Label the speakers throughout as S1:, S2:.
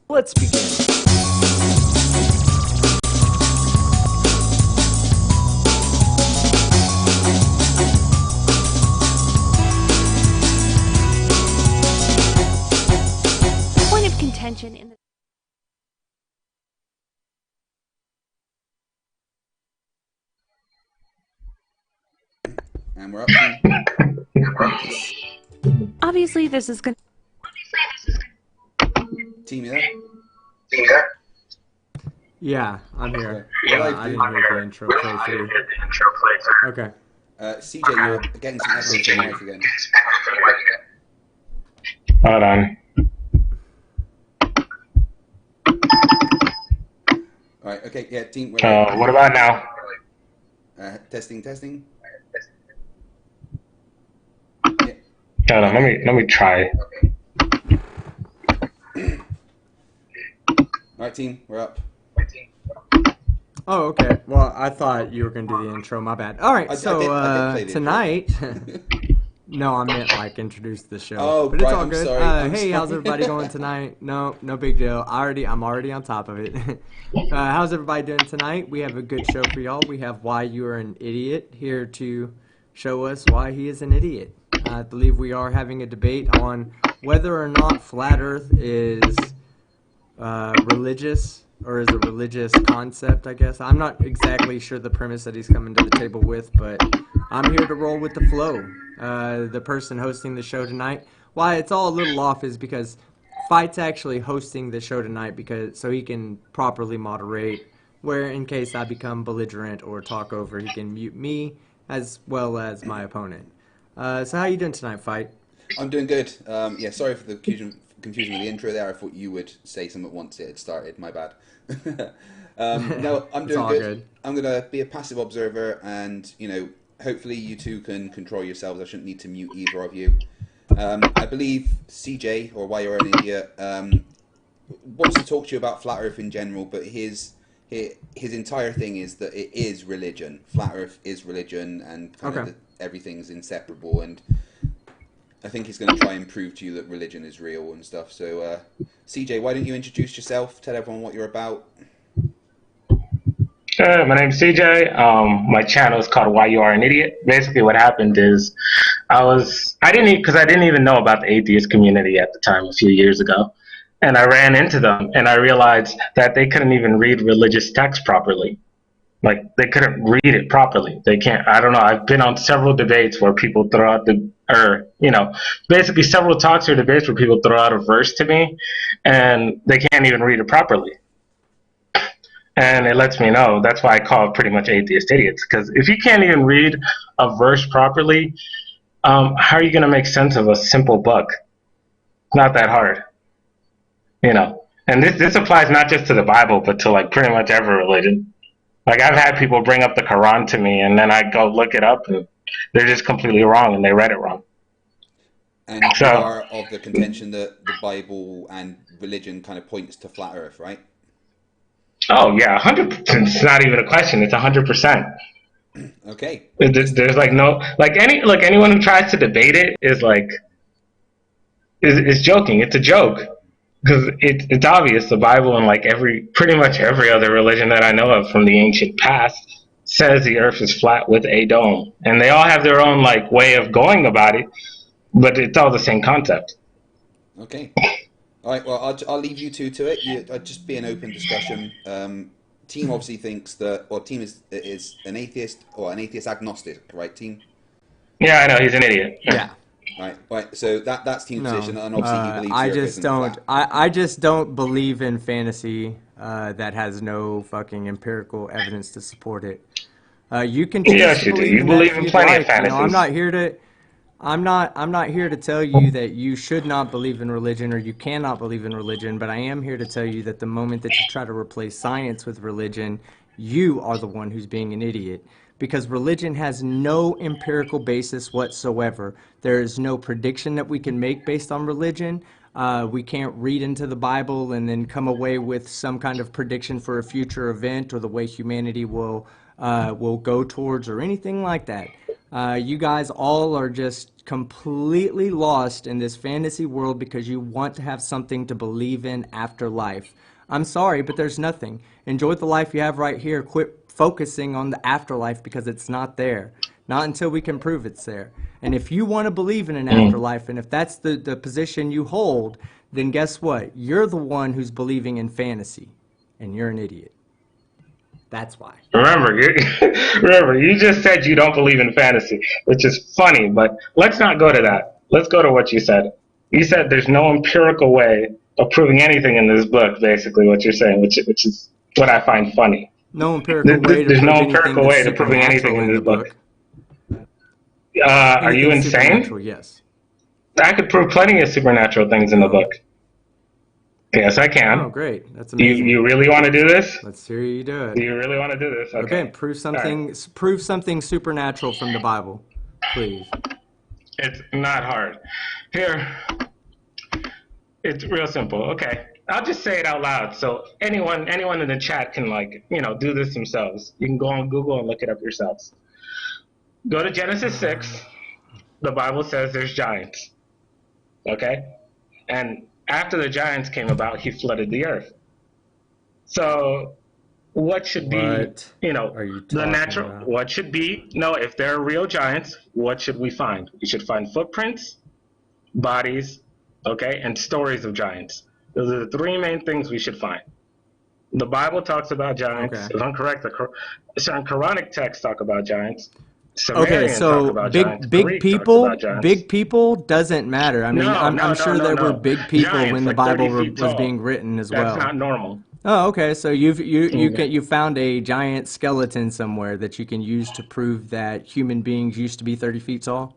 S1: Let's begin.
S2: Point of contention in the
S3: And we're up to
S2: obviously this is going
S3: team there.
S1: Yeah, I'm here.
S3: Okay.
S1: I didn't hear the intro play through. Okay.
S3: CJ, you're getting some echo from your mic again.
S4: Hold on.
S3: All right. Okay. Yeah. Team. We're live.
S4: What about now?
S3: Testing. Yeah.
S4: Hold on. Let me try.
S3: All right, team. We're up.
S1: Oh, okay. Well, I thought you were going to do the intro. My bad. All right.
S3: I did play the
S1: tonight. No, I meant like introduce the show.
S3: Oh,
S1: but it's
S3: right,
S1: all
S3: I'm
S1: good.
S3: sorry, I'm
S1: Hey,
S3: sorry.
S1: how's everybody going tonight? No big deal. I'm already on top of it. How's everybody doing tonight? We have a good show for y'all. We have Why You Are an Idiot here to show us why he is an idiot. I believe we are having a debate on whether or not flat Earth is religious or is a religious concept, I guess. I'm not exactly sure the premise that he's coming to the table with, but I'm here to roll with the flow. The person hosting the show tonight, why it's all a little off is because Fight's actually hosting the show tonight so he can properly moderate, where in case I become belligerent or talk over, he can mute me as well as my opponent. So how you doing tonight, Fight?
S3: I'm doing good. Yeah. Sorry for the confusion with the intro there. I thought you would say something once it had started. My bad. No, I'm
S1: It's
S3: doing
S1: all good.
S3: I'm gonna be a passive observer, and hopefully you two can control yourselves. I shouldn't need to mute either of you. I believe CJ, or Why You're an Idiot, wants to talk to you about flat Earth in general, but his entire thing is that it is religion. Flat Earth is religion, and kind
S1: Okay.
S3: of everything's inseparable. And I think he's going to try and prove to you that religion is real and stuff. So, CJ, why don't you introduce yourself? Tell everyone what you're about.
S4: My name's CJ. My channel is called Why You Are an Idiot. Basically, what happened is I didn't even know about the atheist community at the time a few years ago, and I ran into them and I realized that they couldn't even read religious text properly. Like they couldn't read it properly. They can't. I don't know. I've been on several debates where people throw out basically several talks or debates where people throw out a verse to me, and they can't even read it properly. And it lets me know. That's why I call it pretty much atheist idiots. Because if you can't even read a verse properly, how are you going to make sense of a simple book? Not that hard, And this applies not just to the Bible, but to like pretty much every religion. Like I've had people bring up the Quran to me, and then I go look it up, and they're just completely wrong, and they read it wrong.
S3: And you
S4: So,
S3: are of the contention that the Bible and religion kind of points to flat Earth, right?
S4: oh yeah, 100%. It's not even a question. It's 100%.
S3: Okay.
S4: There's like no anyone who tries to debate it is like is joking. It's a joke because it's obvious. The Bible and like pretty much every other religion that I know of from the ancient past says the Earth is flat with a dome, and they all have their own like way of going about it, but it's all the same concept.
S3: Okay. All right. Well, I'll leave you two to it. I'd just be an open discussion. Team obviously thinks that, or team is an atheist or an atheist agnostic, right? Team.
S4: Yeah, I know he's an idiot.
S1: Yeah.
S3: Right. So that's team's
S1: No,
S3: position, and obviously he believes
S1: I
S3: the Earth
S1: just
S3: isn't
S1: don't.
S3: flat.
S1: I just don't believe in fantasy that has no fucking empirical evidence to support it. You can choose
S4: Yes,
S1: to
S4: you do.
S1: believe
S4: You
S1: in that
S4: believe
S1: if
S4: in
S1: you'd
S4: plenty of
S1: like. I'm
S4: fantasies.
S1: not here to. I'm not here to tell you that you should not believe in religion or you cannot believe in religion, but I am here to tell you that the moment that you try to replace science with religion, you are the one who's being an idiot. Because religion has no empirical basis whatsoever. There is no prediction that we can make based on religion. We can't read into the Bible and then come away with some kind of prediction for a future event or the way humanity will go towards or anything like that. You guys all are just completely lost in this fantasy world because you want to have something to believe in after life. I'm sorry, but there's nothing. Enjoy the life you have right here. Quit focusing on the afterlife because it's not there. Not until we can prove it's there. And if you want to believe in an afterlife, and if that's the position you hold, then guess what? You're the one who's believing in fantasy, and you're an idiot. That's why.
S4: Remember, remember, you just said you don't believe in fantasy, which is funny, but let's not go to that. Let's go to what you said. You said there's no empirical way of proving anything in this book, basically, what you're saying, which is what I find funny.
S1: No empirical way to
S4: There's
S1: prove
S4: no
S1: anything
S4: empirical
S1: that's
S4: way to proving anything
S1: supernatural
S4: in
S1: in
S4: this
S1: the
S4: book.
S1: book.
S4: Are you
S1: Anything
S4: insane?
S1: supernatural, yes.
S4: I could prove plenty of supernatural things in the
S1: Oh.
S4: book. Yes, I
S1: Oh,
S4: can.
S1: great. That's
S4: You
S1: amazing.
S4: really want to do this?
S1: Let's hear you do
S4: Do
S1: it.
S4: you really want to do this?
S1: Okay,
S4: Okay. All right.
S1: prove something supernatural from the Bible, please.
S4: It's not hard. Here, it's real simple. Okay. I'll just say it out loud so anyone in the chat can do this themselves. You can go on Google and look it up yourselves. Go to Genesis 6. The Bible says there's giants. Okay? And after the giants came about, he flooded the earth. So what should be,
S1: What are you
S4: the
S1: talking
S4: natural,
S1: about?
S4: what should be, no, if there are real giants, what should we find? We should find footprints, bodies, okay, and stories of giants. Those are the three main things we should find. The Bible talks about giants.
S1: Okay.
S4: If I'm correct, certain Quranic texts talk about giants.
S1: Okay,
S4: Sumerian talk
S1: so
S4: about giants.
S1: big
S4: Greek talks about giants.
S1: people doesn't matter. I mean,
S4: No,
S1: I'm
S4: no, no,
S1: sure
S4: no,
S1: there were
S4: no.
S1: big people
S4: Giants
S1: when the
S4: like 30
S1: Bible
S4: feet
S1: was being
S4: tall.
S1: written as
S4: That's
S1: well.
S4: not normal.
S1: Oh, okay. So
S4: Okay.
S1: you found a giant skeleton somewhere that you can use to prove that human beings used to be 30 feet tall?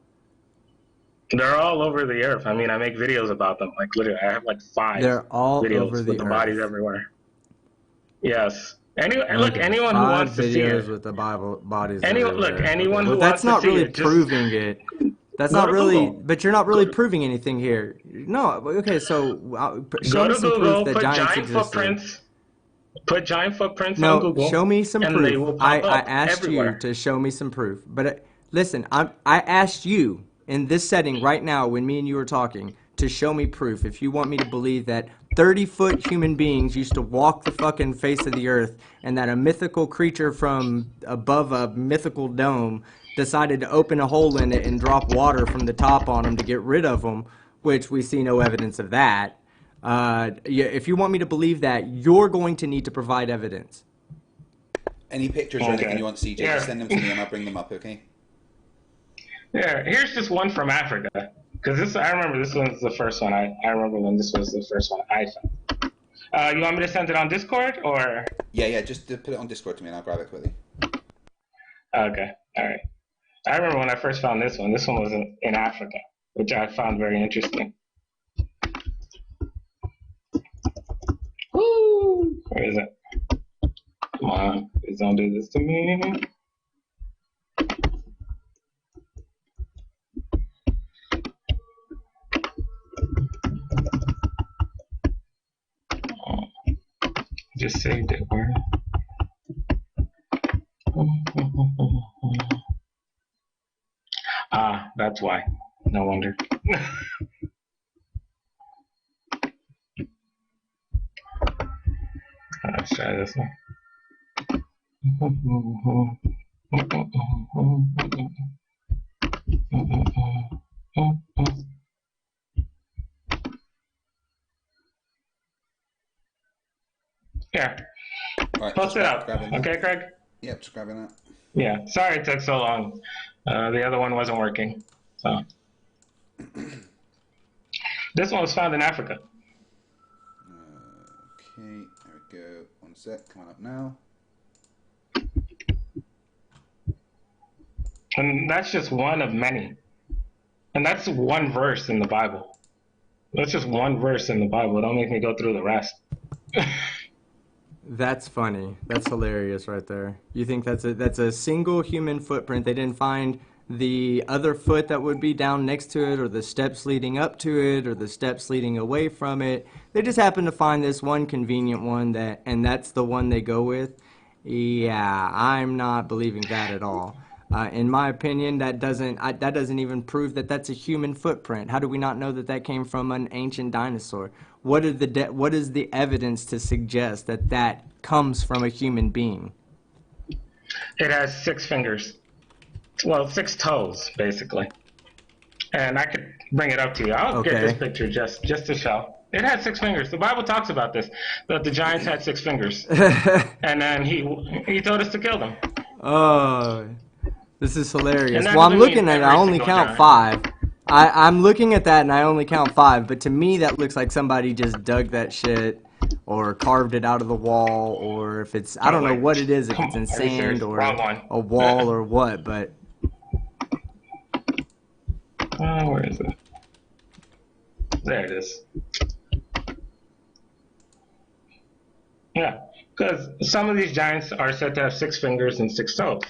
S4: They're all over the earth. I mean, I make videos about them. Like literally, I have like 5
S1: They're all over
S4: videos with
S1: the
S4: the bodies
S1: earth.
S4: everywhere. Yes. Look,
S1: Okay,
S4: anyone who
S1: 5
S4: wants to see
S1: videos
S4: it,
S1: with the Bible bodies
S4: look,
S1: everywhere. Okay,
S4: anyone
S1: well
S4: who
S1: that's
S4: wants to
S1: not
S4: see
S1: really
S4: it, just
S1: proving it. That's
S4: go
S1: not
S4: to
S1: really,
S4: Google.
S1: but you're not
S4: Go,
S1: really proving anything here. No, okay, so show
S4: go
S1: me
S4: to
S1: some proof
S4: Google,
S1: that giants existed.
S4: put giant footprints on
S1: No,
S4: Google,
S1: show me some
S4: and they
S1: proof.
S4: will
S1: I
S4: pop
S1: I
S4: up
S1: asked you
S4: everywhere.
S1: to show me some proof. But listen, I asked you in this setting right now when me and you were talking to show me proof. If you want me to believe that 30-foot human beings used to walk the fucking face of the earth and that a mythical creature from above a mythical dome decided to open a hole in it and drop water from the top on them to get rid of them, which we see no evidence of that. Yeah, if you want me to believe that, you're going to need to provide evidence.
S3: Any pictures or anything you want, CJ,
S4: Yeah.
S3: just send them to me and I'll bring them up, okay?
S4: Yeah, here's just one from Africa. Because I remember this one's the first one. I remember when this was the first one I found. You want me to send it on Discord or?
S3: Yeah, just put it on Discord to me and I'll grab it quickly.
S4: Okay, all right. I remember when I first found this one. This one was in Africa, which I found very interesting. Woo! Where is it? Come on, please don't do this to me. Just saved it. Where? Ah, that's why. No wonder. Let's try this one. Yeah,
S3: Alright,
S4: post
S3: just
S4: it up.
S3: grabbing that.
S4: Okay, Craig?
S3: Yep, just grabbing that.
S4: Yeah, sorry it took so long. The other one wasn't working. So this one was found in Africa.
S3: Okay, there we go. One sec, coming up now.
S4: And that's just one of many. And that's one verse in the Bible. That's just one verse in the Bible. Don't make me go through the rest.
S1: That's funny. That's hilarious right there. You think that's a single human footprint? They didn't find the other foot that would be down next to it, or the steps leading up to it, or the steps leading away from it. They just happened to find this one convenient one and that's the one they go with. Yeah, I'm not believing that at all. In my opinion, that doesn't even prove that that's a human footprint. How do we not know that that came from an ancient dinosaur? What is the evidence to suggest that that comes from a human being?
S4: It has 6 fingers. Well, 6 toes, basically. And I could bring it up to you. I'll get this
S1: Okay.
S4: picture just to show. It had 6 fingers. The Bible talks about this, that the giants had 6 fingers. And then he told us to kill them.
S1: Oh, this is
S4: And
S1: hilarious.
S4: that
S1: Well, I'm
S4: doesn't mean
S1: looking at it. I
S4: every
S1: only
S4: single
S1: count
S4: giant.
S1: five. I'm looking at that and I only count five. But to me, that looks like somebody just dug that shit or carved it out of the wall, or if it's, I
S4: Oh,
S1: don't know what it
S4: wait.
S1: is, if
S4: Come
S1: it's
S4: on.
S1: in
S4: Are you
S1: sand
S4: serious? Wrong
S1: or
S4: one.
S1: a wall or what. But
S4: Where is it? There it is. Yeah. Because some of these giants are said to have 6 fingers and 6 toes.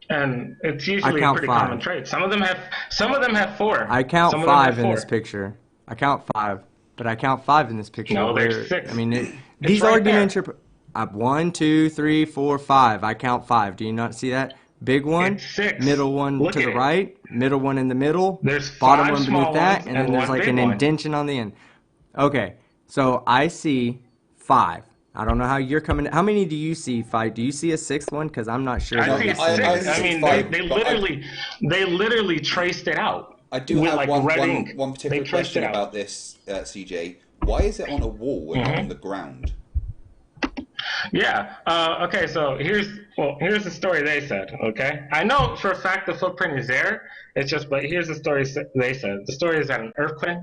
S4: And it's
S1: I
S4: usually a
S1: count
S4: pretty common
S1: five.
S4: trait. Some of them have 4.
S1: I count
S4: Some of them
S1: five
S4: have
S1: in this
S4: 4.
S1: picture. I count five, but I count five in this picture.
S4: No,
S1: Where
S4: there's
S1: I
S4: 6.
S1: mean,
S4: It's
S1: these
S4: right
S1: arguments
S4: there.
S1: are 1, 2, 3, 4, 5. I count five. Do you not see that? Big one,
S4: It's 6.
S1: middle one
S4: Look
S1: to
S4: at
S1: the
S4: it.
S1: right, middle one in the middle,
S4: There's
S1: bottom
S4: five
S1: one beneath
S4: small
S1: that,
S4: ones
S1: and then
S4: and
S1: there's
S4: one
S1: like
S4: big
S1: an
S4: one.
S1: indentation on the end. Okay, so I see five. I don't know how you're coming. How many do you see? Five. Do you see a sixth one? Because I'm not sure
S4: I
S1: that
S3: No,
S4: see
S1: we've
S4: it's
S1: seen
S3: I
S1: a
S4: 6.
S3: only
S4: I
S3: see
S1: sixth
S4: mean,
S1: one.
S3: five, but
S4: they literally traced it out
S3: I do
S4: with
S3: have
S4: like red ink.
S3: one
S4: They
S3: particular
S4: traced it
S3: question
S4: out.
S3: about this, CJ. Why is it on a wall and not on the ground?
S4: Yeah. Okay. So here's the story they said. Okay. I know for a fact the footprint is there. It's just, but here's the story they said. The story is that an earthquake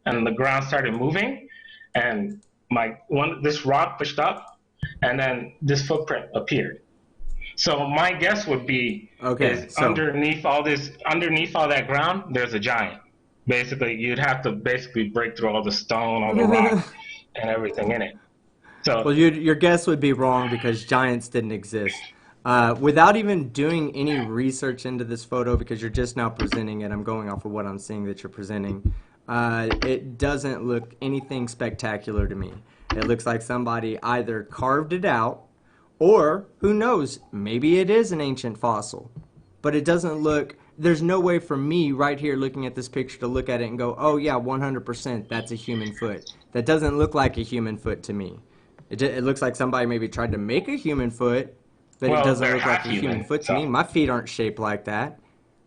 S4: and the ground started moving, and this rock pushed up, and then this footprint appeared. So my guess would be
S1: Okay,
S4: is
S1: so
S4: underneath all that ground, there's a giant. Basically, you'd have to basically break through all the stone, all the rock, and everything in it. So
S1: well, your guess would be wrong because giants didn't exist. Without even doing any research into this photo, because you're just now presenting it, I'm going off of what I'm seeing that you're presenting. It doesn't look anything spectacular to me. It looks like somebody either carved it out, or who knows, maybe it is an ancient fossil. But it doesn't look. There's no way for me right here looking at this picture to look at it and go, oh yeah, 100% that's a human foot. That doesn't look like a human foot to me. It looks like somebody maybe tried to make a human foot, but it
S4: well,
S1: doesn't
S4: they're
S1: look like
S4: half
S1: a human
S4: human.
S1: foot to me.
S4: So
S1: My feet aren't shaped like that.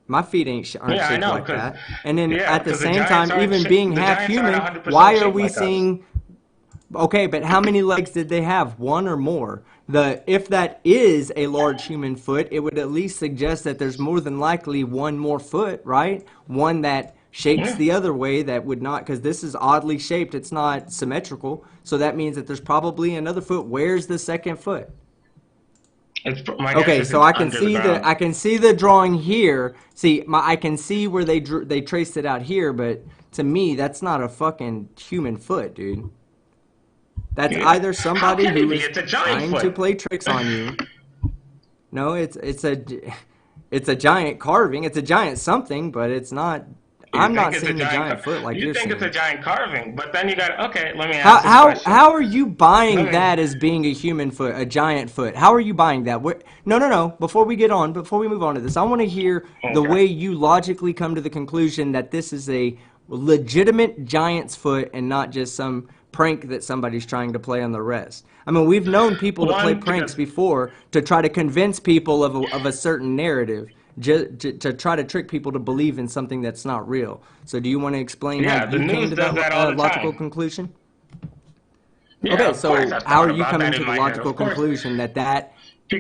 S1: My feet aren't
S4: yeah, I
S1: shaped
S4: know,
S1: like
S4: because
S1: that. And then
S4: yeah,
S1: at the
S4: because
S1: same time, even being
S4: the
S1: half
S4: giants aren't
S1: human,
S4: 100%
S1: why are
S4: shaped
S1: we
S4: like us.
S1: seeing? Okay, but how many legs did they have? One or more? If that is a large human foot, it would at least suggest that there's more than likely one more foot, right? One that shapes
S4: Yeah,
S1: the other way that would not, because this is oddly shaped. It's not symmetrical, so that means that there's probably another foot. Where's the second foot?
S4: my guess
S1: Okay,
S4: is
S1: so
S4: it's
S1: I can
S4: under the
S1: see
S4: ground.
S1: the drawing here. See, I can see where they traced it out here, but to me, that's not a fucking human foot, dude. That's
S4: Yeah,
S1: either
S4: how
S1: somebody
S4: can it
S1: who
S4: be?
S1: is
S4: It's a giant
S1: trying to
S4: foot.
S1: play tricks on you. No, it's a giant carving. It's a giant something, but it's not.
S4: You
S1: I'm
S4: think
S1: not
S4: it's a
S1: seeing the
S4: giant?
S1: giant foot like
S4: You
S1: you're
S4: think it's a
S1: seeing.
S4: giant carving? But then you got okay. Let me
S1: How
S4: ask this
S1: how
S4: question.
S1: how are you
S4: Let
S1: buying
S4: me
S1: that as being a human foot, a giant foot? How are you buying that? No, no, no. Before we move on to this, I want to hear the
S4: okay.
S1: way you logically come to the conclusion that this is a legitimate giant's foot and not just some prank that somebody's trying to play on the rest. I mean, we've known people to play
S4: One
S1: pranks
S4: because
S1: before to try to convince people of a certain narrative, to try to trick people to believe in something that's not real. So, do you want to explain how
S4: yeah, the
S1: you came
S4: news
S1: to
S4: does
S1: that
S4: that all the
S1: logical
S4: time.
S1: conclusion?
S4: Yeah,
S1: Okay,
S4: of course
S1: so
S4: I've thought about that in my head. Of course,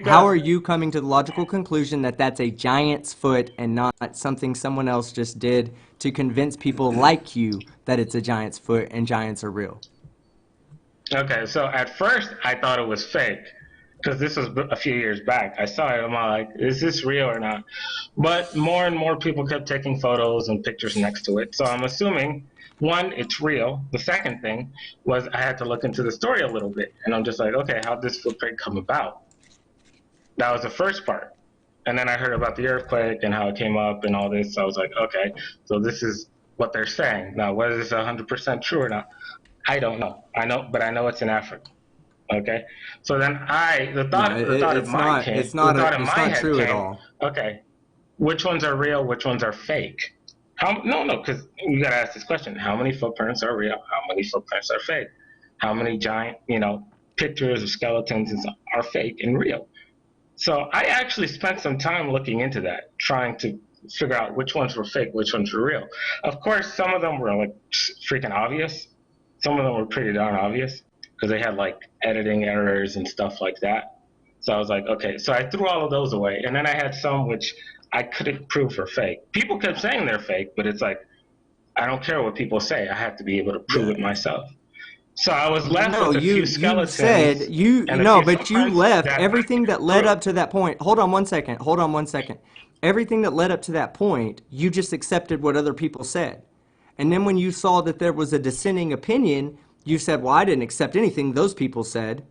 S1: how
S4: because
S1: are you coming to the logical conclusion that that's a giant's foot and not something someone else just did to convince people like you that it's a giant's foot and giants are real?
S4: okay, so at first I thought it was fake because this was a few years back. I saw it. I'm like, is this real or not? But more and more people kept taking photos and pictures next to it. So I'm assuming one, it's real. The second thing was I had to look into the story a little bit, and I'm just like, okay, how did this footprint come about? That was the first part. And then I heard about the earthquake and how it came up and all this. So I was like, okay, so this is what they're saying. Now, whether this is 100% true or not, I don't know. But I know it's in Africa. Okay, so then
S1: No,
S4: the thought in
S1: it's
S4: my
S1: not
S4: head
S1: true at
S4: came,
S1: all.
S4: okay, which ones are real, which ones are fake? No, because you got to ask this question: how many footprints are real? How many footprints are fake? How many giant, pictures of skeletons are fake and real? So I actually spent some time looking into that, trying to figure out which ones were fake, which ones were real. Of course, some of them were like freaking obvious. Some of them were pretty darn obvious because they had like editing errors and stuff like that. So I was like, okay. So I threw all of those away, and then I had some which I couldn't prove were fake. People kept saying they're fake, but it's like I don't care what people say. I have to be able to prove
S1: Yeah.
S4: it myself. So I was left
S1: No,
S4: with a few
S1: you said
S4: skeletons and a
S1: no,
S4: few
S1: but you
S4: footprints
S1: left
S4: that I
S1: everything that
S4: could
S1: led
S4: prove.
S1: up to that point. Hold on one second. Hold on one second. Everything that led up to that point, you just accepted what other people said. And then when you saw that there was a dissenting opinion, you said, "Well, I didn't accept anything those people said."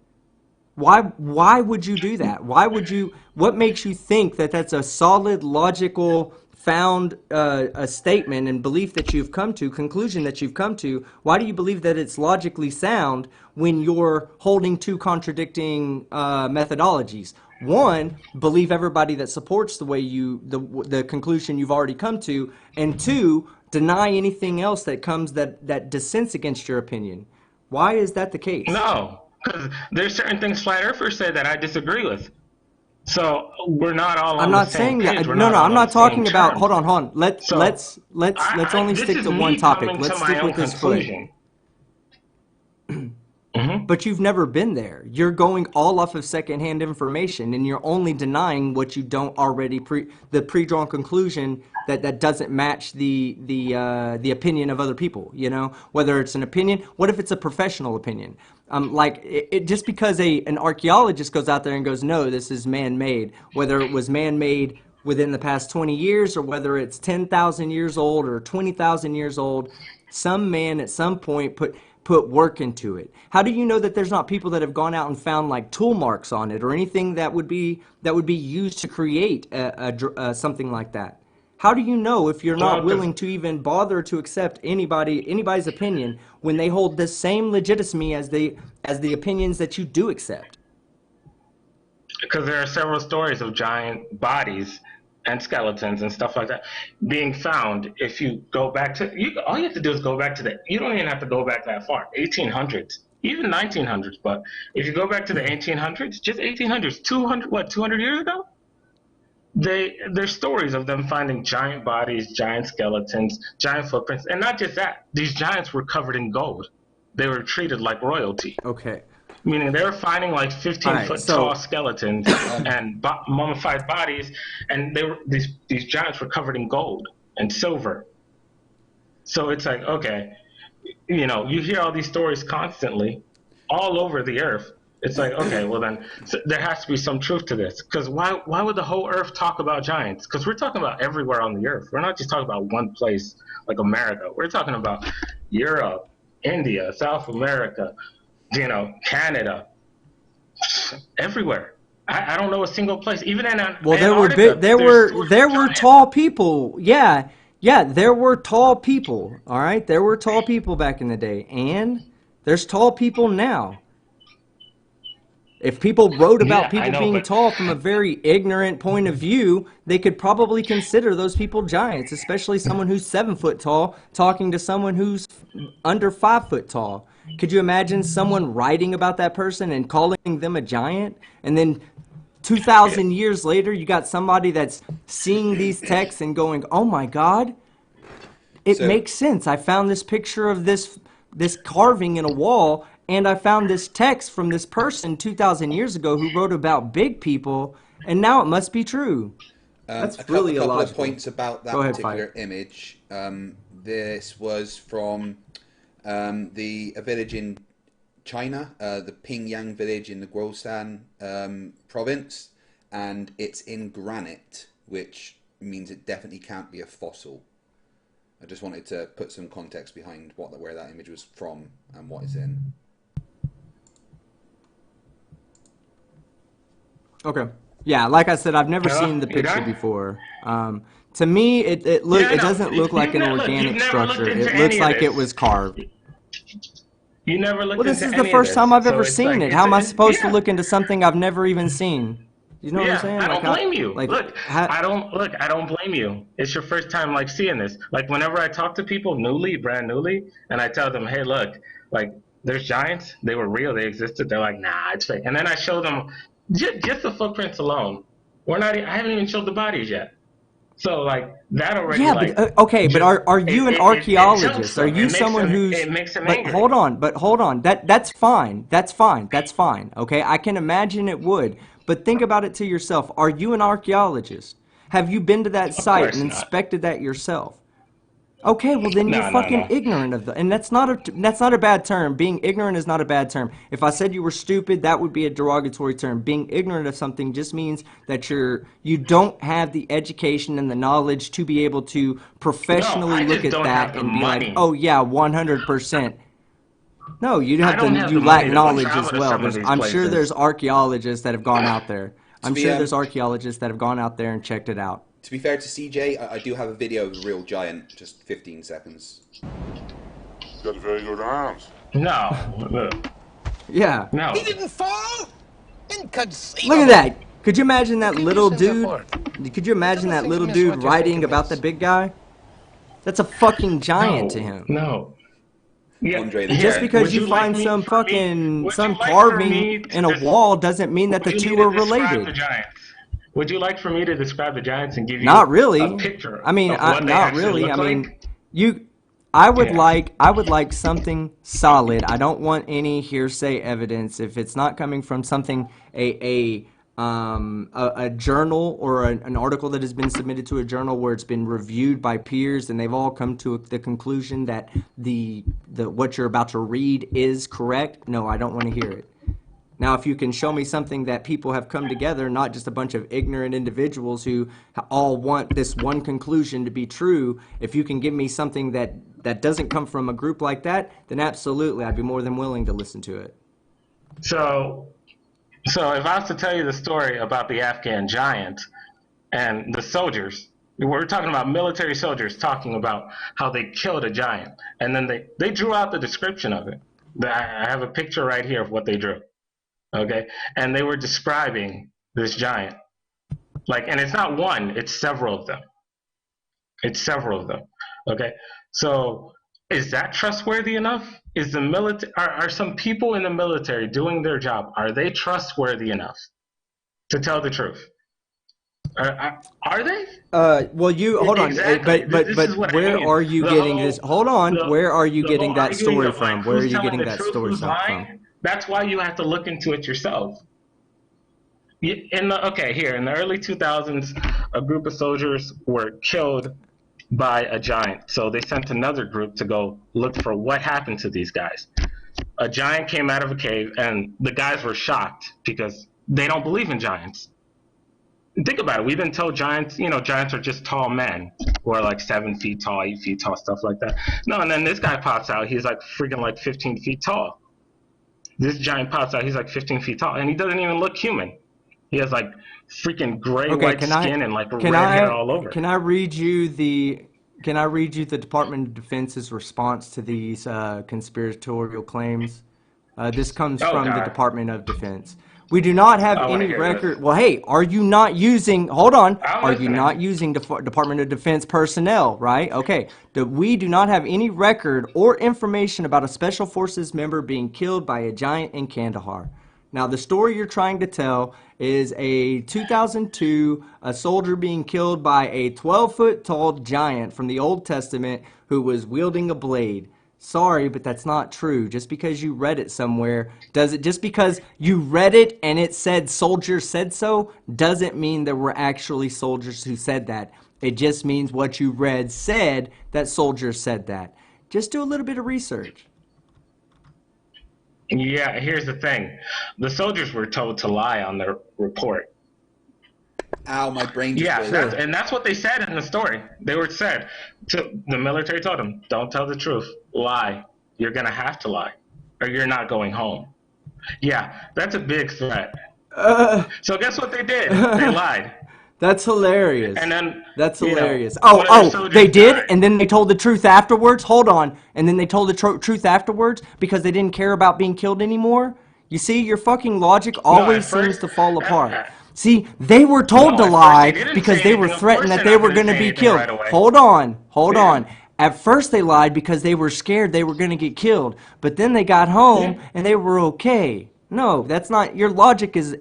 S1: Why would you do that? Why would you? What makes you think that that's a solid, logical, found a statement and belief that you've come to, conclusion that you've come to? Why do you believe that it's logically sound when you're holding two contradicting methodologies? One, believe everybody that supports the way the conclusion you've already come to, and two, deny anything else that comes that dissents against your opinion. Why is that the case?
S4: No, because there's certain things flat earthers say that I disagree with. So we're not all
S1: I'm
S4: on the
S1: not
S4: same
S1: saying that.
S4: page. We're
S1: No,
S4: not
S1: no,
S4: all
S1: I'm
S4: on the
S1: not
S4: same
S1: talking about. Hold
S4: terms.
S1: on, hold on.
S4: So
S1: Let's only
S4: this
S1: stick
S4: is
S1: to one
S4: me
S1: topic.
S4: coming to
S1: Let's
S4: my
S1: stick
S4: own
S1: with this foot.
S4: conclusion. Hmm.
S1: But you've never been there. You're going all off of secondhand information, and you're only denying what you don't already the pre-drawn conclusion that doesn't match the opinion of other people. You know, whether it's an opinion. What if it's a professional opinion? Like just because an archaeologist goes out there and goes, no, this is man-made. Whether it was man-made within the past 20 years or whether it's 10,000 years old or 20,000 years old, some man at some point put work into it. How do you know that there's not people that have gone out and found like tool marks on it or anything that would be used to create something like that? How do you know if you're not
S4: Well,
S1: willing to even bother to accept anybody's opinion when they hold the same legitimacy as the opinions that you do accept?
S4: because there are several stories of giant bodies and skeletons and stuff like that being found. If you go back all you have to do is go back to you don't even have to go back that far, 1800s, even 1900s. But if you go back to the 1800s, just 1800s, 200 years ago, there's stories of them finding giant bodies, giant skeletons, giant footprints, and not just that. These giants were covered in gold. They were treated like royalty,
S1: Okay.
S4: meaning they were finding like
S1: All
S4: 15
S1: right.
S4: foot tall
S1: So
S4: skeletons and mummified bodies, and these giants were covered in gold and silver. So it's like, okay, you hear all these stories constantly all over the earth. It's like, okay, well then there has to be some truth to this. Because why would the whole earth talk about giants? Because we're talking about everywhere on the earth. We're not just talking about one place like America. We're talking about Europe, India, South America, Canada, everywhere. I don't know a single place. Even in
S1: well,
S4: Antarctica,
S1: there
S4: there's
S1: were
S4: stories
S1: there
S4: of
S1: were
S4: giants.
S1: tall people. Yeah, yeah, there were tall people. All right, there were tall people back in the day, and there's tall people now. If people wrote about
S4: Yeah, I
S1: people
S4: know,
S1: being
S4: but
S1: tall from a very ignorant point of view, they could probably consider those people giants, especially someone who's 7 foot tall talking to someone who's under 5 foot tall. Could you imagine someone writing about that person and calling them a giant? And then
S4: yeah,
S1: 2,000 years later, you got somebody that's seeing these texts and going, oh my God, it
S3: So,
S1: makes sense. I found this picture of this carving in a wall, and I found this text from this person 2,000 years ago who wrote about big people, and now it must be true.
S3: a
S1: That's
S3: couple, a
S1: really
S3: couple of
S1: illogical.
S3: points about
S1: Go
S3: that
S1: ahead, Fight.
S3: particular image. This was from a village in China, the Pingyang village in the Guoshan province, and it's in granite, which means it definitely can't be a fossil. I just wanted to put some context behind where that image was from and what it's in.
S1: Okay. Yeah, like I said, I've never
S4: hello,
S1: seen the
S4: you
S1: picture
S4: done?
S1: before. To me,
S4: Yeah, I
S1: it
S4: know.
S1: doesn't look like an
S4: You've
S1: organic
S4: never looked
S1: structure.
S4: into
S1: It looks
S4: any of
S1: like it
S4: this.
S1: was carved.
S4: You never
S1: Well,
S4: looked
S1: this
S4: into
S1: is the
S4: any of
S1: first time
S4: this,
S1: I've
S4: so
S1: ever
S4: it's
S1: seen
S4: like
S1: it. How am I supposed to
S4: yeah.
S1: look into something I've never even seen? You know what I'm
S4: Yeah,
S1: saying?
S4: I
S1: Like
S4: don't
S1: how,
S4: blame you.
S1: like
S4: Look,
S1: how,
S4: I don't blame you. It's your first time like seeing this. Like whenever I talk to people brand newly, and I tell them, hey, look, like there's giants. They were real. They existed. They're like, nah, it's fake. And then I show them just the footprints alone. I haven't even showed the bodies yet. So like that already
S1: yeah, but
S4: like
S1: okay, but
S4: just
S1: are you an
S4: it chokes
S1: archaeologist? Are
S4: them.
S1: you someone who's?
S4: It makes them
S1: But
S4: angry.
S1: hold on. That's fine. That's fine. That's fine. Okay, I can imagine it would. But think about it to yourself. Are you an archaeologist? Have you been to that
S4: Of
S1: site and
S4: course not.
S1: inspected that yourself? Okay, well then you're
S4: No, no,
S1: fucking
S4: no.
S1: ignorant of the, and that's not a bad term. Being ignorant is not a bad term. If I said you were stupid, that would be a derogatory term. Being ignorant of something just means that you don't have the education and the knowledge to be able to
S4: No,
S1: professionally
S4: I
S1: look
S4: just
S1: at
S4: don't have
S1: that
S4: the
S1: and be like,
S4: money.
S1: oh yeah, 100%. No,
S4: I don't have
S1: you
S4: the
S1: lack
S4: money to go
S1: knowledge
S4: travel
S1: as
S4: to
S1: well.
S4: some of these
S1: I'm sure there's
S4: places.
S1: archaeologists that have gone out there.
S3: To
S1: I'm
S3: be
S1: sure there's archaeologists that have gone out there and checked it out.
S3: to be fair to CJ, I do have a video of a real giant. Just 15 seconds.
S5: He's got very good arms.
S4: No,
S1: Yeah.
S6: He
S4: no.
S6: didn't fall?
S1: Look at
S6: Inconceivable.
S1: that. Could you imagine that
S6: Give me
S1: little
S6: some
S1: dude?
S6: support.
S1: Could you imagine
S6: doesn't
S1: that
S6: seem
S1: little
S6: to miss
S1: dude
S6: what you think
S1: writing
S6: it
S1: about the
S6: is.
S1: big guy? That's a fucking giant to
S4: No,
S1: him.
S4: no. Yeah,
S3: Andre in the
S1: Just
S3: chat.
S4: here.
S1: because you find
S4: Would you
S1: some
S4: like for
S1: carving
S4: me to
S1: in a wall doesn't mean that the
S4: would you
S1: two
S4: need
S1: are
S4: to describe the
S1: related.
S4: giants? Would you like for me to describe the giants and give
S1: Not
S4: you a
S1: really.
S4: picture
S1: I mean,
S4: of what they
S1: not
S4: actually
S1: really. I
S4: look
S1: mean,
S4: like?
S1: you.
S4: Yeah.
S1: I would like something solid. I don't want any hearsay evidence. If it's not coming from something a journal or an article that has been submitted to a journal where it's been reviewed by peers and they've all come to the conclusion that the what you're about to read is correct. No, I don't want to hear it. Now, if you can show me something that people have come together, not just a bunch of ignorant individuals who all want this one conclusion to be true, if you can give me something that doesn't come from a group like that, then absolutely, I'd be more than willing to listen to it.
S4: So so if I was to tell you the story about the Afghan giant and the soldiers, we're talking about military soldiers talking about how they killed a giant, and then they drew out the description of it. I have a picture right here of what they drew. Okay, and they were describing this giant, like, and it's not one, it's several of them. It's several of them. Okay, so is that trustworthy enough? Is the military, are some people in the military doing their job, are they trustworthy enough to tell the truth? Are they?
S1: Well, you hold on,
S4: Exactly. This is
S1: but
S4: what I
S1: where
S4: mean.
S1: are you getting this? Hold on, where are you
S4: The whole
S1: getting that
S4: arguing
S1: story
S4: of like
S1: from? Where are
S4: who's
S1: you
S4: telling
S1: getting
S4: the
S1: that
S4: truth,
S1: story
S4: who's
S1: from?
S4: lying. That's why you have to look into it yourself. Here in the early 2000s, a group of soldiers were killed by a giant. So they sent another group to go look for what happened to these guys. A giant came out of a cave, and the guys were shocked because they don't believe in giants. Think about it. We've been told giants, giants are just tall men who are like 7 feet tall, 8 feet tall, stuff like that. No, and then this guy pops out. He's like freaking like 15 feet tall. This giant pops out. He's like 15 feet tall, and he doesn't even look human. He has like freaking gray
S1: Okay,
S4: white skin and like
S1: can
S4: red hair
S1: I
S4: all over.
S1: can I read you the can I read you the Department of Defense's response to these conspiratorial claims? This comes
S4: Oh
S1: from the
S4: God,
S1: Department of Defense. We do not have
S4: I want to
S1: any
S4: hear this.
S1: record. Well, hey, are you not using? Hold on.
S4: I'm
S1: Are you
S4: listening.
S1: not using Department of Defense personnel? Right. Okay. We do not have any record or information about a Special Forces member being killed by a giant in Kandahar. Now, the story you're trying to tell is a 2002, a soldier being killed by a 12-foot tall giant from the Old Testament who was wielding a blade. Sorry, but that's not true. Just because you read it somewhere, just because you read it and it said soldiers said so, doesn't mean there were actually soldiers who said that. It just means what you read said that soldiers said that. Just do a little bit of research.
S4: Yeah, here's the thing. The soldiers were told to lie on their report.
S3: Ow, my brain just
S4: Yeah,
S3: broke.
S4: that's what they said in the story. They were said to the military told them, don't tell the truth, lie. You're gonna have to lie, or you're not going home. Yeah, that's a big threat. So guess what they did? They lied.
S1: That's hilarious.
S4: And then,
S1: That's
S4: you know,
S1: hilarious.
S4: one of their
S1: They
S4: soldiers
S1: did,
S4: died.
S1: and then they told the truth afterwards. Hold on, and then they told the truth afterwards because they didn't care about being killed anymore. You see, your fucking logic
S4: No, at
S1: always seems
S4: first,
S1: to fall
S4: at,
S1: apart.
S4: at,
S1: See, they were told
S4: no,
S1: to
S4: at first they
S1: lie
S4: didn't
S1: because
S4: say
S1: they were
S4: anything. Of
S1: threatened
S4: course,
S1: that
S4: they're
S1: they
S4: not
S1: were
S4: going to
S1: going to
S4: say
S1: be
S4: anything
S1: killed.
S4: right away.
S1: Hold on, hold
S4: Yeah,
S1: on. At first, they lied because they were scared they were going to get killed, but then they got home
S4: yeah,
S1: and they were okay. No, that's not. Your logic is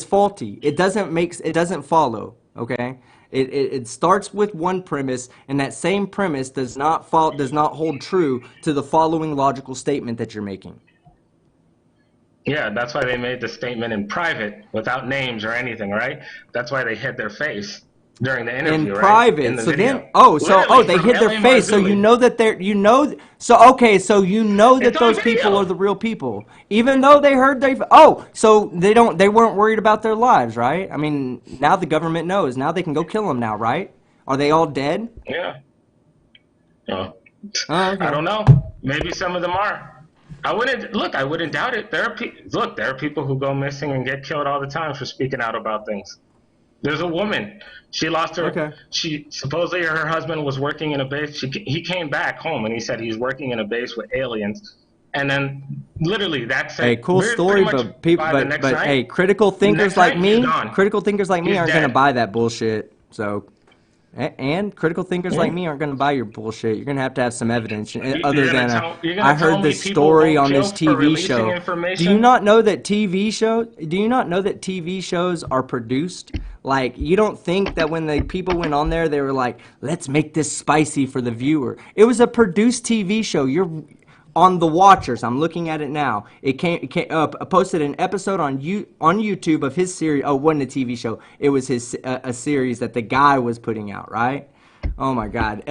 S1: faulty. It doesn't follow. Okay. It starts with one premise, and that same premise does not hold true to the following logical statement that you're making.
S4: yeah. That's why they made the statement in private, without names or anything, right? That's why they hid their face during the
S1: In
S4: interview, right? In
S1: private.
S4: the
S1: So then,
S4: video,
S1: oh,
S4: literally
S1: they
S4: from
S1: hid their
S4: L.A.
S1: face. So you
S4: Marzulli.
S1: know that so you know
S4: It's
S1: that
S4: on
S1: those people are
S4: video.
S1: the real people, even though they heard so they weren't worried about their lives, right? I mean, now the government knows. Now they can go kill them now, right? Are they all dead?
S4: Yeah. Oh,
S1: Oh,
S4: I
S1: okay.
S4: don't know. Maybe some of them are. I wouldn't look. I wouldn't doubt it. There are people who go missing and get killed all the time for speaking out about things. There's a woman. She lost her.
S1: Okay.
S4: She supposedly her husband was working in a base. He came back home and he said he's working in a base with aliens. And then literally that's
S1: Hey,
S4: it.
S1: cool
S4: Pretty
S1: story,
S4: much
S1: but people,
S4: by the next
S1: but hey,
S4: night.
S1: critical
S4: The
S1: thinkers
S4: next
S1: like
S4: night he's
S1: me,
S4: gone. He's
S1: aren't gonna
S4: dead.
S1: buy that bullshit. So, and critical thinkers like
S4: Yeah.
S1: me aren't gonna buy your bullshit. You're gonna have to have some evidence other than
S4: You're
S1: I
S4: gonna tell
S1: heard
S4: me
S1: this
S4: people
S1: story
S4: won't
S1: on
S4: kill
S1: this
S4: for
S1: TV
S4: releasing
S1: show.
S4: information?
S1: Do you not know that TV shows are produced? Like, you don't think that when the people went on there, they were like, let's make this spicy for the viewer. It was a produced TV show. You're on the Watchers. I'm looking at it now. Posted an episode on YouTube of his series. Oh, it wasn't a TV show. It was his a series that the guy was putting out. Right. Oh my God.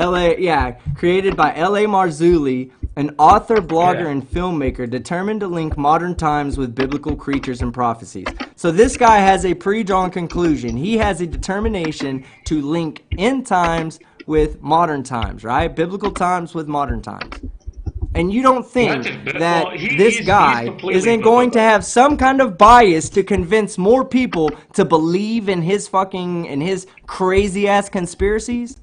S1: Created by L.A. Marzulli, an author, blogger,
S4: Yeah.
S1: and filmmaker determined to link modern times with biblical creatures and prophecies. So this guy has a pre-drawn conclusion. He has a determination to link end times with modern times, right? Biblical times with modern times. And you don't
S4: Not
S1: think
S4: just well,
S1: that this
S4: he's
S1: guy
S4: completely
S1: isn't going to
S4: biblical.
S1: have some kind of bias to convince more people to believe in his crazy ass conspiracies?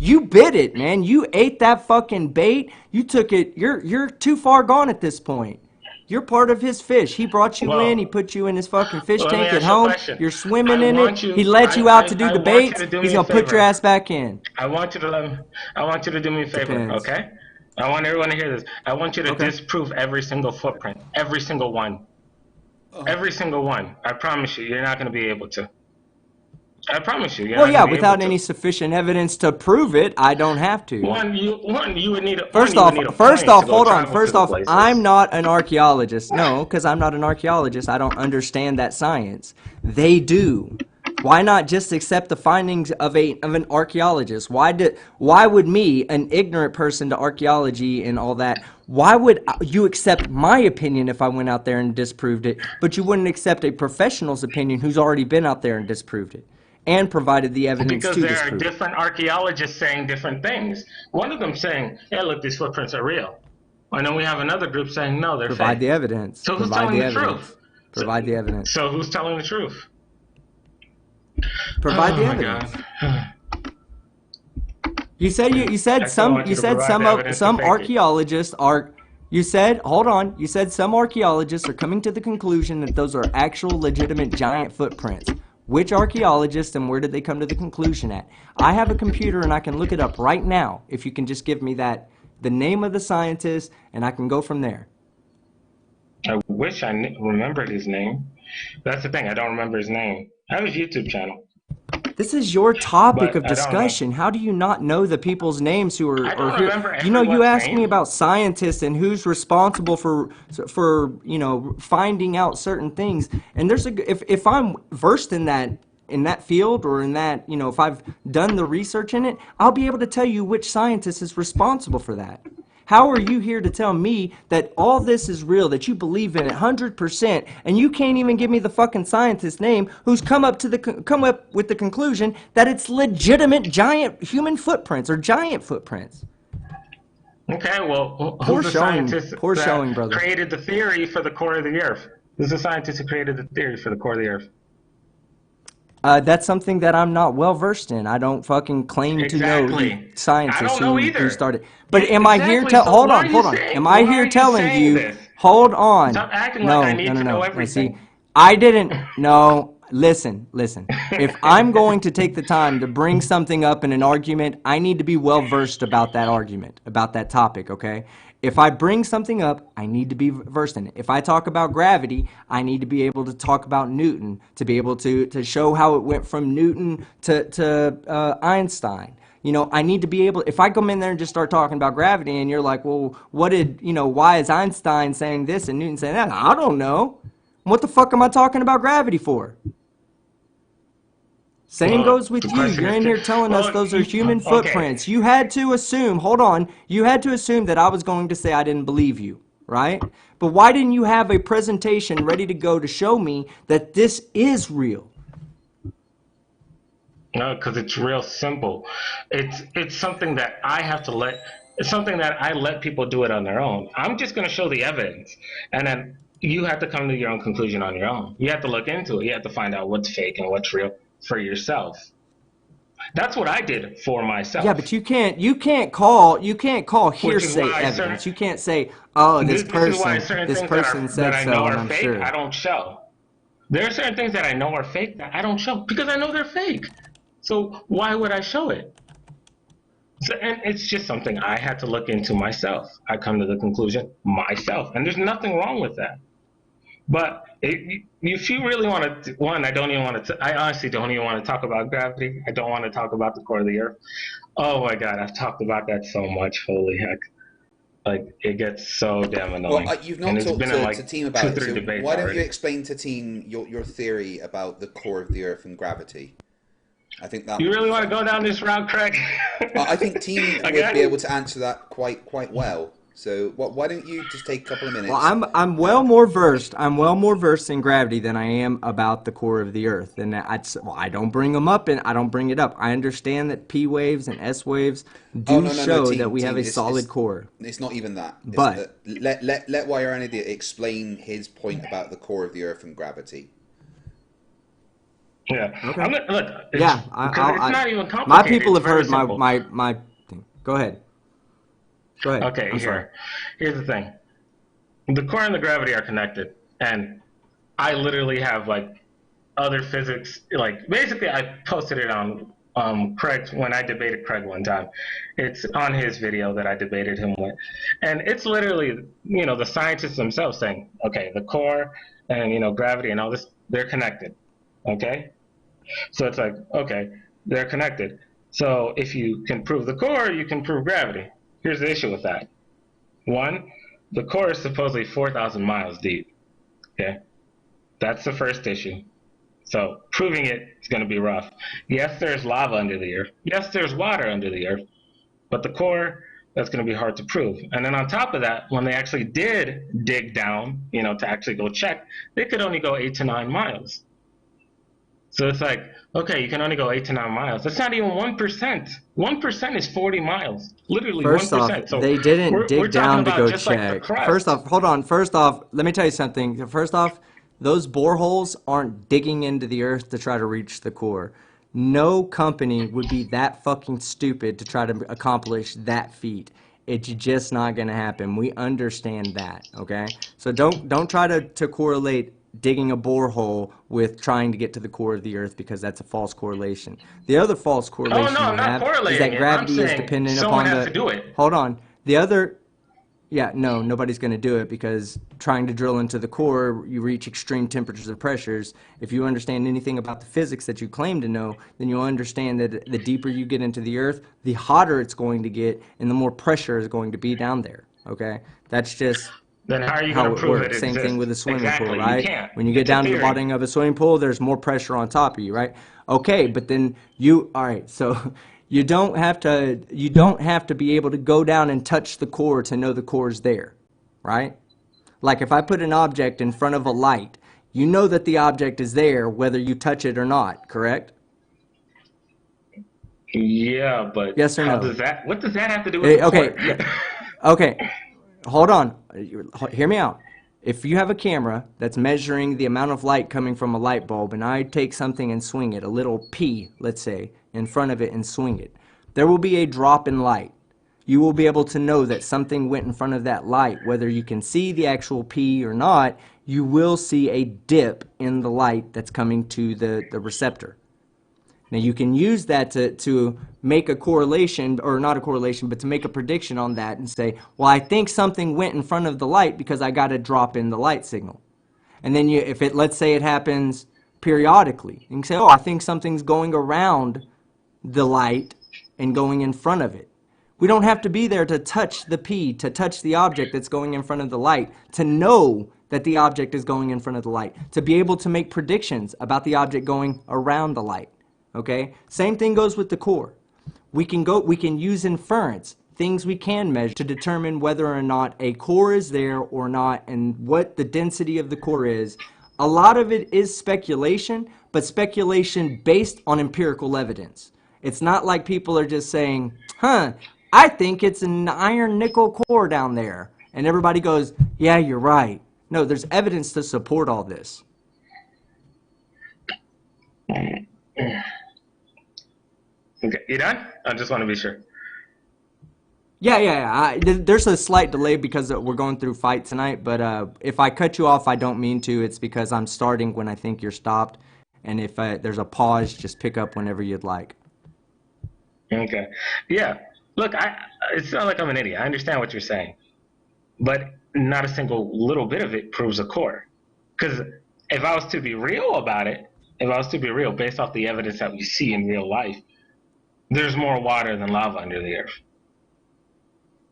S1: You bit it, man. You ate that fucking bait. You took it. You're too far gone at this point. You're part of his fish. He brought you in. He
S4: Well,
S1: put you in his fucking fish
S4: let me
S1: tank at
S4: ask you a
S1: home.
S4: question.
S1: You're swimming
S4: I
S1: in it.
S4: want
S1: He
S4: you.
S1: let you out to do
S4: I want you
S1: debates.
S4: to do
S1: He's
S4: me a
S1: gonna put your
S4: favor.
S1: ass back in.
S4: I want you to let me, I want you to do me a favor,
S1: Depends.
S4: okay? I want everyone to hear this. I want you to
S1: Okay.
S4: disprove every single footprint, every single one, every single one. I promise you, you're not going to be able to. I promise you, you're
S1: Well,
S4: not
S1: yeah,
S4: going to be able
S1: without
S4: to.
S1: any sufficient evidence to prove it, I don't have to.
S4: You would need
S1: First
S4: you would
S1: off,
S4: need a plane to go
S1: hold on.
S4: travel to
S1: First
S4: the
S1: off, I'm
S4: places.
S1: not an archaeologist. No, because I'm not an archaeologist. I don't understand that science. They do. Why not just accept the findings of an archaeologist? Why would me, an ignorant person to archaeology and all that, why would you accept my opinion if I went out there and disproved it, but you wouldn't accept a professional's opinion who's already been out there and disproved it and provided the evidence
S4: Because
S1: to
S4: there are
S1: disprove it?
S4: different archaeologists saying different things. One of them saying, "Yeah, look, these footprints are real," and then we have another group saying, "No, they're
S1: Provide
S4: fake."
S1: the evidence.
S4: So who's
S1: Provide
S4: telling
S1: the
S4: the truth?
S1: evidence.
S4: So,
S1: Provide the evidence.
S4: so who's telling the truth?
S1: Provide
S4: Oh
S1: the
S4: my
S1: evidence.
S4: God.
S1: You said
S4: I still want you to provide the evidence to
S1: some
S4: fake it.
S1: archaeologists are you said hold on, you said some archaeologists are coming to the conclusion that those are actual legitimate giant footprints. Which archaeologists and where did they come to the conclusion at? I have a computer and I can look it up right now if you can just give me the name of the scientist and I can go from there.
S4: I wish I remembered his name. That's the thing. I don't remember his name. I have his YouTube channel,
S1: This is your topic of
S4: but I don't remember.
S1: discussion. How do you not know the people's names who
S4: I
S1: are
S4: don't
S1: here?
S4: remember
S1: You know, you
S4: everyone's
S1: asked me
S4: name.
S1: about scientists and who's responsible for finding out certain things. And if I'm versed in that field or in that if I've done the research in it, I'll be able to tell you which scientist is responsible for that. How are you here to tell me that all this is real, that you believe in it 100%, and you can't even give me the fucking scientist's name who's come up with the conclusion that it's legitimate giant human footprints or giant footprints?
S4: Okay, well,
S1: Poor
S4: who's the
S1: showing,
S4: scientist
S1: poor
S4: that
S1: showing, brother.
S4: created the theory for the core of the Earth? Who's the scientist who created the theory for the core of the Earth?
S1: That's something that I'm not well versed in. I don't fucking claim to know the
S4: Exactly. I
S1: scientists
S4: don't know
S1: who
S4: either.
S1: started. But am I here
S4: Exactly.
S1: to
S4: So
S1: hold
S4: why
S1: on,
S4: are you
S1: hold on?
S4: saying
S1: Am I
S4: why are
S1: here
S4: you
S1: telling
S4: saying
S1: you,
S4: this?
S1: hold on.
S4: Stop acting like I
S1: No, no,
S4: need
S1: no,
S4: to know
S1: no. No, see,
S4: everything.
S1: I didn't. No, listen, listen. If I'm going to take the time to bring something up in an argument, I need to be well versed about that argument, about that topic, okay? If I bring something up, I need to be versed in it. If I talk about gravity, I need to be able to talk about Newton, to be able to show how it went from Newton to Einstein. You know, I need to be able, if I come in there and just start talking about gravity and you're like, well, what did, you know, why is Einstein saying this and Newton saying that? I don't know. What the fuck am I talking about gravity for? Same
S4: Well,
S1: goes
S4: the
S1: with you.
S4: question
S1: You're
S4: is,
S1: in here telling us
S4: well,
S1: those are human
S4: okay.
S1: footprints. You had to assume, hold on, you had to assume that I was going to say I didn't believe you, right? But why didn't you have a presentation ready to go to show me that this is real?
S4: No, because it's real simple. It's something that I have to let. It's something that I let people do it on their own. I'm just going to show the evidence, and then you have to come to your own conclusion on your own. You have to look into it. You have to find out what's fake and what's real for yourself. That's what I did for
S1: Yeah,
S4: myself.
S1: but you can't call
S4: Which is
S1: hearsay
S4: why
S1: evidence. You can't say, "Oh,
S4: this is why certain
S1: this
S4: things that
S1: person
S4: are that
S1: said
S4: I know
S1: so," and
S4: are
S1: I'm
S4: fake, I
S1: sure.
S4: don't show. There are certain things that I know are fake that I don't show because I know they're fake. So why would I show it? So, and it's just something I had to look into myself. I come to the conclusion myself, and there's nothing wrong with that. But if you really want to, one, I don't even want to. I honestly don't even want to talk about gravity. I don't want to talk about the core of the Earth. Oh my God, I've talked about that so much. Holy heck! Like it gets so damn
S3: Well,
S4: annoying,
S3: you've
S4: and
S3: not
S4: it's
S3: talked
S4: been in
S3: to
S4: like
S3: team
S4: two,
S3: about it,
S4: three
S3: so
S4: debates
S3: why don't you
S4: already.
S3: explain to team your theory about the core of the Earth and gravity? I think that
S4: You
S3: would be
S4: really want to go
S3: fun.
S4: down this route, Craig?
S3: I think team would be able
S4: Again?
S3: to answer that quite well. So why don't you just take a couple of
S1: Well,
S3: minutes?
S1: I'm well more versed. I'm well more versed in gravity than I am about the core of the Earth. And I don't bring them up and I don't bring it up. I understand that P waves and S waves
S3: Oh
S1: do
S3: no,
S1: show that
S3: team
S1: we have
S3: team.
S1: a solid core.
S3: It's not even that. It's
S1: But
S3: let WYAAI explain his point about the core of the Earth and gravity.
S4: Yeah.
S1: okay,
S4: I'm gonna look. It's
S1: yeah,
S4: because it's
S1: I
S4: not even
S1: my
S4: complicated.
S1: people
S4: It's
S1: have
S4: very
S1: heard
S4: simple.
S1: my thing. Go ahead, go ahead.
S4: Okay,
S1: I'm sorry.
S4: here's the thing. The core and the gravity are connected, and I literally have like other physics. Like basically, I posted it on Craig when I debated Craig one time. It's on his video that I debated him with, and it's literally the scientists themselves saying, okay, the core and gravity and all this, they're connected. Okay, so it's like, okay, they're connected. So if you can prove the core, you can prove gravity. Here's the issue with that. One, the core is supposedly 4,000 miles deep. Okay, that's the first issue. So proving it is going to be rough. Yes, there's lava under the earth. Yes, there's water under the earth. But the core, that's going to be hard to prove. And then on top of that, when they actually did dig down, to actually go check, they could only go 8 to 9 miles. So it's like, okay, you can only go 8 to 9 miles. That's not even 1%. 1% is 40 miles. Literally
S1: First off,
S4: 1%. So
S1: they didn't
S4: we're
S1: dig
S4: talking
S1: down to
S4: about
S1: go
S4: just like the
S1: check. First
S4: crust.
S1: off, hold on. First off, let me tell you something. First off, those boreholes aren't digging into the earth to try to reach the core. No company would be that fucking stupid to try to accomplish that feat. It's just not going to happen. We understand that, okay? So don't try to correlate digging a borehole with trying to get to the core of the earth because that's a false correlation. The other false
S4: Oh, no,
S1: correlation you
S4: I'm not
S1: have is
S4: correlating
S1: that
S4: it. I'm
S1: gravity is
S4: saying
S1: dependent
S4: someone
S1: upon
S4: has to
S1: the
S4: do it.
S1: hold on. The other yeah, no, nobody's going to do it because trying to drill into the core, you reach extreme temperatures and pressures. If you understand anything about the physics that you claim to know, then you'll understand that the deeper you get into the earth, the hotter it's going to get and the more pressure is going to be down there. Okay? That's just
S4: Then how are you going
S1: how
S4: to
S1: it
S4: prove it
S1: works. Same thing
S4: exists?
S1: with a swimming pool,
S4: Exactly. You
S1: right?
S4: can't.
S1: When you get
S4: It's a
S1: down to the
S4: theory.
S1: bottom of a swimming pool, there's more pressure on top of you, right? Okay, but then all right, so you don't have to be able to go down and touch the core to know the core is there, right? Like if I put an object in front of a light, you know that the object is there whether you touch it or not, correct?
S4: Yeah, but
S1: Yes or no?
S4: what does that have to do with the
S1: Okay,
S4: core?
S1: okay. Hold on. Hear me out. if you have a camera that's measuring the amount of light coming from a light bulb, and I take something and swing it, a little pea, let's say, in front of it and swing it, there will be a drop in light. You will be able to know that something went in front of that light. Whether you can see the actual pea or not, you will see a dip in the light that's coming to the receptor. Now you can use that to make a correlation, or not a correlation, but to make a prediction on that and say, well, I think something went in front of the light because I got a drop in the light signal. And then if it, let's say it happens periodically, you can say, oh, I think something's going around the light and going in front of it. We don't have to be there to touch the pea, to touch the object that's going in front of the light, to know that the object is going in front of the light, to be able to make predictions about the object going around the light. Okay? Same thing goes with the core. We can use inference, things we can measure to determine whether or not a core is there or not and what the density of the core is. A lot of it is speculation, but speculation based on empirical evidence. It's not like people are just saying, I think it's an iron nickel core down there. And everybody goes, yeah, you're right. No, there's evidence to support all this.
S4: Okay, you done? I just want to be sure.
S1: Yeah. There's a slight delay because we're going through fight tonight, but if I cut you off, I don't mean to. It's because I'm starting when I think you're stopped. And if there's a pause, just pick up whenever you'd like.
S4: Okay. Yeah. Look, it's not like I'm an idiot. I understand what you're saying. But not a single little bit of it proves a core. Because if I was to be real about it, if I was to be real based off the evidence that we see in real life, there's more water than lava under the earth.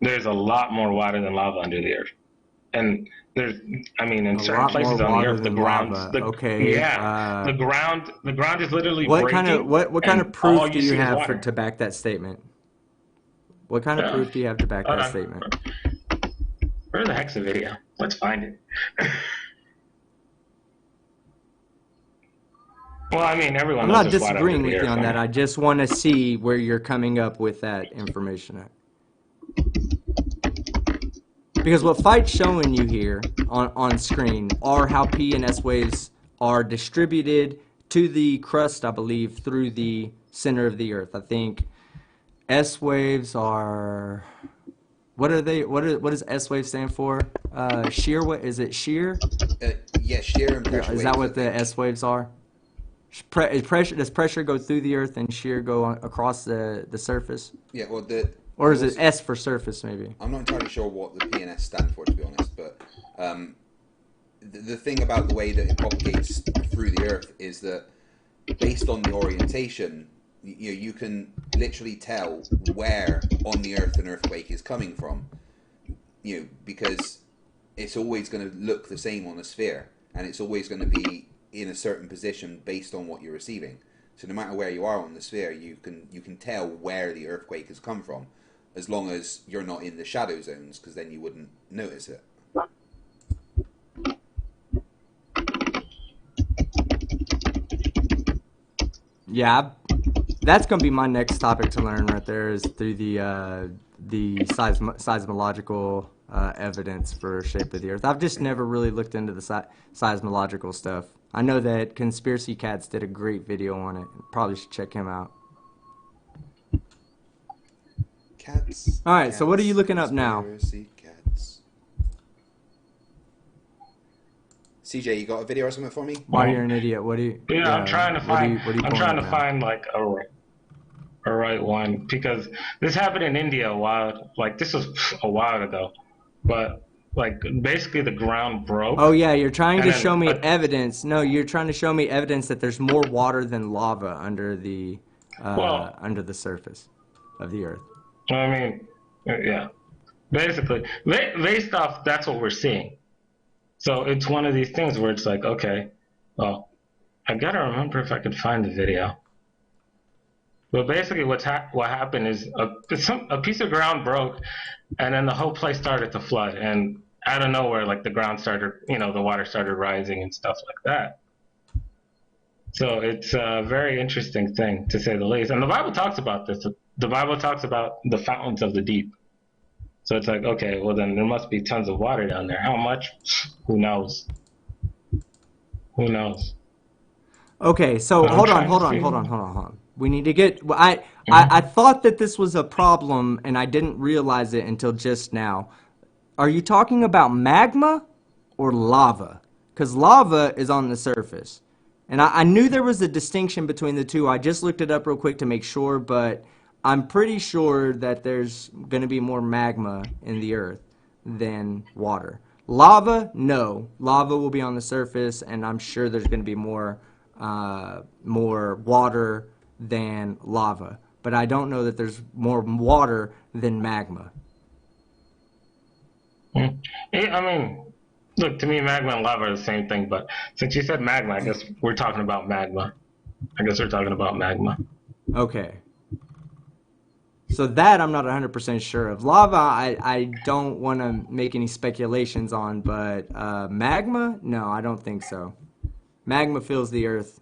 S4: There's a lot more water than lava under the earth. And there's, I mean, in certain places on the earth, the ground, the ground is literally breaking.
S1: What kind of proof do you have to back that statement? What kind of proof do you have to back that statement?
S4: Where the heck's the video? Let's find it. Well, I mean, everyone.
S1: I'm not disagreeing with you on that. I just want to see where you're coming up with that information at. Because what Fight's showing you here on screen are how P and S waves are distributed to the crust, I believe, through the center of the Earth. I think S waves are... What are they? What does S wave stand for? Shear? What is it? Shear?
S3: Yeah, shear and pressure.
S1: Is that what the S waves are? Does pressure go through the Earth and shear go across the surface?
S3: Yeah, well,
S1: or is it S for surface, maybe?
S3: I'm not entirely sure what the P and S stand for, to be honest, but the thing about the way that it propagates through the Earth is that based on the orientation, you can literally tell where on the Earth an earthquake is coming from, because it's always going to look the same on a sphere, and it's always going to be in a certain position based on what you're receiving. So no matter where you are on the sphere, you can tell where the earthquake has come from, as long as you're not in the shadow zones, because then you wouldn't notice it.
S1: Yeah, that's going to be my next topic to learn right there, is through the seismological evidence for shape of the Earth. I've just never really looked into the seismological stuff. I know that Conspiracy Cats did a great video on it. Probably should check him out.
S3: Cats.
S1: All right, so what are you looking up now?
S3: Conspiracy Cats. CJ, you got a video or something for me?
S1: Why you're an idiot? What do you?
S4: Yeah, I'm trying to find. I'm trying to find like a right one, because this happened in India a while. Like, this was a while ago, but like basically the ground broke.
S1: Oh yeah, you're trying to show me evidence. No, you're trying to show me evidence that there's more water than lava under the surface of the Earth.
S4: I mean, yeah, basically based off that's what we're seeing. So it's one of these things where it's like, okay, well, I gotta remember if I could find the video. But basically, what happened is a piece of ground broke, and then the whole place started to flood. And out of nowhere, like, the ground started, the water started rising and stuff like that. So it's a very interesting thing, to say the least. And the Bible talks about this. The Bible talks about the fountains of the deep. So it's like, okay, well then there must be tons of water down there. How much? Who knows? Who knows?
S1: Okay, so
S4: I'm
S1: hold on,
S4: trying to
S1: hold on,
S4: see.
S1: hold on, hold on, hold on. We need to get. I
S4: Mhm.
S1: thought that this was a problem, and I didn't realize it until just now. Are you talking about magma or lava? Because lava is on the surface. And I knew there was a distinction between the two. I just looked it up real quick to make sure, but I'm pretty sure that there's going to be more magma in the earth than water. Lava, no. Lava will be on the surface, and I'm sure there's going to be more water than lava. But I don't know that there's more water than magma.
S4: Mm. I mean, look, to me, magma and lava are the same thing, but since you said magma, I guess we're talking about magma. I guess we're talking about magma.
S1: Okay. So that I'm not 100% sure of. Lava, I don't want to make any speculations on, but magma? No, I don't think so. Magma fills the earth.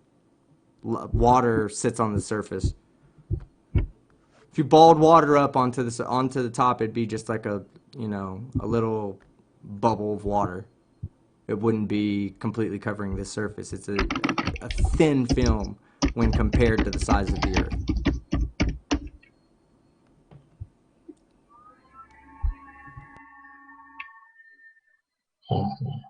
S1: Water sits on the surface. If you balled water up onto the top, it'd be just like a little bubble of water. It wouldn't be completely covering the surface. It's a thin film when compared to the size of the earth.
S4: Mhm.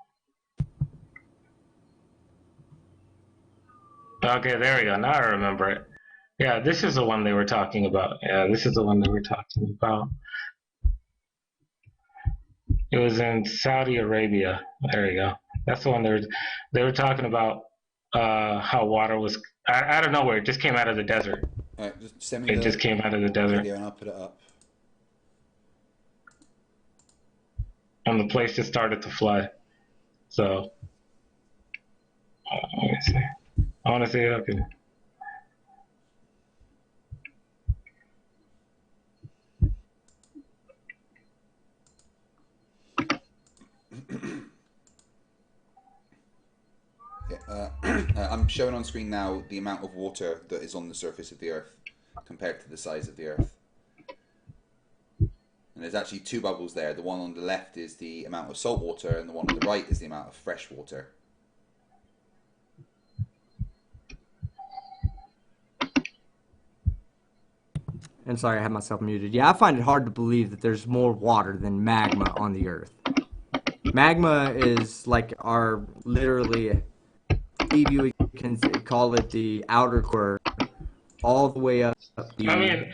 S4: Okay, there we go. Now I remember it. Yeah, this is the one they were talking about. Yeah, this is the one they were talking about. It was in Saudi Arabia. There you go. That's the one they were talking about. How water was out of nowhere. It just came out of the desert.
S3: All right, just send me
S4: It just
S3: the
S4: came out of the desert,
S3: video and I'll put it up.
S4: and the place just started to flood. So let me see. I want to see if I can.
S3: Yeah, I'm showing on screen now the amount of water that is on the surface of the Earth compared to the size of the Earth. And there's actually two bubbles there. The one on the left is the amount of salt water, and the one on the right is the amount of fresh water.
S1: And sorry, I had myself muted. Yeah, I find it hard to believe that there's more water than magma on the earth. Magma is like our literally, if you can call it the outer core, all the way up
S4: I
S1: the
S4: mean,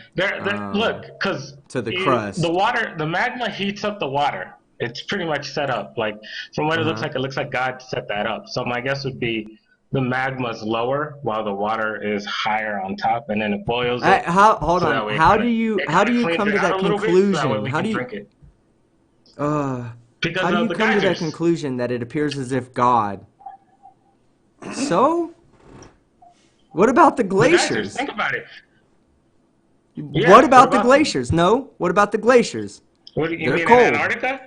S4: look, because
S1: to the
S4: the
S1: crust.
S4: water, the magma heats up the water. It's pretty much set up. Like from what
S1: Uh-huh.
S4: it looks like God set that up. So my guess would be the magma's lower while the water is higher on top, and then it boils it.
S1: Hold
S4: So
S1: on.
S4: that way it
S1: How
S4: kind
S1: do
S4: of
S1: you
S4: cleans
S1: come
S4: it
S1: to
S4: out
S1: that
S4: a little bit. So that way
S1: conclusion?
S4: we can drink it
S1: Uh
S4: because
S1: how do you
S4: of the
S1: come to that
S4: geysers.
S1: conclusion that it appears as if God? So, what about the
S4: The geysers.
S1: glaciers?
S4: Think about it.
S1: What
S4: Yeah. What
S1: about the
S4: about them?
S1: glaciers? No. What about the glaciers?
S4: What do you
S1: They're
S4: mean in
S1: cold.
S4: Antarctica?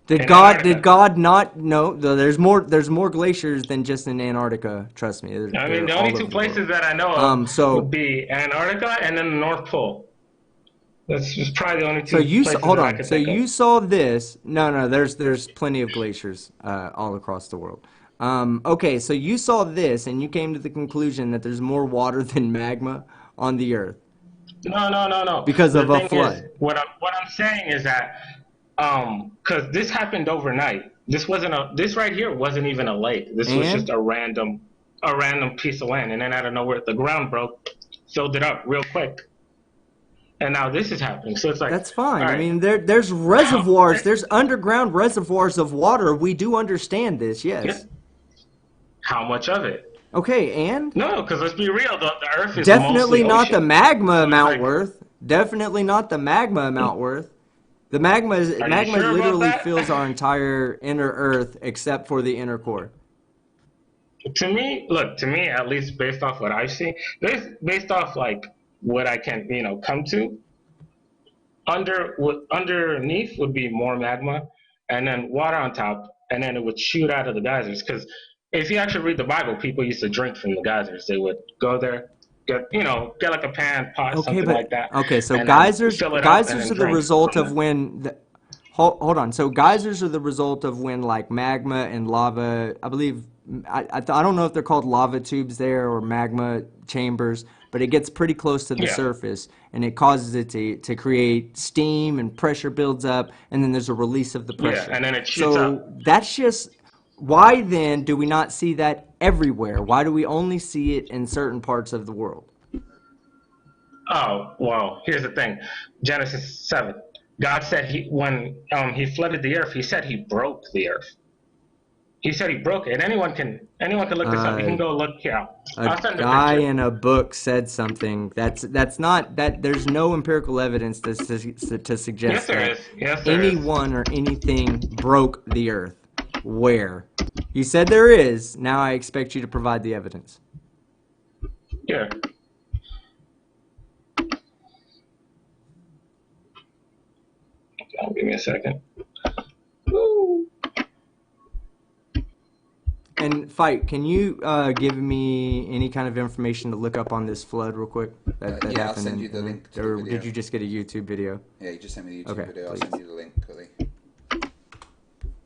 S1: Did
S4: In
S1: God did
S4: Antarctica.
S1: God not no there's more glaciers than just in Antarctica, trust me.
S4: I mean,
S1: They're
S4: the only
S1: all
S4: two
S1: over the world.
S4: places that I know of would
S1: So
S4: be Antarctica and then the North Pole. That's just probably the only
S1: so
S4: two
S1: you
S4: places
S1: hold
S4: that I
S1: on.
S4: could
S1: So
S4: think of.
S1: you saw this. No, there's plenty of glaciers all across the world. Okay, so you saw this and you came to the conclusion that there's more water than magma on the earth
S4: No, no, no, no.
S1: because
S4: The
S1: of a
S4: thing is,
S1: flood.
S4: what I'm saying is that because this happened overnight. This right here wasn't even a lake. This was just
S1: And
S4: a random piece of land, and then out of nowhere the ground broke, filled it up real quick, and now this is happening. So it's like,
S1: that's
S4: all
S1: fine. I
S4: right,
S1: mean, there's
S4: how
S1: reservoirs, there's underground reservoirs of water. We do understand this,
S4: yeah,
S1: yes.
S4: how much of it?
S1: Okay, and
S4: No, because let's be real, the Earth is
S1: definitely
S4: mostly
S1: not the
S4: ocean.
S1: magma
S4: So it's
S1: amount
S4: like,
S1: worth. Definitely not the magma amount worth. The
S4: are you
S1: magma
S4: sure about
S1: literally
S4: that?
S1: fills our entire inner Earth except for the inner core.
S4: To me, look, to me, at least based off what I've seen, based off like what I can, come to, underneath would be more magma, and then water on top, and then it would shoot out of the geysers. Because if you actually read the Bible, people used to drink from the geysers. They would go there, get like a pan pot,
S1: Okay,
S4: something like
S1: but
S4: that,
S1: okay, so
S4: and then
S1: geysers
S4: fill it up and
S1: geysers
S4: then
S1: are the
S4: drink
S1: result
S4: from
S1: of
S4: it.
S1: when hold on. So geysers are the result of when like magma and lava, I believe I don't know if they're called lava tubes there or magma chambers, but it gets pretty close to the
S4: Yeah,
S1: surface and it causes it to create steam and pressure builds up and then there's a release of the
S4: yeah,
S1: pressure.
S4: and then it shoots
S1: So
S4: up.
S1: that's just why then do we not see that everywhere? Why do we only see it in certain parts of the world?
S4: Oh, well, here's the thing. Genesis 7. God said when he flooded the earth, he said he broke the earth. He said he broke it. And anyone can look this up. You
S1: Uh,
S4: can go look here.
S1: a
S4: I'll send a
S1: guy
S4: picture.
S1: in a book said something that's not that there's no empirical evidence to
S4: Yes,
S1: suggest
S4: there
S1: that
S4: is. Yes, there is.
S1: anyone or anything broke the earth. Where? You said there is. Now I expect you to provide the evidence.
S4: Yeah. Give me a second. Woo.
S1: And Fight, can you give me any kind of information to look up on this flood real quick that
S3: Yeah, I'll
S1: happened
S3: send you the link to the
S1: or
S3: video.
S1: did you just get a YouTube video?
S3: Yeah, you just sent me the YouTube
S1: Okay,
S3: video. I'll
S1: please.
S3: send you the link quickly.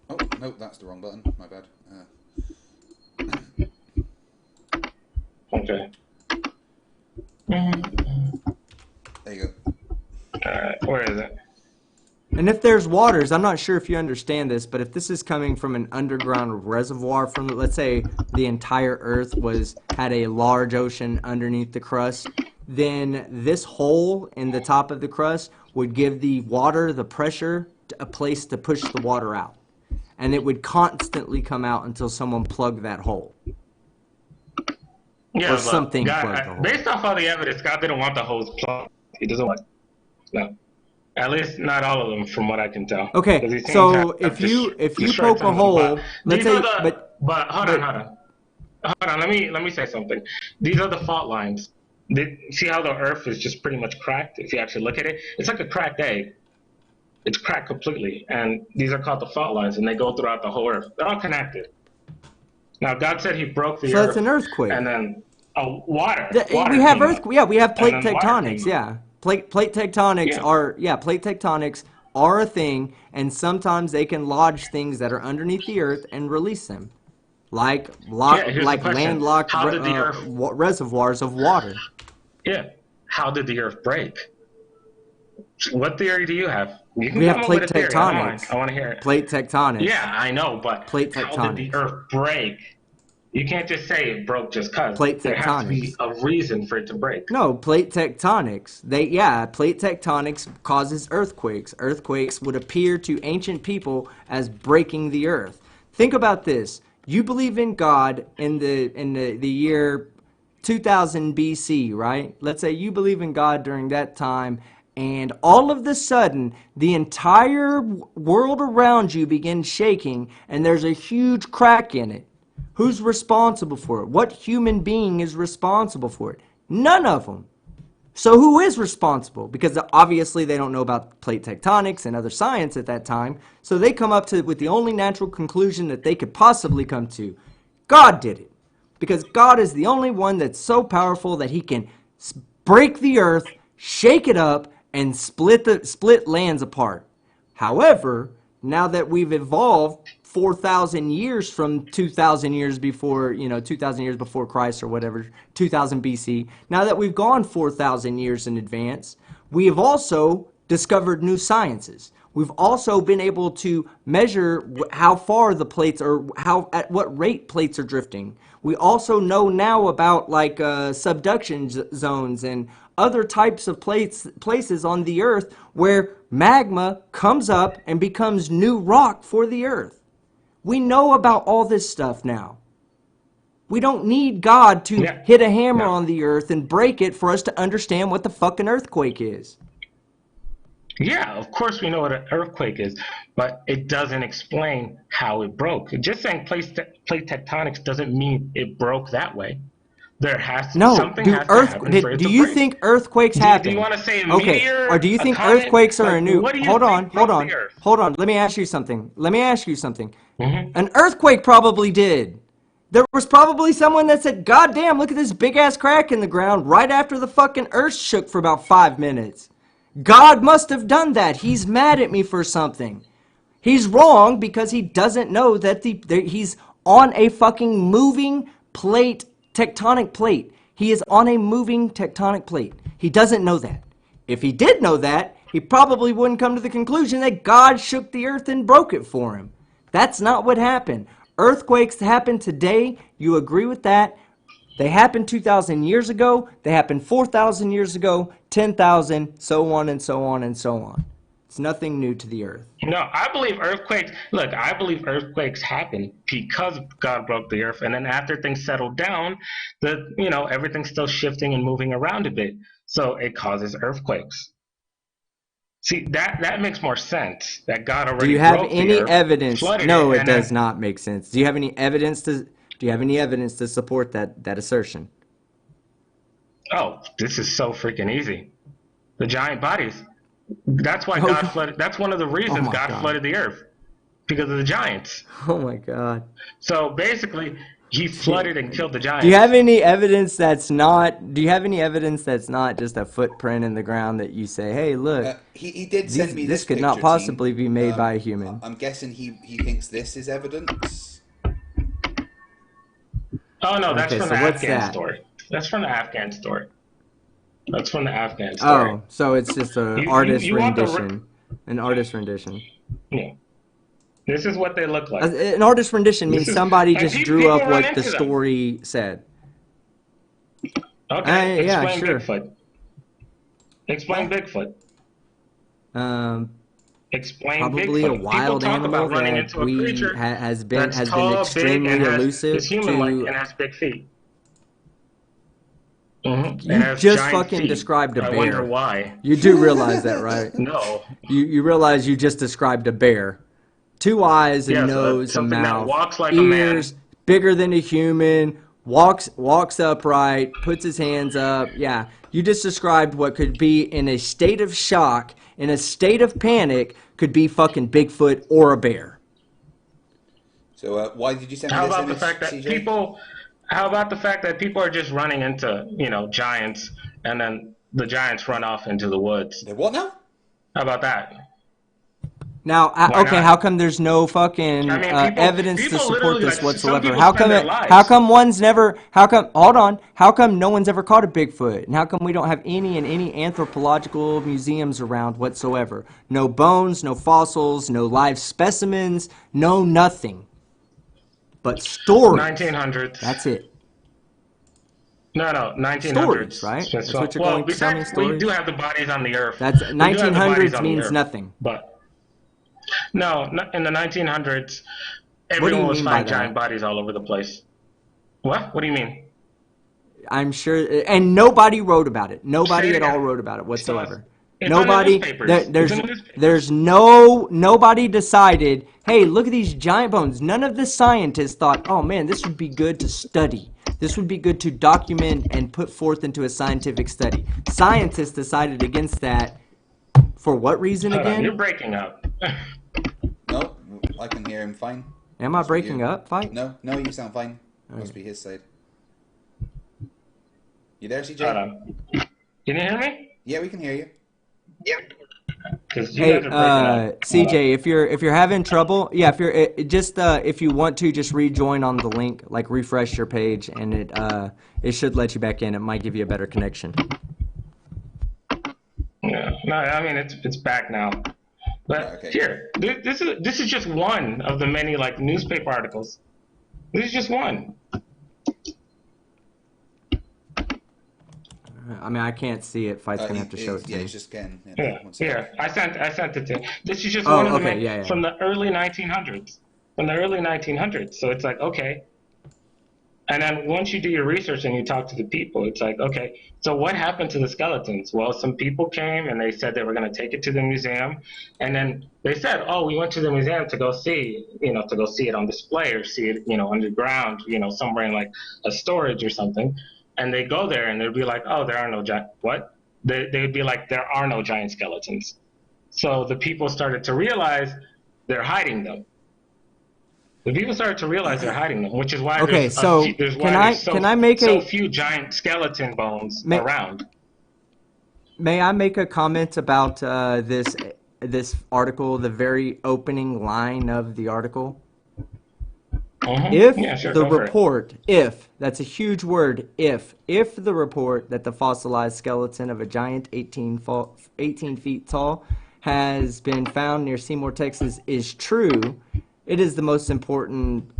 S3: Oh, no, that's the wrong button. My bad.
S4: Okay.
S3: There you go.
S4: All right. Where is it?
S1: And if there's waters, I'm not sure if you understand this, but if this is coming from an underground reservoir from, let's say, the entire Earth had a large ocean underneath the crust, then this hole in the top of the crust would give the water, the pressure, a place to push the water out. And it would constantly come out until someone plugged that hole.
S4: Yeah,
S1: Or
S4: but
S1: something
S4: God,
S1: plugged the hole.
S4: based off all the evidence, God didn't want the hose plugged. He doesn't want. No. At least not all of them, from what I can tell.
S1: Okay,
S4: Because he seems to
S1: so
S4: have
S1: if you
S4: destroyed
S1: poke a
S4: some of them. But
S1: hole, let's
S4: these are
S1: say,
S4: the. But
S1: but
S4: hold on. Let me say something. These are the fault lines. See how the Earth is just pretty much cracked? If you actually look at it, it's like a cracked egg. It's cracked completely, and these are called the fault lines, and they go throughout the whole Earth. They're all connected. Now, God said He broke the
S1: so that's
S4: Earth,
S1: an earthquake.
S4: and then
S1: We
S4: water
S1: have
S4: came up,
S1: we have
S4: and
S1: plate
S4: then water
S1: tectonics,
S4: came up.
S1: yeah. Plate tectonics
S4: Yeah.
S1: are plate tectonics are a thing, and sometimes they can lodge things that are underneath the earth and release them,
S4: Yeah. Here's the
S1: like
S4: question:
S1: landlocked
S4: How did the Earth?
S1: reservoirs of water.
S4: Yeah. How did the Earth break? What theory do you have? You can
S1: We have
S4: come up with
S1: plate
S4: a theory. I don't mind.
S1: tectonics.
S4: I want to hear it.
S1: Plate tectonics.
S4: Yeah, I know, but
S1: Plate
S4: how did the
S1: tectonics.
S4: Earth break? You can't just say it broke just cause.
S1: Plate
S4: There has to be
S1: tectonics.
S4: a reason for it to break.
S1: No, plate tectonics. Plate tectonics causes earthquakes. Earthquakes would appear to ancient people as breaking the earth. Think about this. You believe in God in the year 2000 BC, right? Let's say you believe in God during that time and all of the sudden the entire world around you begins shaking and there's a huge crack in it. Who's responsible for it? What human being is responsible for it? None of them. So who is responsible? Because obviously they don't know about plate tectonics and other science at that time. So they come up with the only natural conclusion that they could possibly come to. God did it. Because God is the only one that's so powerful that he can break the earth, shake it up, and split lands apart. However, now that we've evolved 4,000 years from 2,000 years before, 2,000 years before Christ or whatever, 2000 BC, now that we've gone 4,000 years in advance, we have also discovered new sciences. We've also been able to measure how far the plates are, at what rate plates are drifting. We also know now about subduction zones and other types of places on the earth where magma comes up and becomes new rock for the earth. We know about all this stuff now. We don't need God to
S4: Yeah.
S1: hit a hammer
S4: No.
S1: on the earth and break it for us to understand what the fucking earthquake is.
S4: Yeah, of course we know what an earthquake is, but it doesn't explain how it broke. Just saying plate tectonics doesn't mean it broke that way.
S1: No,
S4: Something has to happen for it
S1: do
S4: to
S1: you
S4: break.
S1: think earthquakes
S4: Do you
S1: happen?
S4: want to say a
S1: Okay, or
S4: meteor,
S1: do you
S4: a
S1: think
S4: comet?
S1: earthquakes are
S4: Like,
S1: a new?
S4: what do you
S1: Hold
S4: think
S1: on,
S4: broke the earth?
S1: hold on. Let me ask you something.
S4: Hmm.
S1: An earthquake probably did. There was probably someone that said, God damn, look at this big ass crack in the ground right after the fucking earth shook for about 5 minutes. God must have done that. He's mad at me for something. He's wrong because he doesn't know that he's on a fucking moving plate, tectonic plate. He is on a moving tectonic plate. He doesn't know that. If he did know that, he probably wouldn't come to the conclusion that God shook the earth and broke it for him. That's not what happened. Earthquakes happen today. You agree with that? They happened 2,000 years ago. They happened 4,000 years ago, 10,000, so on and so on and so on. It's nothing new to the earth.
S4: No, I believe earthquakes. Look, I believe earthquakes happen because God broke the earth, and then after things settled down, everything's still shifting and moving around a bit, so it causes earthquakes. See, that makes more sense. That God
S1: Do
S4: already
S1: you have
S4: broke the
S1: any
S4: earth,
S1: evidence?
S4: flooded
S1: No,
S4: it,
S1: it
S4: and
S1: does
S4: then
S1: not make sense. Do you have any evidence to support that assertion?
S4: oh, this is so freaking easy. The giant bodies. That's why
S1: Oh,
S4: God flooded. That's one of the
S1: oh
S4: reasons
S1: my
S4: God
S1: god.
S4: flooded the earth because of the giants.
S1: Oh my god.
S4: So basically, he flooded and killed the
S1: Do you have
S4: giants.
S1: any evidence that's not do you have any evidence that's not just a footprint in the ground that you say, "Hey, look,
S3: He did send me
S1: this
S3: this
S1: could not
S3: picture, team.
S1: possibly be made by a human."
S3: I'm guessing he thinks this is evidence.
S4: Oh no, that's
S1: Okay,
S4: from the
S1: so what's
S4: Afghan
S1: that?
S4: story. That's from the Afghan story. That's from the Afghan story.
S1: Oh, so it's just an artist
S4: You want
S1: rendition. An artist rendition.
S4: yeah. This is what they look like.
S1: An artist rendition
S4: This
S1: means
S4: is
S1: somebody
S4: and
S1: just drew
S4: people
S1: up
S4: run
S1: what the
S4: into them.
S1: story said.
S4: Okay,
S1: Yeah,
S4: explain
S1: sure.
S4: Bigfoot. Explain Bigfoot.
S1: Um,
S4: Explain
S1: Probably a
S4: Bigfoot. People
S1: wild
S4: talk
S1: animal
S4: about running
S1: that
S4: into a creature
S1: has been
S4: that's
S1: has been
S4: tall, big, and
S1: extremely
S4: is
S1: elusive
S4: human-like
S1: to.
S4: and has big feet. Mm-hmm. It
S1: You
S4: has
S1: just
S4: giant
S1: fucking
S4: feet.
S1: described a
S4: I wonder
S1: bear.
S4: why.
S1: You do realize that, right?
S4: No.
S1: You realize you just described a bear. 2 eyes, a
S4: Yes,
S1: nose, a
S4: something that
S1: mouth,
S4: walks like a man.
S1: ears, bigger than a human, walks upright, puts his hands up. Yeah, you just described what could be in a state of shock, in a state of panic, could be fucking Bigfoot or a bear.
S3: So why did you send me
S4: How
S3: this
S4: about the
S3: image,
S4: fact that
S3: CJ?
S4: how about the fact that people are just running into, giants and then the giants run off into the woods?
S3: The what now?
S4: How about that?
S1: Now,
S4: Why
S1: okay,
S4: not?
S1: how come there's no
S4: I
S1: fucking
S4: mean,
S1: evidence to
S4: people
S1: support
S4: literally
S1: this
S4: like some
S1: whatsoever?
S4: people spend their
S1: How
S4: lives.
S1: come one's never? How come? Hold on. How come no one's ever caught a Bigfoot? And how come we don't have any anthropological museums around whatsoever? No bones, no fossils, no live specimens, no nothing. But stories.
S4: 1900s.
S1: That's it.
S4: No,
S1: Stories,
S4: 1900s.
S1: right? That's what you're
S4: Well,
S1: going to tell me.
S4: besides, we do
S1: Stories.
S4: have the bodies on the earth.
S1: That's
S4: We do have the bodies
S1: 1900s
S4: on the
S1: means
S4: earth.
S1: nothing.
S4: But no, in the 1900s,
S1: What do you
S4: everyone was
S1: mean by
S4: finding giant
S1: that?
S4: bodies all over the place. What? What do you mean?
S1: I'm sure, and nobody wrote about it.
S4: Say
S1: Nobody
S4: it
S1: at all
S4: again.
S1: wrote about it
S4: So
S1: whatsoever.
S4: it's on the
S1: Nobody.
S4: newspapers. It's in the newspapers.
S1: There's nobody decided. Hey, look at these giant bones. None of the scientists thought, oh man, this would be good to study. This would be good to document and put forth into a scientific study. Scientists decided against that. For what reason
S4: Hold on, you're
S1: again?
S4: breaking up.
S3: No, I can hear him fine.
S1: Am I
S3: Must be
S1: breaking
S3: you.
S1: up, Fight?
S3: No, you sound fine. Must be his side. You there, CJ?
S4: Hold on. Can you hear me?
S3: Yeah, we can hear you.
S4: Because you
S1: Hey,
S4: guys are breaking up. Hold on.
S1: CJ, if you're having trouble, yeah, if you want to just rejoin on the link, like refresh your page, and it should let you back in. It might give you a better connection.
S4: Yeah. No, I mean it's back now. But
S3: Okay.
S4: here, this is just one of the many like newspaper articles. This is just one.
S1: I mean, I can't see it. Fight's gonna have to show it to
S3: Yeah,
S1: me.
S3: he's just getting.
S4: Yeah,
S3: One second.
S4: here. I sent it to. This is just
S1: Oh,
S4: one of the
S1: okay,
S4: many
S1: yeah.
S4: from the early 1900s. From the early 1900s. So it's like okay. And then once you do your research and you talk to the people, it's like, okay, so what happened to the skeletons? Well, some people came and they said they were going to take it to the museum. And then they said, oh, we went to the museum to go see, to go see it on display or see it, underground, somewhere in like a storage or something. And they go there and they'd be like, oh, there are no giant, what? They'd be like, there are no giant skeletons. So the people started to realize they're hiding them. The people started to realize they're hiding them, which is why
S1: Okay, so
S4: there's
S1: can I make
S4: so
S1: a
S4: few giant skeleton bones
S1: may,
S4: around.
S1: may I make a comment about this article, the very opening line of the article? If
S4: Yeah, sure,
S1: the
S4: go for it.
S1: report, if, that's a huge word, if the report that the fossilized skeleton of a giant 18 feet tall has been found near Seymour, Texas is true, it is the most important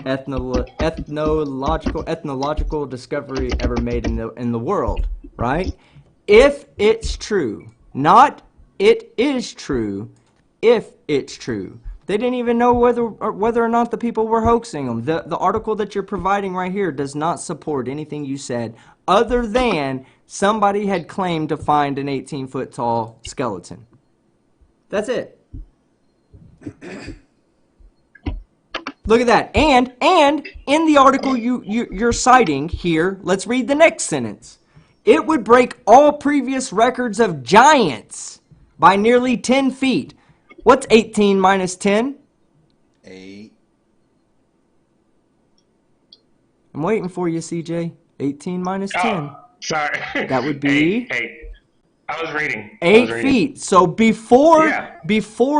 S1: ethnological discovery ever made in the world, right? If it's true, not it is true, if it's true. They didn't even know whether or not the people were hoaxing them. The article that you're providing right here does not support anything you said, other than somebody had claimed to find an 18-foot tall skeleton. That's it. Look at that. And in the article you're citing here, let's read the next sentence. It would break all previous records of giants by nearly 10 feet. What's 18 minus 10?
S3: 8.
S1: I'm waiting for you, CJ. 18 minus 10.
S4: Oh, sorry.
S1: That would be
S4: eight. I was reading.
S1: 8 feet. So before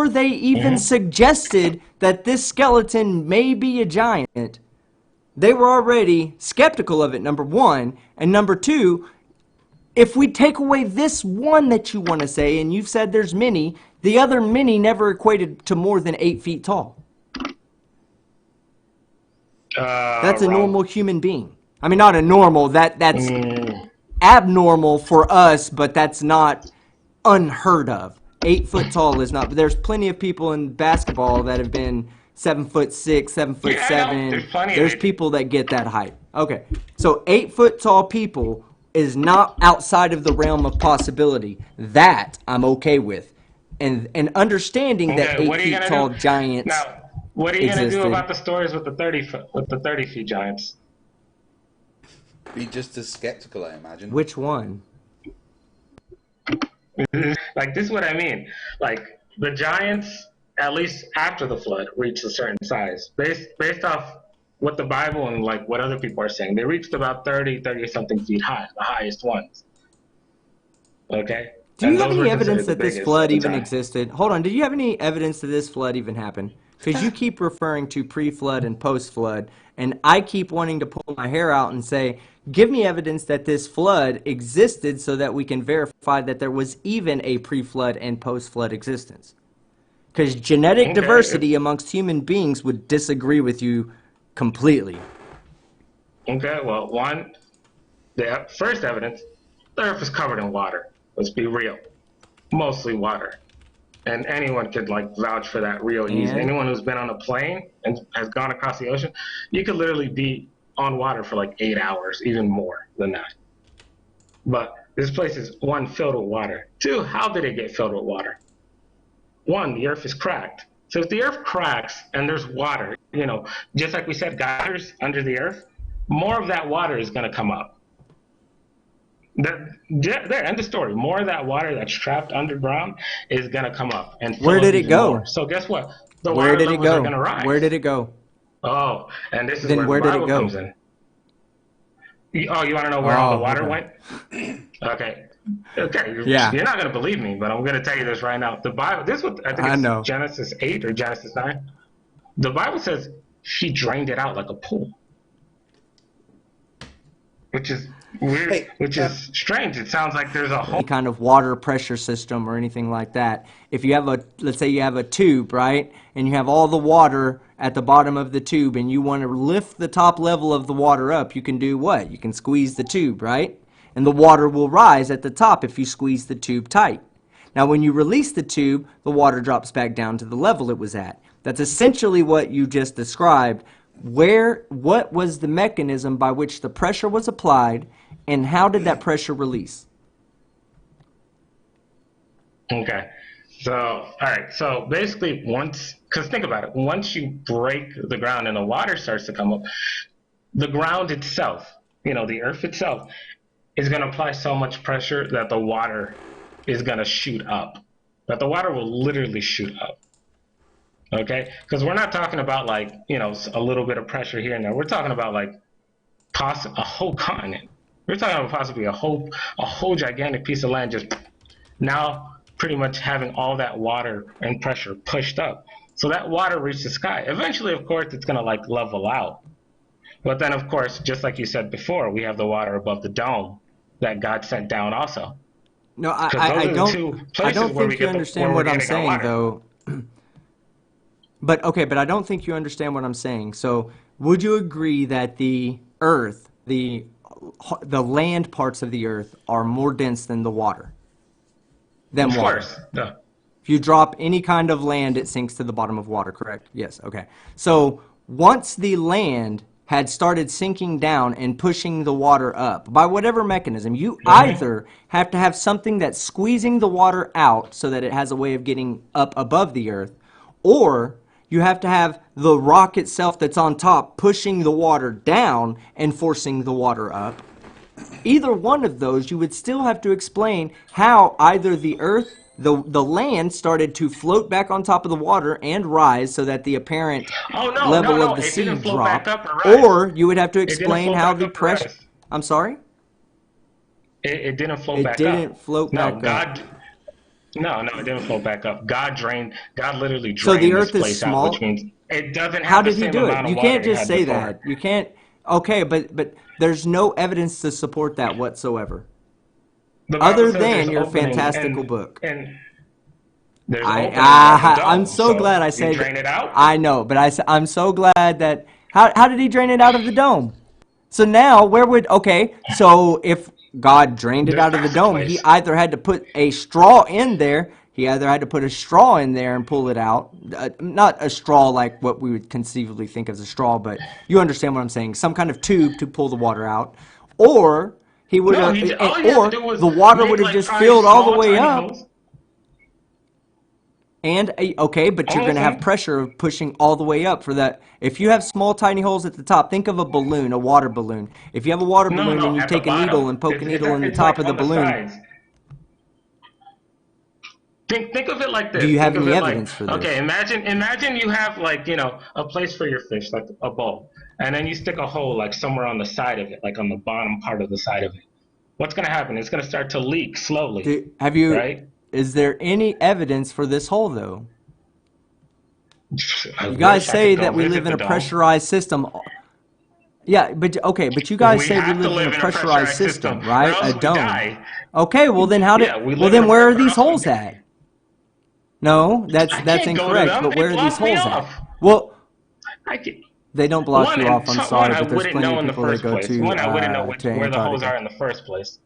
S1: they even
S4: Mhm.
S1: suggested that this skeleton may be a giant, they were already skeptical of it, number one. And number two, if we take away this one that you want to say, and you've said there's many, the other many never equated to more than 8 feet tall. That's a
S4: Wrong.
S1: normal human being. I mean, not a normal, that's abnormal for us, but that's not unheard of. 8 foot tall is not, but there's plenty of people in basketball that have been 7'6", 7'7".
S4: There's plenty
S1: There's
S4: of it.
S1: people that get that height. Okay, so 8 foot tall people is not outside of the realm of possibility. That I'm okay with. And understanding that
S4: Okay,
S1: 8
S4: what are you
S1: feet
S4: gonna
S1: tall
S4: do?
S1: giants
S4: Now, what are you gonna do
S1: existed.
S4: about the stories with the 30 feet giants?
S3: Be just as skeptical, I imagine.
S1: Which one?
S4: Like, this is what I mean. Like, the giants, at least after the flood, reached a certain size. Based off what the Bible and like what other people are saying, they reached about 30 something feet high, the highest ones. Okay?
S1: Do you
S4: And
S1: have
S4: those
S1: any
S4: were
S1: evidence
S4: considered the
S1: that this
S4: biggest at
S1: flood
S4: the
S1: even
S4: time.
S1: existed? Hold on, do you have any evidence that this flood even happened? Because you keep referring to pre-flood and post-flood, and I keep wanting to pull my hair out and say, give me evidence that this flood existed so that we can verify that there was even a pre-flood and post-flood existence. Because genetic
S4: Okay.
S1: diversity amongst human beings would disagree with you completely.
S4: Okay, well, one, the first evidence, the earth is covered in water. Let's be real. Mostly water. And anyone could like vouch for that real easy.
S1: And
S4: Anyone who's been on a plane and has gone across the ocean, you could literally be on water for like 8 hours, even more than that. But this place is one, filled with water. Two, how did it get filled with water? One, the earth is cracked. So if the earth cracks and there's water, just like we said, geysers under the earth, more of that water is going to come up. There, end of story. More of that water that's trapped underground is going to come up and
S1: where
S4: fill up
S1: did it
S4: even more.
S1: go?
S4: So guess what? The
S1: Where
S4: water
S1: did it
S4: levels are
S1: go?
S4: going to
S1: Where
S4: rise.
S1: did it go?
S4: Oh, and this is
S1: Then
S4: where the
S1: where did it
S4: Bible
S1: go?
S4: comes in. Oh, you want to know where all the
S1: Oh,
S4: water
S1: okay.
S4: went? Okay. Okay,
S1: Yeah,
S4: you're not going to believe me, but I'm going to tell you this right now. The Bible, this is what I think
S1: I
S4: it's
S1: know.
S4: Genesis 8 or Genesis 9. The Bible says he drained it out like a pool, which is weird,
S3: Hey,
S4: which is strange. It sounds like there's a
S1: Any
S4: hole.
S1: kind of water pressure system or anything like that. If you have let's say you have a tube, right, and you have all the water at the bottom of the tube and you want to lift the top level of the water up, you can do what? You can squeeze the tube, right? And the water will rise at the top if you squeeze the tube tight. Now, when you release the tube, the water drops back down to the level it was at. That's essentially what you just described. What was the mechanism by which the pressure was applied, and how did that pressure release?
S4: Okay. So, all right. So basically, because think about it, once you break the ground and the water starts to come up, the ground itself, the earth itself, is going to apply so much pressure that the water is going to shoot up. That the water will literally shoot up. Okay, because we're not talking about like a little bit of pressure here and there. We're talking about like a whole continent. We're talking about possibly a whole gigantic piece of land just now pretty much having all that water and pressure pushed up. So that water reaches the sky. Eventually, of course, it's gonna like level out. But then, of course, just like you said before, we have the water above the dome that God sent down also.
S1: No,
S4: Because those are the two
S1: I
S4: places
S1: don't
S4: where we
S1: think you
S4: get where
S1: understand
S4: we're
S1: what I'm
S4: getting our
S1: saying
S4: water.
S1: though. But okay, but I don't think you understand what I'm saying. So, would you agree that the earth, the land parts of the earth are more dense than the water, than
S4: Of
S1: water?
S4: course, yeah.
S1: If you drop any kind of land, it sinks to the bottom of water, correct? Yes, okay. So once the land had started sinking down and pushing the water up, by whatever mechanism, you either have to have something that's squeezing the water out so that it has a way of getting up above the earth, or you have to have the rock itself that's on top pushing the water down and forcing the water up. Either one of those, you would still have to explain how either the earth, the land started to float back on top of the water and rise so that the apparent
S4: Oh no, no,
S1: level
S4: no!
S1: of the
S4: It
S1: sea
S4: didn't float back
S1: dropped,
S4: up or rise.
S1: or you would have to
S4: It didn't
S1: explain
S4: float
S1: how
S4: back
S1: the
S4: up or
S1: pressure.
S4: rise.
S1: I'm sorry?
S4: It didn't float
S1: It
S4: back
S1: didn't
S4: up.
S1: float
S4: No,
S1: back up.
S4: God. No, no, it didn't float back up. God literally
S1: So the
S4: drained this
S1: earth is
S4: place out, which
S1: small.
S4: means it doesn't
S1: How
S4: have the
S1: did he
S4: same
S1: do it?
S4: amount of
S1: You
S4: water
S1: can't
S4: it
S1: just
S4: had
S1: say
S4: before.
S1: that. You can't. Okay, but there's no evidence to support that whatsoever,
S4: The Bible
S1: other
S4: says there's
S1: than your
S4: openings
S1: fantastical
S4: and
S1: book.
S4: and there's openings at the
S1: I'm
S4: dome.
S1: so
S4: So
S1: glad I
S4: you
S1: said.
S4: drain it out.
S1: I know, but I'm so glad that. How did he drain it out of the dome? So now where would so if God drained it
S4: There's
S1: out of the dome, he
S4: passageways.
S1: either had to put a straw in there. He either had to put a straw in there and pull it out. Not a straw like what we would conceivably think as a straw, but you understand what I'm saying. Some kind of tube to pull the water out, or he would
S4: No,
S1: have,
S4: all he had to
S1: or
S4: do was
S1: the water would
S4: make
S1: have
S4: like
S1: just
S4: five
S1: filled all the
S4: small,
S1: way
S4: tiny
S1: up.
S4: holes.
S1: And okay, but you're
S4: All I'm
S1: going to have
S4: saying.
S1: pressure of pushing all the way up for that. If you have small, tiny holes at the top, think of a balloon, a water balloon. If you have a water
S4: No,
S1: balloon
S4: no,
S1: and you
S4: at the
S1: take a needle
S4: bottom.
S1: and poke a
S4: It's
S1: needle in the
S4: it's
S1: top
S4: like
S1: of the
S4: on the
S1: balloon,
S4: sides. Think of it like
S1: do
S4: this.
S1: you have
S4: Think of
S1: any
S4: it like,
S1: evidence for
S4: okay,
S1: this?
S4: imagine you have like, a place for your fish, like a bowl, and then you stick a hole like somewhere on the side of it, like on the bottom part of the side of it. What's gonna happen? It's gonna start to leak slowly,
S1: Have you?
S4: right?
S1: Is there any evidence for this hole though?
S4: I
S1: You guys
S4: wish I could
S1: say
S4: go
S1: that we live
S4: visit
S1: in
S4: the
S1: a
S4: dome.
S1: pressurized system. Yeah, but okay, but you guys
S4: We
S1: say we
S4: have to
S1: live in a
S4: live in a
S1: pressurized
S4: pressurized
S1: system,
S4: system, or
S1: right? A
S4: else we
S1: dome.
S4: die.
S1: Okay, well then
S4: Yeah, we
S1: well
S4: live in
S1: then
S4: a
S1: where are
S4: or
S1: these
S4: else we
S1: holes
S4: die.
S1: at? No,
S4: I
S1: that's
S4: can't go to
S1: incorrect.
S4: them.
S1: But
S4: They
S1: where are these
S4: block me
S1: holes at?
S4: off.
S1: Well,
S4: I can,
S1: they don't block you off. I'm
S4: one,
S1: sorry,
S4: I
S1: but there's
S4: wouldn't
S1: plenty
S4: know
S1: of
S4: in the
S1: people that
S4: first
S1: go
S4: place. One, I wouldn't know
S1: to
S4: where the holes
S1: Antarctica.
S4: are in the first place.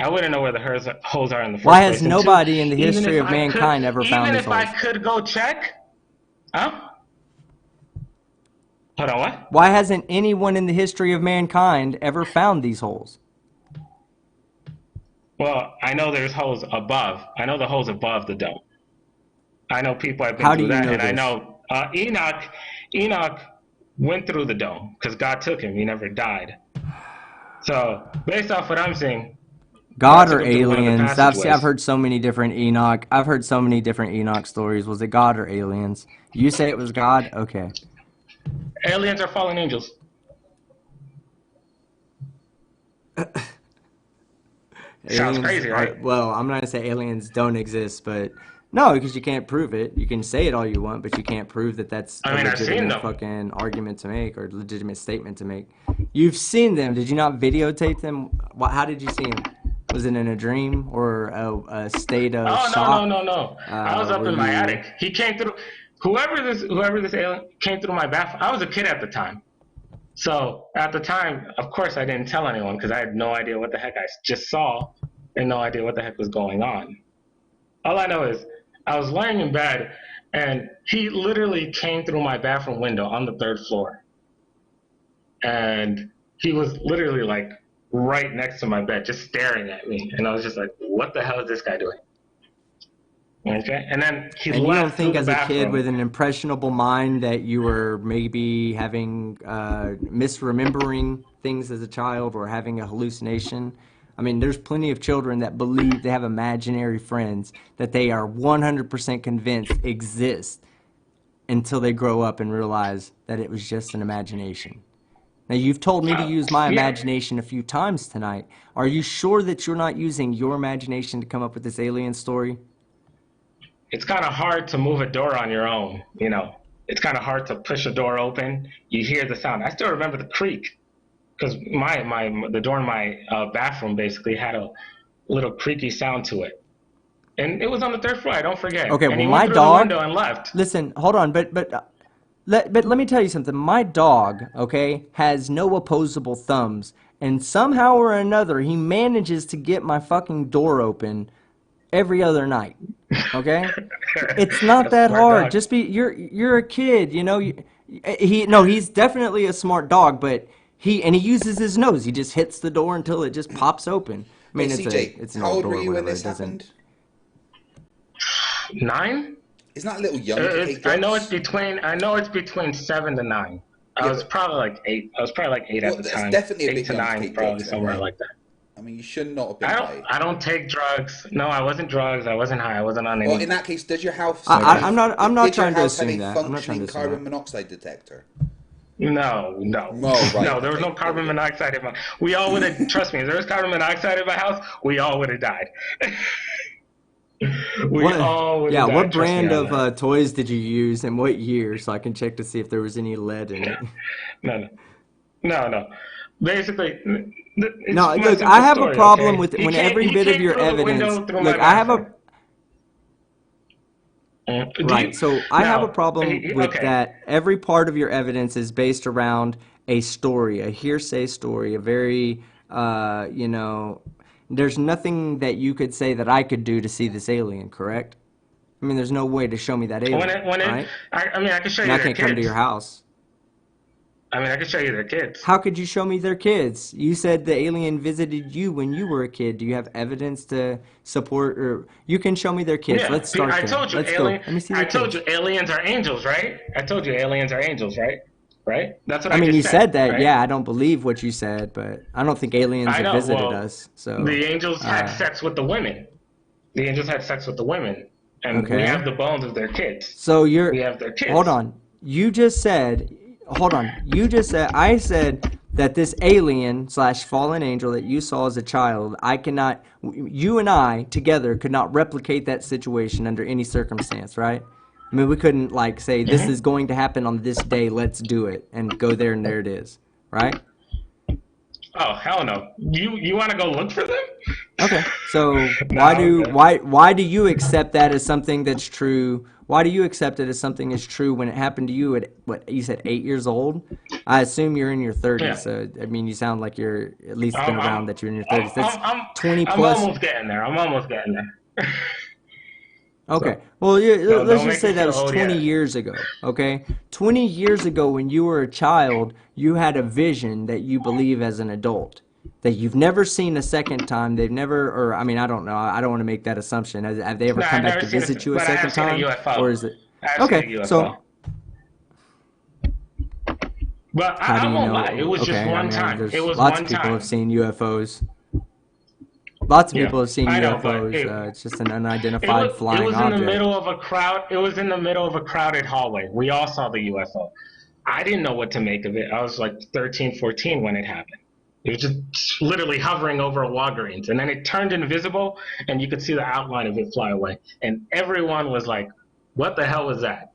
S4: I wouldn't know where the holes are in the
S1: Why
S4: first
S1: has
S4: place. And two,
S1: nobody in the history of mankind ever found
S4: even
S1: these
S4: if I
S1: holes?
S4: could go check, huh? Hold on, what?
S1: Why hasn't anyone in the history of mankind ever found these holes?
S4: Well, I know there's holes above. I know the holes above the dome. I know people have been
S1: How do
S4: through
S1: you
S4: that,
S1: know
S4: and I
S1: this?
S4: know Enoch went through the dome because God took him. He never died. So based off what I'm seeing, he
S1: God
S4: has to
S1: or
S4: go through one of the
S1: aliens? I've
S4: passageways.
S1: heard so many different Enoch. I've heard so many different Enoch stories. Was it God or aliens? You say it was God? Okay.
S4: Aliens are fallen angels. Sounds
S1: Aliens
S4: crazy,
S1: are,
S4: right?
S1: well, I'm not gonna say aliens don't exist, but no, because you can't prove it. You can say it all you want, but you can't prove that that's
S4: I
S1: a
S4: mean, I've seen
S1: legitimate
S4: them.
S1: fucking argument to make or legitimate statement to make. You've seen them. Did you not videotape them? How did you see them? Was it in a dream or a state of
S4: Oh no, no,
S1: shock?
S4: no, no! I was up
S1: Were
S4: in my
S1: you?
S4: attic. He came through. Whoever this alien came through my bathroom. I was a kid at the time, so at the time, of course, I didn't tell anyone because I had no idea what the heck I just saw, and no idea what the heck was going on. All I know is I was laying in bed, and he literally came through my bathroom window on the third floor, and he was literally like right next to my bed, just staring at me, and I was just like, "What the hell is this guy doing?" Okay, and then he
S1: And you don't
S4: left through
S1: think
S4: the
S1: as a kid with
S4: bathroom.
S1: an impressionable mind that you were maybe having misremembering things as a child or having a hallucination? I mean, there's plenty of children that believe they have imaginary friends that they are 100% convinced exist. until they grow up and realize that it was just an imagination. Now, you've told me to use my
S4: Yeah.
S1: imagination a few times tonight. Are you sure that you're not using your imagination to come up with this alien story?
S4: It's kind of hard to move a door on your own, you know. It's kind of hard to push a door open. You hear the sound. I still remember the creak because the door in my bathroom basically had a little creaky sound to it, and it was on the third floor. I don't forget.
S1: Okay,
S4: And
S1: well,
S4: he
S1: my
S4: went through the
S1: dog.
S4: window and left.
S1: Listen, hold on, but let me tell you something. My dog, okay, has no opposable thumbs, and somehow or another, he manages to get my fucking door open every other night. Okay, it's not
S4: That's a
S1: that
S4: smart
S1: hard.
S4: dog.
S1: Just be you're a kid, you know. He's definitely a smart dog, but he uses his nose. He just hits the door until it just pops open. I mean,
S3: Hey, CJ,
S1: it's an
S3: how
S1: old
S3: old
S1: door
S3: were
S1: or
S3: you when
S1: whatever.
S3: this
S1: It doesn't.
S3: happened?
S4: 9?
S3: Isn't that a little young to take
S4: I know
S3: drugs?
S4: it's between 7 to 9. I
S3: Yeah,
S4: was
S3: but
S4: probably like 8. I was probably like 8
S3: well,
S4: at the
S3: that's
S4: time.
S3: definitely a
S4: 8
S3: bit
S4: to
S3: young to
S4: 9,
S3: take
S4: probably
S3: drugs, then,
S4: somewhere
S3: right?
S4: like that.
S3: I mean, you should not have been high.
S4: I don't take drugs. No, I wasn't drugs. I wasn't high. I wasn't on
S3: Well,
S4: any.
S3: in that case, does your house have
S1: I,
S3: a
S1: I'm not
S3: did your
S1: trying to
S3: house have
S1: assume
S3: a
S1: that. I'm not trying to
S3: functioning
S1: assume
S3: carbon
S1: that.
S3: monoxide detector?
S4: No, no,
S3: Oh, right.
S4: no. There was
S3: Okay,
S4: no
S3: there we
S4: carbon
S3: go.
S4: monoxide in my. We all would have. Trust me, if there was carbon monoxide in my house, we all would have died. We
S1: What?
S4: all would
S1: Yeah.
S4: have
S1: What
S4: died. Trust me
S1: brand
S4: on
S1: of
S4: that.
S1: toys did you use, and what year, so I can check to see if there was any lead in it?
S4: No, no, no, no. Basically, it's
S1: No.
S4: my
S1: Look, I
S4: simple
S1: have a
S4: story.
S1: problem
S4: Okay,
S1: with when every
S4: he
S1: bit of
S4: came
S1: your
S4: through the
S1: evidence.
S4: window through my
S1: Look, I have
S4: bathroom.
S1: a
S4: Do
S1: right.
S4: you
S1: So I have a
S4: now?
S1: problem with
S4: Okay.
S1: that. Every part of your evidence is based around a story, a hearsay story, a very, there's nothing that you could say that I could do to see this alien, correct? I mean, there's no way to show me that alien, right?
S4: I mean, I can show
S1: And
S4: you
S1: I
S4: their
S1: can't come to your
S4: kids.
S1: house.
S4: I mean, I can show you their kids.
S1: How could you show me their kids? You said the alien visited you when you were a kid. Do you have evidence to support, or you can show me their kids?
S4: Yeah,
S1: Let's start
S4: I
S1: there.
S4: told you,
S1: Let's go. Let me see
S4: I
S1: their
S4: told you,
S1: kids.
S4: aliens are angels, right? I told you, aliens are angels, right? Right? That's what
S1: I
S4: I
S1: mean,
S4: just
S1: you
S4: said,
S1: said that.
S4: right?
S1: Yeah, I don't believe what you said, but I don't think aliens
S4: I
S1: have
S4: know.
S1: visited
S4: Well,
S1: us. So,
S4: the angels had sex with the women. The angels had sex with the women, and we have
S1: okay.
S4: the bones of their kids.
S1: So
S4: We
S1: you're,
S4: have their
S1: hold
S4: kids.
S1: on. You just said, hold on. You just said, I said that this alien slash fallen angel that you saw as a child, I cannot, you and I together could not replicate that situation under any circumstance, right? I mean, we couldn't like say, this is going to happen on this day, let's do it, and go there and there it is, right?
S4: Oh hell no! You want to go look for them?
S1: Okay. So
S4: No, I'm good.
S1: why do you accept that as something that's true? Why do you accept it as something that's true when it happened to you at what you said 8 years old? I assume you're in your 30s.
S4: Yeah.
S1: So I mean, you sound like you're at least been
S4: I'm
S1: around
S4: I'm
S1: that you're in your 30s. That's
S4: I'm
S1: 20
S4: I'm
S1: plus.
S4: almost getting there. I'm almost getting there.
S1: Okay.
S4: So
S1: Well, yeah, let's
S4: don't
S1: just
S4: make me
S1: say that
S4: feel
S1: was
S4: old
S1: 20
S4: yet.
S1: years ago. Okay. 20 years ago, when you were a child, you had a vision that you believe as an adult that you've never seen a second time. They've never, or I mean, I don't know. I don't want to make that assumption. Have they ever
S4: No,
S1: come
S4: I've
S1: back
S4: never
S1: to
S4: seen
S1: visit
S4: it,
S1: you a
S4: but I
S1: second
S4: have seen a
S1: time?
S4: UFO.
S1: Or is it?
S4: I have seen a
S1: Okay.
S4: UFO.
S1: So
S4: But
S1: how do
S4: I
S1: you
S4: won't lie. It
S1: know?
S4: was just
S1: Okay. I
S4: one
S1: mean,
S4: time. It
S1: there's
S4: was
S1: lots of
S4: one
S1: people have
S4: time.
S1: seen UFOs. Lots of
S4: Yeah,
S1: people have seen
S4: I know, but
S1: UFOs. It's just an
S4: it
S1: unidentified
S4: it
S1: flying
S4: was in the
S1: object.
S4: middle of a crowd. It was in the middle of a crowded hallway. We all saw the UFO. I didn't know what to make of it. I was like 13, 14 when it happened. It was just literally hovering over a Walgreens, and then it turned invisible, and you could see the outline of it fly away. And everyone was like, "What the hell was that?"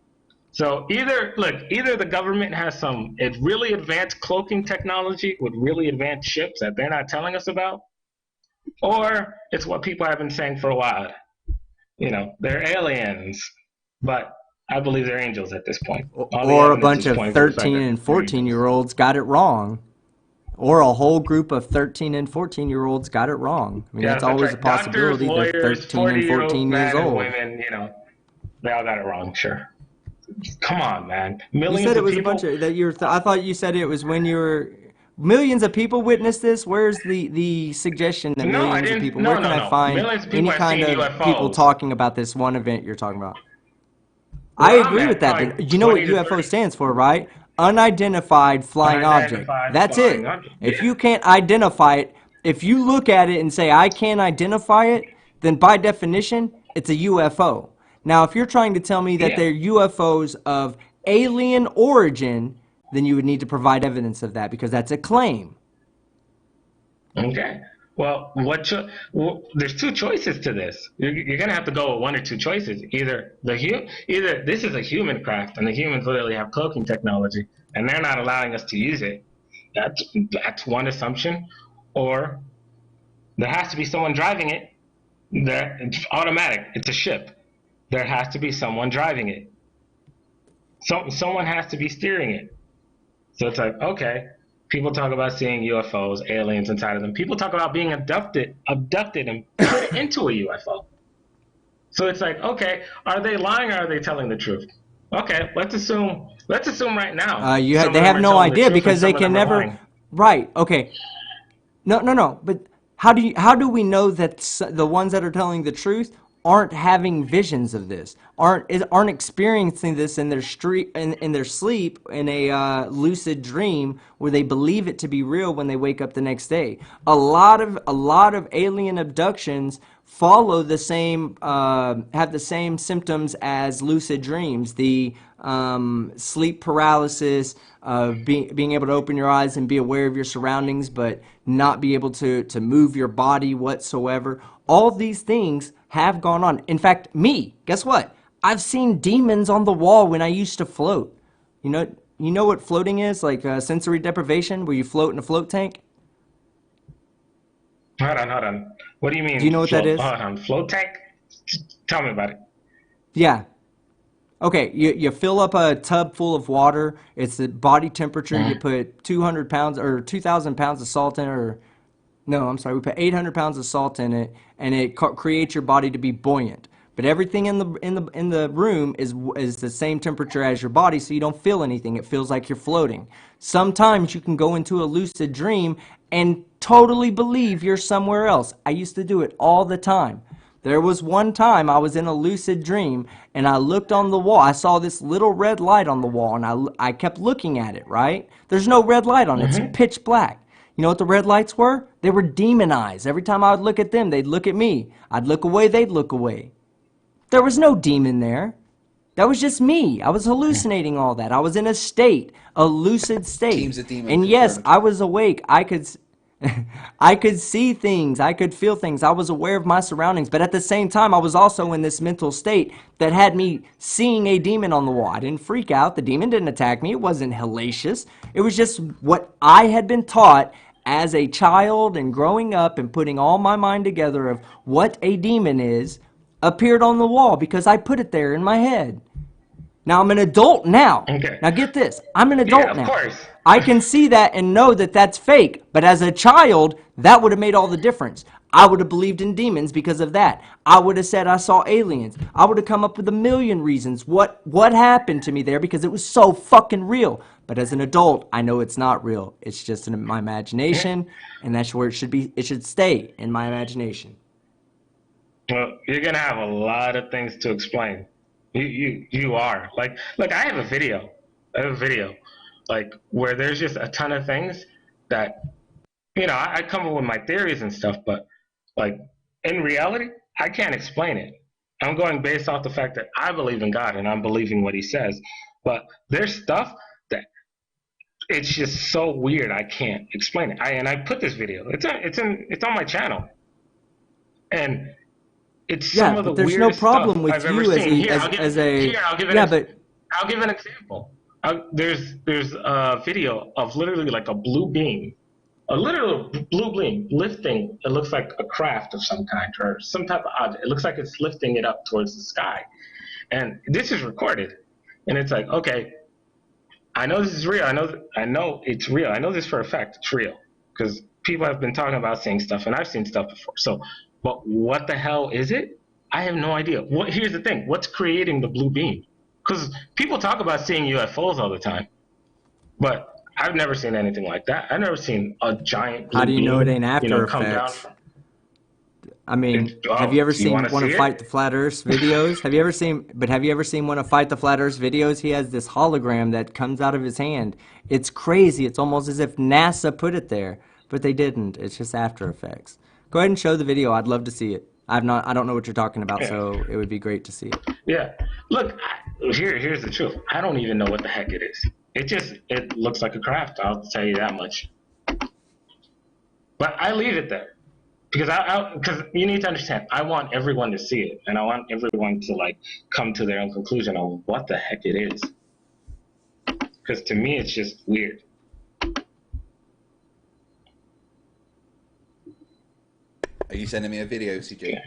S4: So either the government has some really advanced cloaking technology with really advanced ships that they're not telling us about, or it's what people have been saying for a while. You know, they're aliens, but I believe they're angels at this point. All the
S1: Or a
S4: evidence
S1: bunch
S4: is
S1: of
S4: pointing to the fact
S1: 13
S4: that
S1: and
S4: they're
S1: 14
S4: angels.
S1: year olds got it wrong. Or a whole group of 13 and 14-year-olds got it wrong. I mean,
S4: Yeah,
S1: that's
S4: that's
S1: always a
S4: right. Doctors,
S1: possibility. They're
S4: lawyers,
S1: 13 and
S4: 40-year-old
S1: 14 years
S4: men and
S1: old.
S4: women, they all got it wrong, sure. Come on, man.
S1: You said
S4: Millions
S1: it
S4: of
S1: was a bunch
S4: people.
S1: of that I thought you said it was when you were millions of people witnessed this. Where's the suggestion that
S4: No, I
S1: millions of
S4: didn't.
S1: people? Where
S4: No,
S1: can
S4: no,
S1: I
S4: no.
S1: find
S4: Millions of
S1: any
S4: people have
S1: kind
S4: seen
S1: of people
S4: UFOs.
S1: talking about this one event you're talking about? I
S4: Where I'm
S1: agree with
S4: at,
S1: that,
S4: probably
S1: but you know what
S4: 20 to
S1: UFO
S4: 30
S1: stands for, right? Unidentified flying object.
S4: unidentified
S1: That's
S4: flying
S1: it.
S4: objects.
S1: If
S4: Yeah.
S1: you can't identify it, if you look at it and say, I can't identify it, then by definition, it's a UFO. Now, if you're trying to tell me that
S4: Yeah.
S1: they're UFOs of alien origin, then you would need to provide evidence of that because that's a claim.
S4: Okay. Well, there's two choices to this. You're gonna have to go with one or two choices. Either this is a human craft, and the humans literally have cloaking technology, and they're not allowing us to use it. That's one assumption. Or there has to be someone driving it. It's automatic. It's a ship. There has to be someone driving it. Someone has to be steering it. So it's like, okay, people talk about seeing UFOs, aliens inside of them. People talk about being abducted and put into a UFO. So it's like, okay, are they lying or are they telling the truth? Okay, let's assume right now some
S1: They
S4: of them
S1: have
S4: are
S1: no
S4: telling the
S1: idea
S4: truth and
S1: because they
S4: some of
S1: can
S4: them are
S1: never.
S4: lying.
S1: Right. Okay. No. But how do we know that the ones that are telling the truth aren't having visions of this, aren't experiencing this in their sleep in a lucid dream where they believe it to be real when they wake up the next day? A lot of alien abductions follow the same have the same symptoms as lucid dreams. The sleep paralysis, being able to open your eyes and be aware of your surroundings, but not be able to move your body whatsoever. All these things have gone on. In fact, guess what? I've seen demons on the wall when I used to float. You know what floating is? Like sensory deprivation, where you float in a float tank?
S4: Hold on. What do you
S1: Do you
S4: mean
S1: know what that
S4: float?
S1: is?
S4: Hold on, float tank? Tell me about it.
S1: Yeah. Okay, you fill up a tub full of water. It's the body temperature. You
S4: Mhm.
S1: put 200 pounds or 2,000 pounds of salt in it, or no, I'm sorry, we put 800 pounds of salt in it, and it creates your body to be buoyant. But everything in the room is the same temperature as your body, so you don't feel anything. It feels like you're floating. Sometimes you can go into a lucid dream and totally believe you're somewhere else. I used to do it all the time. There was one time I was in a lucid dream and I looked on the wall. I saw this little red light on the wall and I kept looking at it, right? There's no red light on it. It's
S4: Mhm.
S1: pitch black. You know what the red lights were? They were demon eyes. Every time I would look at them, they'd look at me. I'd look away, they'd look away. There was no demon there. That was just me. I was hallucinating all that. I was in a lucid state.
S3: Team's a demon
S1: And yes,
S3: confirmed.
S1: I was awake. I could see things. I could feel things. I was aware of my surroundings. But at the same time, I was also in this mental state that had me seeing a demon on the wall. I didn't freak out. The demon didn't attack me. It wasn't hellacious. It was just what I had been taught as a child and growing up and putting all my mind together of what a demon is appeared on the wall because I put it there in my head. Now I'm an adult now.
S4: Okay.
S1: Now get this. I'm an
S4: Yeah,
S1: adult
S4: of
S1: now.
S4: course.
S1: I can see that and know that that's fake. But as a child, that would have made all the difference. I would have believed in demons because of that. I would have said I saw aliens. I would have come up with a million reasons what happened to me there because it was so fucking real. But as an adult, I know it's not real. It's just in my imagination, and that's where it should be. It should stay in my imagination.
S4: Well, you're gonna have a lot of things to explain. You are like I have a video. I have a video like where there's just a ton of things that I come up with my theories and stuff, but like in reality, I can't explain it. I'm going based off the fact that I believe in God and I'm believing what He says. But there's stuff that it's just so weird I can't explain it. I put this video. It's on my channel, and it's
S1: Yeah,
S4: some of the
S1: but there's no
S4: weirdest stuff
S1: problem with
S4: I've ever
S1: you
S4: seen. Here, I'll give
S1: yeah, but
S4: I'll give an example. There's a video of literally like a blue beam, a literal blue beam lifting. It looks like a craft of some kind or some type of object. It looks like it's lifting it up towards the sky, and this is recorded. And it's like, okay, I know this is real. I know it's real. I know this for a fact. It's real because people have been talking about seeing stuff, and I've seen stuff before. So, but what the hell is it? I have no idea. Here's the thing. What's creating the blue beam? Because people talk about seeing UFOs all the time, but I've never seen anything like that. I've never seen a giant
S1: how
S4: blue
S1: do you know it
S4: beam,
S1: ain't After
S4: come down
S1: Effects?
S4: from.
S1: I mean, have you
S4: Oh,
S1: ever
S4: do you want
S1: seen
S4: to
S1: one
S4: see
S1: of Fight the
S4: it?
S1: Flat Earth videos? Have you ever seen one of Fight the Flat Earth videos? He has this hologram that comes out of his hand. It's crazy. It's almost as if NASA put it there, but they didn't. It's just After Effects. Go ahead and show the video. I'd love to see it. I don't know what you're talking about,
S4: Yeah.
S1: so it would be great to see it.
S4: Yeah. Look, here's the truth. I don't even know what the heck it is. It looks like a craft. I'll tell you that much. But I leave it there because because you need to understand. I want everyone to see it, and I want everyone to like come to their own conclusion on what the heck it is. Because to me, it's just weird.
S3: Are you sending me a video, CJ?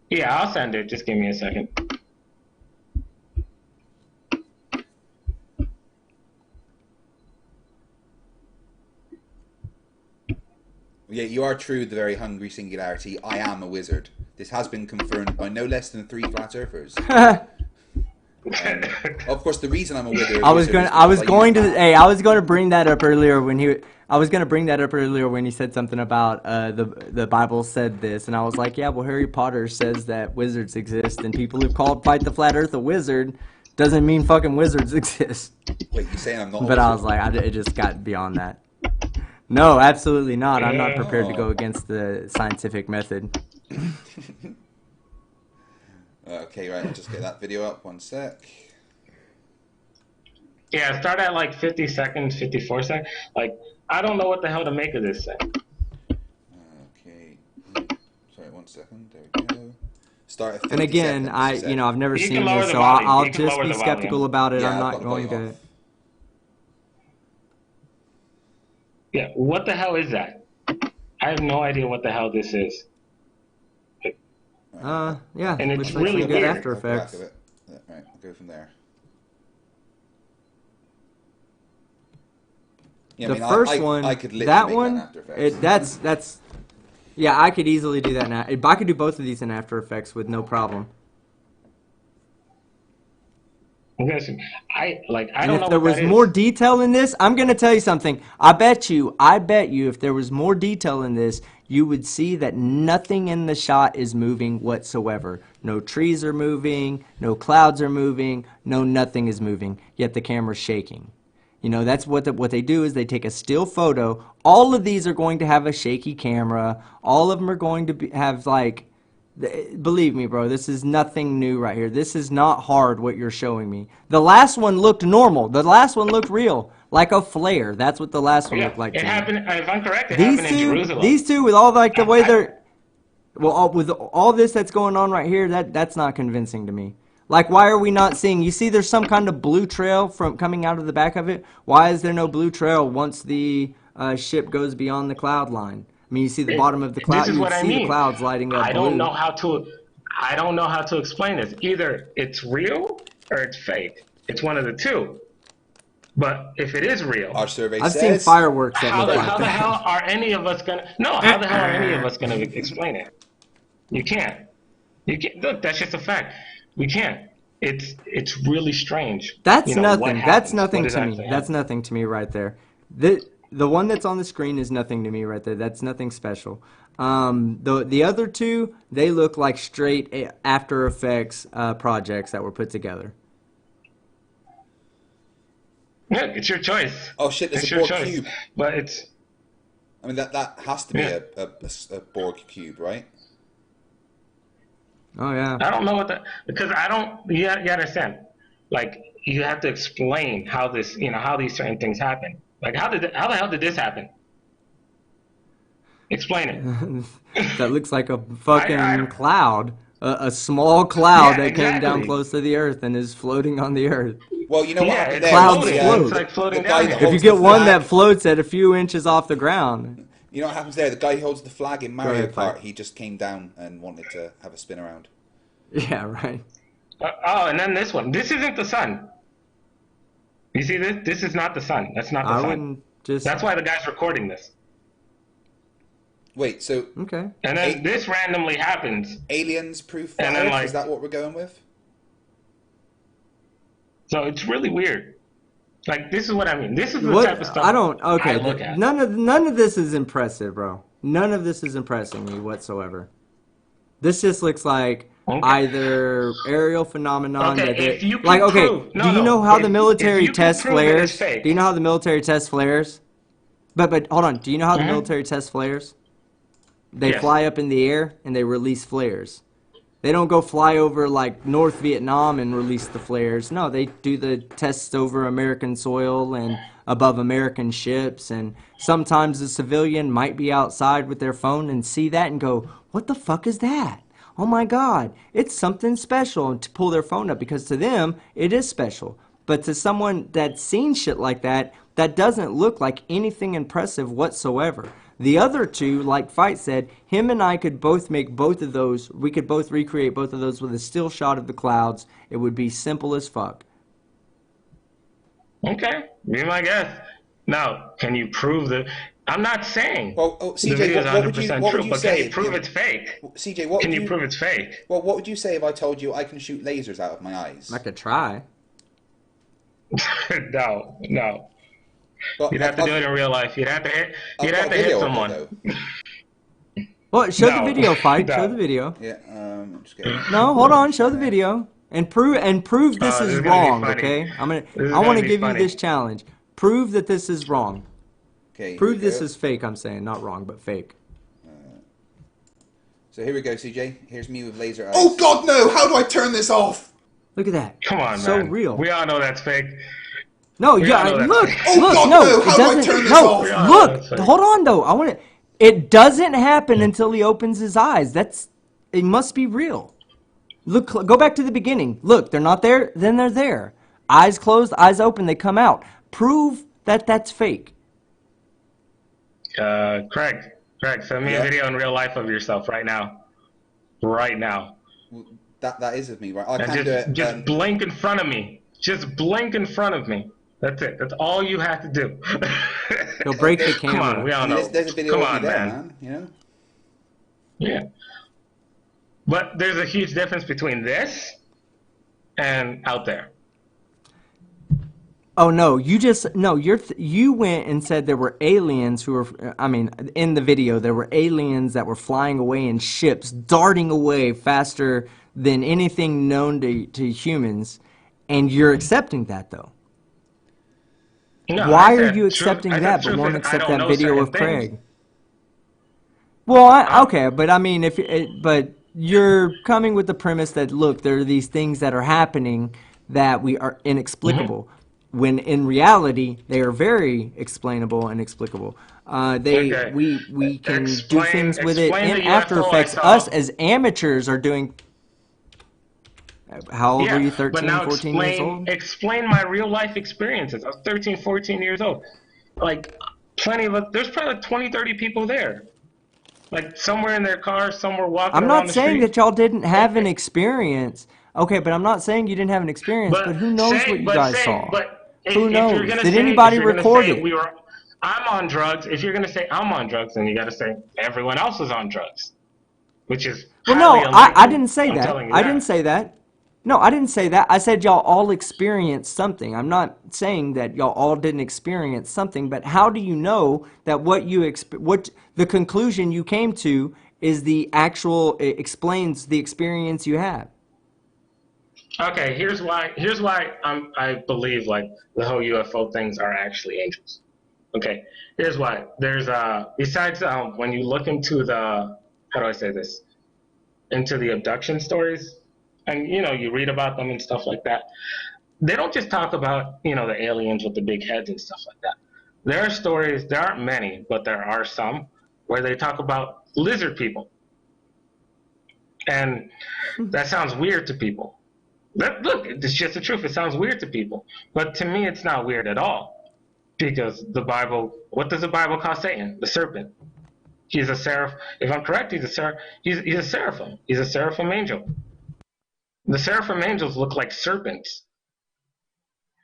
S4: Yeah, I'll send it. Just give me a second.
S3: Yeah, you are true, the very hungry singularity. I am a wizard. This has been confirmed by no less than 3 flat earthers. Of course, the reason I'm a wizard.
S1: I was going to bring that up earlier when he said something about the Bible said this, and I was like, yeah, well, Harry Potter says that wizards exist, and people who called Fight the Flat Earth a wizard doesn't mean fucking wizards exist.
S3: Wait, you saying I'm not?
S1: But I was like, it just got beyond that. No, absolutely not. I'm not prepared to go against the scientific method.
S3: Okay, right. I'll just get that video up. 1 sec.
S4: Yeah, start at like 50 seconds, 54 seconds. Like, I don't know what the hell to make of this thing.
S3: Okay. Sorry, 1 second. There we go. Start at 50
S1: And again,
S3: seconds,
S1: I've never
S4: You
S1: seen
S4: can lower
S1: this,
S4: the
S1: so
S4: volume.
S1: I'll
S4: You can
S1: just
S4: lower
S1: be
S4: the
S1: skeptical
S4: volume.
S1: about it.
S3: Yeah,
S1: I'm
S3: I've
S1: not
S3: got the
S1: going
S3: volume
S1: to.
S3: off.
S4: Yeah, what the hell is that? I have no idea what the hell this is.
S1: Yeah,
S4: And it's
S1: looks like
S4: really
S1: some good
S4: weird.
S1: After
S3: I'll go back
S1: Effects.
S3: of it. Right, I'll go from there. Yeah,
S1: The
S3: I mean,
S1: first
S3: I
S1: one,
S3: could literally
S1: that
S3: make
S1: one,
S3: that in After Effects.
S1: that's, yeah, I could easily do that now. I could do both of these in After Effects with no problem.
S4: Listen, I
S1: And
S4: don't
S1: if
S4: know
S1: there
S4: what
S1: was
S4: that
S1: more
S4: is.
S1: detail in this, I'm going to tell you something. I bet you, if there was more detail in this, you would see that nothing in the shot is moving whatsoever. No trees are moving, no clouds are moving, no nothing is moving, yet the camera's shaking. You know, that's what they do is they take a still photo. All of these are going to have a shaky camera. All of them are going to have like, believe me, bro, this is nothing new right here. This is not hard what you're showing me. The last one looked normal. The last one looked real, like a flare. That's what the last one
S4: Yeah,
S1: looked like
S4: it
S1: to me.
S4: happened. If I'm correct, it happened in Jerusalem.
S1: These two, with all like the way
S4: I-
S1: they're, well, with all this that's going on right here, that's not convincing to me. Like, why are we not seeing? You see, there's some kind of blue trail from coming out of the back of it. Why is there no blue trail once the ship goes beyond the cloud line? I mean, you see the bottom of the cloud.
S4: This is
S1: You
S4: what
S1: would
S4: I
S1: see
S4: mean.
S1: the clouds lighting up
S4: I
S1: blue.
S4: don't know how to explain this. Either it's real or it's fake. It's one of the two. But if it is real,
S3: Our survey
S1: I've
S3: says...
S1: seen fireworks that
S4: how
S1: look
S4: the
S1: like that.
S4: hell are any of us gonna? No, how the hell are any of us gonna explain it? You can't. You can't. Look, that's just a fact. We can't. It's really strange.
S1: That's
S4: You know, what
S1: nothing.
S4: happens,
S1: That's nothing
S4: what is
S1: to me.
S4: actually
S1: That's
S4: happening.
S1: nothing to me right there. The one that's on the screen is nothing to me right there. That's nothing special. The other two, they look like straight After Effects projects that were put together.
S4: Yeah, it's your choice.
S3: Oh shit, there's
S4: It's
S3: a
S4: your
S3: Borg
S4: choice.
S3: cube.
S4: But it's
S3: I mean, that has to be
S4: Yeah.
S3: a Borg cube, right?
S1: Oh yeah.
S4: I don't know what that because I don't. You understand? Like you have to explain how this, how these certain things happen. Like how the hell did this happen? Explain it.
S1: That looks like a fucking
S4: I-
S1: cloud. A small cloud
S4: Yeah,
S1: that came down
S4: exactly.
S1: close to the Earth and is floating on the Earth.
S3: Well, you know what
S4: Yeah,
S3: happened
S4: it's
S3: there?
S1: Clouds
S3: was
S1: float.
S4: It's like floating
S3: the guy
S4: down
S3: that
S4: there.
S1: If you
S3: holds the
S1: get one
S3: flag-
S1: that floats at a few inches off the ground.
S3: You know what happens there? The guy who holds the flag in Mario
S1: ahead, Clark.
S3: Kart, he just came down and wanted to have a spin around.
S1: Yeah, right.
S4: And then this one. This isn't the sun. You see this? This is not the sun. That's not the
S1: I
S4: sun.
S1: wouldn't just.
S4: That's why the guy's recording this.
S3: Wait, so
S1: Okay.
S4: And then this randomly happens.
S3: aliens proof
S4: And
S3: flat
S4: then,
S3: Earth?
S4: like-
S3: Is that what we're going with?
S4: So it's really weird. Like this is what I mean. This is the
S1: What?
S4: type of stuff
S1: I don't. Okay.
S4: I look at.
S1: None of this is impressive, bro. None of this is impressing me whatsoever. This just looks like
S4: Okay.
S1: either aerial phenomenon.
S4: Okay,
S1: that they-
S4: if you can
S1: like, okay,
S4: prove-
S1: do you know how
S4: if
S1: the
S4: you
S1: military
S4: can
S1: tests
S4: prove it, it's
S1: flares?
S4: fake.
S1: Do you know how the military tests flares? But hold on. Do you know how the
S4: Mhm.
S1: military tests flares? They
S4: Yes.
S1: fly up in the air and they release flares. They don't go fly over like North Vietnam and release the flares. No, they do the tests over American soil and above American ships. And sometimes a civilian might be outside with their phone and see that and go, "What the fuck is that? Oh my God, it's something special." And to pull their phone up because to them, it is special. But to someone that's seen shit like that, that doesn't look like anything impressive whatsoever. The other two, like Fight said, him and I could both make both of those. We could both recreate both of those with a still shot of the clouds. It would be simple as fuck.
S4: Okay, be my guest. Now, can you prove the? I'm not saying
S3: Well,
S4: the
S3: CJ,
S4: video is
S3: what would
S4: 100%
S3: what would
S4: true,
S3: you
S4: but can
S3: say?
S4: you prove it's fake?
S3: CJ, what
S4: Can
S3: would
S4: you prove it's fake?
S3: Well, what would you say if I told you I can shoot lasers out of my eyes?
S1: I could try.
S4: No, no.
S3: But
S4: You'd have to do it in real life. You'd have to hit. You'd have to hit someone.
S1: Well, show the
S4: No,
S1: video, Fight.
S4: no.
S1: Show the video.
S3: Yeah, I'm just kidding.
S1: No, hold on. Show the video and prove this
S4: This
S1: is
S4: is gonna be
S1: wrong.
S4: funny.
S1: Okay,
S4: This is
S1: I want
S4: gonna
S1: to
S4: be
S1: give you
S4: funny.
S1: this challenge. Prove that this is wrong.
S3: Okay,
S1: Prove this is fake. I'm saying not wrong, but fake.
S3: So here we go, CJ. Here's me with laser eyes.
S6: Oh God, no! How do I turn this off?
S1: Look at that.
S4: Come on,
S1: so
S4: man.
S1: real.
S4: We all know that's fake.
S1: No,
S4: We
S1: yeah,
S4: all know that's
S1: look,
S4: fake.
S6: Oh,
S1: look,
S6: God,
S1: no,
S6: no,
S1: it
S6: how do I
S1: doesn't.
S6: turn this
S1: No,
S6: off?
S4: We all know
S1: look,
S4: that's fake.
S1: hold on though. I want to. It doesn't happen until he opens his eyes. It must be real. Look, go back to the beginning. Look, they're not there. Then they're there. Eyes closed, eyes open. They come out. Prove that that's fake.
S4: Craig, send me a video in real life of yourself right now. Right now.
S3: That is of me, right? I
S4: And
S3: can do it.
S4: just blink in front of me. Just blink in front of me. That's it. That's all you have to do.
S1: He'll break the
S4: Come
S1: camera.
S4: on, we all
S3: I mean,
S4: know.
S3: there's a video
S4: Come
S3: of me
S4: on,
S3: there,
S4: man.
S3: You know.
S4: Yeah. But there's a huge difference between this and out there.
S1: Oh no, you went and said there were aliens who were, I mean, in the video there were aliens that were flying away in ships, darting away faster than anything known to humans, and you're accepting that though.
S4: No,
S1: Why
S4: I
S1: are
S4: said
S1: you
S4: truth-
S1: accepting
S4: I said
S1: that but
S4: truth
S1: won't
S4: is I
S1: accept
S4: don't
S1: that
S4: know
S1: video
S4: certain
S1: of Craig?
S4: things.
S1: Well, okay, but I mean, but you're coming with the premise that look, there are these things that are happening that we are inexplicable, when in reality they are very explainable and explicable.
S4: Okay.
S1: We can do
S4: Explain-
S1: things with it
S4: explain
S1: in
S4: the
S1: After
S4: UFO I
S1: Effects.
S4: saw.
S1: Us as amateurs are doing. How old were you?
S4: But
S1: 13,
S4: now
S1: 14 years old?
S4: explain my real life experiences. I was 13, 14 years old. Like, there's probably like 20, 30 people there. Like, somewhere in their car, somewhere walking
S1: I'm
S4: around
S1: not
S4: the
S1: saying
S4: street.
S1: that y'all didn't have an experience. Okay, but I'm not saying you didn't have an experience. But who knows what you guys saw?
S4: But
S1: Who
S4: if
S1: knows?
S4: you're gonna
S1: Did
S4: say,
S1: anybody
S4: if you're gonna
S1: record
S4: say
S1: it?
S4: I'm on drugs. If you're gonna say I'm on drugs, then you gotta say everyone else is on drugs, which is
S1: Well,
S4: highly
S1: no,
S4: unlikely.
S1: I didn't say
S4: I'm
S1: that.
S4: telling you
S1: I
S4: that.
S1: didn't say that. No, I didn't say that. I said y'all all experienced something. I'm not saying that y'all all didn't experience something, but how do you know that what the conclusion you came to is the actual, it explains the experience you had?
S4: Okay, here's why. I believe like the whole UFO things are actually angels. Okay, here's why. There's besides when you look into the, how do I say this, into the abduction stories, and you read about them and stuff like that. They don't just talk about the aliens with the big heads and stuff like that. There are stories. There aren't many, but there are some where they talk about lizard people, and that sounds weird to people. Look, it's just the truth. It sounds weird to people, but to me, it's not weird at all, because the Bible. What does the Bible call Satan? The serpent. He's a seraph. If I'm correct, he's a seraphim. He's a seraphim angel. The seraphim angels look like serpents.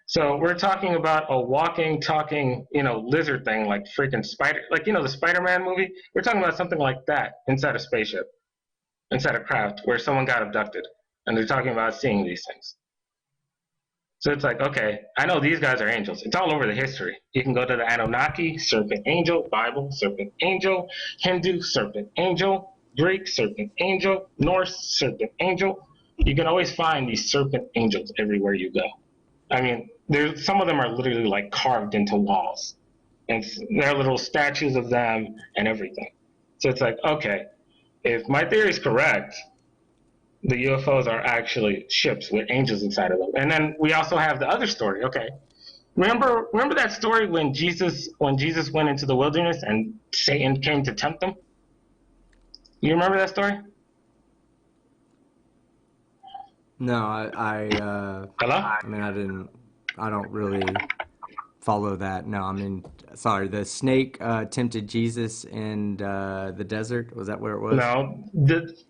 S4: So we're talking about a walking, talking, lizard thing, like freaking spider, like the Spider-Man movie. We're talking about something like that inside a spaceship, inside a craft where someone got abducted, and they're talking about seeing these things. So it's like, okay, I know these guys are angels. It's all over the history. You can go to the Anunnaki, serpent angel, Bible, serpent angel, Hindu, serpent angel, Greek, serpent angel, Norse, serpent angel. You can always find these serpent angels everywhere you go. I mean, some of them are literally like carved into walls. And there are little statues of them and everything. So it's like, okay, if my theory is correct, the UFOs are actually ships with angels inside of them. And then we also have the other story. Okay, remember that story when Jesus went into the wilderness and Satan came to tempt him? You remember that story?
S1: No,
S4: Hello?
S1: I mean, I don't really follow that. No, I mean, sorry, the snake tempted Jesus in the desert. Was that where it was?
S4: No,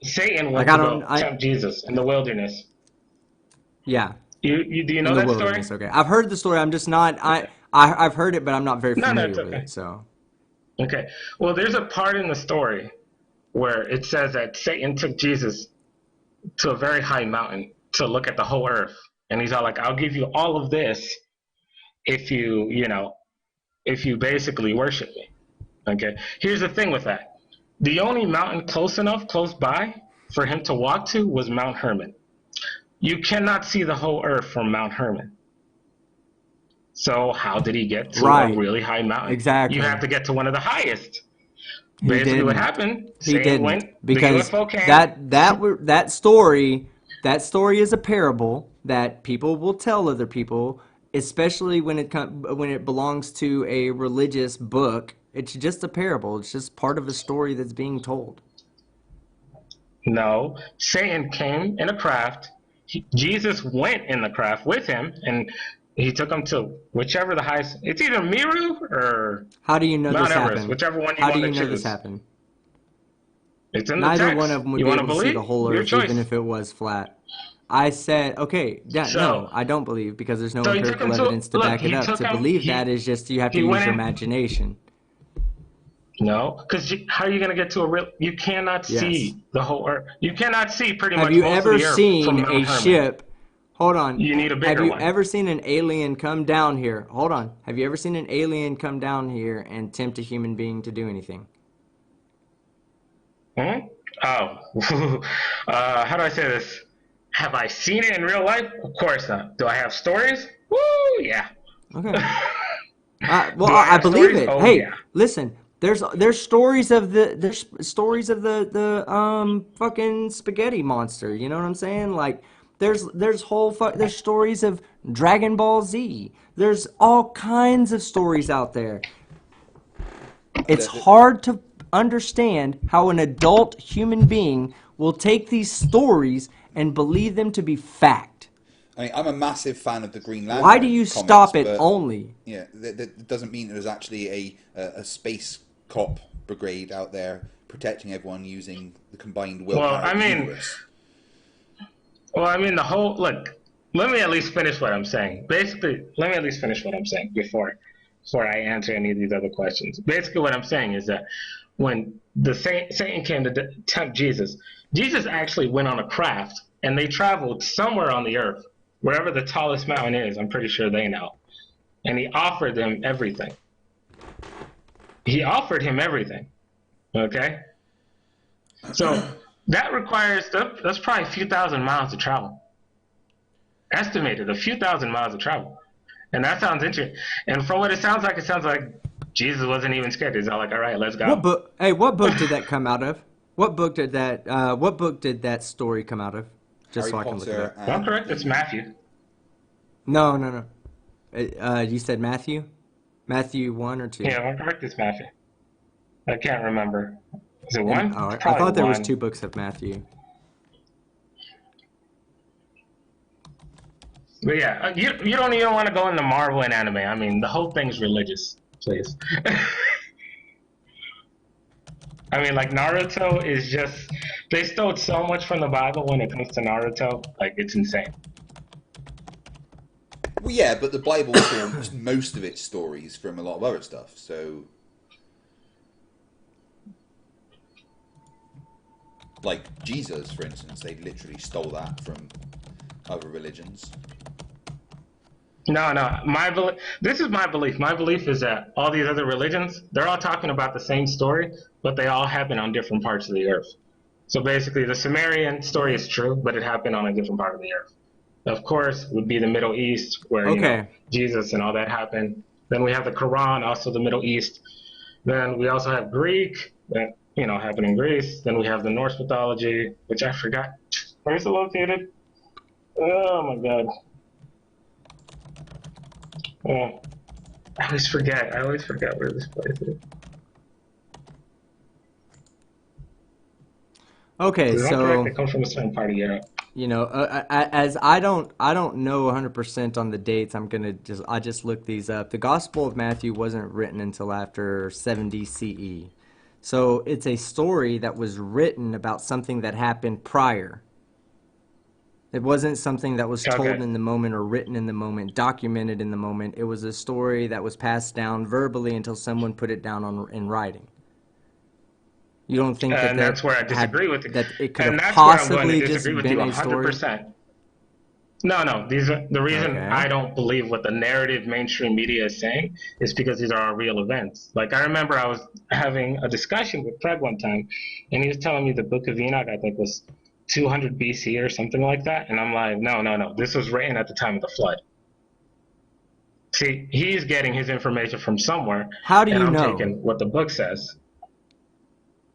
S4: Satan
S1: Like,
S4: went to go tempt Jesus in the wilderness.
S1: yeah,
S4: You do you
S1: in
S4: know
S1: the
S4: that story?
S1: wilderness. Okay, I've heard the story. I'm just not.
S4: Okay.
S1: I've heard it, but I'm not very
S4: No,
S1: familiar
S4: it's
S1: with
S4: okay.
S1: it. So,
S4: Okay. Well, there's a part in the story where it says that Satan took Jesus to a very high mountain to look at the whole earth. And he's all like, I'll give you all of this if if you basically worship me. Okay. Here's the thing with that. The only mountain close by for him to walk to was Mount Hermon. You cannot see the whole earth from Mount Hermon. So how did he get to a
S1: right,
S4: really high mountain? You have
S1: exactly.
S4: to get to one of the highest.
S1: He
S4: Basically what
S1: didn't.
S4: happened,
S1: He
S4: Satan
S1: didn't
S4: went, the
S1: because
S4: UFO came.
S1: that story is a parable that people will tell other people, especially when when it belongs to a religious book. It's just a parable. It's just part of a story that's being told.
S4: No, Satan came in a craft. Jesus went in the craft with him, and he took him to whichever the highest. It's either Meru or
S1: How do you know
S4: Mount
S1: this
S4: Everest,
S1: happened?
S4: whichever one you
S1: How do
S4: want to
S1: you know this
S4: choose.
S1: happened?
S4: It's in the
S1: Neither one
S4: text.
S1: of them would
S4: You
S1: be
S4: want to
S1: able to see the
S4: believe?
S1: whole
S4: Your
S1: earth, even
S4: choice.
S1: if it was flat. I said, okay, yeah,
S4: So,
S1: no, I don't believe because there's no
S4: so he took him
S1: empirical
S4: to
S1: evidence to
S4: look.
S1: back it
S4: He
S1: up.
S4: took
S1: To
S4: him.
S1: believe that is just you have to
S4: He
S1: use
S4: went
S1: your
S4: in.
S1: imagination.
S4: No, because how are you going to get to a real? You cannot
S1: Yes.
S4: see the whole earth. You cannot see pretty
S1: Have
S4: much
S1: you
S4: most of
S1: ever
S4: the earth from
S1: seen
S4: Mount
S1: a
S4: Hermon.
S1: ship? Hold on.
S4: You need a
S1: Have
S4: bigger
S1: you
S4: one.
S1: ever seen an alien come down here? Hold on. Have you ever seen an alien come down here and tempt a human being to do anything?
S4: Hmm? Oh, how do I say this? Have I seen it in real life? Of course not. Do I have stories? Woo, yeah.
S1: Okay. Well,
S4: Do I
S1: I
S4: have
S1: believe
S4: stories?
S1: it.
S4: Oh
S1: Hey,
S4: yeah.
S1: listen. There's stories of the fucking spaghetti monster. You know what I'm saying? Like there's stories of Dragon Ball Z. There's all kinds of stories out there. It's
S3: The,
S1: hard to understand how an adult human being will take these stories and believe them to be fact.
S3: I mean, I'm a massive fan of the Green
S1: Why do
S3: Lantern
S1: you
S3: comics,
S1: stop it
S3: but
S1: only?
S3: yeah, that doesn't mean there's actually a space cop brigade out there protecting everyone using the combined
S4: Well,
S3: willpower
S4: I
S3: of the
S4: mean,
S3: universe.
S4: the whole look. Let me at least finish what I'm saying. Basically, let me at least finish what I'm saying before I answer any of these other questions. Basically, what I'm saying is that when the Satan came to tempt Jesus, Jesus actually went on a craft and they traveled somewhere on the earth, wherever the tallest mountain is. I'm pretty sure they know. And he offered them everything. He offered him everything. Okay? So that requires, that's probably a few thousand miles to travel. Estimated a few thousand miles of travel. And that sounds interesting. And from what it sounds like Jesus wasn't even scared. He's all like, all right, let's
S1: What
S4: go.
S1: book? Hey, what book did that come out of? What book did that? What book did that story come out of? Just
S3: Harry
S1: so I can look it
S3: Potter
S1: up.
S4: I'm
S3: and
S4: correct. It's
S3: the
S4: Matthew.
S1: No, no, no. You said Matthew. Matthew 1 or 2.
S4: Yeah, I'm correct. It's Matthew. I can't remember. Is it
S1: And
S4: one? It's
S1: I
S4: probably
S1: thought there was
S4: one.
S1: 2 books of Matthew.
S4: But yeah, you don't even want to go into Marvel and anime. I mean, the whole thing's religious. Please. I mean, like Naruto is just they stole so much from the Bible when it comes to Naruto. Like it's insane.
S3: well, yeah, but the Bible stole most of its stories from a lot of other stuff. So, like Jesus, for instance, they literally stole that from other religions.
S4: No, no. This is my belief. My belief is that all these other religions, they're all talking about the same story, but they all happen on different parts of the earth. So basically, the Sumerian story is true, but it happened on a different part of the earth. Of course, would be the Middle East, where
S1: Okay.
S4: Jesus and all that happened. Then we have the Quran, also the Middle East. Then we also have Greek. happened in Greece. Then we have the Norse mythology, which I forgot. Where is it located? Oh my god. Oh, I always forget. I always forget where this place is.
S1: Okay,
S4: Because I'm correct,
S1: so
S4: they come from a certain part of Europe.
S1: as I don't know 100% on the dates. I just looked these up. The Gospel of Matthew wasn't written until after 70 CE. So it's a story that was written about something that happened prior. It wasn't something that was told
S4: Okay.
S1: in the moment or written in the moment, documented in the moment. It was a story that was passed down verbally until someone put it down in writing. You don't think
S4: And that's where I disagree with you.
S1: that it could
S4: And
S1: have
S4: that's where I'm going to
S1: possibly
S4: disagree
S1: just
S4: with
S1: been
S4: you
S1: a story?
S4: 100%. No, no. These are the reason
S1: Okay.
S4: I don't believe what the narrative mainstream media is saying is because these are all real events. Like I remember I was having a discussion with Craig one time, and he was telling me the Book of Enoch I think was 200 BC or something like that, and I'm like, no, no, no. This was written at the time of the flood. See, he's getting his information from somewhere,
S1: How do
S4: and
S1: you
S4: I'm
S1: know?
S4: taking what the book says.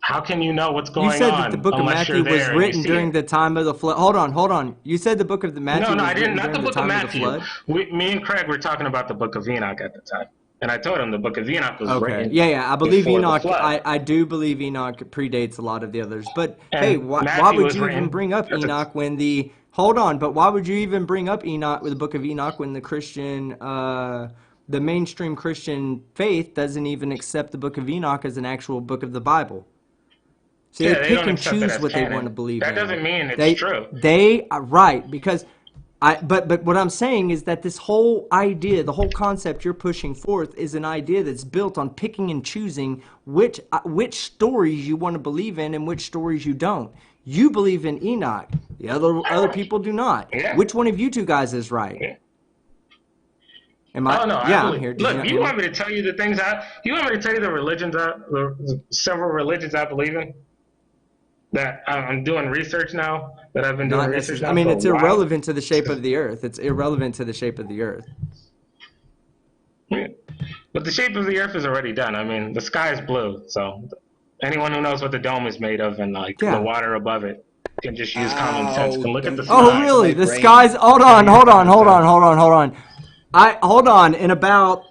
S4: How can you know what's
S1: You
S4: going
S1: said that the
S4: on
S1: book of
S4: unless you're
S1: Matthew was
S4: there and you
S1: written
S4: see
S1: during
S4: it?
S1: the time of the flood. Hold on, hold on. You said the book of the
S4: No,
S1: Matthew
S4: no, I
S1: was
S4: didn't.
S1: written
S4: Not the
S1: during the
S4: book of
S1: time of the
S4: Matthew.
S1: flood?
S4: Me and Craig were talking about the book of Enoch at the time, and I told him the book of Enoch was
S1: Okay.
S4: written
S1: Yeah, yeah. I believe
S4: before the
S1: Enoch.
S4: flood,
S1: I do believe Enoch predates a lot of the others. But hey,
S4: and
S1: why
S4: Matthew
S1: would
S4: was
S1: you even
S4: written
S1: bring up
S4: at the.
S1: Enoch when the hold on? But why would you even bring up Enoch with the book of Enoch when the Christian, the mainstream Christian faith doesn't even accept the book of Enoch as an actual book of the Bible? See, they
S4: Yeah, they
S1: pick
S4: don't
S1: and
S4: accept it
S1: choose
S4: as
S1: what they want to
S4: canon.
S1: believe
S4: That
S1: in.
S4: doesn't mean it's
S1: They
S4: true.
S1: they are right because but what I'm saying is that this whole idea, the whole concept you're pushing forth is an idea that's built on picking and choosing which stories you want to believe in and which stories you don't. You believe in Enoch. The other people do not.
S4: Yeah.
S1: Which one of you two guys is right?
S4: Yeah.
S1: Am I?
S4: Oh no, I
S1: Yeah, I'm
S4: believe.
S1: here. Did you
S4: Look,
S1: not
S4: you
S1: hear me?
S4: want me to tell you the things I? You want me to tell you the religions the several religions I believe in? That I'm doing research now. That I've been doing
S1: Not
S4: research
S1: necessarily. I
S4: now
S1: mean,
S4: for a
S1: it's
S4: while.
S1: irrelevant to the shape of the earth. It's irrelevant to the shape of the earth.
S4: Yeah. But the shape of the Earth is already done. I mean, the sky is blue, so anyone who knows what the dome is made of and like the
S1: Yeah.
S4: water above it can just use common sense.
S3: Ow,
S4: Can look at the
S3: don't
S1: Oh,
S3: crack
S4: sky.
S1: really?
S3: my
S1: The
S3: brain.
S1: skies. Hold
S3: Give
S1: on,
S3: me a
S1: hold on,
S3: common
S1: hold on, hold
S3: sense.
S1: on, hold on. Hold on. In about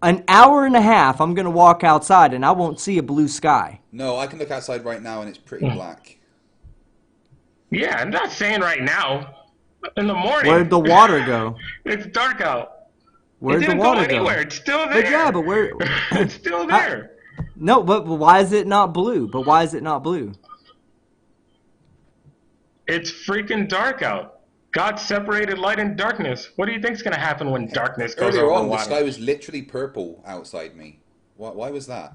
S1: an hour and a half, I'm gonna walk outside and I won't see a blue sky.
S3: No, I can look outside right now and it's pretty black.
S4: Yeah, I'm not saying right now. In the
S1: Where'd
S4: morning,
S1: the water go?
S4: it's dark out. It
S1: Where'd the
S4: didn't go
S1: water go?
S4: anywhere. It's still
S1: But yeah,
S4: there.
S1: but where?
S4: It's still
S1: How,
S4: there.
S1: no, but why is it not blue? But why is it not blue?
S4: It's freaking dark out. God separated light and darkness. What do you think's gonna happen when darkness goes
S3: Earlier
S4: over
S3: on, the
S4: water?
S3: sky was literally purple outside me. Why was that?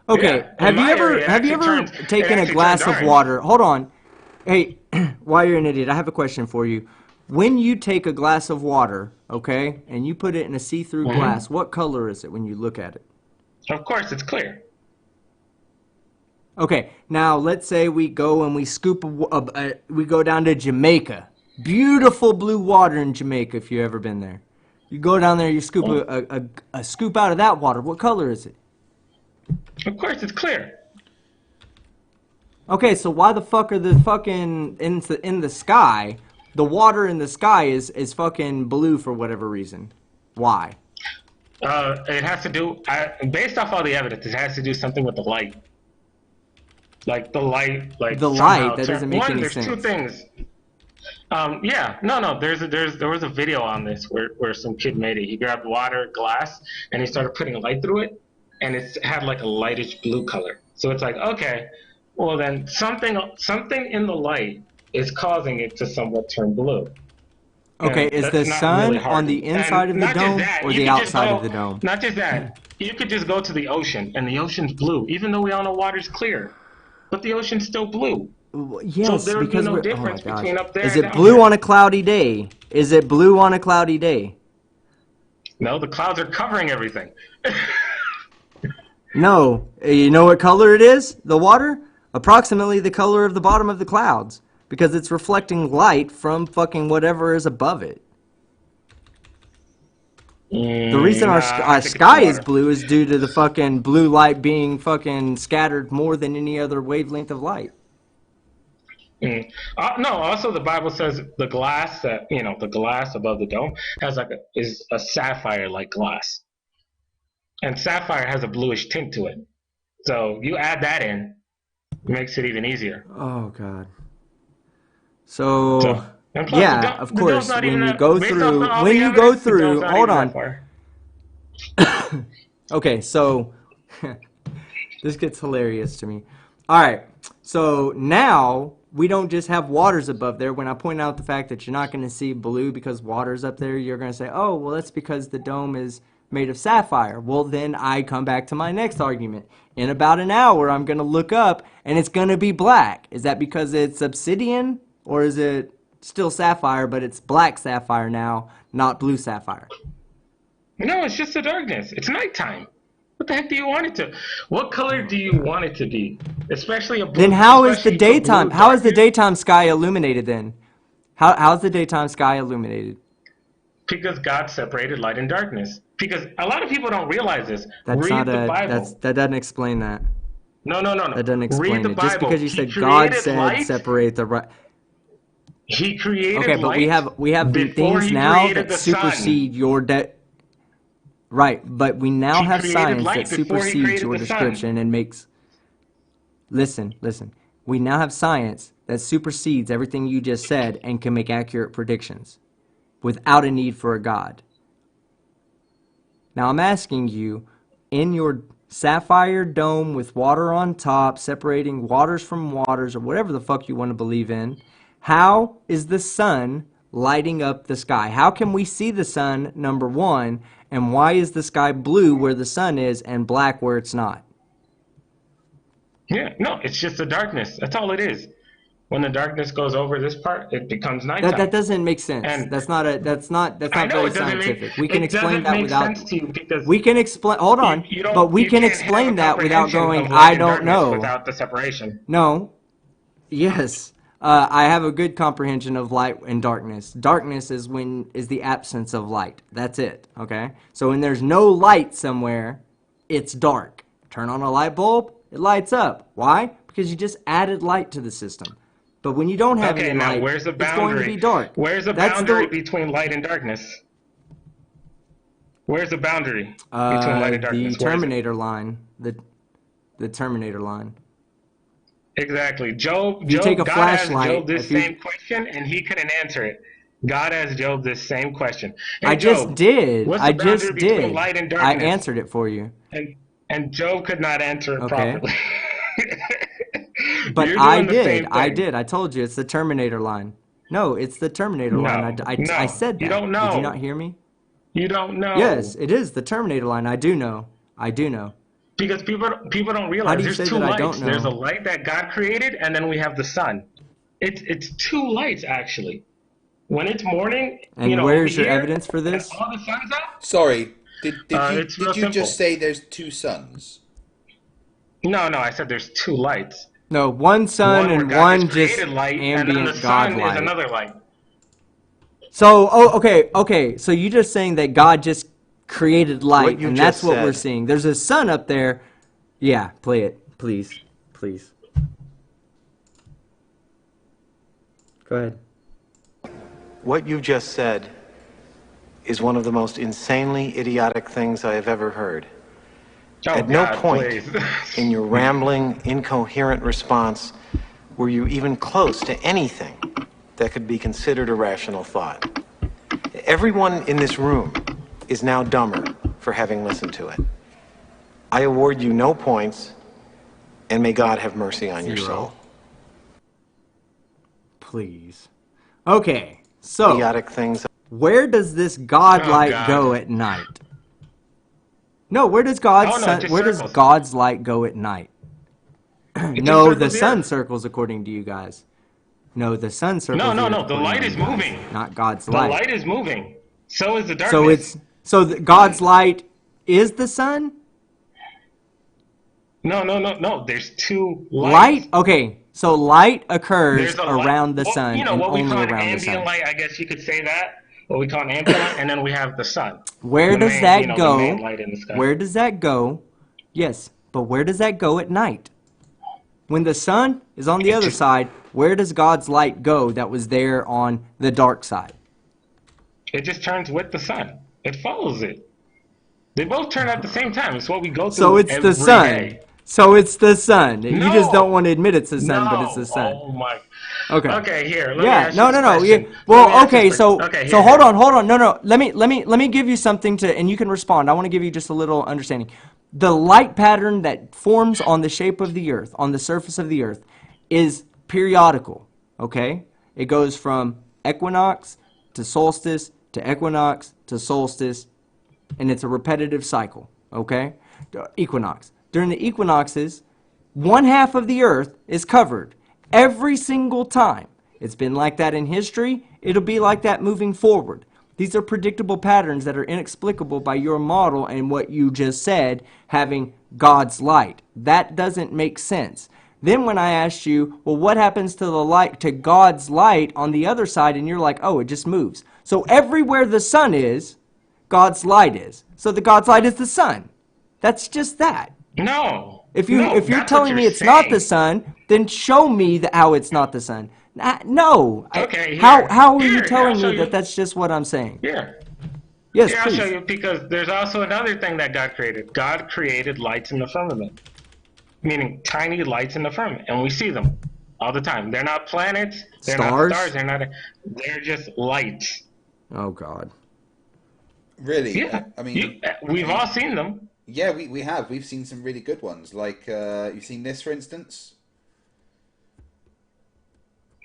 S1: Okay,
S4: Yeah, in my area,
S1: have you ever
S4: it
S1: taken a
S4: actually turned
S1: glass of
S4: orange.
S1: water? Hold on. Hey, while you're an idiot, I have a question for you. When you take a glass of water, okay, and you put it in a see-through glass, what color is it when you look at it?
S4: Of course, it's clear.
S1: Okay, now let's say we go and we scoop we go down to Jamaica. Beautiful blue water in Jamaica if you've ever been there. You go down there, you scoop
S4: Well,
S1: a scoop out of that water. What color is it?
S4: of course, it's clear.
S1: Okay, so why the fuck are the fucking in the sky? The water in the sky is fucking blue for whatever reason. Why?
S4: It has to do, based off all the evidence, it has to do something with the light. Like the light, like
S1: The
S4: somehow
S1: light, that doesn't
S4: turn.
S1: make
S4: One,
S1: any
S4: there's two
S1: sense.
S4: things. Yeah, no. There was a video on this where some kid made it. He grabbed water, glass, and he started putting light through it, and it had like a lightish blue color. So it's like, okay, well then something in the light is causing it to somewhat turn blue.
S1: Okay,
S4: And
S1: is the
S4: that's not really
S1: sun on
S4: hard.
S1: the inside
S4: And
S1: of the
S4: not just
S1: dome
S4: that,
S1: or
S4: you
S1: the
S4: could just
S1: outside of
S4: go.
S1: the dome?
S4: Not just that, you could just go to the ocean, and the ocean's blue, even though we all know water's clear, but the ocean's still blue. So
S1: Yes,
S4: there would be
S1: because
S4: no
S1: we're. Oh my
S4: difference
S1: gosh.
S4: between up there
S1: Is
S4: and
S1: it
S4: down
S1: blue
S4: here.
S1: on a cloudy day? Is it blue on a cloudy day?
S4: No, the clouds are covering everything.
S1: No. You know what color it is? The water? Approximately the color of the bottom of the clouds. Because it's reflecting light from fucking whatever is above it. The reason our
S4: Nah, I think it's the
S1: sky is
S4: water.
S1: blue is due to the fucking blue light being fucking scattered more than any other wavelength of light.
S4: No, also the Bible says the glass that the glass above the dome has is a sapphire like glass, and sapphire has a bluish tint to it. So you add that in, it makes it even easier.
S1: Oh god. So
S4: So and plus
S1: yeah, of
S4: the dome's
S1: course,
S4: not even that based off all
S1: when
S4: the
S1: you go
S4: evidence. The dome's
S1: through,
S4: not
S1: hold
S4: even that
S1: on.
S4: far.
S1: Okay, so this gets hilarious to me. All right, so now we don't just have waters above there. When I point out the fact that you're not going to see blue because water's up there, you're going to say, oh, well, that's because the dome is made of sapphire. Well, then I come back to my next argument. In about an hour, I'm going to look up, and it's going to be black. Is that because it's obsidian, or is it still sapphire, but it's black sapphire now, not blue sapphire?
S4: No, it's just the darkness. It's nighttime. What the heck do you want it to? What color do you want it to be? Especially a blue.
S1: Then how is the
S4: Especially for
S1: daytime?
S4: blue
S1: How is the
S4: darkness.
S1: daytime sky illuminated then? How's the daytime sky illuminated?
S4: Because God separated light and darkness. Because a lot of people don't realize this.
S1: That's not
S4: Read the
S1: a
S4: Bible.
S1: that doesn't explain that.
S4: No, no, no, no.
S1: That doesn't
S4: Read
S1: explain
S4: the
S1: it. Just
S4: Bible.
S1: because you
S4: He
S1: said God
S4: created
S1: said
S4: light.
S1: separate the right.
S4: He created
S1: Okay, but
S4: light
S1: we have
S4: before
S1: things
S4: he
S1: now
S4: created
S1: that
S4: the sun.
S1: supersede your right, but we now
S4: He
S1: have
S4: created
S1: science that
S4: light before he
S1: supersedes
S4: created
S1: your
S4: the sun.
S1: description and makes listen. We now have science that supersedes everything you just said and can make accurate predictions without a need for a God. Now I'm asking you, in your sapphire dome with water on top, separating waters from waters, or whatever the fuck you want to believe in, how is the sun lighting up the sky? How can we see the sun, number one, and why is the sky blue where the sun is and black where it's not?
S4: Yeah, no, it's just the darkness. That's all it is. When the darkness goes over this part, it becomes
S1: That
S4: nighttime.
S1: doesn't make sense.
S4: And
S1: That's
S4: I
S1: not
S4: know
S1: very scientific. We can
S4: it
S1: explain
S4: doesn't
S1: that
S4: make
S1: without
S4: sense to you because
S1: we can explain hold on, but we
S4: you
S1: can
S4: can't have a
S1: explain that without
S4: comprehension
S1: going
S4: of
S1: I
S4: light and
S1: don't
S4: darkness
S1: know.
S4: without the separation.
S1: No. Yes. I have a good comprehension of light and darkness. Darkness is the absence of light. That's it. Okay? So when there's no light somewhere, it's dark. Turn on a light bulb, it lights up. Why? Because you just added light to the system. But when you don't have
S4: Okay,
S1: any
S4: now
S1: light,
S4: where's the
S1: it's going to be
S4: boundary?
S1: dark.
S4: Where's the
S1: That's
S4: boundary
S1: the
S4: between light and darkness? Where's the boundary between light and
S1: the
S4: darkness? Where is it?
S1: Terminator line. The Terminator line.
S4: Exactly.
S1: You take a
S4: God asked
S1: flashlight.
S4: Job this
S1: If you
S4: same question and he couldn't answer it. God asked Job this same question.
S1: I
S4: Hey
S1: just
S4: Job,
S1: did.
S4: what's
S1: I
S4: the boundary
S1: just
S4: between
S1: did.
S4: light and
S1: I
S4: darkness?
S1: answered it for you.
S4: And Job could not answer it
S1: Okay.
S4: properly.
S1: But
S4: You're
S1: I
S4: doing the
S1: did.
S4: same
S1: I
S4: thing.
S1: did. I told you it's the Terminator line. No, it's the Terminator line.
S4: No,
S1: I
S4: no,
S1: said
S4: you
S1: that.
S4: don't
S1: Did you not
S4: know.
S1: hear me?
S4: You don't
S1: Yes,
S4: know.
S1: it is the Terminator line. I do know. I do know.
S4: Because people don't
S1: How
S4: realize
S1: do you
S4: there's
S1: say
S4: two
S1: that I don't
S4: lights. There's a
S1: know?
S4: light that God created, and then we have the sun. It's two lights actually. When it's morning,
S1: And
S4: over
S1: where's your
S4: here,
S1: evidence for
S4: and
S1: this?
S4: all the sun's out,
S3: Sorry, did you
S4: it's real
S3: just
S4: simple.
S3: say there's two suns?
S4: No, no, I said there's two lights.
S1: No, one sun
S4: One where
S1: and
S4: God just
S1: one just
S4: created light, and then the
S1: ambient God
S4: sun is
S1: light.
S4: another light.
S1: So, okay. So you're just saying that God just created light,
S7: What you
S1: and
S7: just
S1: that's what we're
S7: said.
S1: seeing. There's a sun up there. Yeah, play it, please. Go ahead.
S7: What you just said is one of the most insanely idiotic things I have ever heard.
S4: Oh
S7: At no
S4: God,
S7: point
S4: please.
S7: in your rambling, incoherent response were you even close to anything that could be considered a rational thought. Everyone in this room is now dumber for having listened to it. I award you no points, and may God have mercy on your soul.
S1: Please. Okay, so
S7: Idiotic things.
S1: where does this God
S4: Oh,
S1: light
S4: God.
S1: go at night? No, where does
S4: Oh, no, it just
S1: where does
S4: circles.
S1: God's light go at night?
S4: It just
S1: No, the
S4: circles the
S1: sun
S4: earth.
S1: circles according to you guys. No, the sun circles
S4: No,
S1: the
S4: no,
S1: earth
S4: no. The
S1: according
S4: light
S1: to
S4: is
S1: you guys,
S4: moving.
S1: not God's
S4: The
S1: light.
S4: light is moving. So is the darkness.
S1: So God's light is the sun?
S4: No. There's two lights.
S1: Light? Okay, so light occurs
S4: There's a light.
S1: around the
S4: Well,
S1: sun and
S4: what we
S1: only
S4: call an
S1: around the
S4: ambient
S1: sun.
S4: light, I guess you could say that. what we call an ambient light, and then we have the sun.
S1: Where
S4: The
S1: does
S4: main,
S1: that
S4: the main
S1: go?
S4: light in the sky.
S1: Where does that go? Yes, but where does that go at night? When the sun is on the other side, where does God's light go that was there on the dark side?
S4: It just turns with the sun. It follows it. They both turn at the same time. It's what we go through
S1: So it's
S4: every
S1: the sun.
S4: day.
S1: So it's the sun. You just don't
S4: No.
S1: want to admit it's the sun, but it's
S4: No.
S1: the sun.
S4: Oh my.
S1: Okay.
S4: Okay, here. Let me
S1: Yeah.
S4: ask
S1: No.
S4: you this
S1: No. Yeah.
S4: question. Let me
S1: Well.
S4: ask
S1: Okay.
S4: this
S1: So.
S4: okay,
S1: So
S4: here.
S1: hold on. Hold on. No. No. Let me give you something to, and you can respond. I want to give you just a little understanding. The light pattern that forms on the shape of the earth, on the surface of the earth, is periodical. Okay. It goes from equinox to solstice to equinox to solstice, and it's a repetitive cycle. Okay. Equinox. During the equinoxes, one half of the earth is covered every single time. It's been like that in history. It'll be like that moving forward. These are predictable patterns that are inexplicable by your model and what you just said, having God's light. That doesn't make sense. Then when I asked you, well, what happens to the light, to God's light on the other side? And you're like, oh, it just moves. So everywhere the sun is, God's light is. So the God's light is the sun. That's just that.
S4: No.
S1: If
S4: No,
S1: you're
S4: that's
S1: telling
S4: what
S1: me
S4: you're
S1: it's not the
S4: saying.
S1: sun, then show me how it's not the sun. No.
S4: Okay,
S1: How
S4: here.
S1: are you
S4: Here, I'll
S1: telling
S4: show
S1: me that
S4: you.
S1: that's just what I'm saying?
S4: Here.
S1: Yes,
S4: Here, I'll show
S1: please.
S4: you because there's also another thing that God created. God created lights in the firmament, meaning tiny lights in the firmament, and we see them all the time. They're not planets, they're not
S1: Stars?
S4: stars, they're just lights.
S1: Oh God.
S3: Really?
S4: Yeah,
S3: I mean,
S4: we've all seen them.
S3: yeah, we have. We've seen some really good ones. Like, you've seen this, for instance.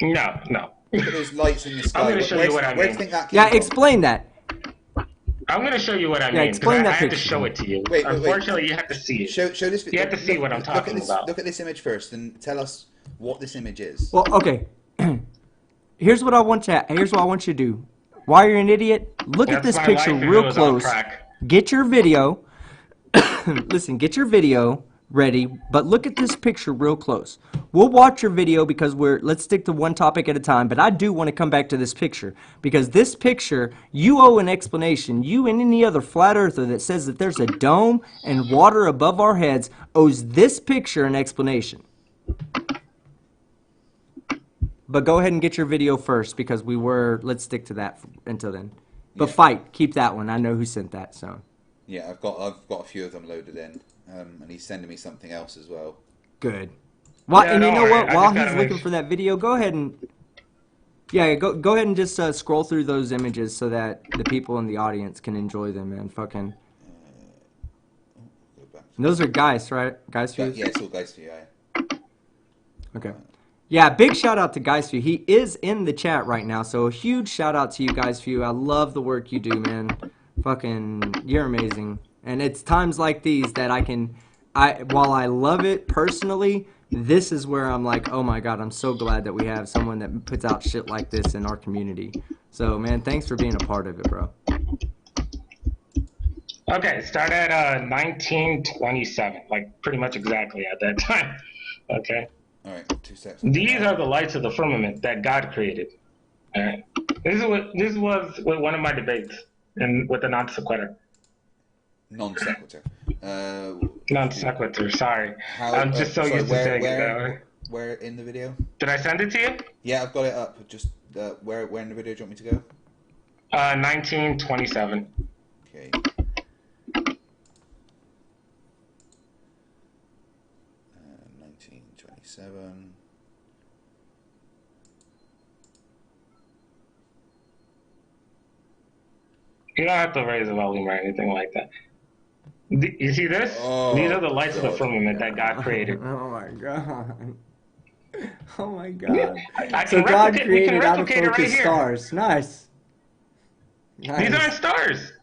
S4: No, no.
S3: Look at those lights in the sky.
S4: I'm going to show you what I
S3: Where do
S4: mean.
S3: you think that came
S1: Yeah,
S3: from?
S1: explain that.
S4: I'm going to show you what I
S1: Yeah,
S4: mean because
S1: explain
S4: I
S1: that
S4: have to
S1: picture.
S4: show it to you.
S3: Wait.
S4: Unfortunately, you have to see it.
S3: Show this.
S4: You have to see what I'm talking about.
S3: Look at this image first, and tell us what this image is.
S1: Well, okay. Here's what I want you to do. While you're an idiot, look at
S4: That's
S1: this
S4: my
S1: picture
S4: life if it
S1: real
S4: was on
S1: close.
S4: crack.
S1: Get your video. Listen, get your video ready, but look at this picture real close. We'll watch your video because let's stick to one topic at a time, but I do want to come back to this picture because this picture, you owe an explanation. You and any other flat earther that says that there's a dome and water above our heads owes this picture an explanation. But go ahead and get your video first because let's stick to that until then. But keep that one. I know who sent that, so.
S3: Yeah, I've got a few of them loaded in, and he's sending me something else as well.
S1: Good.
S4: Yeah,
S1: And you
S4: don't
S1: know
S4: worry.
S1: what?
S4: I
S1: While
S4: just gotta
S1: he's
S4: make
S1: looking for that video, go ahead and go ahead and just scroll through those images so that the people in the audience can enjoy them, man. Fucking.
S3: Go back.
S1: And those are Geist, right? Geist views.
S3: Yeah, it's all guys for you. Yeah.
S1: Okay. Yeah, big shout out to Geist View. He is in the chat right now, so a huge shout out to you, Geist View. I love the work you do, man. Fucking, you're amazing. And it's times like these that while I love it personally, this is where I'm like, oh my God, I'm so glad that we have someone that puts out shit like this in our community. So, man, thanks for being a part of it, bro.
S4: Okay, start at 1927, like pretty much exactly at that time. Okay.
S3: All right, 2 seconds.
S4: These are the lights of the firmament that God created. All right. This was one of my debates with the non sequitur.
S3: Non sequitur.
S4: Non sequitur. Sorry,
S3: How?
S4: I'm just so used to saying it that way.
S3: Where in the video?
S4: Did I send it to you?
S3: Yeah, I've got it up. Just where in the video do you want me to go?
S4: 1927.
S3: Okay. 1927.
S4: You don't have to raise the volume or anything like that. You see this?
S3: Oh,
S4: These are the lights of the
S3: God.
S4: firmament that God created.
S1: Oh my God. Oh my God.
S4: I
S1: So
S4: can
S1: God
S4: replicate, we can
S1: created out of
S4: replicate it right
S1: focus
S4: here.
S1: stars. Nice.
S4: These aren't stars.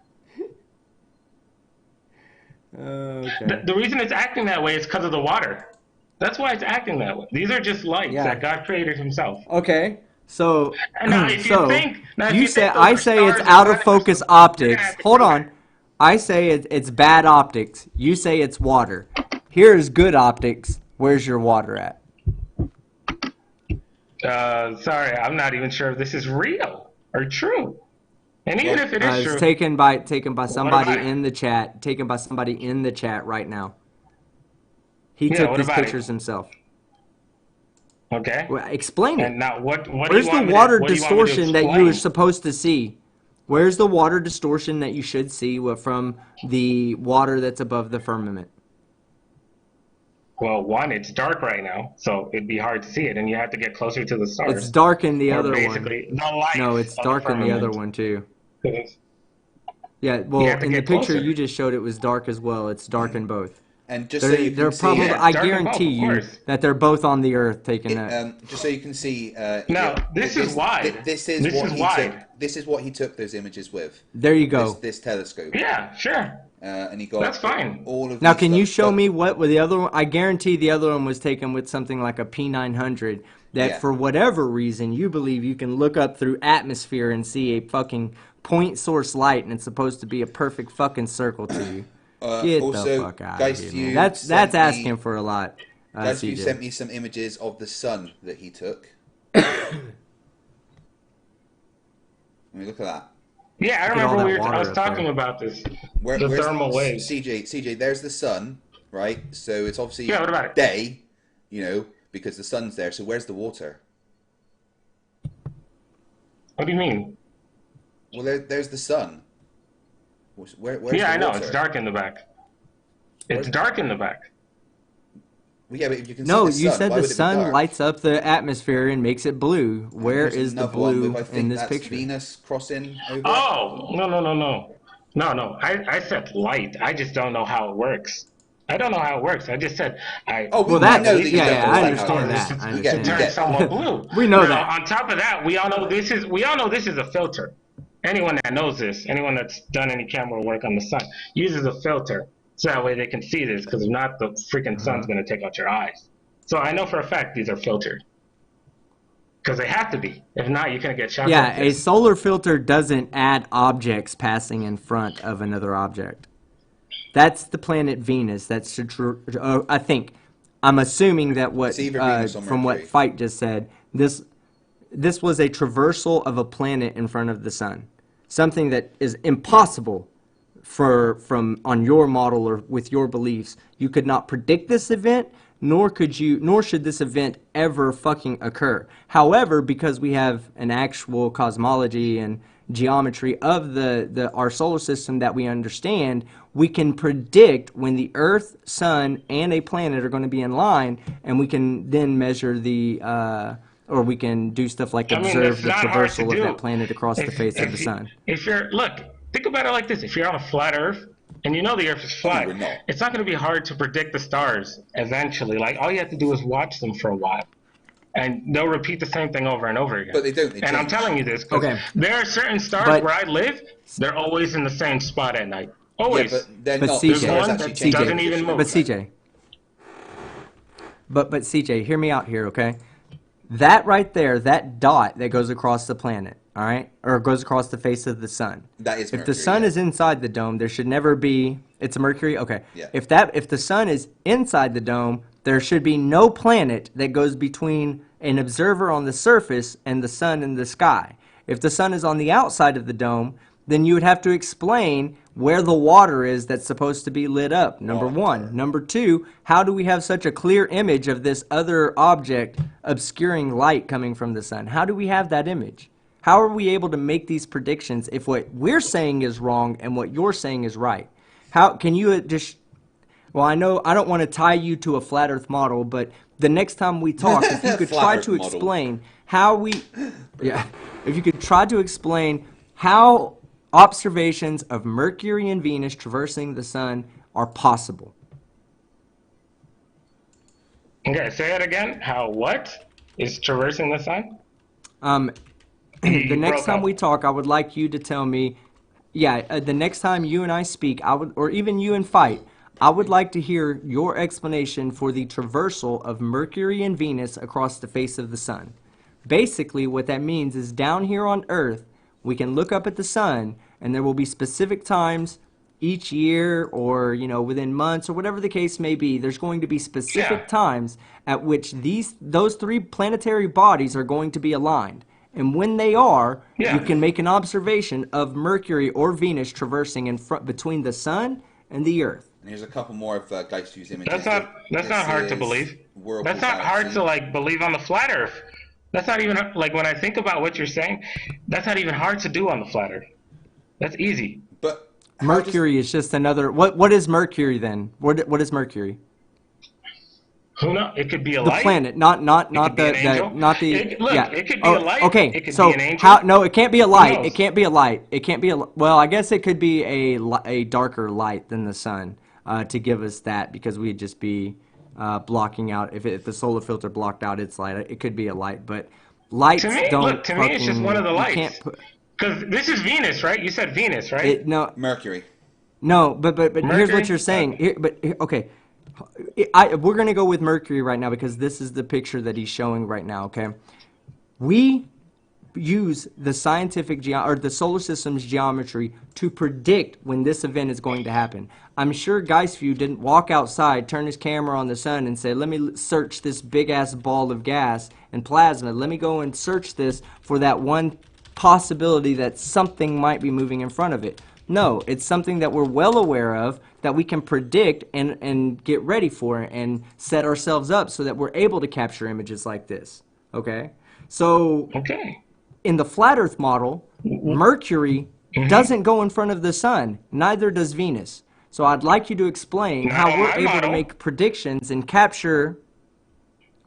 S1: Okay.
S4: The reason it's acting that way is because of the water. That's why it's acting that way. These are just lights
S1: Yeah.
S4: that God created himself.
S1: Okay. So,
S4: And now, if
S1: so
S4: you think, now, if
S1: you
S4: you
S1: say
S4: think those
S1: I
S4: are
S1: say
S4: stars
S1: it's
S4: and
S1: out of
S4: planets or
S1: focus
S4: something, you're gonna
S1: optics.
S4: have to
S1: Hold
S4: come
S1: on.
S4: back.
S1: I say it's bad optics. You say it's water. Here's good optics. Where's your water at?
S4: Sorry, I'm not even sure if this is real or true. And even if it is
S1: It's
S4: true,
S1: taken by
S4: what
S1: somebody
S4: about it?
S1: in the chat. Taken by somebody in the chat right now. He
S4: Yeah,
S1: took
S4: what
S1: these
S4: about it?
S1: pictures himself.
S4: Okay.
S1: Well, explain it.
S4: And now what do you
S1: Where's the
S4: want me to
S1: water
S4: what do you want me to
S1: distortion that you were
S4: explain?
S1: supposed to see? Where's the water distortion that you should see from the water that's above the firmament?
S4: Well, one, it's dark right now, so it'd be hard to see it, and you have to get closer to the
S1: It's
S4: stars,
S1: dark in the
S4: or
S1: other one.
S4: basically the light
S1: No, it's
S4: of the
S1: dark in the other
S4: firmament.
S1: one too.
S4: 'Cause
S1: Yeah,
S4: you
S1: well,
S4: have to
S1: in the
S4: get
S1: picture
S4: closer.
S1: you just showed, it was dark as well. It's dark in both.
S3: And just so
S1: They're
S3: you
S1: they're
S3: can see,
S1: probably.
S4: Yeah, it's
S1: I
S4: dark in both,
S1: guarantee
S4: of
S1: you
S4: course.
S1: that they're both on the Earth taking that.
S3: just so you can see,
S4: Now,
S3: Idiot,
S4: this is wide.
S3: this is
S4: This
S3: what
S4: is
S3: he took.
S4: wide.
S3: This is what he took those images with.
S1: There you
S3: This
S1: go.
S3: this telescope,
S4: Yeah, sure.
S3: and he got
S4: That's fine.
S3: all of
S1: Now,
S3: these
S1: can you
S3: stuff.
S1: show
S3: But
S1: me what with the other one? I guarantee the other one was taken with something like a P900 that
S3: Yeah.
S1: for whatever reason you believe you can look up through atmosphere and see a fucking point source light and it's supposed to be a perfect fucking circle to you. Get the
S3: also,
S1: fuck out
S3: guys,
S1: of
S3: you
S1: here, man. That's
S3: sent me-
S1: asking for a lot.
S3: guys, you
S1: CJ.
S3: sent me some images of the sun that he took. Let me look at that.
S4: Yeah, I
S1: Look at all
S4: remember
S1: that
S4: I
S1: water
S4: was
S1: up
S4: talking
S1: there.
S4: about this. The
S3: Where's
S4: thermal waves.
S3: CJ, there's the sun, right? So it's obviously
S4: Yeah, what about it?
S3: day, because the sun's there. So where's the water?
S4: What do you mean?
S3: Well, there's the sun. Where's
S4: Yeah,
S3: the
S4: I know.
S3: water?
S4: It's dark in the back. It's
S3: Where's-
S4: dark in the back.
S3: Well, yeah, but if you can
S1: No,
S3: see the
S1: you
S3: sun,
S1: said
S3: why
S1: the
S3: would it be
S1: sun
S3: dark?
S1: lights up the atmosphere and makes it blue.
S3: And
S1: Where
S3: there's
S1: is the
S3: another one
S1: blue
S3: with, I
S1: in
S3: think
S1: this
S3: that's
S1: picture?
S3: Venus crossing over.
S4: Oh, no, no, no, no. No. I said light. I just don't know how it works. I don't know how it works. I just said
S3: Oh,
S1: Well,
S3: we
S1: that's
S3: know that you
S1: yeah,
S3: don't
S1: yeah,
S3: know
S1: I
S3: how it
S1: understand
S3: works.
S1: that. I
S3: We get,
S4: to
S3: we
S1: understand
S4: turn
S3: get.
S4: somewhat blue.
S1: We know
S4: now,
S1: that.
S4: on top of that, we all know this is a filter. Anyone that knows this, anyone that's done any camera work on the sun, uses a filter so that way they can see this. Because if not, the freaking sun's going to take out your eyes. So I know for a fact these are filtered. Because they have to be. If not, you're going to get shocked
S1: Yeah,
S4: like
S1: a
S4: this.
S1: solar filter doesn't add objects passing in front of another object. That's the planet Venus. That's I think. I'm assuming that what
S3: It's either Venus or
S1: from what
S3: Mercury.
S1: Fight just said, this was a traversal of a planet in front of the sun. Something that is impossible from on your model or with your beliefs. You could not predict this event, nor should this event ever fucking occur. However, because we have an actual cosmology and geometry of our solar system that we understand, we can predict when the Earth, Sun, and a planet are going to be in line, and we can then measure or we can do stuff like
S4: I mean,
S1: observe
S4: it's
S1: the
S4: not hard to
S1: traversal of
S4: do.
S1: that planet across the face of the
S4: If
S1: sun.
S4: look, think about it like this: if you're on a flat Earth and you know the Earth is flat,
S3: we're not.
S4: it's not going to be hard to predict the stars. Eventually, like all you have to do is watch them for a while, and they'll repeat the same thing over and over again.
S3: But they don't, they
S4: and I'm
S3: change.
S4: telling you this because
S1: Okay.
S4: there are certain stars
S1: But-
S4: where I live; they're always in the same spot at night.
S3: Yeah,
S4: Always.
S3: but they're
S1: But
S3: not.
S1: CJ,
S3: The stars
S4: There's
S3: actually
S4: one
S3: change
S4: that doesn't
S3: their
S4: even
S3: position
S4: move.
S3: over
S1: But
S3: time.
S1: CJ, but CJ, hear me out here, okay? That right there, that dot that goes across the planet, all right, or goes across the face of the sun.
S3: That is
S1: If the
S3: Mercury,
S1: sun
S3: yeah.
S1: is inside the dome, there should never be. It's a Mercury, okay.
S3: Yeah.
S1: If the sun is inside the dome, there should be no planet that goes between an observer on the surface and the sun in the sky. If the sun is on the outside of the dome, then you would have to explain where the water is that's supposed to be lit up, number one. Number two, how do we have such a clear image of this other object obscuring light coming from the sun? How do we have that image? How are we able to make these predictions if what we're saying is wrong and what you're saying is right? How can you just... Well, I know I don't want to tie you to a flat earth model, but the next time we talk, if you could
S3: Flat
S1: try
S3: earth
S1: to
S3: model.
S1: explain how we... Yeah. If you could try to explain how observations of Mercury and Venus traversing the sun are possible.
S4: Okay, say it again. How what is traversing the sun?
S1: The next
S4: broke
S1: time
S4: up.
S1: we talk, I would like you to tell me, the next time you and I speak, or even you and Fight, I would like to hear your explanation for the traversal of Mercury and Venus across the face of the sun. Basically, what that means is down here on Earth, we can look up at the sun, and there will be specific times each year or, within months or whatever the case may be. There's going to be specific
S4: Yeah.
S1: times at which those three planetary bodies are going to be aligned. And when they are, you
S4: Yeah.
S1: can make an observation of Mercury or Venus traversing in front between the sun and the Earth.
S3: And here's a couple more of Geistview's images.
S4: That's not hard to believe. That's not hard to like believe on the flat Earth. That's not even like when I think about what you're saying. That's not even hard to do on the flat Earth. That's easy.
S3: But
S1: Mercury is just another. What is Mercury then? What is Mercury?
S4: Who knows? It could be a
S1: The
S4: light.
S1: planet, not
S4: It could be an angel.
S1: yeah.
S4: It could be a light.
S1: Okay,
S4: It could
S1: so
S4: be an angel.
S1: how? No, it can't be a light.
S4: knows?
S1: It can't be a light. It can't be a. Well, I guess it could be a darker light than the sun to give us that, because we'd just be blocking out if the solar filter blocked out its light. It could be a light, but lights
S4: To me,
S1: don't.
S4: to me, it's just one of the
S1: you
S4: lights.
S1: can't put.
S4: Because this is Venus, right? You said Venus, right?
S1: No,
S3: Mercury.
S1: no, but here's
S4: Mercury?
S1: what you're saying. Okay, we're gonna go with Mercury right now because this is the picture that he's showing right now. Okay, we use the or the solar system's geometry to predict when this event is going to happen. I'm sure Geistview didn't walk outside, turn his camera on the sun, and say, "Let me search this big ass ball of gas and plasma. Let me go and search this for that one possibility that something might be moving in front of it." No, it's something that we're well aware of, that we can predict and get ready for and set ourselves up so that we're able to capture images like this. Okay? So
S4: Okay.
S1: in the flat Earth model, Mercury doesn't go in front of the sun, neither does Venus. So I'd like you to explain
S4: Not
S1: how
S4: on
S1: we're
S4: my
S1: able to
S4: model.
S1: make predictions and capture.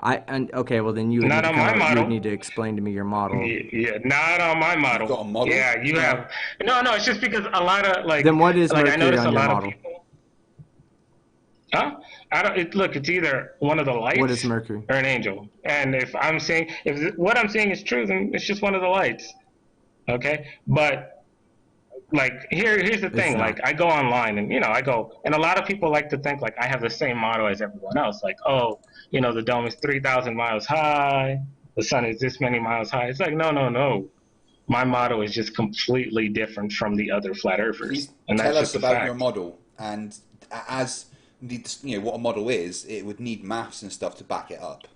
S1: Okay, well then you would
S4: Not
S1: need to
S4: on my
S1: you
S4: model.
S1: would need to explain to me your model.
S4: Yeah, not on my model.
S3: You've got a model?
S4: Yeah, you have. No, it's just because a lot of like.
S1: Then what is
S4: like, I
S1: Mercury
S4: notice
S1: on
S4: a
S1: your
S4: lot
S1: model?
S4: of people. Huh? I don't. Look, it's either one of the lights.
S1: What is Mercury?
S4: Or an angel. And if I'm saying what I'm saying is true, then it's just one of the lights. Okay, but. Like here's the thing.
S1: not.
S4: Like I go online and I go, and a lot of people like to think like I have the same model as everyone else. Like, oh, the dome is 3,000 miles high, the sun is this many miles high. It's like no. My model is just completely different from the other flat earthers.
S3: Please
S4: And that's
S3: tell
S4: just
S3: us
S4: a
S3: about
S4: fact.
S3: your model, and as what a model is, it would need maths and stuff to back it up.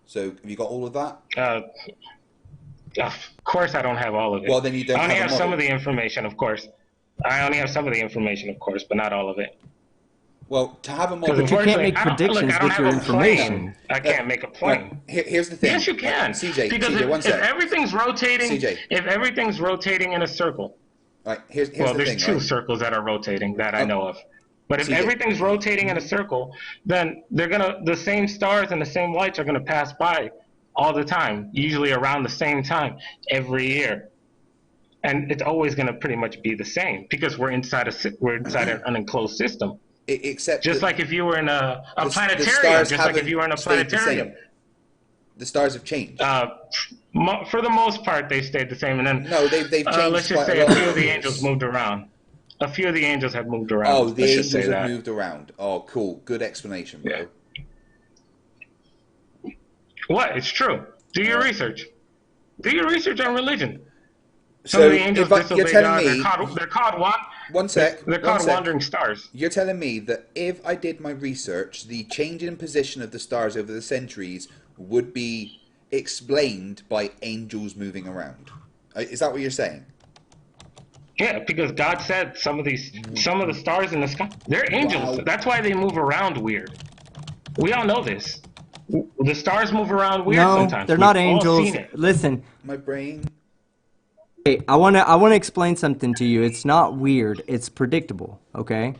S3: So have you got all of that?
S4: Of course, I don't have all of it.
S3: Well, then you don't
S4: I only
S3: have a
S4: have some
S3: model.
S4: of the information, of course. I only have some of the information, of course, but not all of it.
S3: Well, to have a
S4: Because
S3: model,
S1: you can't make
S4: I don't
S1: predictions
S4: have
S1: with your
S4: a plane.
S1: information.
S4: I can't make a plane.
S3: here's the thing.
S4: Yes, you can.
S3: CJ,
S4: because
S3: CJ, one
S4: if
S3: sec.
S4: everything's rotating,
S3: CJ.
S4: if everything's rotating in a circle,
S3: Right, here's
S4: well,
S3: the
S4: there's
S3: thing.
S4: two
S3: Right?
S4: circles that are rotating that I know of. But if
S3: CJ.
S4: everything's rotating in a circle, then the same stars and the same lights are gonna pass by all the time, usually around the same time every year. And it's always gonna pretty much be the same because we're inside an enclosed system.
S3: Except
S4: Just
S3: that
S4: like if you were in a
S3: the
S4: planetarium,
S3: stars
S4: just like if
S3: haven't
S4: you were in a
S3: stayed the
S4: planetarium.
S3: same. The stars have changed.
S4: For the most part, they stayed the same, and then
S3: No, they've changed
S4: let's just
S3: quite
S4: say
S3: a
S4: a
S3: lot
S4: few of
S3: over
S4: the
S3: years.
S4: angels moved around. A few of the angels have moved around.
S3: Oh, the
S4: let's just say
S3: angels have
S4: that.
S3: moved around. Oh, cool. Good explanation, bro.
S4: Yeah. What? It's true. Do your research. Do your research on religion. Some
S3: So
S4: of the angels
S3: you're
S4: disobey
S3: telling
S4: God.
S3: me
S4: They're called
S3: one sec.
S4: They're
S3: one
S4: called
S3: sec.
S4: wandering stars.
S3: You're telling me that if I did my research, the change in position of the stars over the centuries would be explained by angels moving around. Is that what you're saying?
S4: Yeah, because God said some of the stars in the sky, they're angels.
S3: Wow.
S4: That's why they move around weird. We all know this. The stars move around weird
S1: No,
S4: sometimes.
S1: they're
S4: We've
S1: not
S4: all
S1: angels.
S4: seen it.
S1: Listen,
S3: My brain.
S1: hey, I wanna explain something to you. It's not weird. It's predictable. Okay,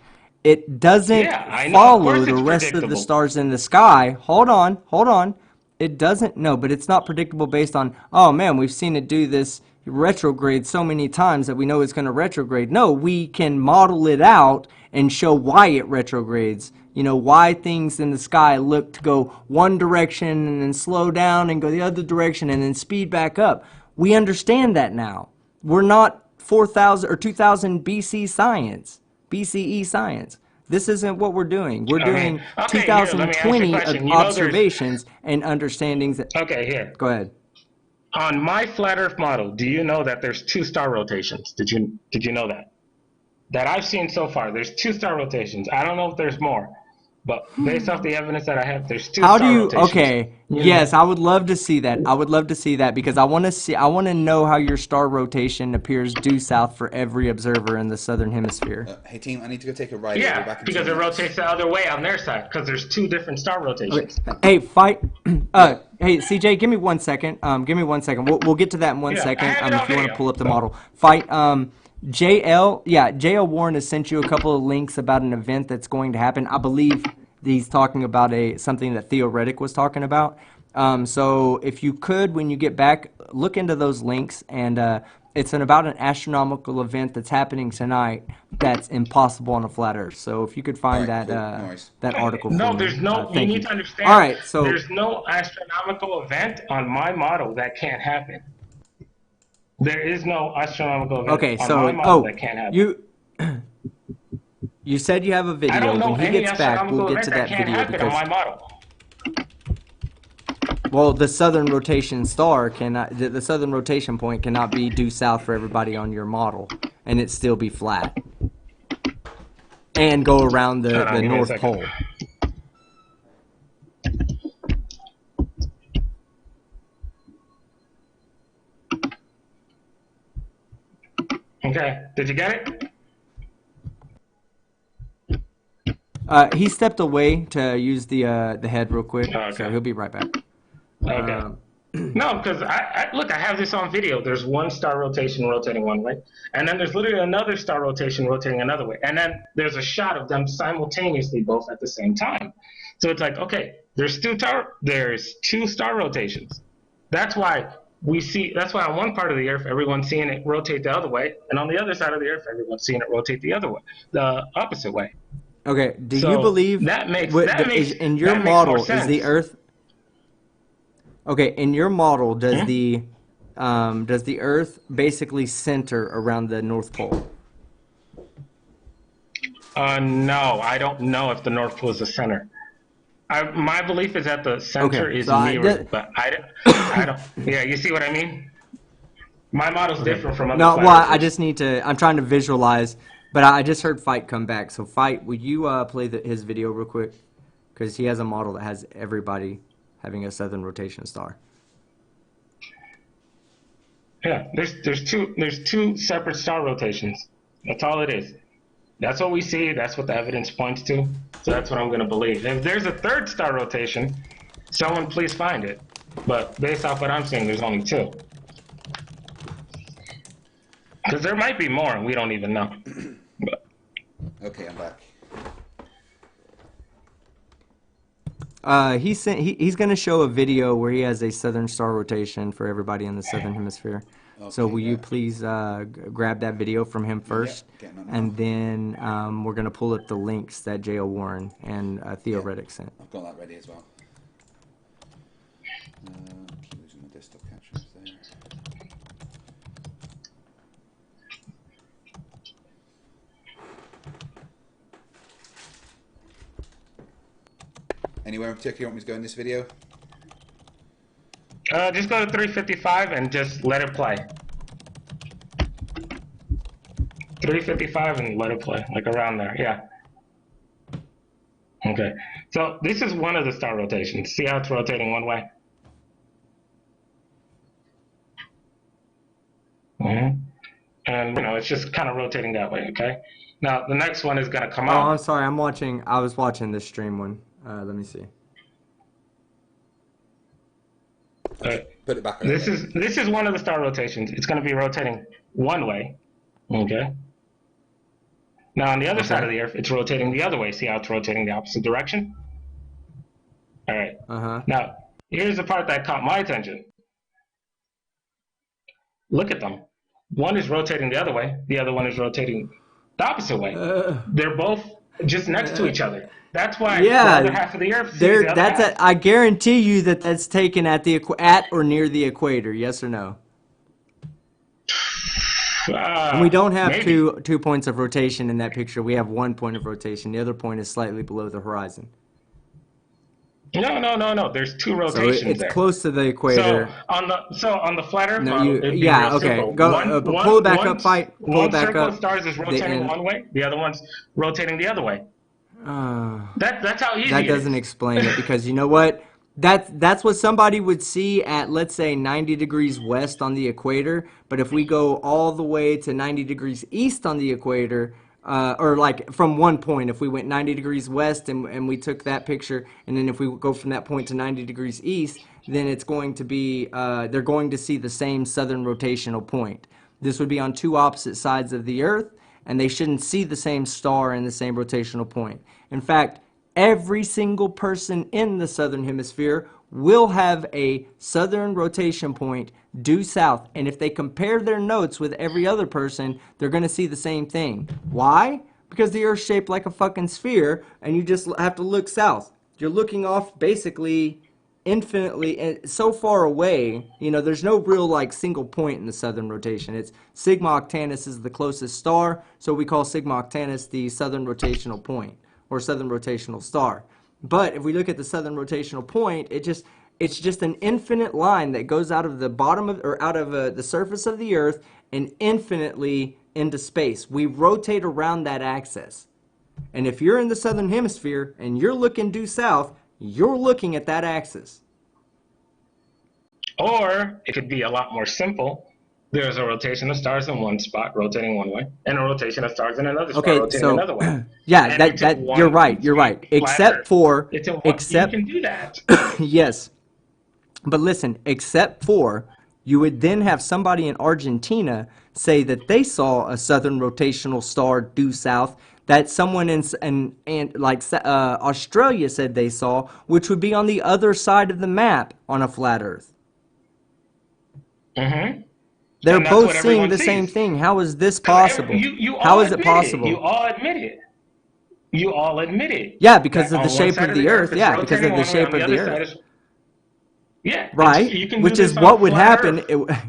S1: it doesn't
S4: Yeah, I know. Of
S1: follow
S4: course
S1: the
S4: it's
S1: rest of the
S4: predictable.
S1: stars in the sky. Hold on. It doesn't. No, but it's not predictable based on. Oh man, we've seen it do this retrograde so many times that we know it's going to retrograde. No, we can model it out and show why it retrogrades. Why things in the sky look to go one direction and then slow down and go the other direction and then speed back up. We understand that now. We're not 4,000 or 2000 BCE science. This isn't what we're doing. We're doing
S4: Okay, here, let me ask you a
S1: 2020
S4: question.
S1: observations and understandings.
S4: Okay, here.
S1: Go ahead.
S4: On my flat Earth model, do you know that there's 2 star rotations? Did you know that? That I've seen so far, there's 2 star rotations. I don't know if there's more. But based off the evidence that I have, there's two
S1: How do
S4: star
S1: you?
S4: rotations.
S1: Okay,
S4: You know,
S1: yes, I would love to see that. I would love to see that because I want to see. I want to know how your star rotation appears due south for every observer in the southern hemisphere.
S3: Hey team, I need to go take a ride. I'll be
S4: yeah,
S3: back in
S4: because
S3: 2
S4: it
S3: minutes.
S4: rotates the other way on their side because there's two different star
S1: Okay.
S4: rotations.
S1: Hey, fight.
S3: Yeah.
S1: Hey, CJ, give me 1 second. Give me 1 second. We'll get to that in one
S4: Yeah, I
S1: second.
S4: have it on
S1: If you want to
S4: video.
S1: pull up the
S4: So
S1: model, fight. JL. Yeah, JL Warren has sent you a couple of links about an event that's going to happen. I believe he's talking about something that Theoretic was talking about. So if you could, when you get back, look into those links, and it's about an astronomical event that's happening tonight that's impossible on a flat Earth. So if you could
S3: All
S1: find
S3: right,
S1: that
S3: cool. No worries.
S1: that article
S4: no,
S1: for me,
S4: there's no. You
S1: thank
S4: need
S1: you.
S4: to
S1: All
S4: understand.
S1: right, so
S4: There's no astronomical event on my model that can't happen. There is no astronomical event
S1: okay,
S4: on my
S1: so
S4: model that can't happen.
S1: you said you have a
S4: I
S1: video.
S4: don't
S1: When
S4: know
S1: he
S4: any
S1: gets back, we'll
S4: astronomical
S1: get
S4: event
S1: to
S4: that
S1: that
S4: can't
S1: video
S4: happen on
S1: because
S4: my model.
S1: well, the southern rotation star cannot, the southern rotation point cannot be due south for everybody on your model, and it still be flat and go around
S4: Hold on,
S1: the
S4: give me a
S1: North
S4: second.
S1: Pole.
S4: Okay, did you get it?
S1: He stepped away to use the head real quick,
S4: Oh,
S1: so
S4: okay.
S1: he'll be right back.
S4: Okay. No, because look, I have this on video. There's one star rotation rotating one way, and then there's literally another star rotation rotating another way, and then there's a shot of them simultaneously both at the same time. So it's like, okay, there's two star rotations. That's why we see. That's why on one part of the Earth, everyone's seeing it rotate the other way, and on the other side of the Earth, everyone's seeing it rotate the other way, the opposite way.
S1: Okay, do you
S4: So
S1: believe in your
S4: that makes more
S1: model is the
S4: sense.
S1: Earth? Okay, in your model,
S4: Hmm?
S1: does the Earth basically center around the North Pole?
S4: No, I don't know if the North Pole is the center. My belief is that the
S1: Okay,
S4: center is
S1: so
S4: mirrored, but I don't. Yeah, you see what I mean? My model's
S1: okay.
S4: different from other
S1: No,
S4: flat
S1: well, I
S4: earthers.
S1: just need to. I'm trying to visualize, but I just heard Fight come back. So Fight, would you play his video real quick? Because he has a model that has everybody having a southern rotation star.
S4: Yeah, there's two separate star rotations. That's all it is. That's what we see. That's what the evidence points to. So that's what I'm going to believe. If there's a third star rotation, someone please find it. But based off what I'm seeing, there's only two. Because there might be more, and we don't even know. But,
S3: Okay, I'm back.
S1: He's going to show a video where he has a southern star rotation for everybody in the southern hemisphere. So
S3: Okay,
S1: will you
S3: yeah.
S1: please grab that video from him first,
S3: getting on now.
S1: and then we're going to pull up the links that J.O. Warren and Theoretic sent.
S3: I've got that ready as well. Just losing my desktop captions there. Anywhere in particular you want me to go in this video?
S4: just go to 355 and just let it play. 355 and let it play, like around there, yeah. Okay, so this is one of the star rotations. See how it's rotating one way? And it's just kind of rotating that way, okay? Now the next one is going to come
S1: Oh, I'm
S4: out.
S1: sorry. I was watching this stream one. Let me see.
S3: Put it back.
S4: This is one of the star rotations. It's going to be rotating one way, okay? Now on the other side of the Earth, it's rotating the other way. See how it's rotating the opposite direction? All right.
S1: Uh-huh.
S4: Now here's the part that caught my attention. Look at them. One is rotating the other way. The other one is rotating the opposite way. They're both just next to each other. That's why the other half of the Earth sees the other half.
S1: I guarantee you that's taken at or near the equator. Yes or no? And we don't have
S4: Maybe.
S1: two points of rotation in that picture. We have 1 point of rotation. The other point is slightly below the horizon.
S4: No. There's two
S1: So
S4: rotations
S1: it's
S4: there.
S1: close to the equator.
S4: So on the flat Earth
S1: No,
S4: model, it'd be real
S1: okay.
S4: simple.
S1: Go pull it back up, Fight. Pull it
S4: One
S1: back
S4: circle of
S1: up.
S4: stars is rotating one way. The other one's rotating the other way. That's how easy
S1: That
S4: it
S1: doesn't
S4: is.
S1: explain it, because you know what? That's what somebody would see at, let's say, 90 degrees west on the equator. But if we go all the way to 90 degrees east on the equator, or like from one point, if we went 90 degrees west and we took that picture, and then if we go from that point to 90 degrees east, then it's going to be, they're going to see the same southern rotational point. This would be on two opposite sides of the Earth, and they shouldn't see the same star and the same rotational point. In fact, every single person in the southern hemisphere will have a southern rotation point due south. And if they compare their notes with every other person, they're going to see the same thing. Why? Because the Earth's shaped like a fucking sphere, and you just have to look south. You're looking off basically infinitely so far away. There's no real like single point in the southern rotation. It's Sigma Octantis is the closest star, so we call Sigma Octantis the southern rotational point, or southern rotational star. But if we look at the southern rotational point, it's just an infinite line that goes out of the bottom of, or out of the surface of the Earth and infinitely into space. We rotate around that axis. And if you're in the southern hemisphere and you're looking due south, you're looking at that axis.
S4: Or it could be a lot more simple. There's a rotation of stars in one spot rotating one way, and a rotation of stars in another spot
S1: Okay,
S4: rotating
S1: so
S4: another way.
S1: yeah,
S4: And it's in
S1: you're
S4: one
S1: right. You're right.
S4: complete flat Earth. You can do that.
S1: Yes. But listen, except for, you would then have somebody in Argentina say that they saw a southern rotational star due south that someone in like Australia said they saw, which would be on the other side of the map on a flat Earth.
S4: Mm-hmm.
S1: They're
S4: And that's
S1: both
S4: what
S1: seeing
S4: everyone
S1: the same
S4: sees.
S1: thing. How is this possible?
S4: You
S1: How
S4: all
S1: is it
S4: admit it.
S1: possible?
S4: You all admit it. You all admit it.
S1: Yeah, because
S4: That
S1: of the
S4: on one
S1: shape
S4: side
S1: of the Earth.
S4: it's
S1: Yeah, because of
S4: rotating
S1: the
S4: one way,
S1: shape
S4: on the
S1: of the
S4: other side
S1: Earth.
S4: is
S1: Right,
S4: you can do
S1: which is
S4: this on a
S1: what would
S4: flat
S1: happen.
S4: Earth.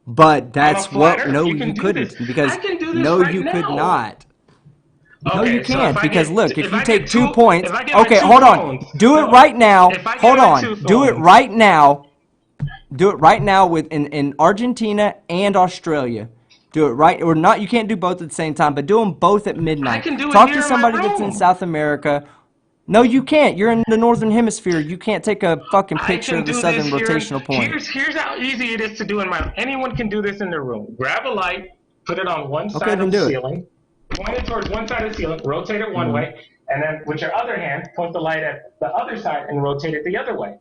S1: But
S4: On a
S1: that's
S4: flat
S1: what,
S4: Earth,
S1: no,
S4: you can
S1: you
S4: do this.
S1: couldn't, because
S4: I can do this
S1: no,
S4: right
S1: you could
S4: now.
S1: not. No, you
S4: Okay, so
S1: can't, because look, if
S4: if
S1: you
S4: I get
S1: take 2
S4: two,
S1: points,
S4: if I get my
S1: okay,
S4: two
S1: hold on,
S4: phones,
S1: do it
S4: no,
S1: right now,
S4: if I get
S1: hold
S4: my
S1: on,
S4: two
S1: do it
S4: phones,
S1: right now, do it right now in Argentina and Australia. Do it right, or not, you can't do both at the same time, but do them both at
S4: I
S1: midnight.
S4: can do it
S1: Talk to
S4: here in my
S1: somebody that's in
S4: room.
S1: South America. No, you can't. You're in the northern hemisphere. You can't take a fucking
S4: I
S1: picture
S4: can
S1: of the
S4: do this
S1: southern
S4: here.
S1: rotational point.
S4: Here's how easy it is to do in my. Anyone can do this in their room. Grab a light, put it on one
S1: Okay,
S4: side
S1: then
S4: of the
S1: do it.
S4: ceiling, point it towards one side of the ceiling, rotate it one way, and then with your other hand, point the light at the other side and rotate it the other way.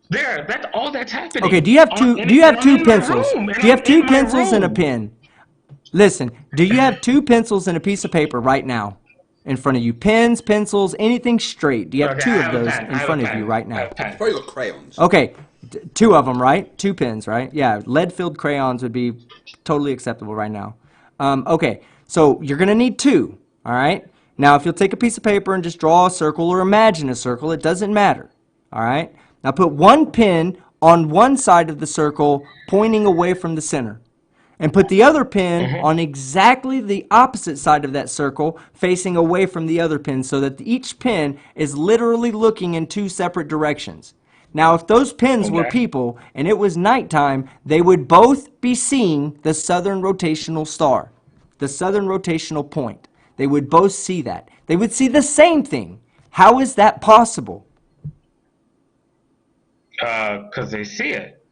S4: There, that's all that's
S1: Okay,
S4: happening.
S1: do you have two? Do you
S4: And
S1: have
S4: I'm
S1: two
S4: in my
S1: pencils?
S4: room. And
S1: Do you
S4: I'm
S1: have two
S4: in my
S1: pencils and a
S4: room.
S1: pen? Listen, do you have two pencils and a piece of paper right now in front of you? Pens, pencils, anything straight. Do you have
S4: Okay, I
S1: two of
S4: have a
S1: those
S4: pen. I
S1: in
S4: have a
S1: front of you
S4: pen.
S1: right
S4: I have
S1: now?
S4: a pen.
S3: He's probably got crayons.
S1: Okay, two of them, right? Two pens, right? Yeah, lead-filled crayons would be totally acceptable right now. Okay, so you're going to need two, all right? Now, if you'll take a piece of paper and just draw a circle or imagine a circle, it doesn't matter, all right? Now, put one pen on one side of the circle pointing away from the center, and put the other pin on exactly the opposite side of that circle facing away from the other pin, so that each pin is literally looking in two separate directions. Now, if those pins were
S4: Okay.
S1: people and it was nighttime, they would both be seeing the southern rotational star, the southern rotational point. They would both see that. They would see the same thing. How is that possible?
S4: Because they see it.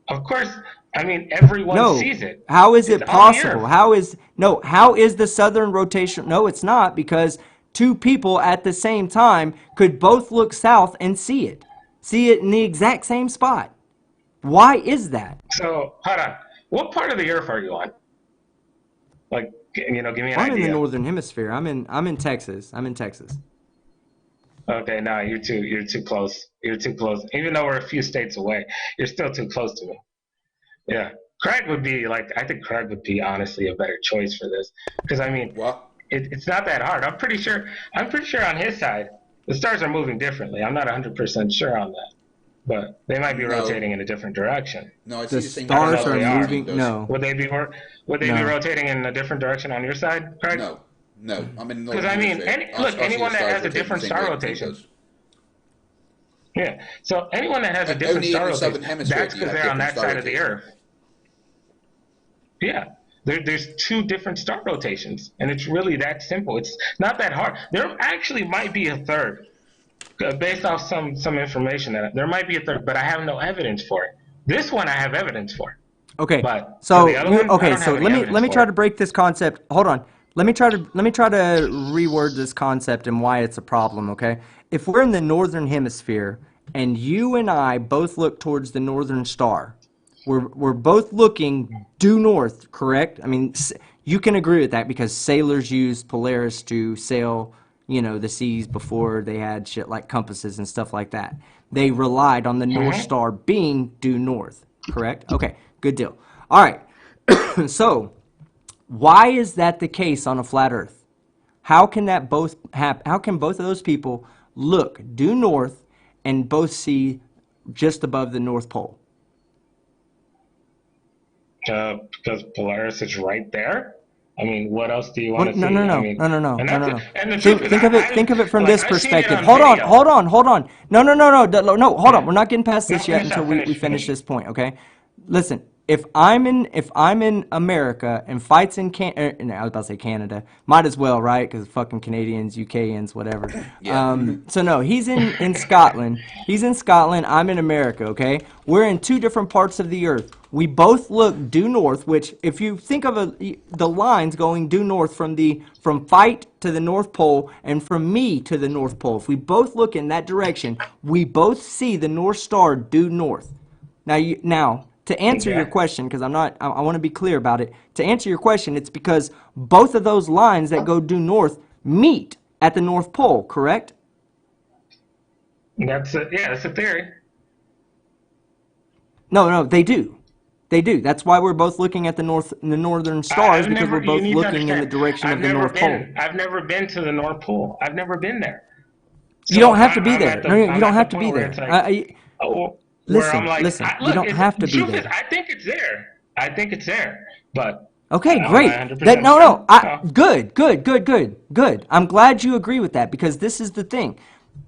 S4: Of course, I mean, everyone
S1: No.
S4: sees it.
S1: How is
S4: It's
S1: it
S4: on the
S1: possible?
S4: earth.
S1: How is the southern rotation? No, it's not, because two people at the same time could both look south and see it. See it in the exact same spot. Why is that?
S4: So, hold on. What part of the earth are you on? Like, give me an
S1: I'm in the
S4: idea.
S1: northern hemisphere. I'm in Texas. I'm in Texas.
S4: Okay, no, you're too close. You're too close. Even though we're a few states away, you're still too close to me. Yeah. Craig would be I think Craig would be honestly a better choice for this. Because I mean,
S3: What?
S4: it's not that hard. I'm pretty sure on his side, the stars are moving differently. I'm not 100% sure on that. But they might be
S3: No.
S4: rotating in a different direction.
S3: No, I see
S1: The
S3: the same
S1: stars
S4: are
S1: are
S3: parallel
S1: moving.
S3: between those.
S1: No.
S4: Would they be
S1: No.
S4: rotating in a different direction on your side, Craig?
S3: No. No. I'm in the
S4: Because
S3: northern
S4: I mean,
S3: hemisphere.
S4: look,
S3: I see
S4: anyone
S3: the
S4: that
S3: stars
S4: has a
S3: rotating the
S4: different
S3: same
S4: star
S3: way everything
S4: rotation.
S3: does.
S4: Yeah. So anyone that has a different
S3: Only
S4: star
S3: in the
S4: rotation,
S3: southern hemisphere
S4: that's
S3: do you
S4: because
S3: have
S4: they're on
S3: different
S4: that
S3: star
S4: side of the
S3: rotation.
S4: earth. Yeah. There's two different star rotations, and it's really that simple. It's not that hard. There actually might be a third, based off some information that there might be a third, but I have no evidence for it. This one I have evidence for,
S1: Okay,
S4: but for
S1: so
S4: the other ones, I don't
S1: so
S4: have any
S1: let
S4: evidence
S1: me
S4: for
S1: try
S4: it.
S1: to break this concept. Hold on. Let me try to reword this concept and why it's a problem, okay? If we're in the northern hemisphere and you and I both look towards the northern star, we're both looking due north, correct? I mean, you can agree with that because sailors used Polaris to sail, the seas before they had shit like compasses and stuff like that. They relied on the North Star being due north, correct? Okay, good deal. All right. So, why is that the case on a flat Earth? How can that both how can both of those people look due north and both see just above the North Pole?
S4: Because Polaris is right there. I mean, what else do you
S1: Well,
S4: want to
S1: no,
S4: see?
S1: no,
S4: I
S1: no,
S4: mean,
S1: no, no, no,
S4: and
S1: no,
S4: that's
S1: no,
S4: it.
S1: no.
S4: And the truth
S1: Think,
S4: is,
S1: think of it. Think of it from this
S4: I've seen it
S1: perspective.
S4: on
S1: Hold on,
S4: video.
S1: hold on, hold on. No, no, no, no, no. Hold on. We're not getting past
S4: No,
S1: this yet
S4: finish
S1: until
S4: up.
S1: we
S4: Finish.
S1: finish
S4: Finish.
S1: this point. Okay. Listen. If I'm in America and fights in no, I was about to say Canada. Might as well, right? Because fucking Canadians, UKians, whatever.
S3: Yeah.
S1: So no, he's in Scotland. He's in Scotland. I'm in America. Okay. We're in two different parts of the earth. We both look due north. Which, if you think of the lines going due north from fight to the North Pole and from me to the North Pole, if we both look in that direction, we both see the North Star due north. Now, to answer your
S4: Okay.
S1: question, because I want to be clear about it. To answer your question, it's because both of those lines that go due north meet at the North Pole, correct?
S4: That's a, yeah, that's a theory.
S1: No, no, they do. They do. That's why we're both looking at the northern stars
S4: I've
S1: because we're
S4: never. You
S1: both
S4: need to
S1: looking in the
S4: understand.
S1: direction
S4: I've
S1: of the
S4: never
S1: North Pole.
S4: been. I've never been to the North Pole. I've never been there.
S1: You
S4: So
S1: don't have to be
S4: I'm
S1: there.
S4: at
S1: No,
S4: the.
S1: no, you
S4: I'm
S1: don't
S4: at the
S1: have to
S4: point
S1: be
S4: where it's
S1: there.
S4: like, oh, where I'm like,
S1: Listen. You
S4: look.
S1: don't have
S4: The
S1: to be
S4: truth is,
S1: there.
S4: I think it's there. I think it's there, but
S1: Okay,
S4: I'm not
S1: great.
S4: 100
S1: That
S4: percent
S1: no,
S4: sure.
S1: no.
S4: No.
S1: Good. I'm glad you agree with that because this is the thing.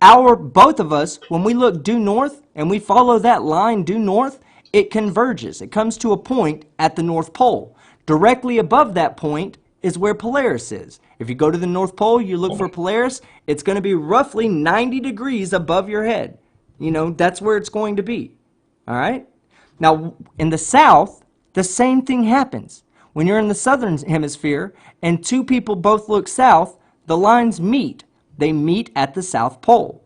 S1: Both of us, when we look due north and we follow that line due north, it converges. It comes to a point at the North Pole. Directly above that point is where Polaris is. If you go to the North Pole, you look for Polaris, it's going to be roughly 90 degrees above your head. That's where it's going to be. All right? Now, in the south, the same thing happens. When you're in the southern hemisphere and two people both look south, the lines meet. They meet at the South Pole.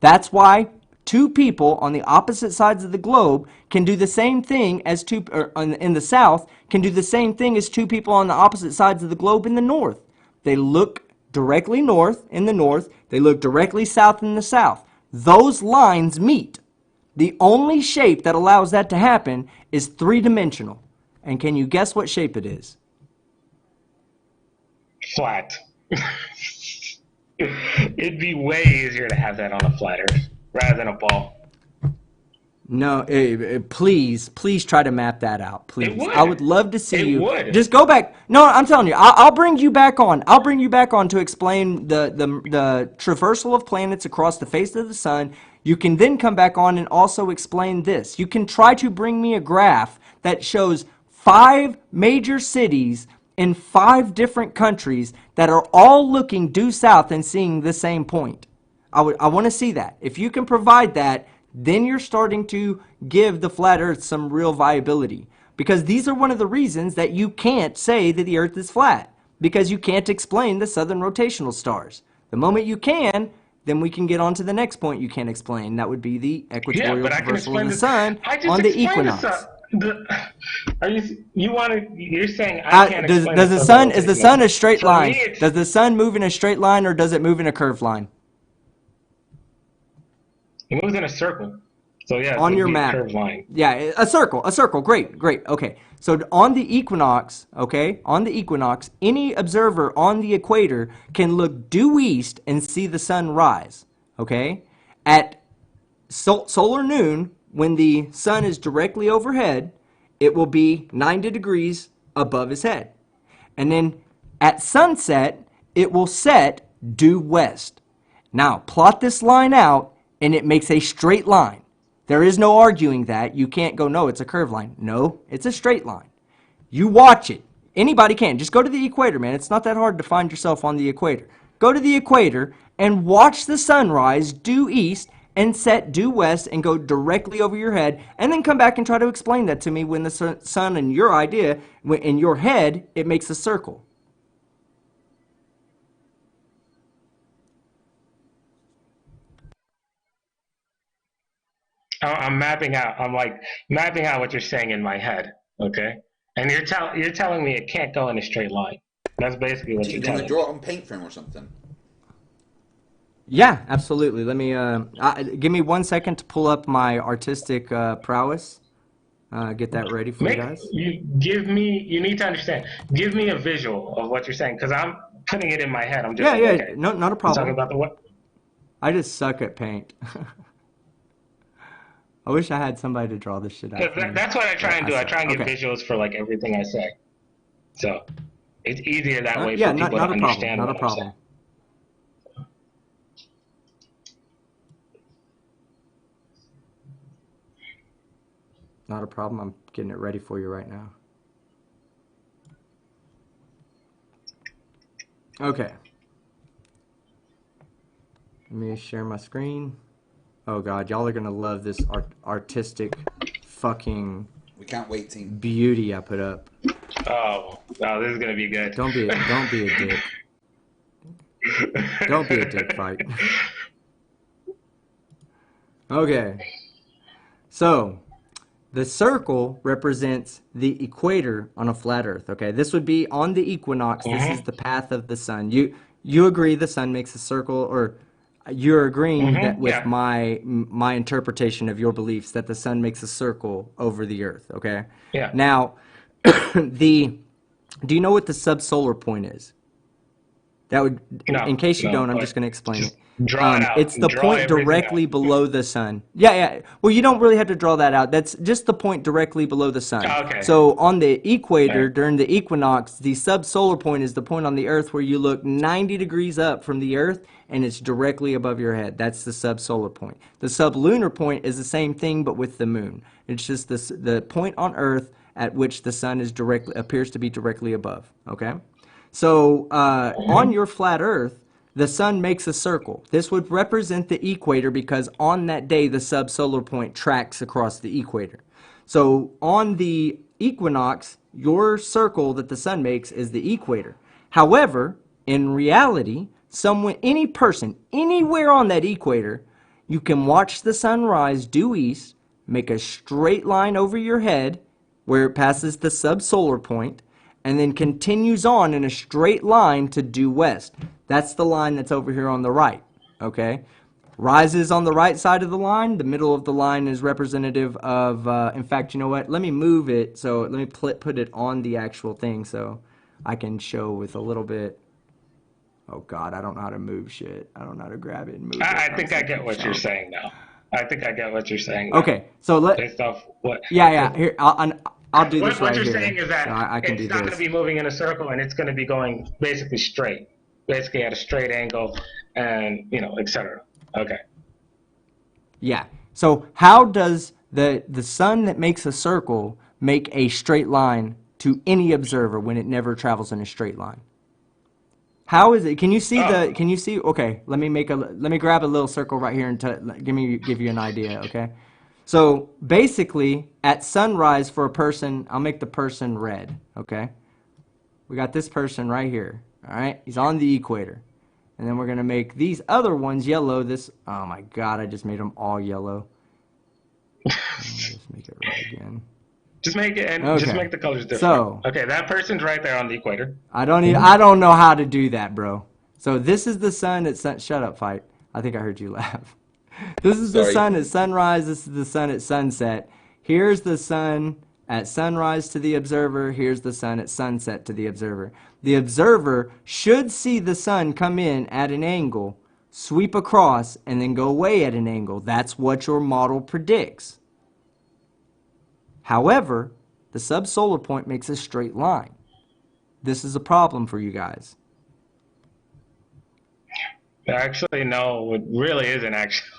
S1: That's why two people on the opposite sides of the globe can do the same thing as in the south can do the same thing as two people on the opposite sides of the globe in the north. They look directly north in the north, they look directly south in the south. Those lines meet. The only shape that allows that to happen is three-dimensional. And can you guess what shape it is?
S4: Flat. It'd be way easier to have that on a flat Earth rather than a ball.
S1: No, please try to map that out,
S4: It
S1: please. I would
S4: would.
S1: love to see
S4: It
S1: you.
S4: would.
S1: Just go back. No, I'm telling you, I'll bring you back on. I'll bring you back on to explain the traversal of planets across the face of the sun. You can then come back on and also explain this. You can try to bring me a graph that shows 5 major cities in 5 different countries that are all looking due south and seeing the same point. I want to see that. If you can provide that, then you're starting to give the flat earth some real viability. Because these are one of the reasons that you can't say that the earth is flat. Because you can't explain the southern rotational stars. The moment you can, then we can get on to the next point you can't explain. That would be the
S4: Yeah,
S1: equatorial
S4: but I can
S1: traversal of
S4: explain
S1: the
S4: this.
S1: sun
S4: I just
S1: on the
S4: explained this.
S1: equinox.
S4: Are you want to? You're saying I can't explain
S1: Does
S4: the
S1: the
S4: southern
S1: sun, is the sun
S4: rotation.
S1: a straight
S4: For me,
S1: line?
S4: it's
S1: Does the sun move in a straight line or does it move in a curved line?
S4: it moves in a circle. So yeah, it
S1: On
S4: would
S1: your
S4: be a
S1: map.
S4: curved line.
S1: Yeah, a circle. Great. Okay. So on the equinox, any observer on the equator can look due east and see the sun rise. Okay? At solar noon, when the sun is directly overhead, it will be 90 degrees above his head. And then at sunset, it will set due west. Now, plot this line out, and it makes a straight line. There is no arguing that. You can't go, no, it's a curved line. No, it's a straight line. You watch it. Anybody can. Just go to the equator, man. It's not that hard to find yourself on the equator. Go to the equator and watch the sunrise due east and set due west and go directly over your head, and then come back and try to explain that to me when the sun in your idea, in your head, it makes a circle.
S4: I'm mapping out. I'm like mapping out what you're saying in my head. Okay, and you're telling me it can't go in a straight line. That's basically what
S3: Do you
S4: you're
S3: want to
S4: telling
S3: draw
S4: me.
S3: it on paint film or something?
S1: Yeah, absolutely. Let me give me 1 second to pull up my artistic prowess. Get that ready for you guys.
S4: You need to understand. Give me a visual of what you're saying, because I'm putting it in my head. I'm just
S1: Yeah,
S4: like,
S1: yeah,
S4: okay,
S1: no, not a
S4: you're talking
S1: problem.
S4: about the what?
S1: I just suck at paint. I wish I had somebody to draw this shit out for me.
S4: That's what I try
S1: But
S4: and
S1: I
S4: do. I
S1: suck.
S4: try and get
S1: Okay.
S4: visuals for like everything I say. So it's easier that way
S1: Yeah,
S4: for
S1: not
S4: people to
S1: not a problem.
S4: understand
S1: Not a
S4: what I'm saying.
S1: problem. Not a problem. I'm getting it ready for you right now. Okay. Let me share my screen. Oh god, y'all are gonna love this artistic fucking
S3: We can't wait, team.
S1: beauty I put up.
S4: Oh, wow, this is gonna be good.
S1: Don't be a dick. Don't be a dick fight. Okay. So, the circle represents the equator on a flat Earth. Okay, this would be on the equinox. This is the path of the sun. You agree the sun makes a circle, or you're agreeing that with
S4: Yeah.
S1: my interpretation of your beliefs that the sun makes a circle over the Earth. Okay.
S4: Yeah.
S1: Now, do you know what the subsolar point is? That would, in case you don't, I'm just
S4: But
S1: going to explain it.
S4: just draw it out.
S1: It's the
S4: Draw
S1: point
S4: everything out.
S1: directly below the sun. Yeah, yeah. Well, you don't really have to draw that out. That's just the point directly below the sun.
S4: Okay.
S1: So on the equator,
S4: Right.
S1: during the equinox, the subsolar point is the point on the Earth where you look 90 degrees up from the Earth and it's directly above your head. That's the subsolar point. The sublunar point is the same thing but with the moon. It's just the point on Earth at which the sun is appears to be directly above. Okay. So on your flat Earth, the sun makes a circle. This would represent the equator because on that day the subsolar point tracks across the equator. So on the equinox, your circle that the sun makes is the equator. However, in reality, any person, anywhere on that equator, you can watch the sun rise due east, make a straight line over your head where it passes the subsolar point, and then continues on in a straight line to due west. That's the line that's over here on the right, okay? Rises on the right side of the line. The middle of the line is representative of, in fact, you know what? Let me move it. So let me put it on the actual thing so I can show with a little bit. Oh, God, I don't know how to move shit. I don't know how to grab it and move it.
S4: I think I get what you're saying now. I think I get what you're saying now.
S1: Okay, so
S4: Based off what?
S1: yeah. Here, I'll do this
S4: What
S1: right
S4: you're
S1: here.
S4: saying is that
S1: So I can
S4: it's
S1: do
S4: not going
S1: this.
S4: to be moving in a circle, and it's going to be going basically straight, basically at a straight angle, and etc. Okay.
S1: Yeah. So how does the sun that makes a circle make a straight line to any observer when it never travels in a straight line? How is it? Can you see
S4: Oh.
S1: can you see? Okay, let me grab a little circle right here and give you an idea, okay? So basically, at sunrise for a person, I'll make the person red, okay? We got this person right here, all right? He's on the equator. And then we're going to make these other ones yellow. Oh my God, I just made them all yellow. Just make it red again.
S4: Just make it, and just
S1: Okay.
S4: make the colors different.
S1: So,
S4: Okay, that person's right there on the equator.
S1: I don't know how to do that, bro. So this is the sun at shut up, fight. I think I heard you laugh. This is the
S3: Sorry.
S1: sun at sunrise. This is the sun at sunset. Here's the sun at sunrise to the observer. Here's the sun at sunset to the observer. The observer should see the sun come in at an angle, sweep across, and then go away at an angle. That's what your model predicts. However, the subsolar point makes a straight line. This is a problem for you guys.
S4: Actually, no, it really isn't. Actually,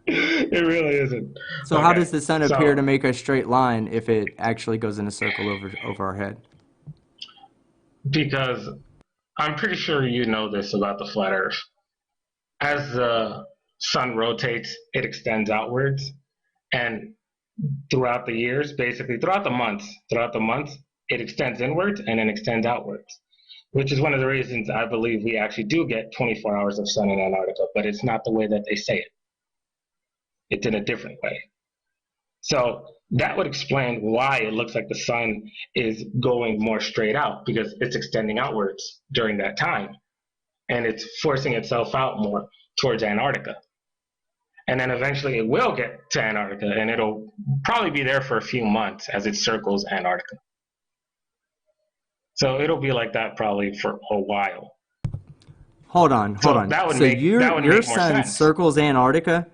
S4: it really isn't.
S1: So
S4: Okay,
S1: how does the sun appear
S4: so
S1: to make a straight line if it actually goes in a circle over our head?
S4: because I'm pretty sure you know this about the flat Earth. As the sun rotates, it extends outwards, and throughout the years, basically throughout the months, it extends inwards and then extends outwards, which is one of the reasons I believe we actually do get 24 hours of sun in Antarctica, but it's not the way that they say it. It's in a different way. So that would explain why it looks like the sun is going more straight out because it's extending outwards during that time and it's forcing itself out more towards Antarctica. And then eventually it will get to Antarctica and it'll probably be there for a few months as it circles Antarctica. So it'll be like that probably for a while.
S1: Hold on, hold
S4: So
S1: on.
S4: that would
S1: So
S4: make that would
S1: your
S4: make more
S1: sun
S4: sense.
S1: circles Antarctica?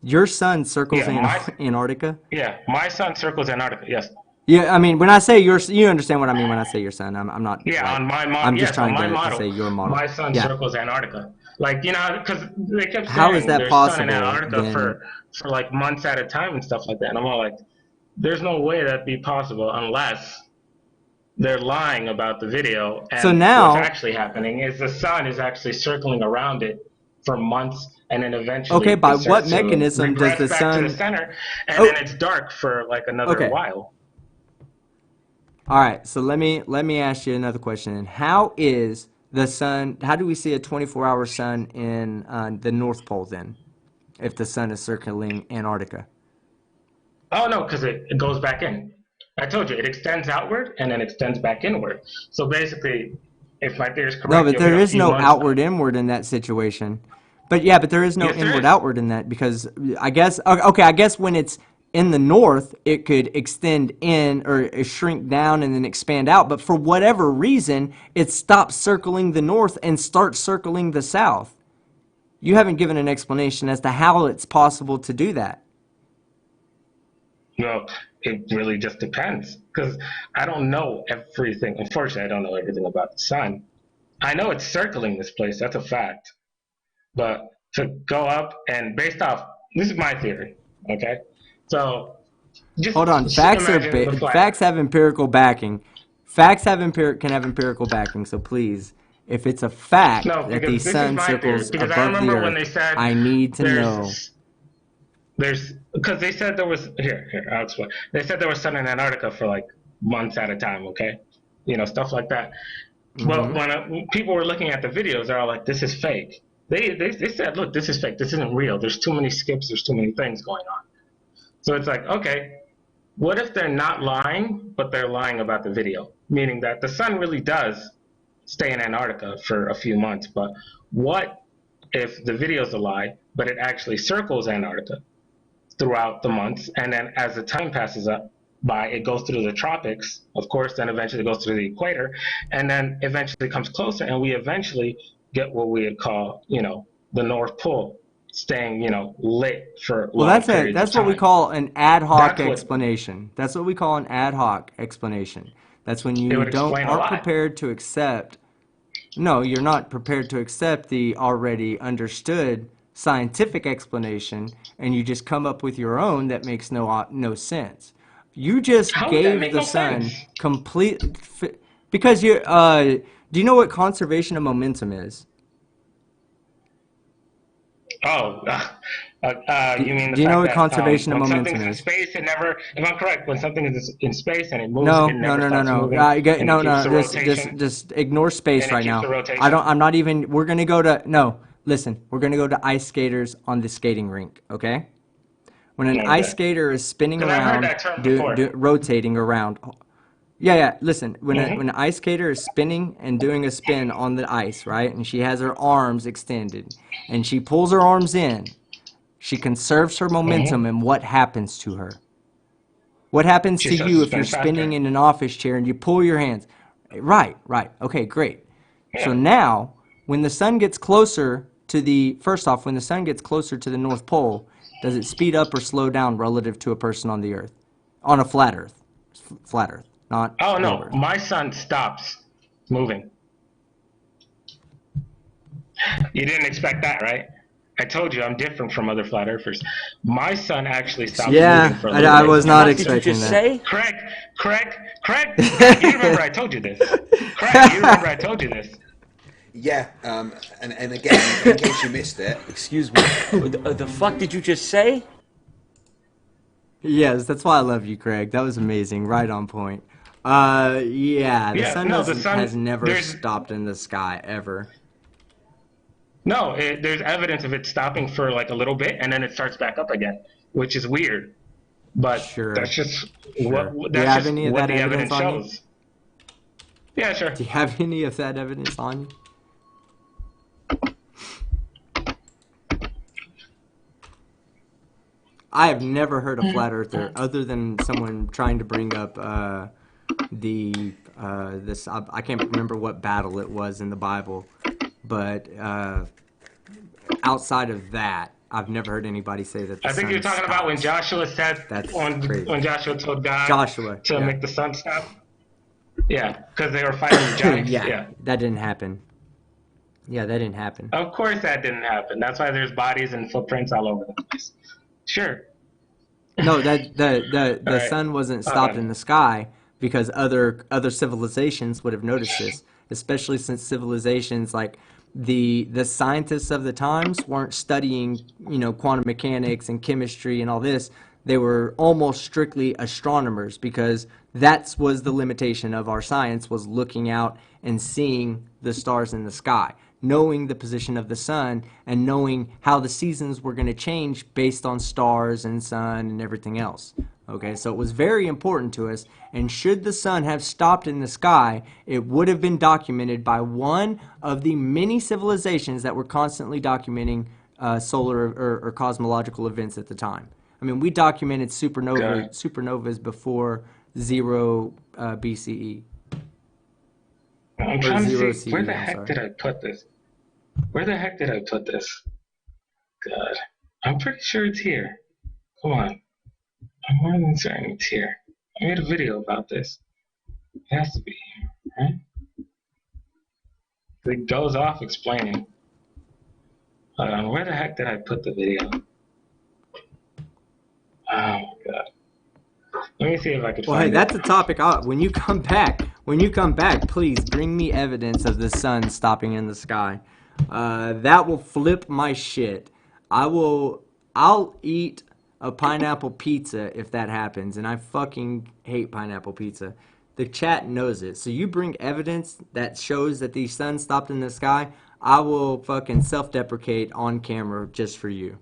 S1: Your sun circles
S4: Yeah, my
S1: Antarctica?
S4: yeah, my sun circles Antarctica. Yes.
S1: Yeah, I mean, when I say your, you understand what I mean when I say your sun. I'm not
S4: Yeah,
S1: like,
S4: on my
S1: I'm
S4: model.
S1: just
S4: Yes, on
S1: trying
S4: my
S1: to say
S4: model,
S1: your model.
S4: my sun
S1: Yeah.
S4: circles Antarctica. Like because they kept
S1: How is
S4: saying
S1: that
S4: there's sun in
S1: possible
S4: Antarctica
S1: then?
S4: for like months at a time and stuff like that. And I'm all like, there's no way that'd be possible unless they're lying about the video.
S1: So
S4: And what's
S1: now,
S4: actually happening is the sun is actually circling around it for months, and then
S1: okay,
S4: eventually
S1: by
S4: it
S1: what
S4: starts to
S1: mechanism does
S4: regress
S1: the
S4: back to the
S1: sun?
S4: center, and then
S1: Oh,
S4: it's dark for like another
S1: okay.
S4: while.
S1: All right. So let me ask you another question. Then. How is the sun? How do we see a 24-hour sun in the North Pole then, if the sun is circling Antarctica?
S4: Oh no, because it goes back in. I told you it extends outward and then extends back inward. So basically, if my theory is
S1: No,
S4: correct,
S1: but
S4: you'll get
S1: there
S4: a
S1: is
S4: few
S1: no
S4: months.
S1: outward inward in that situation. But yeah, but there is no
S4: Yes, there
S1: inward
S4: is.
S1: outward in that because I guess okay, I guess when it's in the north, it could extend in or shrink down and then expand out. But for whatever reason, it stops circling the north and starts circling the south. You haven't given an explanation as to how it's possible to do that.
S4: No, it really just depends because I don't know everything. Unfortunately, I don't know everything about the sun. I know it's circling this place. That's a fact. But to go up and based off this is my theory. Okay, so
S1: Hold on,
S4: just imagine the flat
S1: facts
S4: Earth.
S1: have empirical backing. Facts have can have empirical backing. So please, if it's a fact
S4: No,
S1: that the
S4: because this is
S1: sun
S4: my theory.
S1: circles
S4: Because I
S1: above the
S4: remember when
S1: earth,
S4: they said
S1: I need to know.
S4: there's because they said there was here I'll explain. They said there was sun in Antarctica for like months at a time. Okay, stuff like that. Well,
S1: Mm-hmm.
S4: when people were looking at the videos, they're all like, "This is fake." They said, "Look, this is fake. This isn't real. There's too many skips. There's too many things going on." So it's like, okay, what if they're not lying, but they're lying about the video, meaning that the sun really does stay in Antarctica for a few months, but what if the video's a lie, but it actually circles Antarctica throughout the months, and then as the time passes up by, it goes through the tropics, of course, then eventually goes through the equator, and then eventually comes closer, and we eventually get what we would call, the North Pole staying, lit for
S1: Well,
S4: long periods of
S1: that's what we
S4: time.
S1: call an ad hoc
S4: That's what
S1: explanation. That's what we call an ad hoc explanation. That's when
S4: it
S1: you
S4: would
S1: don't
S4: explain a
S1: aren't
S4: lot.
S1: prepared to accept. No, you're not prepared to accept the already understood scientific explanation, and you just come up with your own that makes no sense. You just
S4: How would that
S1: gave
S4: make
S1: the
S4: no sense?
S1: sun complete because you. Do you know what conservation of momentum is?
S4: Oh, you mean the
S1: Do you know
S4: fact
S1: what
S4: that
S1: conservation of
S4: when
S1: momentum
S4: something's in
S1: is?
S4: space, it never, if I'm correct, when something is in space and it moves, it
S1: No, no,
S4: never
S1: no, no,
S4: stops
S1: no.
S4: moving and it
S1: No,
S4: keeps
S1: no.
S4: the rotation
S1: Just ignore space
S4: and it
S1: right
S4: keeps the
S1: now. I
S4: rotation.
S1: don't. I'm not even. We're gonna go to no. Listen, we're gonna go to ice skaters on the skating rink. Okay. When an ice
S4: Okay.
S1: skater is spinning
S4: Because I've heard
S1: around,
S4: that term before.
S1: rotating around. Yeah, yeah. Listen, when
S4: Hmm.
S1: an ice skater is spinning and doing a spin on the ice, right, and she has her arms extended, and she pulls her arms in, she conserves her momentum,
S4: Hmm.
S1: and what happens to her? What happens
S4: She
S1: to
S4: starts
S1: you
S4: to
S1: if you're
S4: spin
S1: spinning
S4: faster.
S1: in an office chair and you pull your hands? Right, right. Okay, great. So
S4: Yeah.
S1: now, when the sun gets closer to the, first off, when the sun gets closer to the North Pole, does it speed up or slow down relative to a person on the Earth? On a flat Earth. Flat Earth, not
S4: Oh
S1: globe
S4: no,
S1: Earth.
S4: my sun stops moving. You didn't expect that, right? I told you I'm different from other flat earthers. My sun actually stops moving
S1: Yeah,
S4: for a little
S1: I
S4: bit.
S1: was
S8: The
S1: not
S8: fuck did you
S1: expecting
S8: just
S1: that.
S8: say?
S4: Craig, Craig, Craig, Craig, you remember I told you this. Craig, you remember I told you this.
S3: Yeah, and again, in case you missed it,
S8: Excuse me. The fuck did you just say?
S1: Yes, that's why I love you, Craig. That was amazing. Right on point. Yeah, the
S4: Yeah,
S1: sun
S4: no, the
S1: doesn't has
S4: sun,
S1: never
S4: there's
S1: stopped in the sky ever.
S4: no, there's evidence of it stopping for like a little bit and then it starts back up again, which is weird. But
S1: Sure, sure. Do you
S4: that's
S1: have
S4: just
S1: any of
S4: what
S1: that
S4: the
S1: evidence
S4: evidence
S1: on you?
S4: shows. Yeah, sure.
S1: Do you have any of that evidence on you? I have never heard a flat earther other than someone trying to bring up this. I can't remember what battle it was in the Bible, but outside of that, I've never heard anybody say that the
S4: I think you're
S1: sun
S4: talking about when
S1: stops.
S4: Joshua said
S1: That's
S4: when
S1: crazy.
S4: Joshua told God
S1: Joshua,
S4: to
S1: yeah.
S4: make the sun stop. Yeah, because they were fighting the giants.
S1: Yeah,
S4: Yeah.
S1: that didn't happen. Yeah, that didn't happen.
S4: Of course that didn't happen. That's why there's bodies and footprints all over the place. Sure.
S1: No, that
S4: All
S1: the
S4: right.
S1: sun wasn't
S4: Hold
S1: stopped in
S4: on.
S1: the sky because other civilizations would have noticed this, especially since civilizations like the scientists of the times weren't studying, quantum mechanics and chemistry and all this. They were almost strictly astronomers because that was the limitation of our science, was looking out and seeing the stars in the sky, knowing the position of the sun and knowing how the seasons were going to change based on stars and sun and everything else. Okay, so it was very important to us, and should the sun have stopped in the sky, it would have been documented by one of the many civilizations that were constantly documenting solar or cosmological events at the time. I mean, we documented
S4: Good.
S1: supernovas before 0 BCE
S4: I'm
S1: or
S4: trying to
S1: 0
S4: see where
S1: CE.
S4: the
S1: I'm
S4: heck
S1: sorry.
S4: did I put this? Where the heck did I put this? God. I'm pretty sure it's here. Come on. I'm more than certain it's here. I made a video about this. It has to be here, right? It goes off explaining. Hold on, where the heck did I put the video? Oh my god. Let me see if I could
S1: Well, hey,
S4: find it.
S1: that's a topic. When you come back, please bring me evidence of the sun stopping in the sky. That will flip my shit. I'll eat a pineapple pizza if that happens, and I fucking hate pineapple pizza. The chat knows it. So you bring evidence that shows that the sun stopped in the sky, I will fucking self-deprecate on camera just for you.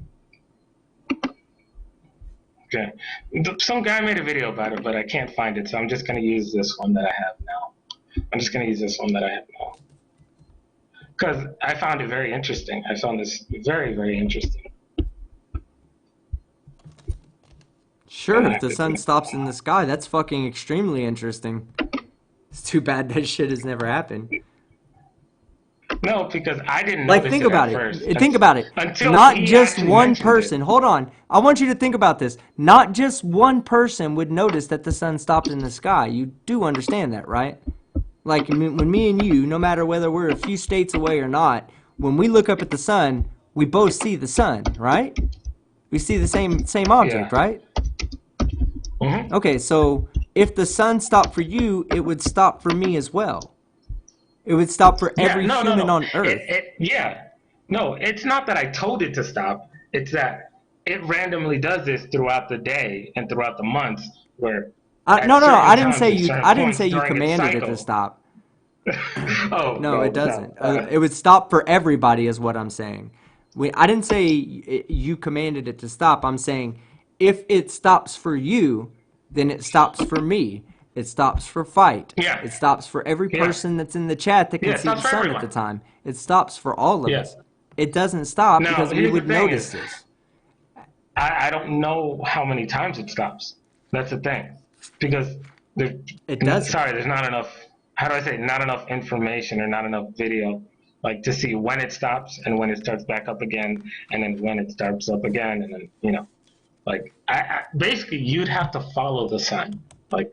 S4: Okay. Some guy made a video about it, but I can't find it, so I'm just gonna use this one that I have now. I'm just gonna use this one that I have now. Because I found it very interesting. I found this very, very interesting.
S1: Sure, if the sun stops in the sky, that's fucking extremely interesting. It's too bad that shit has never happened.
S4: No, because I didn't
S1: Like,
S4: notice
S1: think
S4: it
S1: about
S4: at
S1: it.
S4: first
S1: Think about it.
S4: until
S1: Not
S4: he
S1: just
S4: actually
S1: one
S4: mentioned
S1: person.
S4: it.
S1: Hold on. I want you to think about this. Not just one person would notice that the sun stopped in the sky. You do understand that, right? Like, when me and you, no matter whether we're a few states away or not, when we look up at the sun, we both see the sun, right? We see the same object,
S4: Yeah.
S1: right?
S4: Mm-hmm.
S1: Okay, so if the sun stopped for you, it would stop for me as well. It would stop for
S4: Yeah.
S1: every
S4: No, no,
S1: human
S4: no.
S1: on Earth.
S4: Yeah. No, it's not that I told it to stop. It's that it randomly does this throughout the day and throughout the months, where
S1: No,
S4: at
S1: no, no.
S4: certain
S1: I didn't
S4: times
S1: say
S4: and
S1: you.
S4: certain
S1: I didn't say
S4: points
S1: you
S4: during its
S1: commanded it to
S4: cycle.
S1: stop.
S4: Oh
S1: No, it
S4: no,
S1: doesn't.
S4: no.
S1: It would stop for everybody, is what I'm saying. I didn't say you commanded it to stop. I'm saying if it stops for you, then it stops for me. It stops for Fight.
S4: Yeah.
S1: It stops for every
S4: Yeah.
S1: person that's in the chat that
S4: Yeah.
S1: can
S4: It
S1: see the
S4: stops for
S1: sun at the
S4: everyone.
S1: time. It stops for all of
S4: Yeah.
S1: us. It doesn't stop
S4: Now
S1: because we
S4: here's the
S1: would
S4: thing:
S1: notice
S4: is
S1: this.
S4: I don't know how many times it stops. That's the thing, because there.
S1: It doesn't.
S4: Sorry, there's not enough. How do I say? Not enough information or not enough video, like to see when it stops and when it starts back up again, and then when it starts up again, and then like basically you'd have to follow the sun, like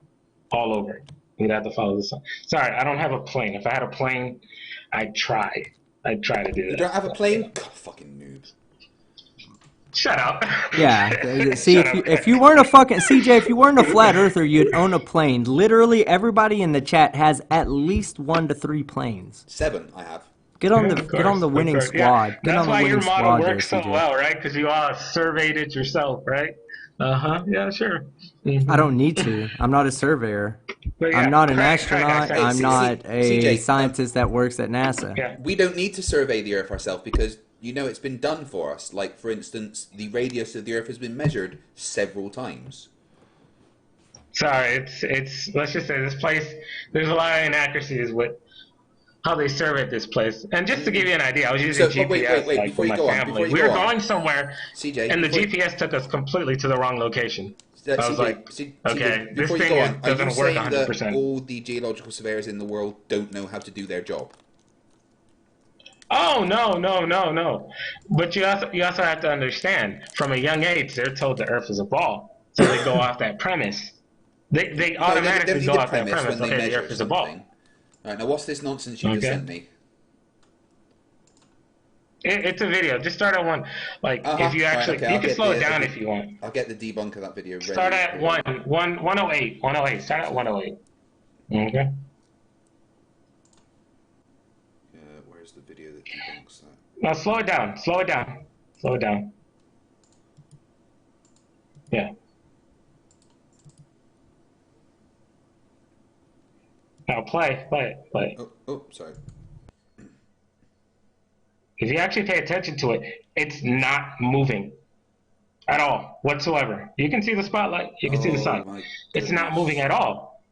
S4: all over. You'd have to follow the sun. Sorry, I don't have a plane. If I had a plane, I'd try. I'd try to do
S3: you
S4: that.
S3: don't have a
S4: But,
S3: plane? God, fucking noobs.
S4: Shut up.
S1: Yeah. See,
S4: Shut
S1: if
S4: up.
S1: you weren't a fucking CJ, if you weren't a flat earther, you'd own a plane. Literally, everybody in the chat has at least 1 to 3 planes.
S3: 7, I have.
S1: Get on the
S4: Of
S1: winning
S4: course. Yeah,
S1: squad. Get
S4: that's
S1: on the
S4: why your
S1: winning
S4: model
S1: squad there,
S4: works so
S1: CJ.
S4: well, right? Because you all surveyed it yourself, right? Yeah, sure.
S1: I don't need to. I'm not a surveyor.
S4: But yeah,
S1: I'm not an
S4: Craig, I
S1: astronaut.
S4: sent
S3: Hey,
S4: it
S1: I'm
S4: to you.
S1: not a
S3: CJ,
S1: scientist that works at NASA.
S4: Yeah.
S3: we don't need to survey the Earth ourselves because you know it's been done for us. Like, for instance, the radius of the Earth has been measured several times.
S4: Sorry, it's. Let's just say this place. There's a lot of inaccuracies with how they surveyed this place. And just to give you an idea, I was using
S3: So, wait,
S4: GPS like
S3: before
S4: with
S3: you
S4: my
S3: go on,
S4: family. We were going somewhere,
S3: CJ,
S4: and the
S3: before,
S4: GPS took us completely to the wrong location. I was like, okay,
S3: CJ,
S4: this
S3: before you
S4: thing
S3: go on, are you
S4: doesn't work
S3: saying that
S4: 100%.
S3: all the geological surveyors in the world don't know how to do their job?
S4: Oh no! But you also have to understand, from a young age, they're told the Earth is a ball, so they go off that premise. They
S3: No, they
S4: automatically
S3: don't need
S4: go
S3: the
S4: off that
S3: premise
S4: premise.
S3: when they
S4: Okay, the
S3: measure
S4: Earth is a ball.
S3: something. All right, now what's this nonsense you just
S4: Okay.
S3: sent me?
S4: It's a video. Just start at one. Like if you
S3: Right,
S4: actually,
S3: okay,
S4: you can slow it down if you want.
S3: I'll get the debunk of that video ready.
S4: Start at 108. 108. Start at 108. Okay.
S3: Where's the video that debunks that?
S4: Now slow it down. Slow it down. Slow it down. Yeah. Now play it.
S3: Oh, sorry.
S4: If you actually pay attention to it, it's not moving at all whatsoever. You can see the spotlight. You can see the sun.
S3: My
S4: It's not
S3: goodness.
S4: moving at all.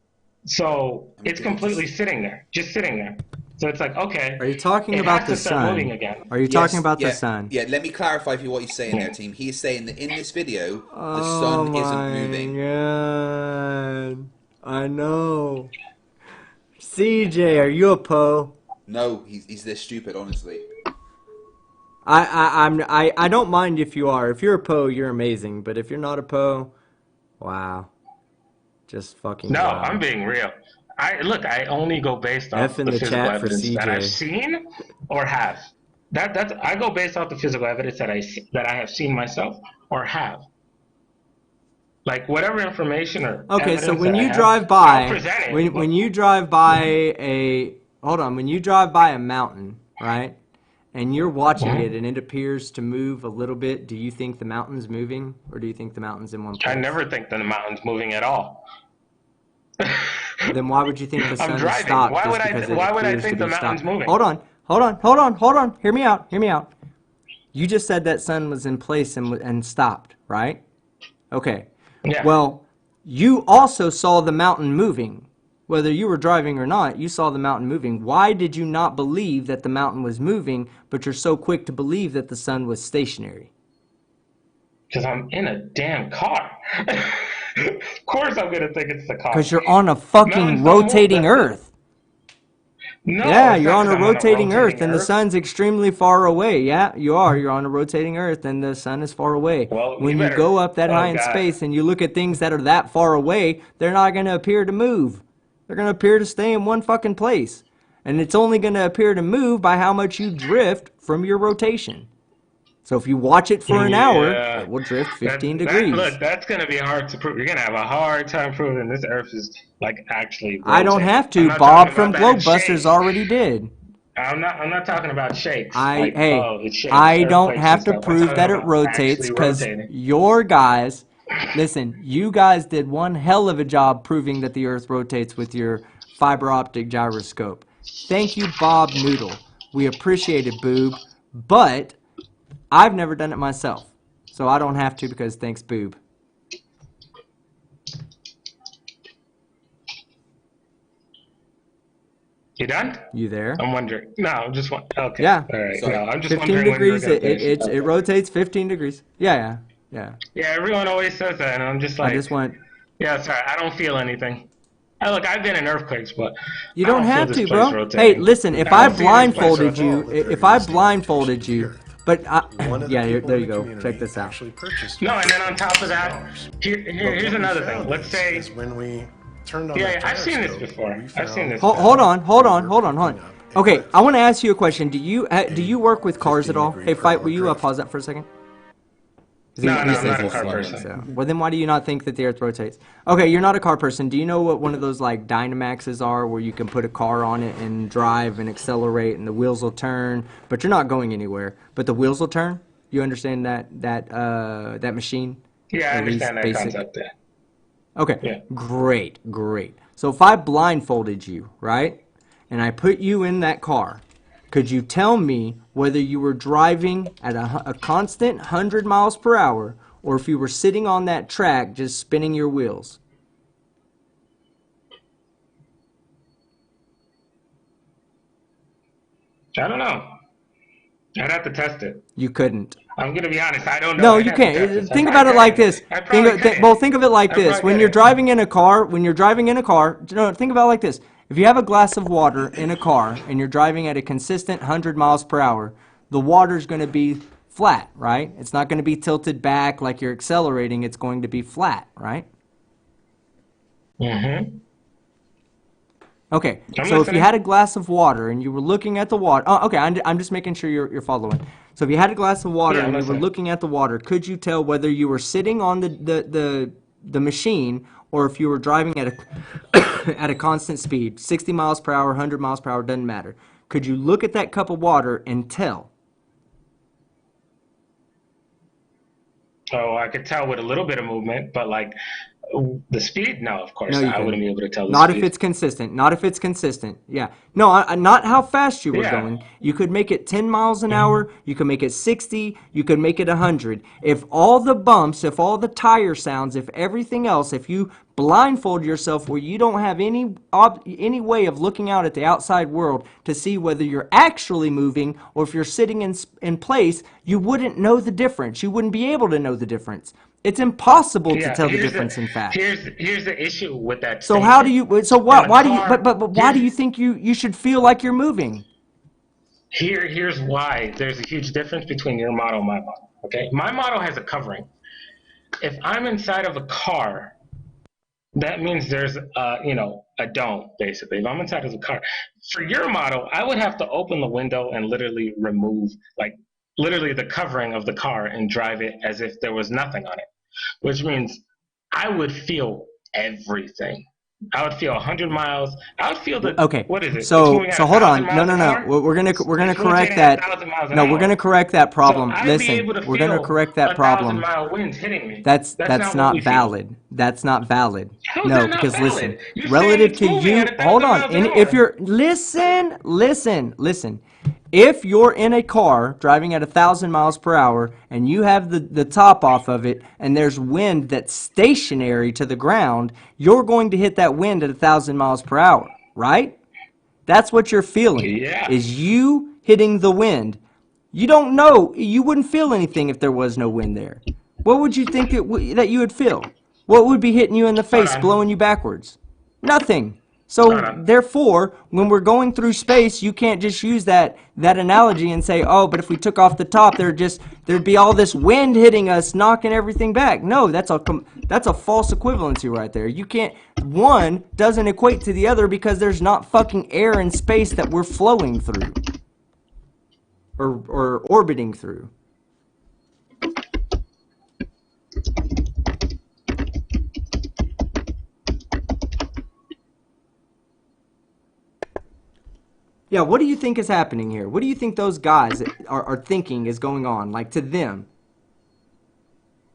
S4: So
S3: I mean,
S4: it's completely sitting there, just sitting there. So it's like, okay.
S1: Are you talking
S4: it
S1: about
S4: has
S1: the
S4: to start
S1: sun?
S4: moving again.
S1: Are you talking about the sun?
S3: Yeah, let me clarify for you what he's saying there, team. He's saying that in this video, the sun isn't moving.
S1: God. I know. CJ, are you a Poe?
S3: No, he's this stupid, honestly.
S1: I don't mind if you are. If you're a Poe, you're amazing. But if you're not a Poe, wow. Just fucking
S4: No,
S1: wow.
S4: I'm being real. I only go based off
S1: F in
S4: the
S1: the
S4: physical
S1: chat for
S4: evidence that I've
S1: CJ.
S4: seen or have. I go based off the physical evidence that I have seen myself or have. Like whatever information or
S1: Okay, so
S4: evidence
S1: when
S4: that I
S1: you
S4: have,
S1: drive
S4: I'll
S1: by,
S4: present it,
S1: when
S4: but-
S1: you drive by a hold on, when you drive by a mountain, right? And you're watching it and it appears to move a little bit, do you think the mountain's moving or do you think the mountain's in one place?
S4: I never think that the mountain's moving at all.
S1: Then why would you think the sun
S4: I'm
S1: has
S4: driving.
S1: stopped
S4: Why
S1: just
S4: would
S1: because
S4: I?
S1: it
S4: Why would I
S1: appears to
S4: think
S1: be
S4: the mountain's
S1: stopped?
S4: moving?
S1: Hold on. Hear me out. You just said that sun was in place and stopped, right? Okay.
S4: Yeah.
S1: Well, you also saw the mountain moving. Whether you were driving or not, you saw the mountain moving. Why did you not believe that the mountain was moving, but you're so quick to believe that the sun was stationary?
S4: Because I'm in a damn car. Of course I'm gonna think it's the car.
S1: Because you're on a fucking rotating Earth.
S4: No,
S1: Yeah,
S4: it's
S1: you're
S4: not
S1: on
S4: 'cause
S1: a
S4: I'm
S1: rotating Earth, and the
S4: Earth.
S1: sun's extremely far away. Yeah, you are. You're on a rotating Earth, and the sun is far away.
S4: Well,
S1: when
S4: you
S1: you
S4: better-
S1: go up that
S4: oh,
S1: high in
S4: God.
S1: space and you look at things that are that far away, they're not going to appear to move. They're going to appear to stay in one fucking place. And it's only going to appear to move by how much you drift from your rotation. So if you watch it for an hour, it will drift 15 degrees.
S4: Look, that's going to be hard to prove. You're going to have a hard time proving this Earth is like actually rotating.
S1: I don't have
S4: I'm
S1: to.
S4: not
S1: Bob
S4: talking
S1: from
S4: about that it
S1: Globebusters
S4: shakes.
S1: already did.
S4: I'm not talking about shakes. It shakes,
S1: I don't
S4: earthquakes
S1: have
S4: and
S1: to
S4: stuff. I'm
S1: prove
S4: talking
S1: that it
S4: about
S1: rotates
S4: actually
S1: because
S4: rotating.
S1: your guys, listen, you guys did one hell of a job proving that the Earth rotates with your fiber optic gyroscope. Thank you, Bob Noodle. We appreciate it, Boob. But I've never done it myself. So I don't have to because thanks, Boob.
S4: You done?
S1: You there?
S4: I'm wondering. No, I'm just wondering. Okay.
S1: Yeah.
S4: All right.
S3: Sorry.
S4: No, I'm just
S1: 15
S4: wondering when you were
S1: degrees.
S4: going to finish.
S1: It rotates 15 degrees. Yeah.
S4: Yeah, everyone always says that, and I'm just like,
S1: I just went.
S4: yeah, sorry, I don't feel anything. Look, I've been in earthquakes, but
S1: You
S4: I
S1: don't
S4: feel
S1: have
S4: this
S1: to,
S4: place
S1: bro.
S4: rotating.
S1: Hey, listen, if
S4: I
S1: I
S4: don't see this place
S1: blindfolded you,
S4: rotating.
S1: if I blindfolded you, but
S6: One of the
S1: yeah,
S6: people
S1: there
S6: in
S1: you
S6: the
S1: go.
S6: community
S1: Check this out.
S6: actually purchased
S4: No, and then on top of that,
S6: $1,000.
S4: here's
S6: What we
S4: another thing.
S6: found
S4: Let's say,
S6: is when we turned on
S4: yeah,
S6: the
S4: I've seen this
S6: gyroscope,
S4: before.
S6: we
S4: I've seen
S6: found
S4: this.
S1: Hold on.
S6: picking up
S1: Okay,
S6: a
S1: I want to ask you a question. Do you work with cars at all?
S6: 15-degree
S1: Hey, Fight, will you
S6: drift.
S1: pause that for a second? Because
S4: No,
S1: he
S4: no, I'm
S1: says
S4: not a
S1: he's
S4: car
S1: seen it.
S4: person.
S1: So, well, then why do you not think that the Earth rotates? Okay, you're not a car person. Do you know what one of those like Dynamaxes are, where you can put a car on it and drive and accelerate, and the wheels will turn, but you're not going anywhere. But the wheels will turn. You understand that machine?
S4: Yeah, I
S1: At least
S4: understand that
S1: basic.
S4: concept. Yeah.
S1: Okay,
S4: Yeah.
S1: great, great. So if I blindfolded you, right, and I put you in that car, could you tell me whether you were driving at a constant 100 miles per hour or if you were sitting on that track just spinning your wheels?
S4: I don't know. I'd have to test it.
S1: You couldn't.
S4: I'm gonna be honest. I don't know.
S1: No,
S4: I'd
S1: you
S4: have to test
S1: can't.
S4: this. I
S1: Think
S4: probably
S1: about it like
S4: couldn't.
S1: this.
S4: I probably couldn't.
S1: Well, think of it like
S4: I
S1: this.
S4: probably
S1: When you're
S4: couldn't.
S1: driving in a car, no, think about it like this. If you have a glass of water in a car and you're driving at a consistent 100 miles per hour, the water's going to be flat, right? It's not going to be tilted back like you're accelerating. It's going to be flat, right?
S4: Mm-hmm.
S1: Okay,
S4: I'm
S1: so if you
S4: listening.
S1: had a glass of water and you were looking at the water, oh, okay, I'm just making sure you're following. So if you had a glass of water
S4: Yeah, I'm
S1: and you were
S4: listening.
S1: looking at the water, could you tell whether you were sitting on the machine or if you were driving at a at a constant speed, 60 miles per hour, 100 miles per hour, doesn't matter. Could you look at that cup of water and tell?
S4: Oh, I could tell with a little bit of movement, but like the speed, no, of
S1: No,
S4: course
S1: you
S4: I wouldn't
S1: couldn't.
S4: be able to tell the
S1: Not if
S4: speed.
S1: it's consistent. Not if it's consistent. Yeah. No, not how fast you were
S4: Yeah.
S1: going. You could make it 10 miles an
S4: Mhm.
S1: hour. You could make it 60. You could make it 100. If all the bumps, if all the tire sounds, if everything else, if you blindfold yourself where you don't have any way of looking out at the outside world to see whether you're actually moving or if you're sitting in place, you wouldn't know the difference. You wouldn't be able to know the difference. It's impossible to
S4: Yeah.
S1: tell the difference in fact.
S4: Here's the issue with that
S1: So how do
S4: statement.
S1: you? So
S4: In
S1: why?
S4: a
S1: Why do you? But
S4: car,
S1: why do you think you should feel like you're moving?
S4: here's why there's a huge difference between your model and my model. Okay, my model has a covering. If I'm inside of a car, that means there's a dome basically. If I'm inside of a car, for your model, I would have to open the window and literally remove literally the covering of the car and drive it as if there was nothing on it, which means I would feel everything. I would feel 100 miles. I would feel
S1: Okay,
S4: what is it? It's
S1: so
S4: moving at
S1: so hold
S4: 1,000
S1: on. No,
S4: miles
S1: no,
S4: an
S1: no.
S4: hour.
S1: We're gonna
S4: It's
S1: correct
S4: rotating at
S1: that.
S4: 1,000 miles an
S1: No, we're
S4: hour.
S1: gonna correct that
S4: So
S1: problem.
S4: I'd be able
S1: Listen,
S4: to
S1: we're gonna
S4: feel
S1: correct that
S4: 1,000
S1: problem.
S4: mile winds hitting me.
S1: That's
S4: That's
S1: that's
S4: not what
S1: not
S4: we feel.
S1: valid. That's not valid.
S4: How's
S1: No,
S4: that not
S1: because listen,
S4: valid? You're saying
S1: relative
S4: it's
S1: to
S4: moving at
S1: you, hold
S4: 1,000
S1: on.
S4: miles an
S1: And if
S4: hour.
S1: you're listen. If you're in a car driving at 1,000 miles per hour and you have the top off of it and there's wind that's stationary to the ground, you're going to hit that wind at 1,000 miles per hour, right? That's what you're feeling,
S4: Yeah.
S1: is you hitting the wind. You don't know. You wouldn't feel anything if there was no wind there. What would you think that you would feel? What would be hitting you in the
S4: Hold
S1: face,
S4: on.
S1: blowing you backwards? Nothing.
S4: Hold
S1: So
S4: on.
S1: therefore, when we're going through space, you can't just use that analogy and say, "Oh, but if we took off the top, there'd be all this wind hitting us, knocking everything back." No, that's a false equivalency right there. You can't. One doesn't equate to the other because there's not fucking air in space that we're flowing through or orbiting through. Yeah, what do you think is happening here? What do you think those guys are thinking is going on? Like to them?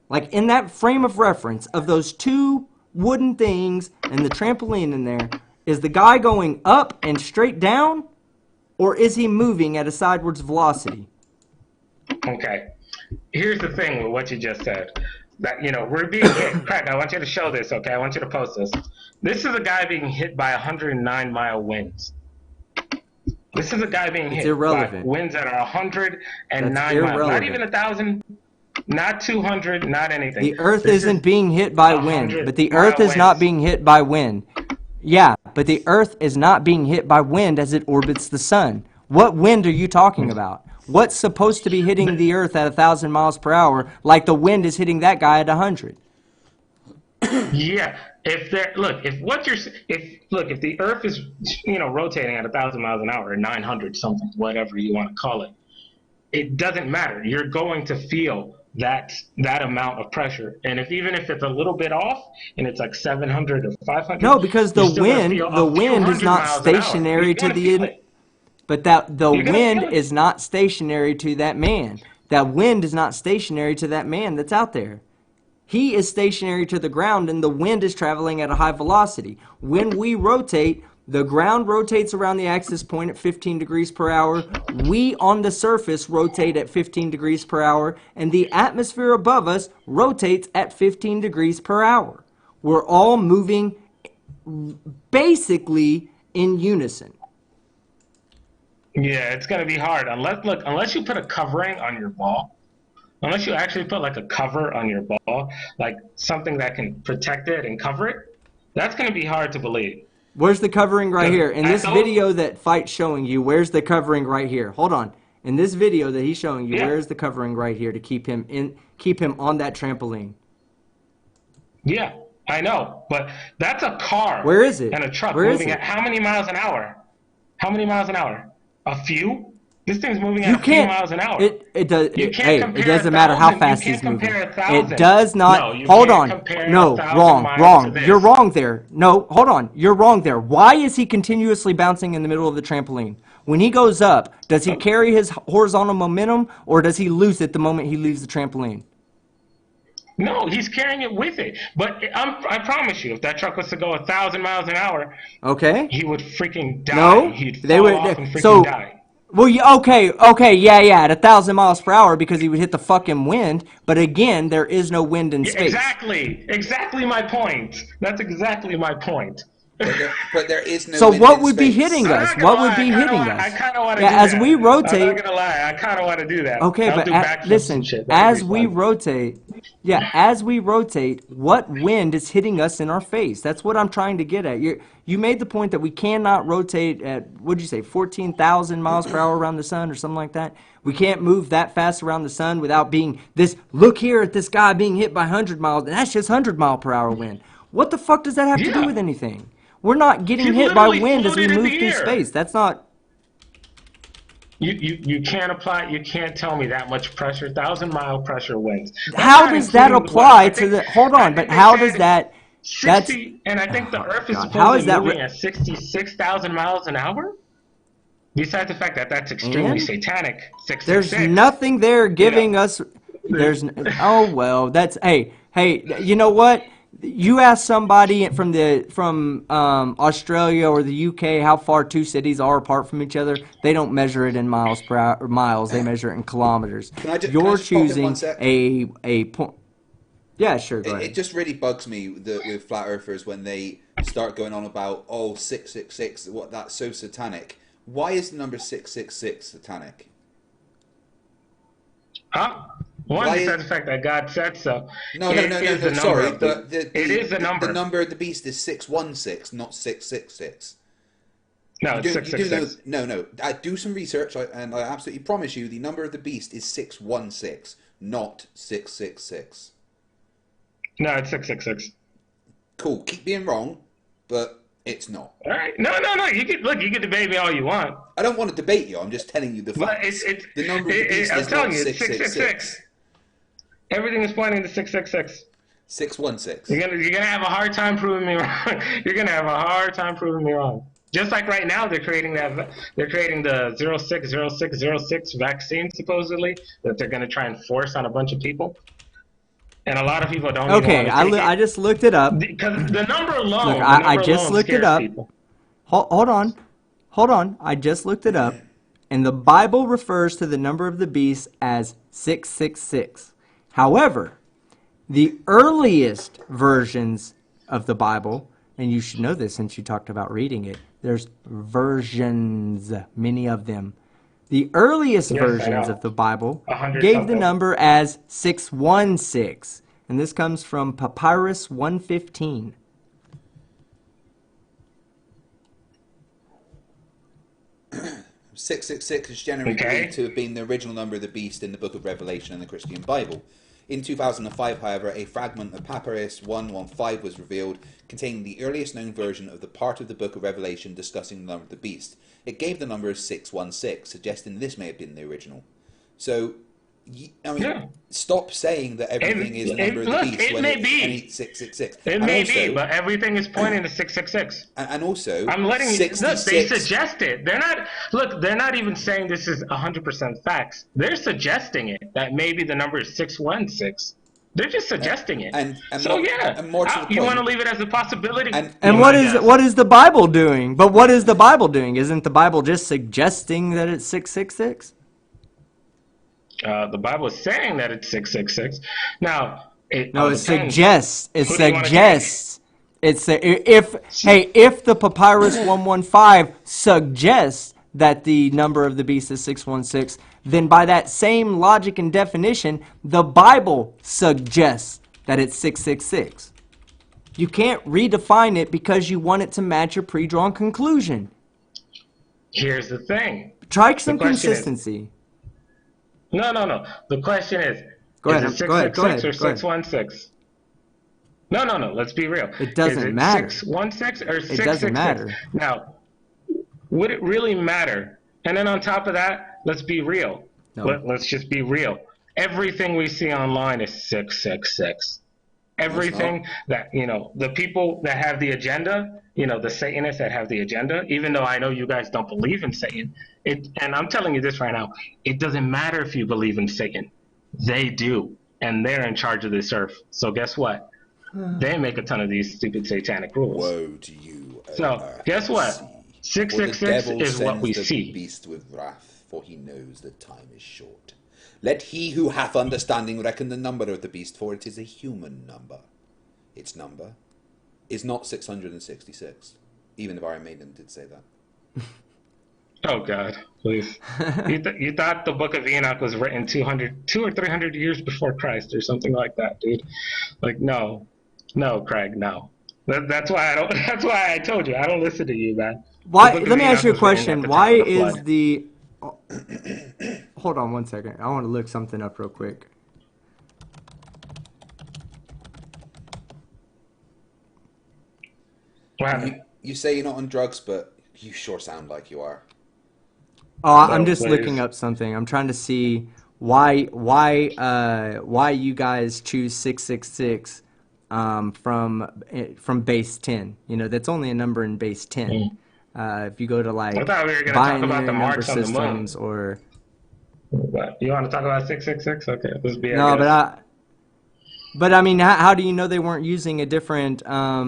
S1: Like in that frame of reference of those two wooden things and the trampoline in there, is the guy going up and straight down? Or is he moving at a sideways velocity?
S4: Okay. Here's the thing with what you just said. That we're being hit. Craig, I want you to show this, okay? I want you to post this. This is a guy being hit by 109-mile winds. This is a guy being
S1: It's
S4: hit
S1: irrelevant.
S4: by winds that are 109
S1: That's
S4: miles. Not
S1: irrelevant.
S4: even 1,000, not 200, not anything.
S1: The Earth
S4: This
S1: isn't
S4: is
S1: being hit by wind, but the Earth
S4: 100-mile
S1: is not
S4: winds.
S1: being hit by wind. Yeah, but the Earth is not being hit by wind as it orbits the sun. What wind are you talking about? What's supposed to be hitting the Earth at 1,000 miles per hour like the wind is hitting that guy at 100?
S4: Yeah. If the Earth is rotating at 1,000 miles an hour or 900 something, whatever you want to call it, it doesn't matter. You're going to feel that amount of pressure. And even if it's a little bit off and it's like 700 or 500,
S1: No, because
S4: you're still going to feel
S1: the
S4: a few
S1: wind is
S4: hundred
S1: not
S4: miles an hour. You're
S1: stationary to
S4: going to feel it.
S1: but that the
S4: You're going to
S1: wind
S4: feel it.
S1: is not stationary to that man. That wind is not stationary to that man that's out there. He is stationary to the ground, and the wind is traveling at a high velocity. When we rotate, the ground rotates around the axis point at 15 degrees per hour. We on the surface rotate at 15 degrees per hour, and the atmosphere above us rotates at 15 degrees per hour. We're all moving basically in unison.
S4: Yeah, it's going to be hard unless you put a covering on your ball. Unless you actually put like a cover on your ball, like something that can protect it and cover it, that's going to be hard to believe.
S1: Where's the covering right here? In this
S4: those,
S1: video that Fight's showing you, where's the covering right here? Hold on. In this video that he's showing you,
S4: Yeah.
S1: where's the covering right here to keep him on that trampoline?
S4: Yeah, I know, but that's a car.
S1: Where is it?
S4: And a truck
S1: Where is
S4: moving
S1: it?
S4: at how many miles an hour? How many miles an hour? A few? This thing's moving
S1: You
S4: at a few
S1: can't.
S4: miles an hour.
S1: It does.
S4: You can't
S1: Hey,
S4: compare
S1: it doesn't matter how
S4: 1,000.
S1: fast
S4: You
S1: he's
S4: can't
S1: moving.
S4: compare 1,000.
S1: It does not.
S4: No, you
S1: Hold
S4: can't
S1: on.
S4: compare
S1: No,
S4: 1,000
S1: wrong,
S4: miles
S1: wrong.
S4: to this.
S1: You're wrong there. No, hold on. You're wrong there. Why is he continuously bouncing in the middle of the trampoline? When he goes up, does he carry his horizontal momentum, or does he lose it the moment he leaves the trampoline?
S4: No, he's carrying it with it. But I promise you, if that truck was to go 1,000 miles an hour,
S1: Okay.
S4: he would freaking die.
S1: No,
S4: He'd
S1: they
S4: fall
S1: would.
S4: off and freaking
S1: So,
S4: die.
S1: well, okay, yeah, at 1,000 miles per hour because he would hit the fucking wind. But again, there is no wind in
S4: Yeah,
S1: space.
S4: exactly my point. That's exactly my point.
S3: But there is no
S1: So
S3: wind
S1: what
S3: in
S1: would be
S3: space.
S1: hitting
S4: I'm
S1: us?
S4: not gonna
S1: What
S4: lie,
S1: would be hitting us?
S4: I kind of want to
S1: Yeah,
S4: do
S1: as
S4: that.
S1: we
S4: I'm
S1: rotate.
S4: not gonna lie, I kind of want to do that.
S1: Okay,
S4: I'll
S1: but
S4: do backflips
S1: listen,
S4: and shit. That'd
S1: as
S4: be
S1: we
S4: fun.
S1: rotate, what wind is hitting us in our face? That's what I'm trying to get at. You made the point that we cannot rotate at, what'd you say, 14,000 miles per hour around the sun or something like that? We can't move that fast around the sun without being look here at this guy being hit by 100 miles, and that's just 100 mile per hour wind. What the fuck does that have to do
S4: Yeah.
S1: with anything? We're not getting
S4: He
S1: hit by
S4: literally
S1: wind as we
S4: floated in
S1: move
S4: the
S1: through
S4: air.
S1: space. That's not...
S4: You can't tell me that much pressure, 1,000-mile pressure winds. That's
S1: How
S4: not
S1: does that
S4: including
S1: apply
S4: I
S1: to
S4: think-
S1: the... Hold
S4: I
S1: on,
S4: think
S1: but
S4: they
S1: how
S4: said
S1: does that...
S4: 60, and I think the Earth is
S1: God. How is
S4: supposedly
S1: that
S4: moving at 66,000 miles an hour. Besides the fact that that's extremely
S1: And?
S4: satanic,
S1: There's
S4: 666.
S1: nothing there giving
S4: know.
S1: us... Oh, well, that's... Hey, you know what? You ask somebody from Australia or the UK how far two cities are apart from each other. They don't measure it in miles per hour, miles. They measure it in kilometers.
S3: Can I just
S1: You're
S3: pop in
S1: choosing
S3: one sec?
S1: a point. Yeah, sure. Go
S3: It
S1: ahead.
S3: just really bugs me with flat earthers when they start going on about 666. What that's so satanic. Why is the number 666 satanic?
S4: Huh? One,
S3: Why
S4: besides the fact that God said so.
S3: No.
S4: It is the number
S3: Sorry,
S4: of
S3: but
S4: it is a number.
S3: The number of the beast is 616, not 666.
S4: No, it's
S3: You
S4: 666.
S3: do know. No. I do some research, and I absolutely promise you, the number of the beast is 616, not 666.
S4: No, it's 666.
S3: Cool. Keep being wrong, but it's not.
S4: All right. No. You can debate me all you want.
S3: I don't want to debate you. I'm just telling you the
S4: But
S3: facts.
S4: it's
S3: The number of the beast
S4: I'm
S3: is
S4: telling
S3: not
S4: you, it's
S3: 666.
S4: Everything is pointing to 666.
S3: 616.
S4: You're gonna have a hard time proving me wrong. You're gonna have a hard time proving me wrong. Just like right now, they're creating the 060606 vaccine supposedly that they're gonna try and force on a bunch of people, and a lot of people don't.
S1: Okay,
S4: even want to take
S1: I just looked it up.
S4: because the number alone.
S1: Look,
S4: the
S1: I
S4: number
S1: just
S4: alone
S1: looked it
S4: scares
S1: up.
S4: people.
S1: Hold on. I just looked it up, and the Bible refers to the number of the beast as 666. However, the earliest versions of the Bible, and you should know this since you talked about reading it, there's versions, many of them. The earliest
S4: Yes, I
S1: versions
S4: know.
S1: of the Bible
S4: 100
S1: gave the
S4: something.
S1: number as 616, and this comes from Papyrus 115.
S3: — 666 is generally believed to have been the original number of the beast in the Book of Revelation and the Christian Bible. In 2005, however, a fragment of Papyrus 115 was revealed, containing the earliest known version of the part of the Book of Revelation discussing the number of the beast. It gave the number as 616, suggesting this may have been the original. So, I mean,
S4: Yeah.
S3: stop saying that everything is the number of the
S4: Look,
S3: beast
S4: it
S3: when
S4: may
S3: it's
S4: be.
S3: any 666.
S4: It
S3: And
S4: may
S3: also,
S4: be, but everything is pointing to 666.
S3: and also,
S4: I'm letting you look. They
S3: 66.
S4: suggest it. They're not. Look, they're not even saying this is 100% facts. They're suggesting it that maybe the number is 616. They're just suggesting it.
S3: And
S4: So
S3: more,
S4: yeah,
S3: and more to the
S4: you want to
S3: point.
S4: leave it as a possibility?
S3: And
S1: And
S4: Be
S1: what
S4: my
S1: is
S4: guest.
S1: what is the Bible doing? But what is the Bible doing? Isn't the Bible just suggesting that it's 666?
S4: The Bible is saying that it's 666. Now, it
S1: No,
S4: all
S1: it
S4: depends.
S1: suggests. It
S4: Who do you wanna take?
S1: suggests. If the Papyrus 115 suggests that the number of the beast is 616, then by that same logic and definition, the Bible suggests that it's 666. You can't redefine it because you want it to match your pre-drawn conclusion.
S4: Here's the thing.
S1: Try some
S4: question is-
S1: consistency.
S4: No. The question is,
S1: Go ahead,
S4: is it
S1: go ahead,
S4: 666
S1: go
S4: or
S1: ahead.
S4: 616? No. Let's be real.
S1: It doesn't
S4: is it
S1: matter.
S4: 616 or 666?
S1: It doesn't matter.
S4: Now, would it really matter? And then on top of that, let's be real.
S1: No.
S4: Let's just be real. Everything we see online is 666. Everything that, the people that have the agenda, the Satanists that have the agenda, even though I know you guys don't believe in Satan, and I'm telling you this right now, it doesn't matter if you believe in Satan. They do, and they're in charge of this earth. So guess what? They make a ton of these stupid satanic rules.
S3: Woe to you, O
S4: So,
S3: earth
S4: guess
S3: and
S4: what?
S3: sea.
S4: 666
S3: For the devil
S4: is what we
S3: sends the
S4: see.
S3: beast with wrath, for he knows that time is short. Let he who hath understanding reckon the number of the beast, for it is a human number. Its number is not 666, even if Iron Maiden did say that.
S4: Oh God, please! You thought the Book of Enoch was written 200 or 300 years before Christ or something like that, dude? Like, no, Craig, no. That's why I don't. That's why I told you I don't listen to you, man.
S1: Why?
S4: The Book of
S1: Let me
S4: Enoch
S1: ask you a
S4: was written at
S1: question.
S4: the
S1: Why
S4: time of the
S1: is
S4: flood.
S1: the? Hold on one second. I want to look something up real quick.
S4: What happened?
S3: You say you're not on drugs, but you sure sound like you are.
S1: Oh, I'm just
S4: please.
S1: looking up something. I'm trying to see why you guys choose 666 from base 10. That's only a number in base 10. If you go to like
S4: I thought we were gonna talk about
S1: binary
S4: the
S1: number
S4: marks on the moon.
S1: systems or
S4: What? You want to talk about 666? Okay, let's be.
S1: no, but I mean, how do you know they weren't using a different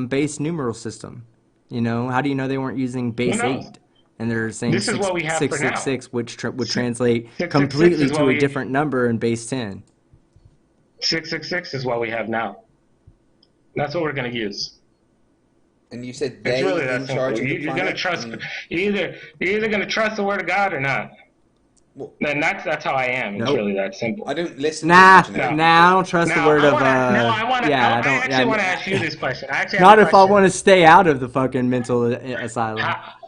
S1: base numeral system? How do you know they weren't using base
S4: Who knows?
S1: 8? And they're saying
S4: This is what we have for now.
S1: 666, which would translate
S4: 666
S1: completely
S4: is what
S1: to a
S4: we-
S1: different number in base 10.
S4: 666 is what we have now. That's what we're gonna use.
S3: And you said
S4: It's
S3: they
S4: really that
S3: in charge
S4: simple.
S3: of the
S4: You're
S3: planet?
S4: gonna trust.
S3: I mean,
S4: You're either gonna trust the word of God or not.
S3: Well-
S4: Then that's how I am. It's
S1: Nope.
S4: really that simple.
S3: I don't listen
S1: Nah,
S3: to much
S1: I don't trust the word of.
S4: I
S1: yeah, I don't.
S4: actually want to ask you this question. I actually
S1: Not
S4: have a
S1: if I
S4: question.
S1: want to stay out of the fucking mental asylum.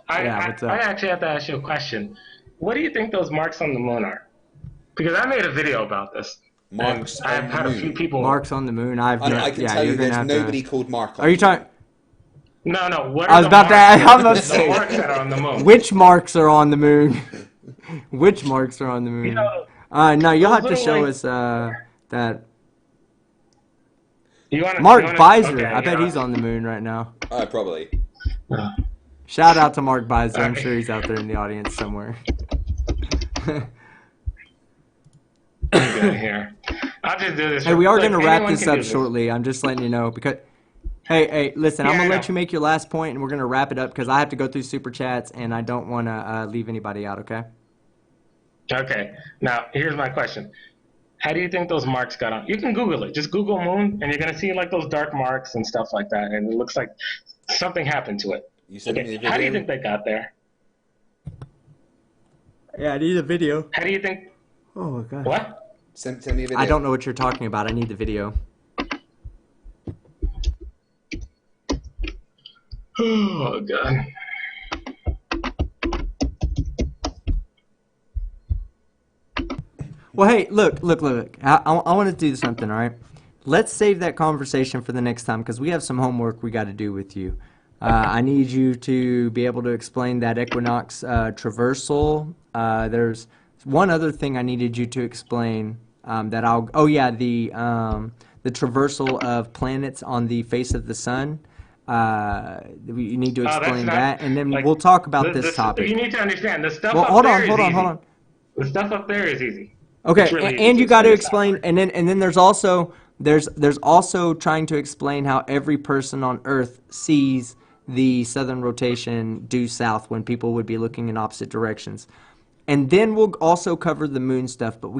S4: I
S1: What's up?
S4: actually have to ask you a question. What do you think those marks on the moon are? Because I made a video about this.
S3: Marks
S4: and I've
S3: on
S4: had
S3: the
S4: a few
S3: moon.
S4: people.
S1: Marks on the moon.
S3: I can tell you
S1: you're gonna
S3: there's
S1: have
S3: nobody
S1: to.
S3: called Mark on
S1: Are you
S3: the moon.
S1: talking?
S4: No. What
S1: I
S4: are
S1: was
S4: the
S1: about to.
S4: marks?
S1: I'm about to
S4: The
S1: say.
S4: marks that are on the moon.
S1: Which marks are on the moon? Which marks are on the moon? No, you'll have to
S4: those
S1: show
S4: little,
S1: us that.
S4: you
S1: Mark
S4: wanna,
S1: Beiser.
S4: okay,
S1: I bet he's on the moon right now.
S3: Probably.
S1: Shout out to Mark Beiser. I'm sure he's out there in the audience somewhere.
S4: Here. I'll just do this.
S1: Hey, we are
S4: Look,
S1: going to wrap
S4: anyone
S1: this
S4: can
S1: up
S4: do this.
S1: shortly. I'm just letting you know because. Hey, listen,
S4: Yeah,
S1: I'm going
S4: I
S1: to let
S4: know.
S1: you make your last point, and we're going to wrap it up because I have to go through super chats, and I don't want to leave anybody out, okay?
S4: Okay. Now, here's my question. How do you think those marks got on? You can Google it. Just Google moon, and you're going to see like those dark marks and stuff like that, and it looks like something happened to it.
S3: You sent me the video?
S4: How do you think they got there?
S1: Yeah, I need a video.
S4: How do you think?
S1: Oh, my God.
S4: What?
S3: Send me a video.
S1: I don't know what you're talking about. I need the video.
S4: Oh, God.
S1: Well, hey, look. I want to do something, all right? Let's save that conversation for the next time because we have some homework we got to do with you. I need you to be able to explain that Equinox traversal. There's one other thing I needed you to explain that I'll. Oh yeah, the traversal of planets on the face of the sun. We need to
S4: Oh, that's
S1: explain
S4: not
S1: that, and then
S4: like
S1: we'll talk about this
S4: you
S1: topic.
S4: need to understand the stuff
S1: Well,
S4: up
S1: hold on,
S4: there is
S1: hold on, hold
S4: easy.
S1: on.
S4: The stuff up there is easy. It's
S1: Okay,
S4: really
S1: and
S4: easy to
S1: you got to
S4: explain the science.
S1: explain, and then there's also trying to explain how every person on Earth sees the southern rotation due south when people would be looking in opposite directions. And then we'll also cover the moon stuff, but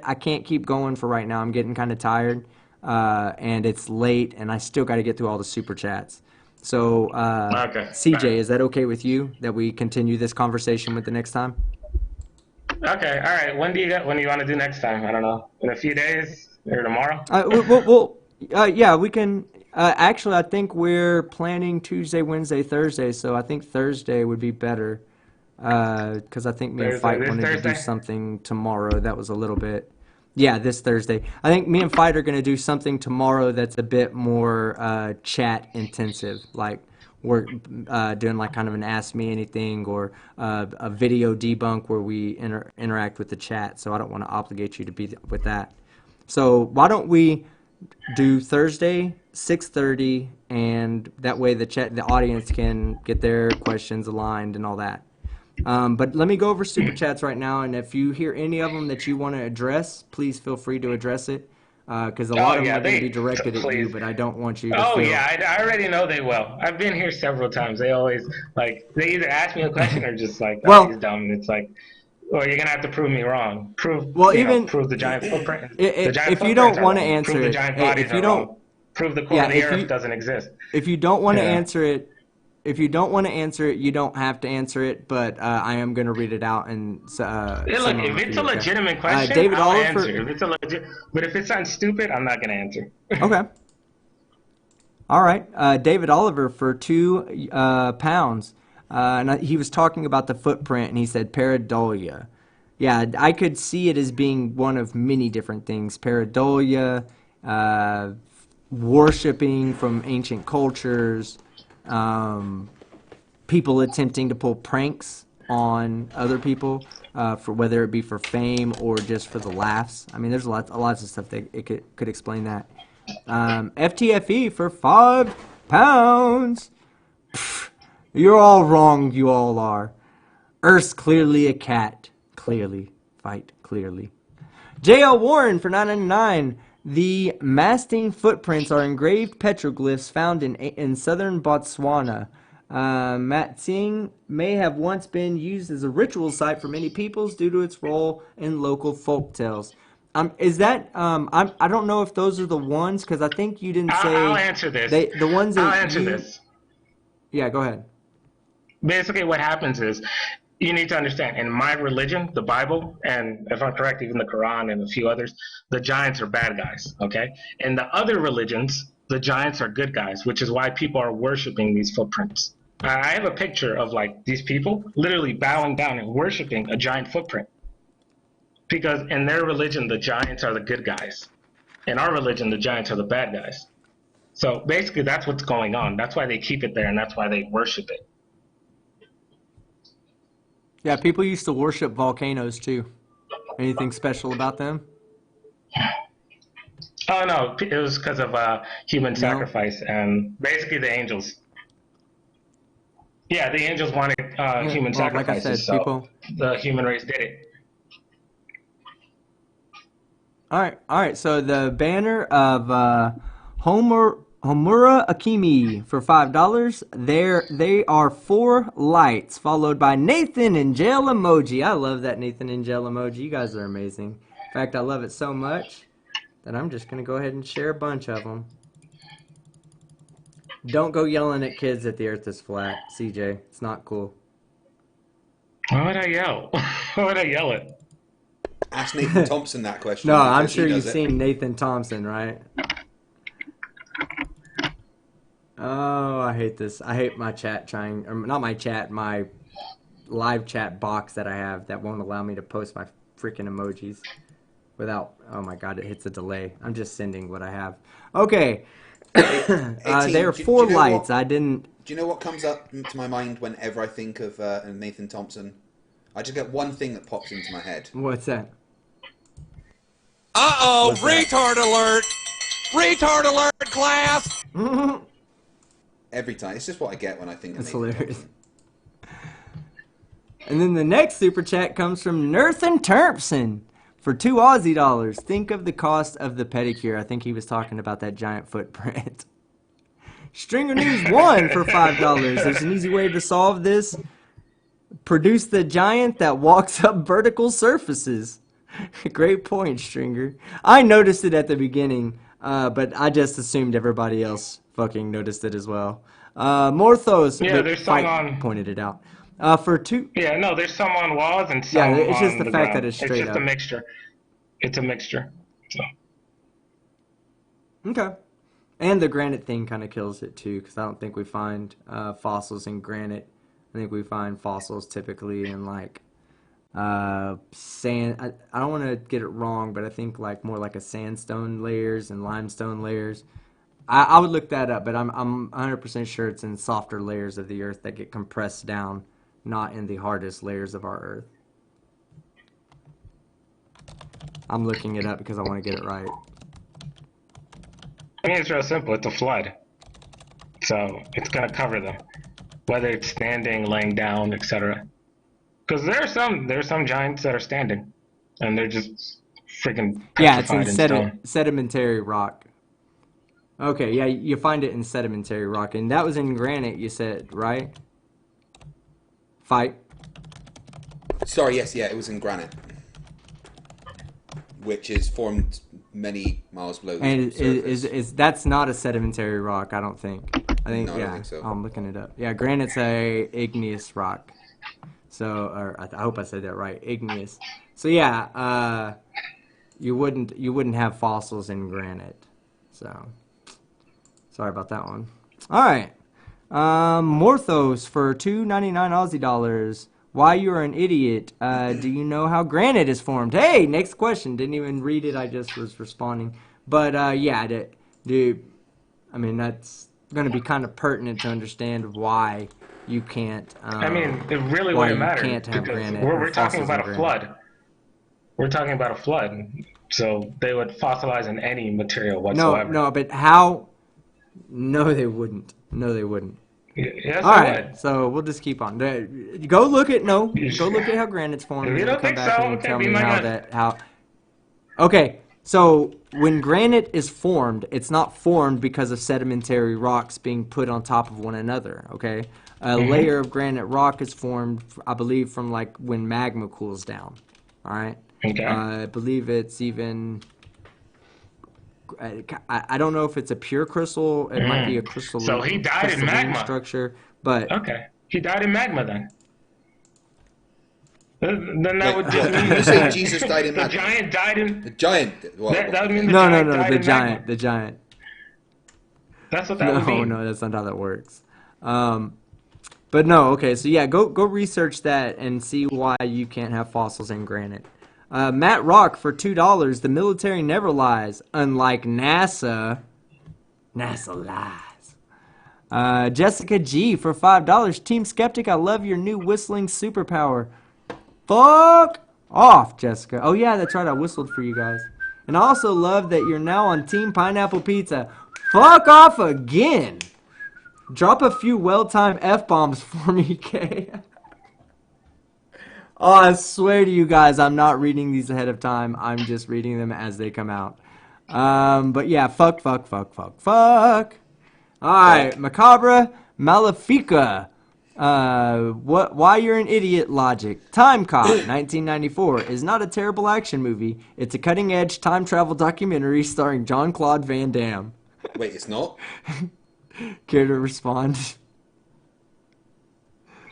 S1: I can't keep going for right now. I'm getting kind of tired, and it's late, and I still got to get through all the super chats. So,
S4: Okay.
S1: CJ, is that okay with you that we continue this conversation with the next time?
S4: Okay. All right. When do you want to do next time? I don't know. In a few days or tomorrow?
S1: Yeah, we can. Actually, I think we're planning Tuesday, Wednesday, Thursday, so I think Thursday would be better. Because I think me and
S4: Thursday.
S1: Fight
S4: This
S1: wanted to do
S4: Thursday?
S1: something tomorrow. That was a little bit. Yeah, this Thursday. I think me and Fight are going to do something tomorrow that's a bit more chat intensive. Like we're doing like kind of an Ask Me Anything or a video debunk where we interact with the chat. So I don't want to obligate you to be with that. So why don't we do Thursday 6:30, and that way the audience can get their questions aligned and all that. But let me go over super chats right now, and if you hear any of them that you want to address, please feel free to address it, because a lot
S4: Oh
S1: of them
S4: yeah,
S1: are going to be
S4: they
S1: directed at you,
S4: please.
S1: but I don't want you to
S4: Oh
S1: feel.
S4: yeah, I already know they will. I've been here several times. They always they either ask me a question or just like, oh, he's
S1: Well,
S4: dumb. And it's like, well, you're gonna have to prove me wrong.
S1: well, even
S4: Prove the giant footprint. The giant
S1: if you
S4: footprints
S1: don't
S4: are
S1: want to
S4: wrong. Prove
S1: answer
S4: the
S1: it,
S4: giant
S1: if
S4: bodies
S1: you
S4: are
S1: don't,
S4: wrong. Prove the core
S1: yeah,
S4: of the earth doesn't exist.
S1: if you don't want to
S4: Yeah.
S1: answer it, if you don't want to answer it, you don't have to answer it. But I am going to read it out and some
S4: Hey,
S1: of
S4: look,
S1: them
S4: if
S1: for
S4: it's a
S1: you. Okay,
S4: legitimate question,
S1: David
S4: I'll answer.
S1: Oliver.
S4: If it's a legit, but if it sounds stupid, I'm not gonna answer.
S1: Okay. All right, David Oliver for £2. And he was talking about the footprint, and he said pareidolia. Yeah, I could see it as being one of many different things. Pareidolia, uh, worshiping from ancient cultures, um, people attempting to pull pranks on other people, for whether it be for fame or just for the laughs. I mean, there's lots of stuff that it could explain that. FTFE for £5. You're all wrong, you all are. Earth's clearly a cat. Clearly. Fight clearly. JL Warren for $9.99. The masting footprints are engraved petroglyphs found in southern Botswana. Matsing may have once been used as a ritual site for many peoples due to its role in local folk tales. Is that I don't know if those are the ones, because I think you didn't
S4: I'll
S1: say
S4: answer this.
S1: the ones
S4: I'll
S1: that
S4: answer
S1: you.
S4: this.
S1: Yeah, go ahead.
S4: Basically, what happens is you need to understand in my religion, the Bible, and if I'm correct, even the Quran and a few others, the giants are bad guys. Okay. In the other religions, the giants are good guys, which is why people are worshiping these footprints. I have a picture of like these people literally bowing down and worshiping a giant footprint because in their religion, the giants are the good guys. In our religion, the giants are the bad guys. So basically, that's what's going on. That's why they keep it there, and that's why they worship it.
S1: Yeah, people used to worship volcanoes too. Anything special about them?
S4: Oh no, it was because of human
S1: No.
S4: sacrifice and basically the angels. Yeah, the angels wanted
S1: Yeah.
S4: human
S1: Well, like I
S4: sacrifices,
S1: said,
S4: so
S1: people.
S4: the human race did it.
S1: All right. So the banner of Homura Akimi for $5. They are 4 lights, followed by Nathan and Jail emoji. I love that Nathan and Jail emoji. You guys are amazing. In fact, I love it so much that I'm just gonna go ahead and share a bunch of them. Don't go yelling at kids that the Earth is flat, CJ. It's not cool.
S4: Why would I yell? Why would I yell it?
S3: Ask Nathan Thompson that question
S1: No, I'm
S3: because he
S1: sure you've
S3: does it.
S1: seen Nathan Thompson, right? Oh, I hate this. I hate my chat or not my chat, my live chat box that I have that won't allow me to post my freaking emojis without, oh my God, it hits a delay. I'm just sending what I have. Okay.
S3: Hey,
S1: There
S3: team,
S1: are
S3: do
S1: 4
S3: you know
S1: lights.
S3: what?
S1: I didn't.
S3: Do you know what comes up to my mind whenever I think of Nathan Thompson? I just get one thing that pops into my head.
S1: What's that?
S9: Uh-oh,
S1: What's that?
S9: retard alert! Retard alert, class!
S3: Every time. It's just what I get when I think of
S1: That's
S3: Nathan
S1: hilarious.
S3: Dobson.
S1: And then the next super chat comes from Nerthan Terpson for $2 Aussie. Think of the cost of the pedicure. I think he was talking about that giant footprint. Stringer News 1 for $5. There's an easy way to solve this. Produce the giant that walks up vertical surfaces. Great point, Stringer. I noticed it at the beginning, but I just assumed everybody else fucking noticed it as well. Morthos,
S4: Yeah,
S1: but
S4: there's some
S1: Fight
S4: on.
S1: pointed it out. For two.
S4: Yeah, no, there's some on walls and some
S1: Yeah, it's just
S4: on
S1: the
S4: the
S1: fact
S4: ground.
S1: that it's
S4: It's
S1: straight
S4: just
S1: up.
S4: a mixture. It's a mixture. So.
S1: Okay. And the granite thing kind of kills it too, because I don't think we find fossils in granite. I think we find fossils typically in like sand. I don't want to get it wrong, but I think like more like a sandstone layers and limestone layers. I would look that up, but I'm 100% sure it's in softer layers of the earth that get compressed down, not in the hardest layers of our earth. I'm looking it up because I want to get it right.
S4: I mean, it's real simple. It's a flood. So it's going to cover them, whether it's standing, laying down, etc. Because there are some giants that are standing, and they're just freaking
S1: Yeah, it's
S4: petrified
S1: in
S4: in stone.
S1: sedimentary rock. Okay, yeah, you find it in sedimentary rock, and that was in granite, you said, right? Fight.
S3: Sorry, yes, yeah, it was in granite, which is formed many miles below the
S1: And
S3: surface.
S1: is that's not a sedimentary rock, I don't think. I think,
S3: No, I
S1: yeah,
S3: don't think so.
S1: I'm looking it up. Yeah, granite's a igneous rock. So, or I hope I said that right, igneous. So yeah, you wouldn't have fossils in granite. So, sorry about that one. All right, Morthos for $2.99 Aussie dollars. Why you're an idiot? Do you know how granite is formed? Hey, next question. Didn't even read it. I just was responding. But yeah, dude. I mean, that's going to be kind of pertinent to understand why you can't.
S4: I mean, it really
S1: why
S4: wouldn't
S1: you
S4: matter
S1: can't have
S4: because
S1: granite.
S4: we're talking
S1: fossils in
S4: about a
S1: granite.
S4: flood. We're talking about a flood, so they would fossilize in any material whatsoever.
S1: No, but how? No, they wouldn't. No, they wouldn't.
S4: Yes,
S1: All
S4: they
S1: right,
S4: would.
S1: so we'll just keep on. Go look at Go look at how granite's formed,
S4: If
S1: and
S4: you
S1: then
S4: don't
S1: come
S4: think
S1: back
S4: so,
S1: and
S4: okay,
S1: tell
S4: be
S1: me
S4: my
S1: how
S4: guest.
S1: Okay, so when granite is formed, it's not formed because of sedimentary rocks being put on top of one another. Okay, a layer of granite rock is formed, I believe, from like when magma cools down. All right.
S4: Okay.
S1: I believe it's even. I don't know if it's a pure crystal. It might be a crystal.
S4: So he died in
S1: crystalline
S4: magma.
S1: structure, but
S4: Okay. He died in magma then. Then that would just
S3: What,
S4: mean
S3: did you say Jesus died in
S4: the
S3: magma?
S4: giant died in.
S3: The giant. Well,
S4: That would mean the
S1: no,
S4: giant died
S1: the
S4: in magma.
S1: the giant.
S4: That's what that would mean.
S1: No, that's not how that works. But no, okay, so yeah, go research that and see why you can't have fossils in granite. Matt Rock for $2. The military never lies, unlike NASA. NASA lies. Jessica G for $5. Team Skeptic, I love your new whistling superpower. Fuck off, Jessica. Oh yeah, that's right, I whistled for you guys. And I also love that you're now on Team Pineapple Pizza. Fuck off again. Drop a few well-timed F-bombs for me, Kay. Oh, I swear to you guys, I'm not reading these ahead of time. I'm just reading them as they come out. But yeah, fuck. Alright, Macabre Malefica. Why you're an idiot logic. Time Cop, 1994, is not a terrible action movie. It's a cutting-edge time travel documentary starring Jean-Claude Van Damme.
S3: Wait, it's not?
S1: Care to respond?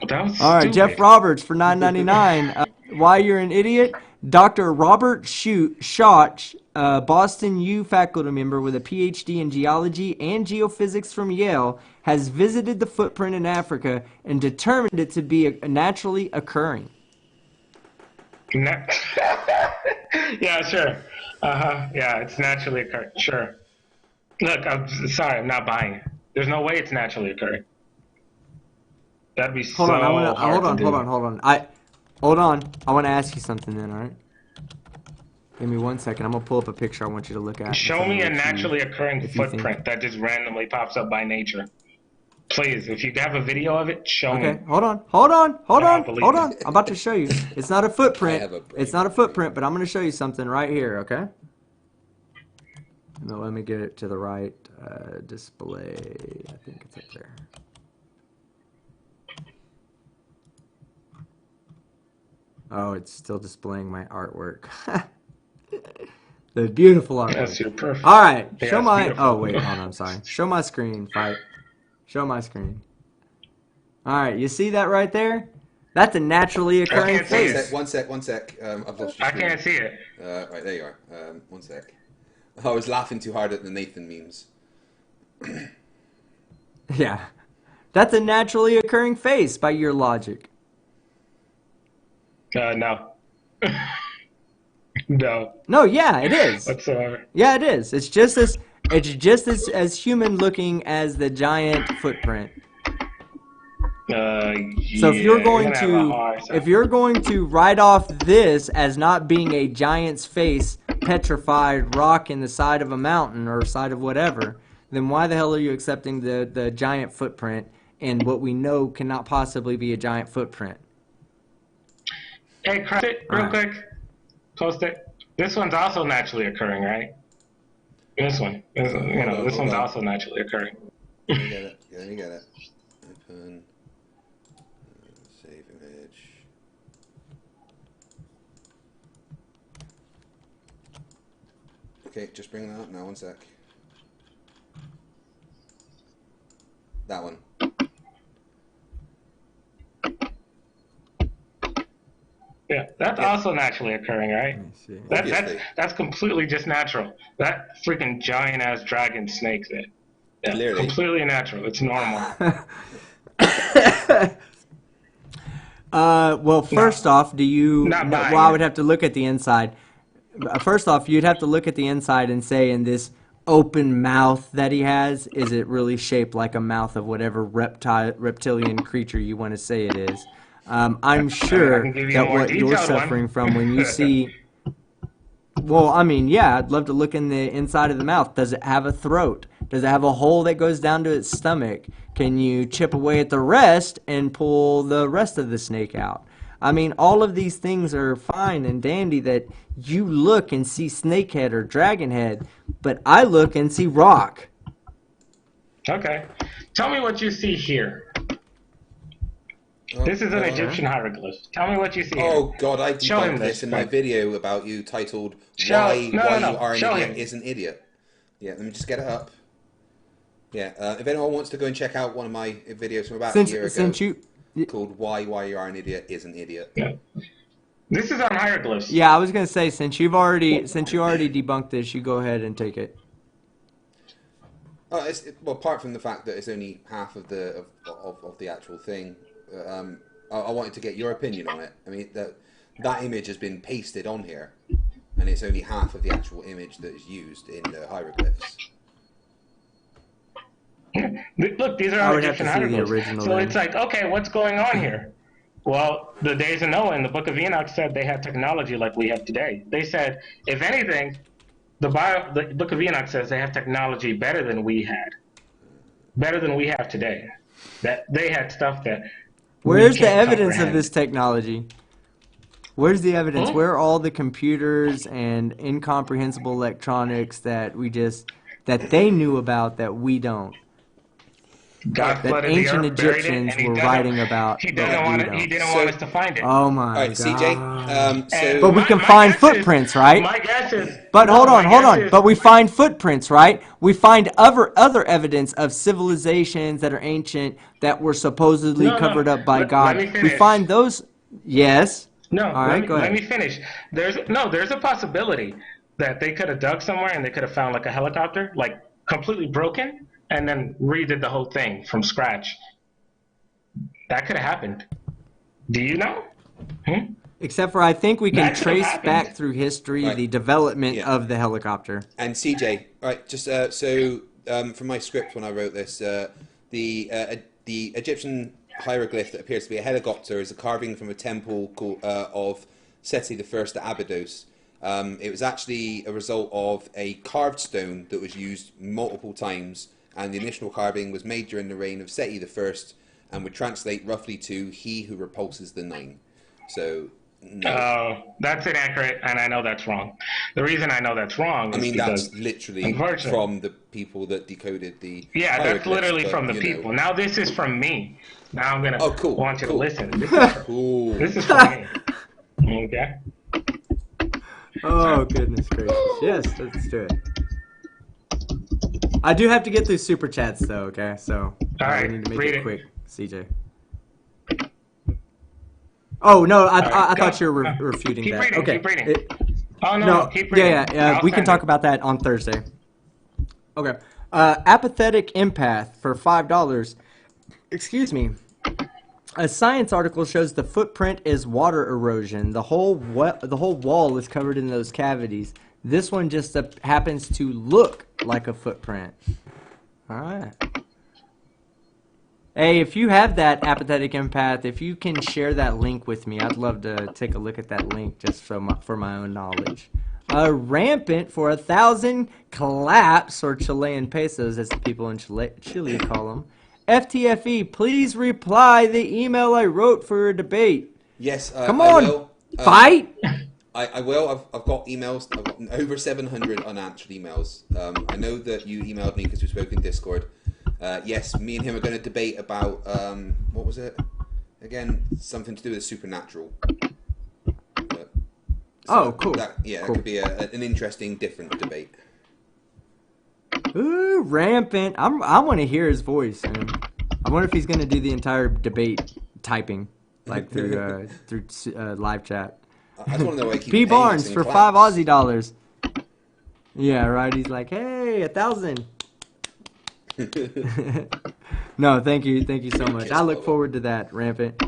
S4: That was
S1: All right,
S4: stupid.
S1: Jeff Roberts for $9.99. Why you're an idiot? Dr. Robert Schott, Boston U faculty member with a PhD in geology and geophysics from Yale, has visited the footprint in Africa and determined it to be naturally occurring.
S4: Yeah, sure. Yeah, it's naturally occurring. Sure. Look, I'm sorry, I'm not buying it. There's no way it's naturally occurring. That'd be
S1: Hold on,
S4: hard to do.
S1: hold on. I want to ask you something then, all right? Give me 1 second. I'm gonna pull up a picture I want you to look at.
S4: Show
S1: Tell
S4: me a
S1: what
S4: naturally occurring
S1: if you think.
S4: footprint that just randomly pops up by nature. Please, if you have a video of it, show me.
S1: Okay, hold on.
S4: believe
S1: I'm
S4: it.
S1: about to show you. It's not a footprint.
S3: have a brain.
S1: It's not a footprint, but I'm gonna show you something right here. Okay. No, let me get it to the right display. I think it's up there. Oh, it's still displaying my artwork. The beautiful artwork.
S4: That's your perfect.
S1: All right,
S4: Yeah,
S1: show
S4: it's
S1: my.
S4: beautiful.
S1: Oh wait, hold on. Sorry. Show my screen. Fight. Show my screen. All right, you see that right there? That's a naturally occurring
S4: can't see it.
S1: face.
S3: One sec. I've lost your
S4: I
S3: screen.
S4: can't see it.
S3: Right, there you are. 1 sec. I was laughing too hard at the Nathan memes.
S1: Yeah, that's a naturally occurring face by your logic.
S4: No. No.
S1: No, yeah, it is.
S4: Whatsoever.
S1: Yeah, it is. It's just as human looking as the giant footprint. So if you're going to write off this as not being a giant's face petrified rock in the side of a mountain or side of whatever, then why the hell are you accepting the giant footprint and what we know cannot possibly be a giant footprint?
S4: Hey, cross it real quick. Post it. This one's also naturally occurring, right? This one. This one's also naturally occurring.
S3: Let me get it. Open. Save image. Okay, just bring that up now. 1 sec. That one.
S4: Yeah, that's also naturally occurring, right? That's completely just natural. That freaking giant ass dragon snake's it. Yeah,
S3: Clearly.
S4: completely natural. It's normal.
S1: Well, first off, do you?
S4: Not
S1: Well,
S4: buying
S1: I
S4: it.
S1: would have to look at the inside. First off, you'd have to look at the inside and say, in this open mouth that he has, is it really shaped like a mouth of whatever reptilian creature you want to say it is? I'm sure
S4: give you
S1: that
S4: a more
S1: what you're
S4: detailed one.
S1: suffering from when you see. Well, I mean, yeah, I'd love to look in the inside of the mouth. Does it have a throat? Does it have a hole that goes down to its stomach? Can you chip away at the rest and pull the rest of the snake out? I mean, all of these things are fine and dandy that you look and see snakehead or dragon head, but I look and see rock.
S4: Okay. Tell me what you see here. This is an Egyptian hieroglyph. Tell me what you see here.
S3: Oh god, I
S4: Show him
S3: debunked this in my
S4: thing.
S3: video about you titled
S4: No.
S3: why you are an
S4: Show
S3: idiot
S4: him.
S3: is an idiot. Yeah, let me just get it up. Yeah, if anyone wants to go and check out one of my videos from about a year ago called Why You Are an Idiot is an Idiot.
S4: Yeah. This is on hieroglyphs.
S1: Yeah, I was gonna say since you already debunked this, you go ahead and take it.
S3: Well, apart from the fact that it's only half of the actual thing, I wanted to get your opinion on it. I mean, that image has been pasted on here, and it's only half of the actual image that is used in the hieroglyphs.
S4: Look, these are
S1: I
S4: on
S1: would have
S4: Egyptian
S1: to see the
S4: hieroglyphs.
S1: original
S4: So
S1: then.
S4: it's like, okay, what's going on here? Well, the days of Noah in the book of Enoch said they had technology like we have today. They said, if anything, the book of Enoch says they have technology better than we have today. That they had stuff that.
S1: Where's
S4: we
S1: the
S4: can't
S1: evidence of
S4: comprehend.
S1: this technology? Where's the evidence? Where are all the computers and incomprehensible electronics that they knew about that we don't?
S4: God
S1: That
S4: flooded the
S1: ancient
S4: earth, buried it,
S1: Egyptians
S4: and he
S1: were
S4: doesn't-
S1: writing about.
S4: He
S1: that
S4: didn't
S1: we
S4: want it.
S1: don't.
S4: He didn't
S3: So-
S4: want us to find it.
S1: Oh my
S3: All right,
S1: god.
S3: CJ. So
S1: But we can
S4: My
S1: find
S4: guess is-
S1: footprints, right?
S4: My guess is.
S1: But
S4: no,
S1: hold
S4: my
S1: on.
S4: guess is-
S1: But we find footprints, right? We find other evidence of civilizations that are ancient that were supposedly
S4: No,
S1: covered up by
S4: let
S1: God.
S4: me
S1: We
S4: finish.
S1: find those. Yes.
S4: No,
S1: All right, go
S4: let
S1: ahead.
S4: me finish. There's a possibility that they could have dug somewhere and they could have found like a helicopter, like completely broken, and then redid the whole thing from scratch. That could have happened. Do you know?
S1: Except for I think we can
S4: That could've
S1: trace
S4: happened.
S1: back through history
S3: Right.
S1: the development
S3: Yeah.
S1: of the helicopter.
S3: And CJ, right? Just from my script when I wrote this, the Egyptian hieroglyph that appears to be a helicopter is a carving from a temple called of Seti I at Abydos. It was actually a result of a carved stone that was used multiple times, and the initial carving was made during the reign of Seti I, and would translate roughly to "he who repulses the nine." So, no.
S4: Oh, that's inaccurate, and I know that's wrong. The reason I know that's wrong
S3: I
S4: is
S3: mean,
S4: because,
S3: that's literally
S4: unfortunately,
S3: from the people that decoded the
S4: yeah, that's
S3: hieroglyphs,
S4: literally
S3: but,
S4: from the
S3: you
S4: people.
S3: know.
S4: Now this is from me. Now I'm gonna
S3: Oh, cool,
S4: want you to
S3: cool.
S4: listen. This is
S3: Cool.
S4: this is from me. Okay.
S1: Oh, goodness gracious. Yes, let's do it. I do have to get through super chats, though, okay? So,
S4: All right,
S1: we need to make
S4: read
S1: it
S4: it.
S1: quick, CJ. Oh, no, I
S4: right,
S1: thought
S4: go.
S1: you were refuting
S4: Keep
S1: that.
S4: reading,
S1: okay.
S4: keep reading. Oh, no,
S1: No,
S4: keep reading.
S1: yeah,
S4: I'll
S1: we can
S4: send
S1: talk
S4: it.
S1: about that on Thursday. Okay. Apathetic empath for $5. Excuse me. A science article shows the footprint is water erosion. The whole wall is covered in those cavities. This one just happens to look like a footprint. All right. Hey, if you have that apathetic empath, if you can share that link with me, I'd love to take a look at that link just for my own knowledge. Rampant for 1,000 claps, or Chilean pesos, as the people in Chile call them. FTFE, please reply the email I wrote for a debate.
S3: Yes,
S1: Come
S3: I
S1: on,
S3: will.
S1: fight!
S3: I will. I've got emails. I've got over 700 unanswered emails. I know that you emailed me because we spoke in Discord. Yes, me and him are going to debate about, what was it? Again, something to do with the supernatural.
S1: Oh, cool.
S3: That
S1: Cool.
S3: could be an interesting, different debate.
S1: Ooh, rampant. I want to hear his voice. Man. I wonder if he's going to do the entire debate typing, like through live chat.
S3: I just want to know why he keeps
S1: P.
S3: paying
S1: Barnes
S3: us in
S1: for
S3: claps.
S1: 5 Aussie dollars. Yeah, right. He's like, hey, 1,000. No, thank you so much. I look forward to that, rampant.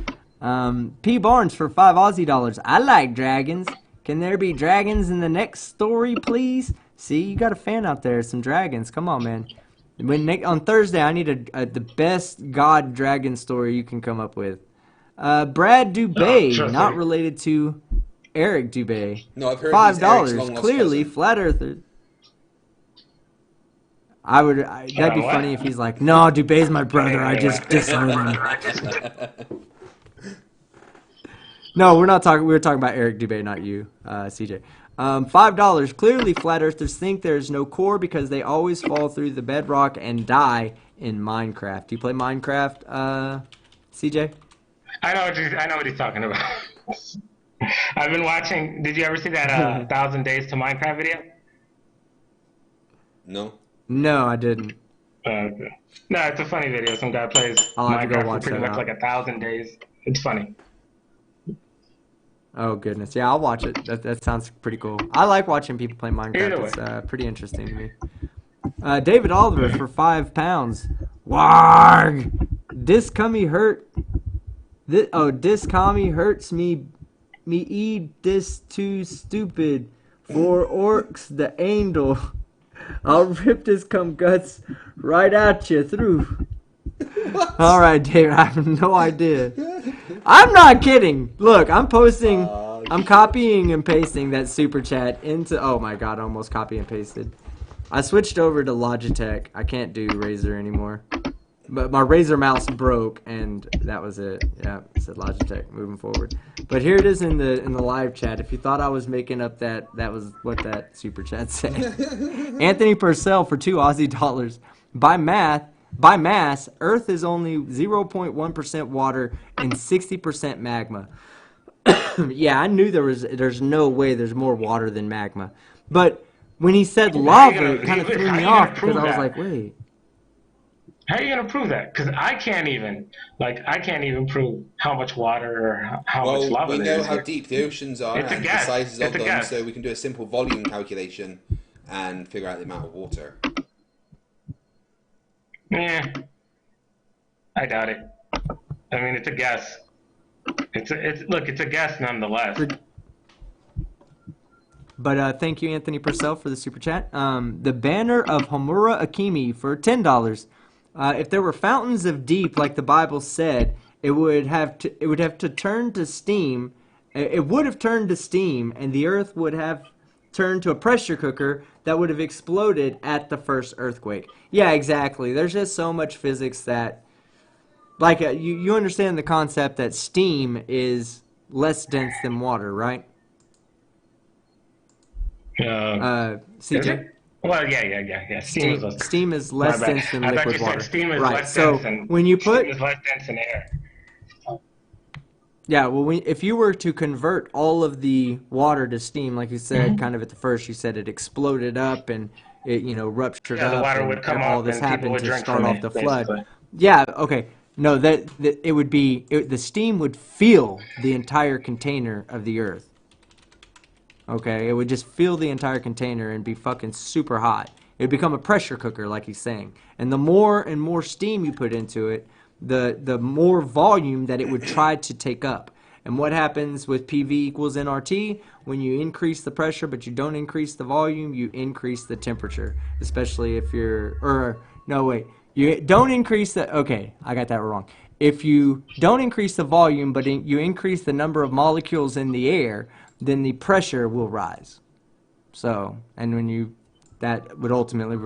S1: P. Barnes for 5 Aussie dollars. I like dragons. Can there be dragons in the next story, please? See, you got a fan out there. Some dragons. Come on, man. On Thursday, I need the best god dragon story you can come up with. Brad Dubay, not related to Eric Dubay.
S3: No, I've heard
S1: $5. Clearly, flat earthers. That'd be funny if he's like, no, Dubay's my brother. I just disown him. No, we're not talking. We were talking about Eric Dubay, not you, CJ. $5. Clearly, flat earthers think there's no core because they always fall through the bedrock and die in Minecraft. Do you play Minecraft, CJ?
S4: I know what he's talking about. I've been watching. Did you ever see that 1,000 Days to Minecraft video?
S3: No.
S1: No, I didn't.
S4: Okay. No, it's a funny video. Some guy plays
S1: I'll have to go
S4: Minecraft for
S1: watch
S4: pretty
S1: that
S4: much
S1: out.
S4: like 1,000 days. It's funny.
S1: Oh, goodness. Yeah, I'll watch it. That sounds pretty cool. I like watching people play
S4: Either
S1: Minecraft. It's pretty interesting to me. David Oliver for £5. Warg! This cummy hurt. This commie hurts me. Me eat this too stupid. For orcs the angel. I'll rip this cum guts right at you through. All right, David. I have no idea. I'm not kidding. Look, I'm posting. I'm copying and pasting that super chat into. Oh my god! I almost copy and pasted. I switched over to Logitech. I can't do Razer anymore. But my Razer mouse broke, and that was it. Yeah, it said Logitech moving forward. But here it is in the live chat. If you thought I was making up that was what that super chat said. Anthony Purcell for 2 Aussie dollars. By mass, Earth is only 0.1% water and 60% magma. Yeah, I knew there's no way there's more water than magma. But when he said lava, it kind of threw me off because I was like, wait.
S4: How are you gonna prove that? Because I can't even prove how much water or how much lava
S3: we
S4: there
S3: know
S4: is
S3: how
S4: here.
S3: deep the oceans are
S4: It's a
S3: and
S4: guess.
S3: the sizes
S4: It's
S3: of
S4: a
S3: them,
S4: guess.
S3: so we can do a simple volume calculation and figure out the amount of water.
S4: Yeah, I doubt it. I mean, it's a guess. It's a guess nonetheless.
S1: But thank you, Anthony Purcell, for the super chat. The banner of Homura Akimi for $10. If there were fountains of deep, like the Bible said, it would have to turn to steam. It would have turned to steam, and the earth would have turned to a pressure cooker that would have exploded at the first earthquake. Yeah, exactly. There's just so much physics that, like, you understand the concept that steam is less dense than water, right?
S4: Is
S1: CJ?
S4: it? Well, yeah.
S1: Steam is
S4: My
S1: less
S4: bad.
S1: dense than
S4: I thought
S1: liquid
S4: you said
S1: water.
S4: steam is
S1: Right.
S4: less
S1: So
S4: dense than
S1: when you
S4: steam
S1: put
S4: is less dense than air.
S1: Yeah, well, if you were to convert all of the water to steam, like you said, kind of at the first, you said it exploded up and it, ruptured
S4: Yeah, the
S1: up
S4: water
S1: and
S4: would come
S1: all
S4: up
S1: this
S4: and people
S1: happened
S4: would
S1: to
S4: drink
S1: start
S4: from
S1: off
S4: it,
S1: the flood.
S4: basically.
S1: Yeah, okay. No, that it would be, the steam would fill the entire container of the earth. Okay, it would just fill the entire container and be fucking super hot. It would become a pressure cooker, like he's saying. And the more and more steam you put into it, the more volume that it would try to take up. And what happens with PV equals nRT? When you increase the pressure but you don't increase the volume, you increase the temperature. Especially if you don't increase the, okay, I got that wrong. If you don't increase the volume but you increase the number of molecules in the air, then the pressure will rise. So, and that would ultimately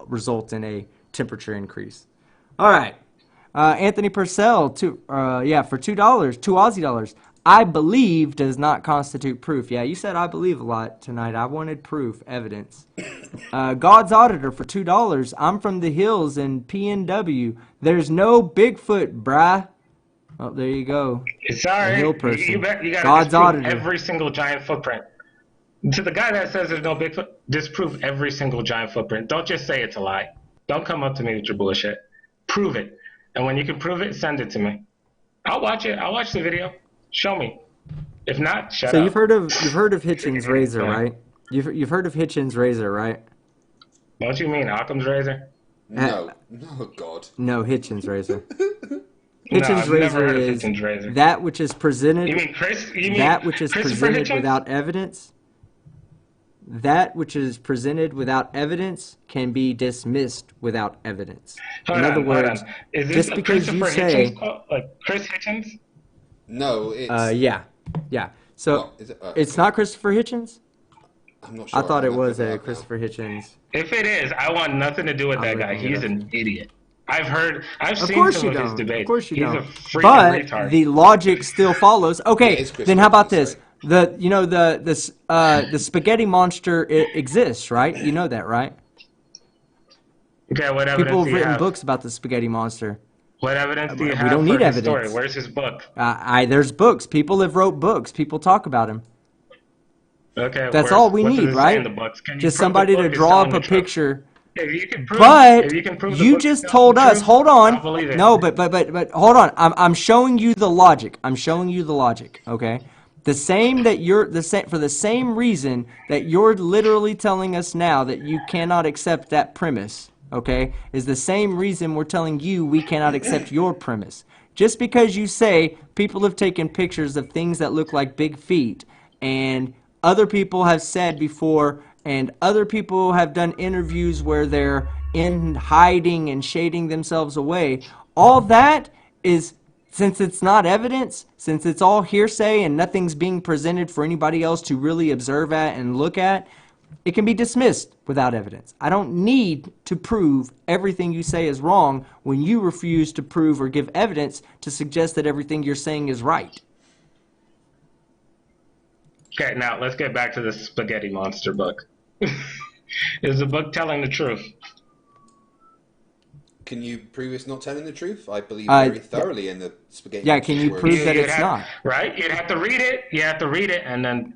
S1: result in a temperature increase. All right. Anthony Purcell, for $2, two Aussie dollars. I believe does not constitute proof. Yeah, you said I believe a lot tonight. I wanted proof, evidence. God's Auditor for $2. I'm from the hills in PNW. There's no Bigfoot, brah. Oh, there you go.
S4: Sorry,
S1: A hill person.
S4: you gotta
S1: God's
S4: disprove
S1: Auditor.
S4: every single giant footprint. To the guy that says there's no Bigfoot, disprove every single giant footprint. Don't just say it's a lie. Don't come up to me with your bullshit. Prove it. And when you can prove it, send it to me. I'll watch it. I'll watch the video. Show me. If not, shut up.
S1: So you've heard of Hitchens' razor, right? You've heard of Hitchens' razor, right?
S4: Don't you mean Occam's razor?
S3: No. Oh, God.
S1: No, Hitchens' razor.
S4: No,
S1: Hitchens'
S4: I've never
S1: razor
S4: heard of
S1: is
S4: Hitchens' razor.
S1: that which is presented.
S4: You mean Chris? You mean
S1: that which is
S4: Christopher
S1: presented
S4: Hitchens?
S1: without evidence. That which is presented without evidence can be dismissed without evidence. In other words,
S4: is this
S1: just
S4: a
S1: because you
S4: Christopher
S1: say,
S4: Hitchens quote? Like Chris Hitchens?
S3: No, it's...
S1: yeah. So
S3: What? Is it?
S1: it's not Christopher Hitchens.
S3: I'm not sure.
S1: I thought it
S3: I'm
S1: was
S3: looking
S1: a
S3: up now.
S1: Christopher Hitchens.
S4: If it is, I want nothing to do with
S1: I'm
S4: that guy.
S1: looking it
S4: He's
S1: up
S4: an idiot. I've
S1: Of
S4: seen
S1: course
S4: some
S1: you
S4: of his
S1: don't.
S4: debates.
S1: Of course you
S4: He's
S1: don't.
S4: a freaking
S1: But
S4: retard.
S1: the logic still follows.
S3: Yeah,
S1: Okay,
S3: it's Chris
S1: then how about
S3: Hitchens,
S1: this?
S3: sorry.
S1: The spaghetti monster exists, right? You know that, right?
S4: Okay, what evidence
S1: People
S4: do
S1: have
S4: you
S1: written
S4: have?
S1: books about the spaghetti monster.
S4: What evidence do you
S1: We
S4: have
S1: don't
S4: for
S1: need
S4: his
S1: evidence.
S4: story? Where's his book?
S1: There's books. People have wrote books. People talk about him.
S4: Okay,
S1: That's all we
S4: what does
S1: need,
S4: it say
S1: right?
S4: in the books? Can you
S1: Just
S4: prove the
S1: somebody to
S4: book is
S1: draw
S4: telling
S1: up
S4: the
S1: a
S4: truth?
S1: picture.
S4: If you can prove,
S1: But
S4: if you can prove the
S1: you
S4: book is
S1: just
S4: telling
S1: told
S4: the
S1: us.
S4: truth,
S1: Hold on.
S4: I'll believe it.
S1: No, but hold on. I'm showing you the logic. I'm showing you the logic. Okay. The same for the same reason that you're literally telling us now that you cannot accept that premise. Okay, is the same reason we're telling you we cannot accept your premise. Just because you say people have taken pictures of things that look like big feet, and other people have said before, and other people have done interviews where they're in hiding and shading themselves away, all that is, since it's not evidence, since it's all hearsay and nothing's being presented for anybody else to really observe at and look at, it can be dismissed without evidence. I don't need to prove everything you say is wrong when you refuse to prove or give evidence to suggest that everything you're saying is right.
S4: Okay, now let's get back to the spaghetti monster book. Is the book telling the truth?
S3: Can you prove it's not telling the truth? I believe very thoroughly in the spaghetti.
S1: Yeah, can you
S3: monster's
S1: prove
S3: words.
S1: that it's not?
S4: Right? You'd have to read it. You have to read it and then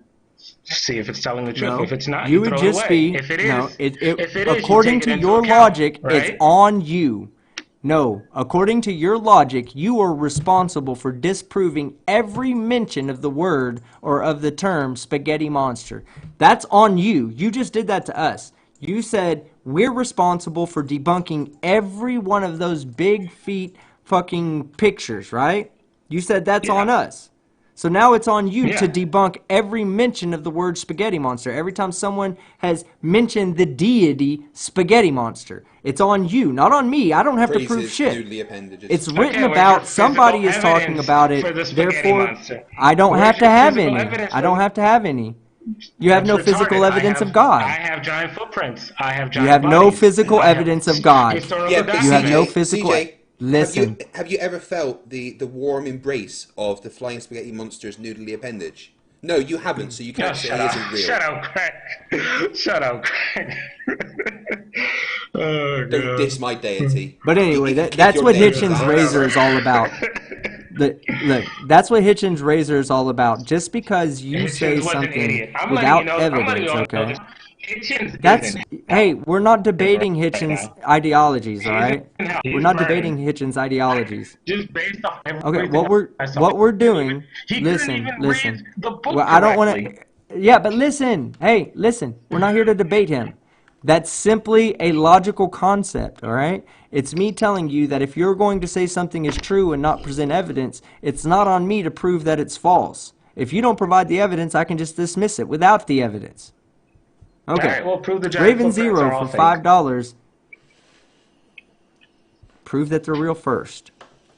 S4: see if it's telling the truth.
S1: No,
S4: If it's not,
S1: you
S4: you
S1: would
S4: throw
S1: just
S4: it away.
S1: be
S4: If it is,
S1: no.
S4: if it is,
S1: According
S4: you take it
S1: to
S4: into
S1: your
S4: account,
S1: logic,
S4: right?
S1: it's on you. No, according to your logic, you are responsible for disproving every mention of the word or of the term spaghetti monster. That's on you. You just did that to us. You said we're responsible for debunking every one of those big feet fucking pictures, right? You said that's on us. So now it's on you to debunk every mention of the word spaghetti monster. Every time someone has mentioned the deity spaghetti monster, it's on you, not on me. I don't have to prove shit. It's written about, somebody is talking about it, therefore I don't have to have any. I don't have to have any. You have
S4: That's
S1: no
S4: retarded.
S1: physical evidence of God.
S4: I have giant footprints. I have giant
S1: You have no
S4: bodies.
S1: physical
S4: I have
S1: evidence of God.
S4: Historical
S3: Yeah, but
S1: You have no
S3: CJ,
S4: documents.
S1: physical.
S3: CJ,
S1: Listen.
S3: have you ever felt the warm embrace of the flying spaghetti monster's noodly appendage? No, you haven't, so you can't say he isn't real.
S4: Shut up, Craig. Shut up, Craig. Oh,
S3: Don't
S4: God.
S3: diss my deity.
S1: But anyway,
S3: You can kick
S1: that's
S3: your
S1: what
S3: neighbor's
S1: Hitchens'
S3: ass.
S1: razor is all about. Look, that's what Hitchens' razor is all about. Just because you say
S4: Hitchens was an
S1: something
S4: idiot. I'm letting you
S1: without
S4: know. I'm letting you
S1: evidence,
S4: all know
S1: okay?
S4: this. Hitchens
S1: That's
S4: is in
S1: hey,
S4: hell
S1: we're not debating
S4: right
S1: Hitchens'
S4: now.
S1: ideologies, all
S4: He's
S1: right?
S4: in hell.
S1: We're
S4: He's
S1: not
S4: burning.
S1: debating Hitchens' ideologies.
S4: Just based off
S1: Okay,
S4: everything I saw.
S1: what we're doing.
S4: He couldn't
S1: Listen,
S4: even
S1: listen.
S4: read the
S1: Well,
S4: book
S1: I don't want
S4: correctly.
S1: to. Yeah, but listen. Hey, listen. We're not here to debate him. That's simply a logical concept, all right? It's me telling you that if you're going to say something is true and not present evidence, it's not on me to prove that it's false. If you don't provide the evidence, I can just dismiss it without the evidence. Okay.
S4: All right, well, prove the giant
S1: Raven
S4: footprints
S1: Zero
S4: are all
S1: for
S4: fake.
S1: $5. Prove that they're real first.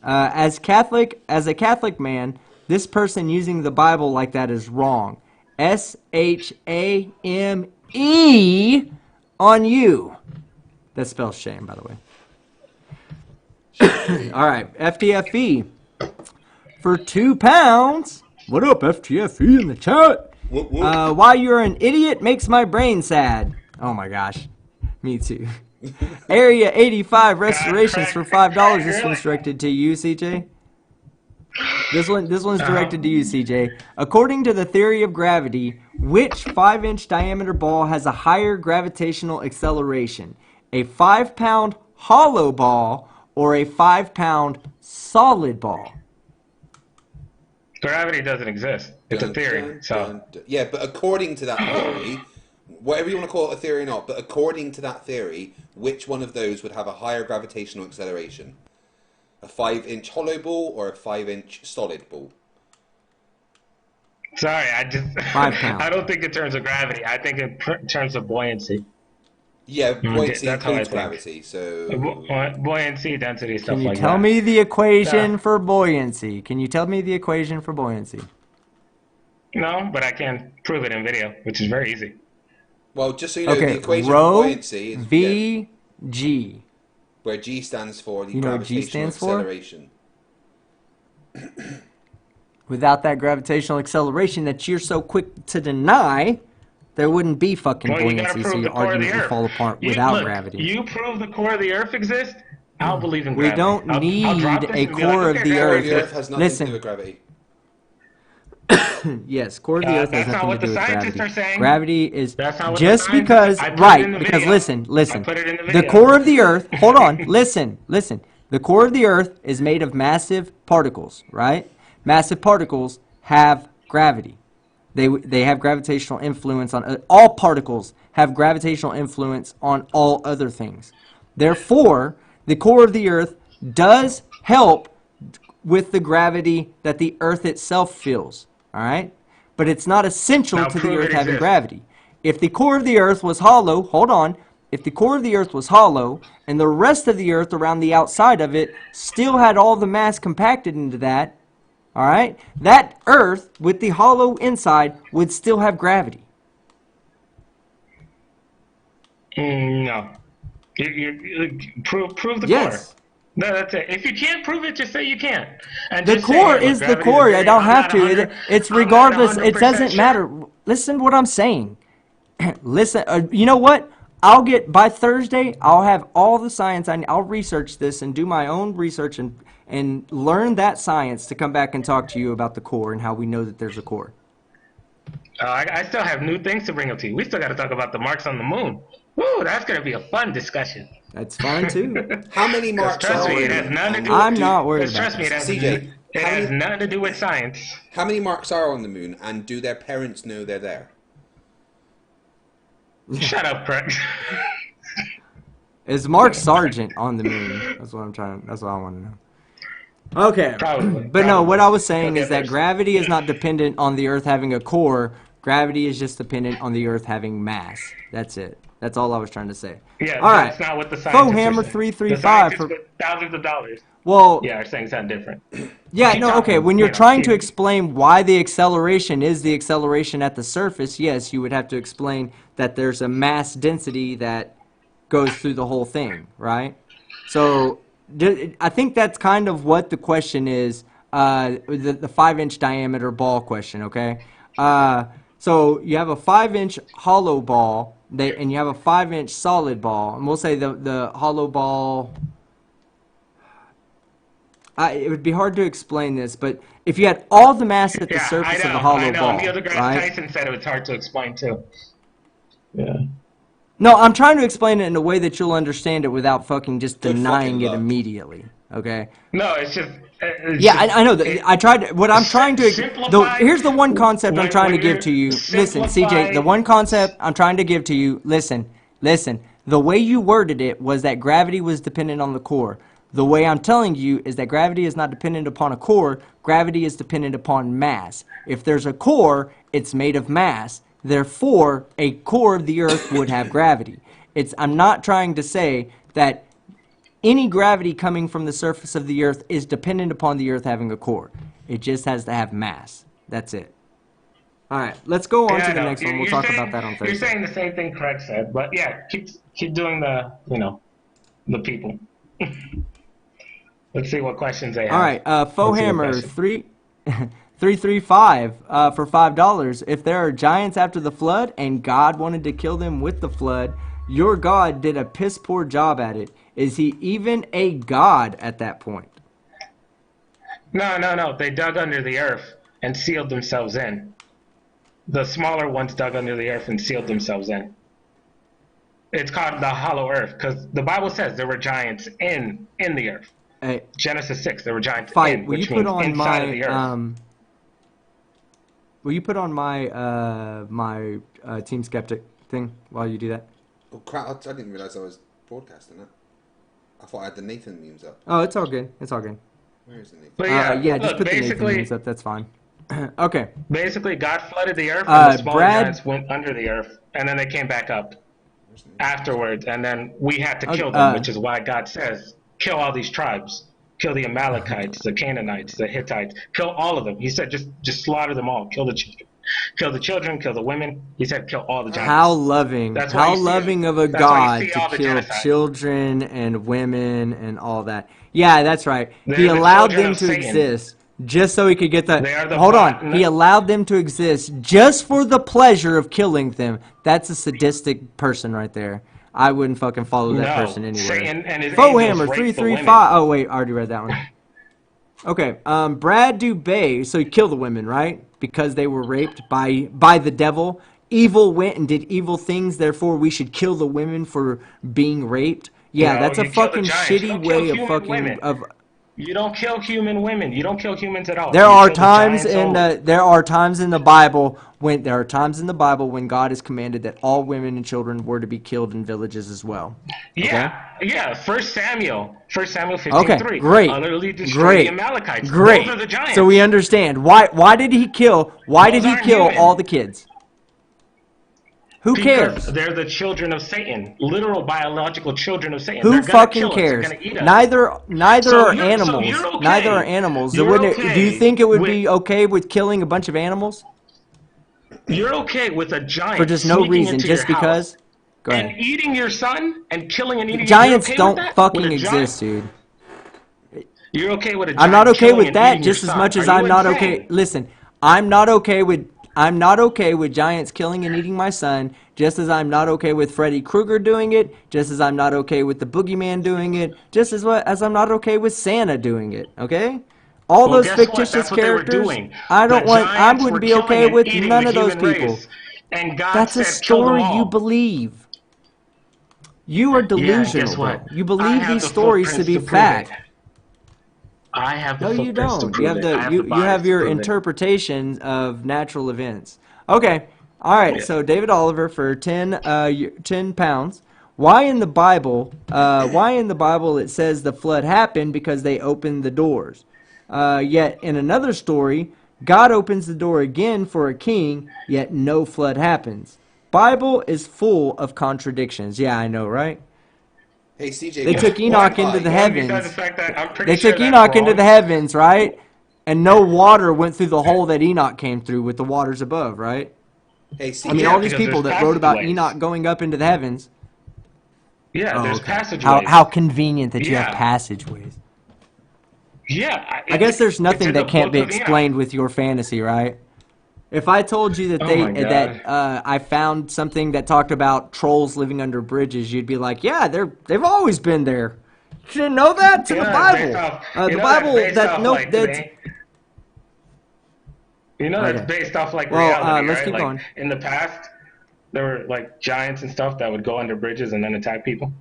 S1: As a Catholic man, this person using the Bible like that is wrong. SHAME on you. That spells shame, by the way. All right, FTFE for £2. What up, FTFE in the chat? Why you're an idiot makes my brain sad. Oh my gosh, me too. Area 85 restorations for $5. This one's directed to you, CJ. This one's directed to you, CJ. According to the theory of gravity, which 5-inch diameter ball has a higher gravitational acceleration? A 5-pound hollow ball or a 5-pound solid ball?
S4: Gravity doesn't exist. It's a theory.
S3: Yeah, but according to that theory, whatever you want to call it, a theory or not, but according to that theory, which one of those would have a higher gravitational acceleration? A 5-inch hollow ball or a 5-inch solid ball?
S4: Sorry, I just
S1: 5 pounds.
S4: I don't think in terms of gravity. I think in terms of buoyancy.
S3: Yeah, buoyancy
S4: That's how I
S3: includes
S4: think.
S3: gravity, so...
S4: Buoyancy, density, stuff
S1: Can you
S4: like that.
S1: tell me the equation for buoyancy? Can you tell me the equation for buoyancy?
S4: No, but I can prove it in video, which is very easy.
S3: Well, just so you know, the
S1: Okay,
S3: equation for
S1: rho
S3: buoyancy is
S1: V G.
S3: where G stands for the
S1: You know what G
S3: gravitational
S1: stands for?
S3: acceleration.
S1: Without that gravitational acceleration that you're so quick to deny, there wouldn't be fucking
S4: Well, you gotta
S1: buoyancy, so
S4: prove the
S1: your
S4: core of the
S1: argument would
S4: Earth.
S1: fall apart without
S4: Look,
S1: gravity.
S4: You prove the core of the Earth exists, I'll believe in
S1: We
S4: gravity.
S1: don't need
S4: I'll drop this
S1: a
S4: and be
S1: core
S4: like,
S1: of
S4: okay,
S1: the
S3: Core
S1: Earth.
S3: of the Earth has nothing to do with gravity.
S1: Yes, core of the Earth has
S4: That's not
S1: nothing
S4: what
S1: to do
S4: the
S1: with
S4: scientists
S1: gravity.
S4: are saying.
S1: Gravity is
S4: That's not what
S1: just
S4: the scientists-
S1: because
S4: I put it in
S1: right.
S4: the
S1: Because
S4: video.
S1: listen,
S4: I put it in the
S1: the
S4: video.
S1: core of the Earth. Hold on, listen. The core of the Earth is made of massive particles, right? Massive particles have gravity. They have gravitational influence on all particles. Have gravitational influence on all other things. Therefore, the core of the Earth does help with the gravity that the Earth itself feels. All right, but it's not essential
S4: Now
S1: to the
S4: prove
S1: Earth
S4: it
S1: having
S4: exists.
S1: gravity. If the core of the Earth was hollow, hold on. If the core of the Earth was hollow and the rest of the Earth around the outside of it still had all the mass compacted into that, all right, that Earth with the hollow inside would still have gravity.
S4: No. You prove the
S1: Yes.
S4: core. No, that's it. If you can't prove it, just say you can't. And
S1: The
S4: just say,
S1: core
S4: hey, look,
S1: is the
S4: gravity
S1: core.
S4: is
S1: I
S4: very-
S1: don't
S4: I'm
S1: have
S4: not
S1: to.
S4: 100
S1: It's
S4: I'm not
S1: regardless. It
S4: 100%
S1: doesn't
S4: sure.
S1: matter. Listen to what I'm saying. Listen. You know what? I'll get by Thursday. I'll have all the science. I'll research this and do my own research and learn that science to come back and talk to you about the core and how we know that there's a core.
S4: I still have new things to bring up to you. We still got to talk about the marks on the moon. Woo, that's going to be a fun discussion.
S1: That's fine too.
S3: How many marks
S4: Trust
S3: are
S4: me,
S3: on
S4: it
S3: the
S4: has
S3: moon?
S4: nothing to
S3: And
S4: do
S1: I'm not worried about
S4: Trust me,
S1: this.
S3: CJ,
S4: it has nothing to do with science.
S3: How many marks are on the moon, and do their parents know they're there?
S4: Shut up, Craig.
S1: Is Mark Sargent on the moon? That's what I'm trying. That's what I want to know. Okay.
S4: Probably.
S1: But no, what I was saying
S4: Okay,
S1: is that
S4: there's-
S1: gravity is not dependent on the Earth having a core. Gravity is just dependent on the Earth having mass. That's it. That's all I was trying to say.
S4: Yeah,
S1: All right.
S4: that's not what the
S1: Faux
S4: scientists
S1: Hammer
S4: are saying. The
S1: 335
S4: scientists
S1: for
S4: with thousands of dollars,
S1: well.
S4: yeah, are saying something different.
S1: Yeah,
S4: Keep
S1: no, okay.
S4: talking,
S1: When you're trying to
S4: keep.
S1: explain why the acceleration is the acceleration at the surface, yes, you would have to explain that there's a mass density that goes through the whole thing, right? So I think that's kind of what the question is, the 5-inch diameter ball question, okay? So you have a 5-inch hollow ball, and you have a 5-inch solid ball, and we'll say the hollow ball... it would be hard to explain this, but if you had all the mass at the
S4: Yeah,
S1: surface of the hollow ball,
S4: Neil deGrasse
S1: right?
S4: Tyson said it was hard to explain too. Yeah.
S1: No, I'm trying to explain it in a way that you'll understand it without fucking just
S3: Good
S1: denying
S3: fucking
S1: it
S3: luck.
S1: immediately. Okay?
S4: No, it's just.
S1: Yeah, I know. I tried. What I'm trying to.
S4: Simplify.
S1: Here's the one concept I'm trying to give
S4: you're
S1: to you. Listen, CJ. The
S4: simplify.
S1: one concept I'm trying to give to you. Listen. The way you worded it was that gravity was dependent on the core. The way I'm telling you is that gravity is not dependent upon a core. Gravity is dependent upon mass. If there's a core, it's made of mass. Therefore, a core of the Earth would have gravity. I'm not trying to say that any gravity coming from the surface of the Earth is dependent upon the Earth having a core. It just has to have mass. That's it. All right, let's go on to the next one. We'll talk about that on Thursday.
S4: You're saying the same thing Craig said, but yeah, keep doing the people. Let's see what questions they have.
S1: All right, Faux Hammer 335 for $5. If there are giants after the flood and God wanted to kill them with the flood, your God did a piss poor job at it. Is he even a god at that point?
S4: No. They dug under the earth and sealed themselves in. The smaller ones dug under the earth and sealed themselves in. It's called the hollow earth because the Bible says there were giants in the earth.
S1: Hey,
S4: Genesis 6, there were giants
S1: Fight.
S4: in, which means inside of the earth.
S1: Will you put on my Team Skeptic thing while you do that?
S3: Oh crap! I didn't realize I was broadcasting it. I thought I had the Nathan memes up.
S1: Oh, it's all good. It's all good.
S3: Where is the Nathan?
S4: But
S1: Just put the Nathan memes up. That's fine. Okay.
S4: Basically, God flooded the earth, and the smaller
S1: Brad...
S4: giants went under the earth, and then they came back up afterwards, and then we had to kill them, which is why God says, kill all these tribes. Kill the Amalekites, the Canaanites, the Hittites. Kill all of them. He said, just slaughter them all. Kill the children. Kill the children, kill the women. He said, kill all the giants.
S1: How loving of a God to kill children and women and all that. Yeah, that's right. He allowed them to exist just so he could get the... Hold on. He allowed them to exist just for the pleasure of killing them. That's a sadistic person right there. I wouldn't fucking follow that person anywhere.
S4: Satan and his
S1: Faux Hammer 335. Oh wait, I already read that one. Okay, Brad Dubay. So he killed the women, right? Because they were raped by the devil. Evil went and did evil things. Therefore, we should kill the women for being raped. Yeah, that's a fucking shitty way of fucking of.
S4: You don't kill human women. You don't kill humans at all.
S1: There are times in the Bible when God has commanded that all women and children were to be killed in villages as well. Okay?
S4: Yeah. First Samuel 15:3.
S1: Okay, great.
S4: Utterly destroy the Amalekites.
S1: Great.
S4: Those are the giants.
S1: So we understand why did he kill? Why did he kill all the kids? Who cares?
S4: They're the children of Satan, literal biological children of Satan.
S1: Who fucking cares? Neither are animals.
S4: Okay.
S1: Neither are animals. Do you think it would be okay with killing a bunch of animals?
S4: You're okay with a giant
S1: for just no reason, just because? Go ahead.
S4: And eating your son and killing and eating
S1: giants don't fucking exist, dude.
S4: You're okay with a giant?
S1: I'm not okay with that just as much as I'm not okay. Listen, I'm not okay with giants killing and eating my son, just as I'm not okay with Freddy Krueger doing it, just as I'm not okay with the Boogeyman doing it, just as I'm not okay with Santa doing it, okay? All those fictitious characters, I wouldn't be okay with none of those people. That's a story you believe. You are delusional, bro. You believe these stories to be fact.
S4: I have the
S1: no, you don't. You have your interpretations of natural events. Okay. All right. Yeah. So David Oliver for 10 pounds. Why in the Bible it says the flood happened because they opened the doors? Yet in another story, God opens the door again for a king, yet no flood happens. Bible is full of contradictions. Yeah, I know, right?
S3: Hey, CJ,
S1: They took Enoch into the
S4: Besides
S1: heavens.
S4: the fact that I'm pretty
S1: They
S4: sure
S1: took
S4: that's
S1: Enoch into
S4: wrong.
S1: the heavens, right? And no water went through the hole that Enoch came through with the waters above, right?
S3: Hey,
S1: I mean,
S3: CJ.
S1: all these
S4: because
S1: people
S4: there's
S1: that wrote about
S4: passageways.
S1: Enoch going up into the heavens.
S4: Yeah,
S1: Oh,
S4: there's
S1: okay.
S4: passageways.
S1: How convenient that you have
S4: Yeah.
S1: passageways.
S4: Yeah.
S1: I guess there's
S4: It's
S1: nothing
S4: in the
S1: that can't
S4: book
S1: be
S4: of Enoch.
S1: explained with your fantasy, right? If I told you that
S4: Oh my God.
S1: I found something that talked about trolls living under bridges, you'd be like, yeah, they've always been there. You didn't know that? It's in the Bible. The Bible
S4: That's
S1: okay.
S4: based off like
S1: Well,
S4: reality,
S1: let's
S4: right?
S1: keep
S4: Like
S1: going.
S4: in the past, there were like giants and stuff that would go under bridges and then attack people.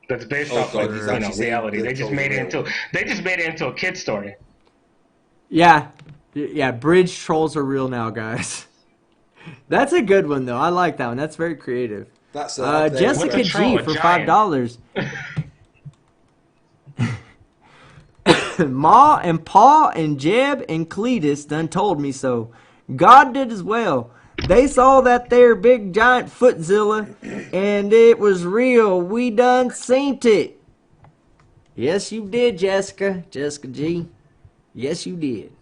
S4: That's based
S3: Oh
S4: off
S3: God,
S4: like
S3: he's actually saying
S4: reality.
S3: the
S4: They just
S3: trolls are
S4: made it
S3: real.
S4: into a kid story.
S1: Yeah, bridge trolls are real now, guys. That's a good one though. I like that one. That's very creative.
S3: That's up there as
S1: Jessica
S3: well.
S1: G
S4: troll? A
S1: for
S4: giant.
S1: $5. Ma and Pa and Jeb and Cletus done told me so. God did as well. They saw that there big giant footzilla, and it was real. We done seen it. Yes, you did, Jessica. Jessica G. Yes, you did.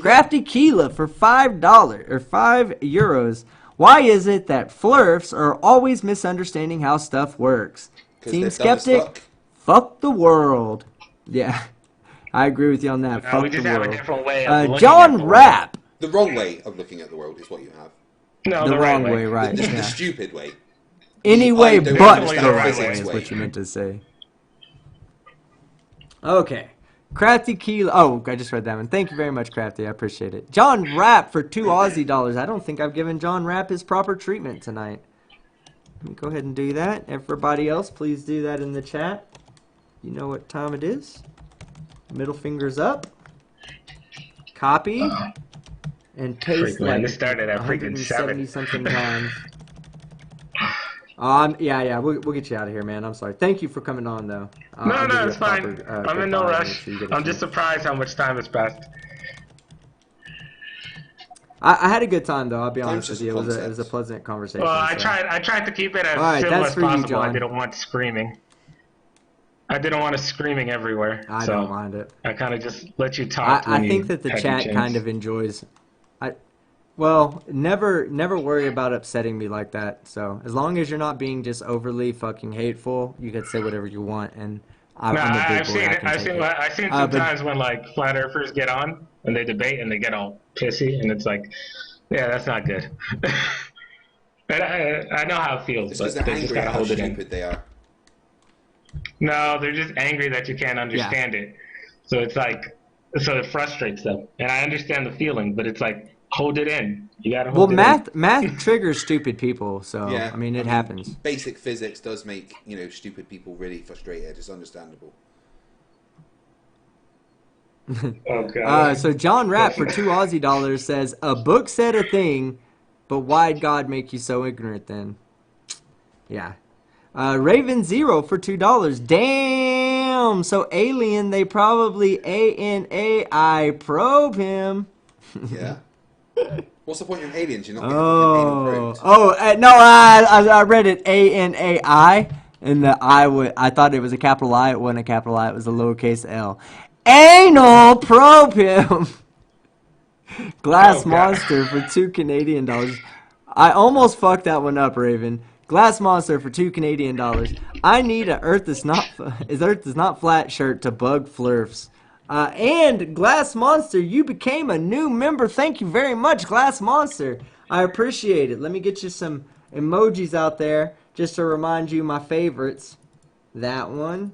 S1: Crafty Keela for $5 or €5. Why is it that flurfs are always misunderstanding how stuff works? Team Skeptic, fuck the world. Yeah, I agree with you on that.
S4: No,
S1: Fuck
S4: we just
S1: the
S4: have
S1: world.
S4: a different way of looking at
S1: John
S4: the world.
S1: Rapp.
S3: The wrong way of looking at the world is what you have.
S4: No,
S1: The
S4: right
S1: wrong way, right.
S3: The
S1: Yeah.
S3: stupid way.
S1: Any
S3: I
S1: way
S3: don't
S1: but
S3: understand
S1: the right
S3: physics
S1: way is
S3: way.
S1: what you meant to say. Okay. Crafty Key. Oh, I just read that one. Thank you very much, Crafty. I appreciate it. John Rapp for $2 Aussie. I don't think I've given John Rapp his proper treatment tonight. Let me go ahead and do that. Everybody else, please do that in the chat. You know what time it is. Middle fingers up. Copy. And paste
S4: Man,
S1: like
S4: this started at freaking
S1: 170
S4: 7.
S1: something times. Yeah, we'll get you out of here, man. I'm sorry. Thank you for coming on, though. I'll give
S4: No,
S1: you
S4: it's
S1: a proper,
S4: fine. I'm in no
S1: goodbye. Make
S4: rush.
S1: sure you get a
S4: I'm just
S1: chance.
S4: surprised how much time has passed.
S1: I had a good time, though. I'll be
S3: Time's
S1: honest with
S3: just a
S1: you. It was a
S3: concept.
S1: pleasant conversation.
S4: Well, I
S1: so.
S4: tried to keep it as
S1: All right,
S4: civil
S1: that's
S4: as
S1: for you,
S4: possible. I
S1: John.
S4: didn't want screaming. I didn't want us screaming everywhere.
S1: I
S4: so
S1: don't mind it.
S4: I kind of just let you talk.
S1: I think that the chat kind of enjoys. Well, never worry about upsetting me like that. So as long as you're not being just overly fucking hateful, you can say whatever you want, and I'm a big boy.
S4: I've seen some times when like flat earthers get on and they debate and they get all pissy, and it's like, yeah, that's not good. And I know how it feels,
S3: It's
S4: but
S3: because they're
S4: they just
S3: angry
S4: gotta
S3: at how
S4: hold it in.
S3: stupid they are.
S4: No, they're just angry that you can't understand it. So it's like, so it frustrates them. And I understand the feeling, but it's like, hold it in. You gotta hold it in.
S1: Math triggers stupid people, so
S3: Yeah,
S1: I mean it happens.
S3: Basic physics does make stupid people really frustrated. It's understandable.
S4: Okay.
S1: So John Rapp for $2 Aussie says a book said a thing, but why'd God make you so ignorant then? Yeah. Raven Zero for $2. Damn. So alien, they probably ANAI probe him.
S3: Yeah. What's the point of aliens? You're not getting anal probed.
S1: No, I read it ANAI, and I thought it was a capital I. It wasn't a capital I. It was a lowercase L. Anal probe him. Glass Monster for $2 Canadian. I almost fucked that one up, Raven. Glass Monster for $2 Canadian. I need a Earth is not flat shirt to bug flurfs. And Glass Monster, you became a new member. Thank you very much, Glass Monster. I appreciate it. Let me get you some emojis out there just to remind you my favorites. That one.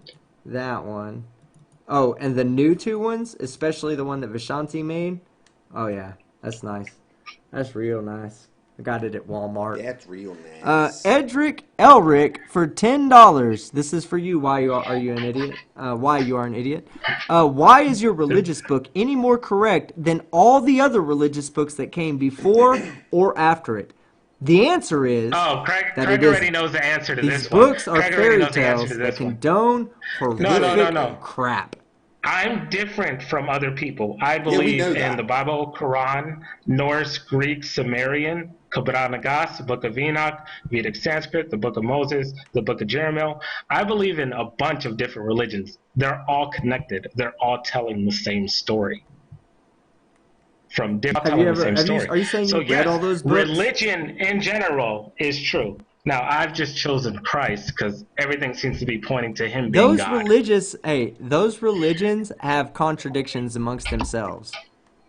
S1: Oh, and the new two ones, especially the one that Vishanti made. Oh, yeah. That's nice. That's real nice. I got it at Walmart.
S3: That's real nice.
S1: Edric Elric for $10. This is for you. Why you are you an idiot? Why you are an idiot? Why is your religious book any more correct than all the other religious books that came before or after it? The answer is
S4: Craig
S1: it
S4: already knows the answer to
S1: These
S4: this one.
S1: books are
S4: Craig
S1: fairy
S4: already knows the answer
S1: tales
S4: to
S1: that
S4: this one.
S1: condone horrific
S4: No.
S1: crap.
S4: I'm different from other people. I
S3: Yeah, we
S4: believe
S3: know
S4: in
S3: that.
S4: the Bible, Quran, Norse, Greek, Sumerian, Kabbalah Nagas, the Book of Enoch, Vedic Sanskrit, the Book of Moses, the Book of Jeremiah. I believe in a bunch of different religions. They're all connected. They're all telling the same story. From different
S1: Have you
S4: telling the
S1: ever?
S4: same
S1: Have you?
S4: story.
S1: Are you saying
S4: So
S1: you've read
S4: yes,
S1: all those books?
S4: religion in general is true. Now I've just chosen Christ because everything seems to be pointing to him being God.
S1: Those religions have contradictions amongst themselves.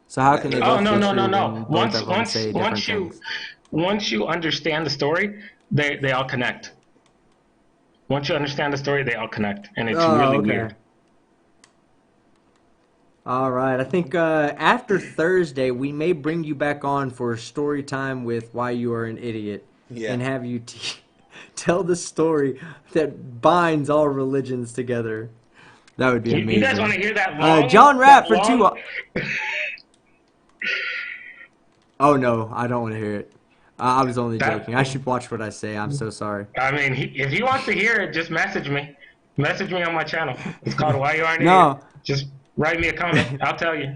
S1: So how can they
S4: Oh
S1: both
S4: no
S1: be
S4: no no
S1: true
S4: no!
S1: when both of them say different things?
S4: Once you understand the story, they all connect. Once you understand the story, they all connect, and it's
S1: Oh,
S4: really
S1: okay.
S4: weird.
S1: All right. I think after Thursday, we may bring you back on for story time with Why You Are an Idiot
S3: Yeah.
S1: and have you tell the story that binds all religions together. That would be
S4: You guys want to
S1: amazing.
S4: hear that long?
S1: John Rapp
S4: That
S1: for two.
S4: long?
S1: Oh, no. I don't want to hear it. I was only
S4: That
S1: joking. I should watch what I say. I'm so sorry.
S4: I mean, if he wants to hear it, just message me. Message me on my channel. It's called Why You Are an
S1: No.
S4: Idiot. Just write me a comment. I'll tell you.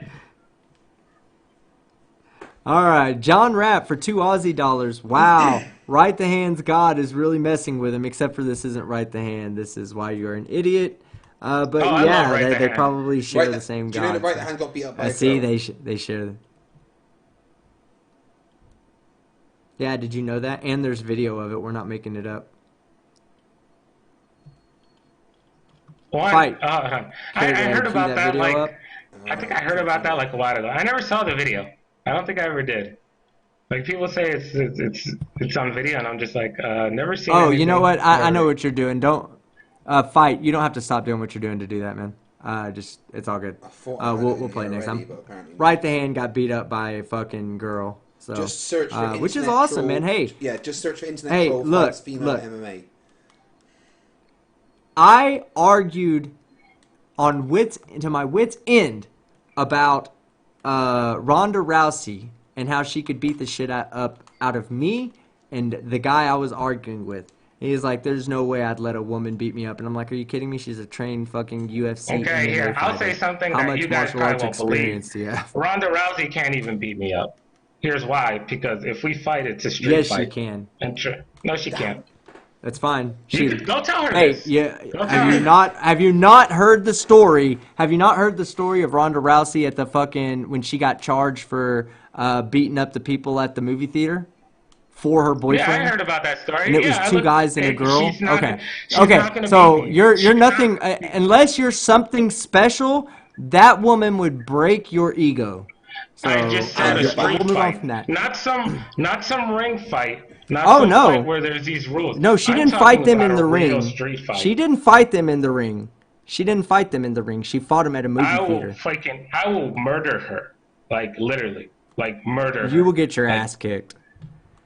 S1: All right, John Rapp for $2 Aussie. Wow, Right the Hand's God is really messing with him. Except for this isn't Right the Hand. This is Why You're an Idiot. But
S4: Oh, I love
S1: yeah,
S4: Right the
S1: they
S4: Hand.
S1: probably share the same
S3: Do you know
S1: God.
S3: that Right
S1: so.
S3: the Hand got beat up by a
S1: See,
S3: girl?
S1: they share. Yeah, did you know that? And there's video of it. We're not making it up. Fight.
S4: I heard
S1: Key
S4: about
S1: that
S4: that
S1: video
S4: like
S1: up.
S4: I think I heard about that like a while ago. I never saw the video. I don't think I ever did. Like people say it's on video, and I'm just like never seen
S1: Oh,
S4: anything.
S1: you know what? I know
S4: Or,
S1: what you're doing. Don't fight. You don't have to stop doing what you're doing to do that, man. Just it's all good.
S3: I thought I had it
S1: We'll
S3: in
S1: play
S3: here
S1: next
S3: already,
S1: time.
S3: but apparently not.
S1: Right the Hand got beat up by a fucking girl. So
S3: Just search for internet
S1: which is awesome,
S3: troll.
S1: man. Hey,
S3: Yeah, just search for internet
S1: hey,
S3: troll
S1: look,
S3: fights female
S1: look.
S3: MMA.
S1: I argued to my wits end about Ronda Rousey and how she could beat the shit out of me and the guy I was arguing with. He's like, "There's no way I'd let a woman beat me up," and I'm like, "Are you kidding me? She's a trained fucking UFC
S4: okay,
S1: MMA
S4: here I'll
S1: fighter.
S4: say something
S1: How
S4: that
S1: much
S4: you guys
S1: martial
S4: probably
S1: arts
S4: won't believe.
S1: experience do you have?"
S4: Ronda Rousey can't even beat me up. Here's why: because if we fight, it's a street
S1: Yes, she
S4: fight.
S1: can.
S4: No, she can't.
S1: That's fine.
S4: Go tell her
S1: Hey,
S4: this.
S1: yeah.
S4: Go tell her.
S1: Have you not heard the story? Have you not heard the story of Ronda Rousey at the fucking when she got charged for beating up the people at the movie theater for her
S4: Yeah, I
S1: boyfriend?
S4: heard about that story.
S1: And it was
S4: Yeah, I
S1: two
S4: look.
S1: guys and a girl.
S4: She's not.
S1: Okay,
S4: She's
S1: okay.
S4: not gonna beat
S1: So
S4: me.
S1: you're
S4: She's
S1: nothing
S4: not.
S1: unless you're something special. That woman would break your ego. So
S4: I just said a
S1: we'll
S4: street
S1: move on
S4: fight,
S1: from that.
S4: not some ring fight, not
S1: Oh
S4: some fight
S1: no,
S4: where there's these rules.
S1: no, she
S4: I'm
S1: didn't fight
S4: talking
S1: them
S4: about
S1: in
S4: a
S1: the
S4: real
S1: ring.
S4: street
S1: She
S4: fight.
S1: didn't fight them in the ring. She didn't fight them in the ring. She fought them at a movie theater.
S4: I will murder her, like literally, like murder
S1: You will
S4: her.
S1: get your
S4: Like,
S1: ass kicked.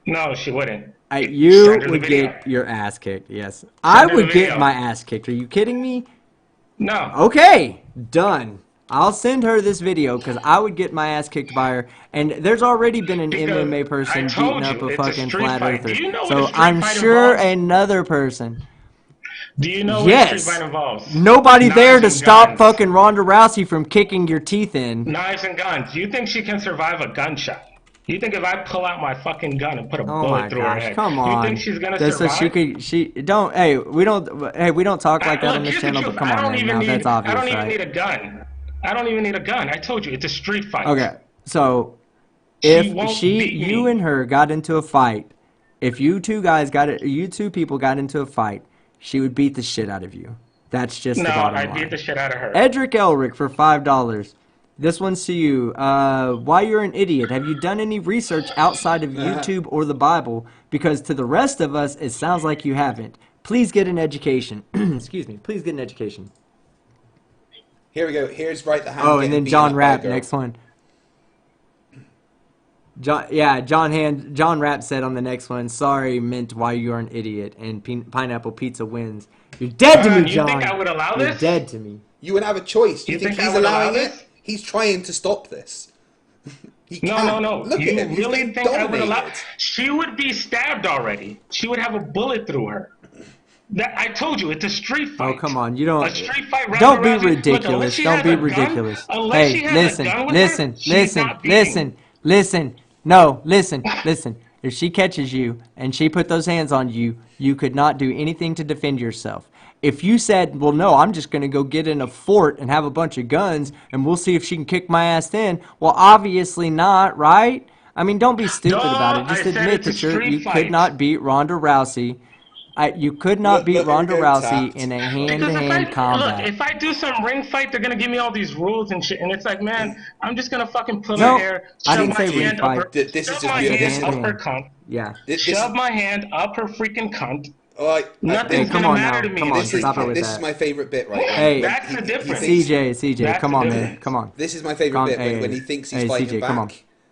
S4: no, she wouldn't.
S1: You
S4: Send her the
S1: would
S4: video.
S1: get your ass kicked. Yes, I
S4: Send her the
S1: would get
S4: video.
S1: my ass kicked. Are you kidding me?
S4: No.
S1: Okay, done. I'll send her this video because I would get my ass kicked by her. And there's already been an
S4: Because
S1: MMA
S4: I
S1: person
S4: told
S1: beating up
S4: you,
S1: a
S4: it's a
S1: fucking
S4: street
S1: flat
S4: fight.
S1: earther.
S4: Do you know what a
S1: So
S4: street
S1: I'm
S4: fight
S1: sure
S4: involves?
S1: another person.
S4: Do you know what a street fight
S1: Yes.
S4: involves?
S1: Nobody there
S4: Knives
S1: to
S4: and
S1: stop
S4: guns.
S1: fucking Ronda Rousey from kicking your teeth in.
S4: Knives and guns. You think she can survive a gunshot? You think if I pull out my fucking gun and put a
S1: Oh my
S4: bullet through her
S1: gosh,
S4: head,
S1: come
S4: you think
S1: on.
S4: she's gonna
S1: So she
S4: survive?
S1: could we don't talk like that on
S4: Look,
S1: this
S4: here's the
S1: channel,
S4: truth.
S1: but come on, man. Now that's
S4: I
S1: obvious,
S4: don't even
S1: right?
S4: need a gun. I don't even need a gun. I told you, it's a street fight.
S1: Okay. So
S4: She
S1: if
S4: won't beat
S1: you
S4: me.
S1: and her got into a fight, if you two people got into a fight, she would beat the shit out of you. That's just
S4: No,
S1: the bottom
S4: I'd
S1: line.
S4: beat the shit out of her.
S1: Edric Elric for $5. This one's to you. Why you're an idiot? Have you done any research outside of YouTube or the Bible? Because to the rest of us, it sounds like you haven't. Please get an education. Excuse me. Please get an education.
S3: Here we go. Here's Right the Hand.
S1: Oh, and
S3: getting
S1: then
S3: beaten
S1: John
S3: up by a
S1: Rapp,
S3: girl.
S1: next one. John Rapp said on the next one, sorry, meant why you're an idiot, and Pineapple Pizza wins. You're dead to me,
S4: You
S1: John.
S4: think I would allow
S1: You're
S4: this?
S1: dead to me.
S3: You would have a choice. Do you
S4: You
S3: think
S4: think I
S3: he's
S4: would allow
S3: allowing
S4: this?
S3: it? He's trying to stop this. He
S4: No,
S3: can't.
S4: no, no.
S3: Look
S4: You
S3: at him. He's
S4: really
S3: getting
S4: think I would allow?
S3: dominated.
S4: She would be stabbed already. She would have a bullet through her. I told you, it's a street fight.
S1: Oh, come on. You
S4: A
S1: don't.
S4: street fight.
S1: Don't be
S4: Look, unless
S1: ridiculous.
S4: she
S1: Don't
S4: has
S1: be
S4: a gun,
S1: ridiculous.
S4: unless she
S1: Hey,
S4: has a
S1: listen,
S4: gun with her,
S1: listen,
S4: she's
S1: listen,
S4: not beating.
S1: listen. No, listen. If she catches you and she put those hands on you, you could not do anything to defend yourself. If you said, well, no, I'm just going to go get in a fort and have a bunch of guns and we'll see if she can kick my ass then, well, obviously not, right? I mean, don't be stupid about it.
S4: I
S1: Just
S4: said
S1: admit
S4: it's a
S1: that you
S4: street
S1: could
S4: fight.
S1: not beat Ronda Rousey. You could not beat
S3: Look, here we
S1: Ronda
S3: go,
S1: Rousey
S3: tapped.
S1: in a
S4: Because
S1: hand-to-hand combat.
S4: if I do some ring fight, they're gonna give me all these rules and shit, and it's like, man, I'm just gonna fucking pull her
S1: No,
S4: hair,
S1: I
S4: shove
S1: didn't
S4: my
S1: say ring
S4: hand up her,
S1: fight.
S3: This is
S4: shove
S3: just
S4: my
S3: beautiful.
S4: hand up her cunt,
S1: Yeah.
S4: shove my hand up her freaking cunt.
S3: Hey,
S4: Nothing's
S1: come
S4: gonna
S1: on
S4: matter
S1: now.
S4: to me.
S1: Come on,
S4: This is
S1: stop it with
S3: this is
S1: that.
S3: my favorite bit, right?
S1: Hey,
S4: that's the difference.
S1: CJ,
S4: That's
S1: come
S4: the
S1: on,
S4: difference.
S1: man. Come on.
S3: This is my favorite
S1: Calm-
S3: bit
S1: hey,
S3: when
S1: hey,
S3: he thinks he's
S1: hey,
S3: fighting
S1: CJ,
S3: back.
S1: come on.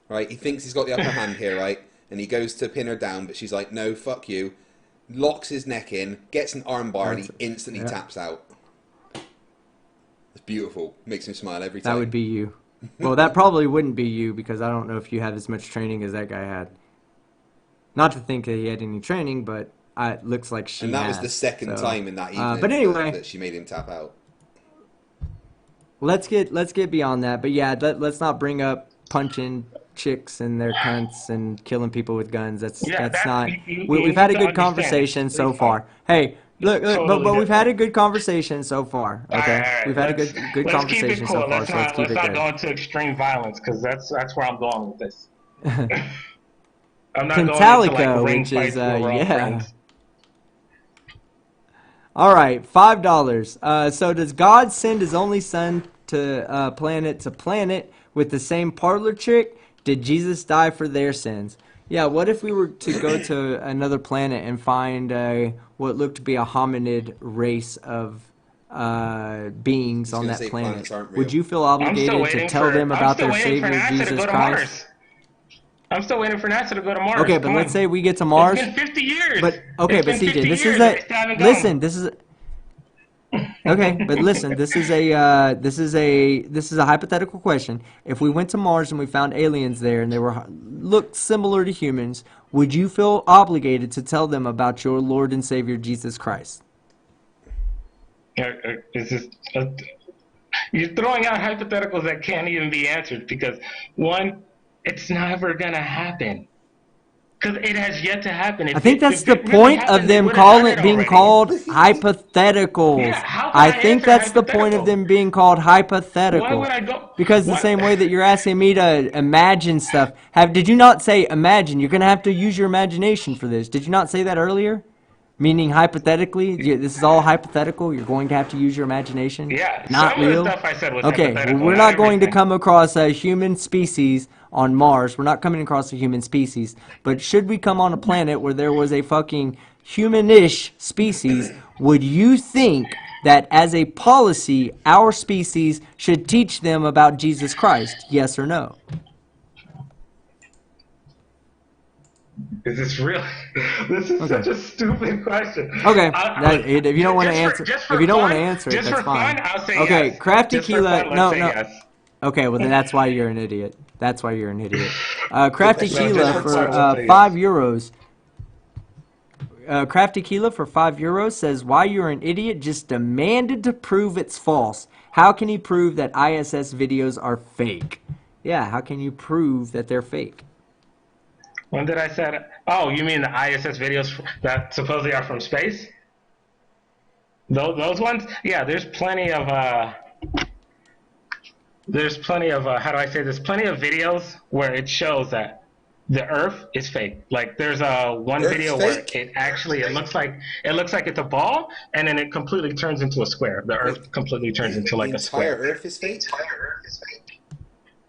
S3: Right? He thinks he's got the upper hand here, right? And he goes to pin her down, but she's like, "No, fuck you." Locks his neck in, gets an armbar, and he instantly taps out. It's beautiful. Makes him smile every time.
S1: That would be you. Well, that probably wouldn't be you because I don't know if you have as much training as that guy had. Not to think that he had any training, but it looks like she
S3: And that
S1: has,
S3: was the second
S1: so.
S3: time in that evening
S1: But anyway,
S3: that she made him tap out.
S1: let's get beyond that. But yeah, let's not bring up punching chicks and their cunts and killing people with guns. That's not. We've had a good conversation so far. Hey, look, but we've had a good conversation so far. Okay,
S4: All right,
S1: we've had a good conversation so far. So let's keep it
S4: not
S1: good.
S4: go into extreme violence because that's where I'm going with this. I'm not
S1: Pentalico,
S4: going into like ring
S1: which
S4: fights
S1: is
S4: where we're all
S1: yeah.
S4: friends.
S1: All right, $5. So does God send His only Son to planet with the same parlor trick? Did Jesus die for their sins? Yeah. What if we were to go to another planet and find what looked to be a hominid race of beings on that planet? Would you feel obligated to tell them about their Savior Jesus Christ?
S4: I'm still waiting for NASA to go to Mars.
S1: Okay, but let's say we get to Mars.
S4: It's been 50 years.
S1: But okay, but CJ, this is a hypothetical question. If we went to Mars and we found aliens there and they looked similar to humans, would you feel obligated to tell them about your Lord and Savior Jesus Christ?
S4: You're throwing out hypotheticals that can't even be answered because one, it's never gonna happen. Because it has yet to happen.
S1: I think that's the point of them being called hypotheticals.
S4: Yeah,
S1: I think that's the point of them being called hypothetical.
S4: Why would I go?
S1: Because the same way that you're asking me to imagine stuff. Did you not say imagine? You're going to have to use your imagination for this. Did you not say that earlier? Meaning hypothetically? This is all hypothetical? You're going to have to use your imagination?
S4: Yeah,
S1: not
S4: some
S1: real?
S4: of the stuff I said was
S1: okay,
S4: hypothetical.
S1: well, we're not going to come across a human species on Mars. We're not coming across a human species. But should we come on a planet where there was a fucking humanish species, would you think that as a policy, our species should teach them about Jesus Christ? Yes or no?
S4: Is this real? This is such a stupid question.
S1: Okay, if you don't want to answer, it, that's fine.
S4: I'll say
S1: okay,
S4: yes.
S1: Crafty
S4: Just
S1: Keela,
S4: fun,
S1: no.
S4: Yes.
S1: Okay, well then that's why you're an idiot. That's why you're an idiot. Crafty Keela for €5. Crafty Keela for €5 says, "Why you're an idiot? Just demanded to prove it's false. How can he prove that ISS videos are fake? Yeah, how can you prove that they're fake?"
S4: When did I say that? Oh, you mean the ISS videos that supposedly are from space? Those ones? Yeah, there's plenty of how do I say this? Plenty of videos where it shows that the Earth is fake. Like there's one video where it looks like it's a ball, and then it completely turns into a square. The Earth completely turns into like a square.
S3: The entire Earth is fake?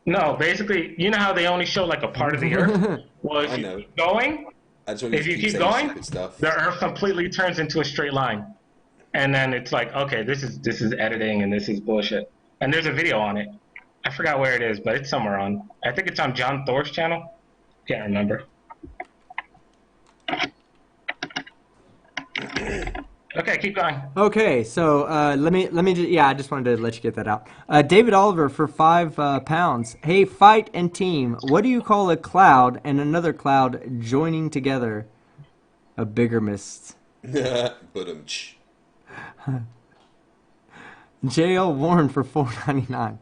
S4: No, basically, you know how they only show like a part of the Earth? Well, if you keep going, the Earth completely turns into a straight line. And then it's like, okay, this is editing and this is bullshit. And there's a video on it. I forgot where it is, but it's somewhere on. I think it's on John Thor's channel. Can't remember. Okay, keep going.
S1: Okay, so let me I just wanted to let you get that out. David Oliver for £5. Hey, fight and team. What do you call a cloud and another cloud joining together? A bigamist.
S3: But
S1: JL Warren for $4.99.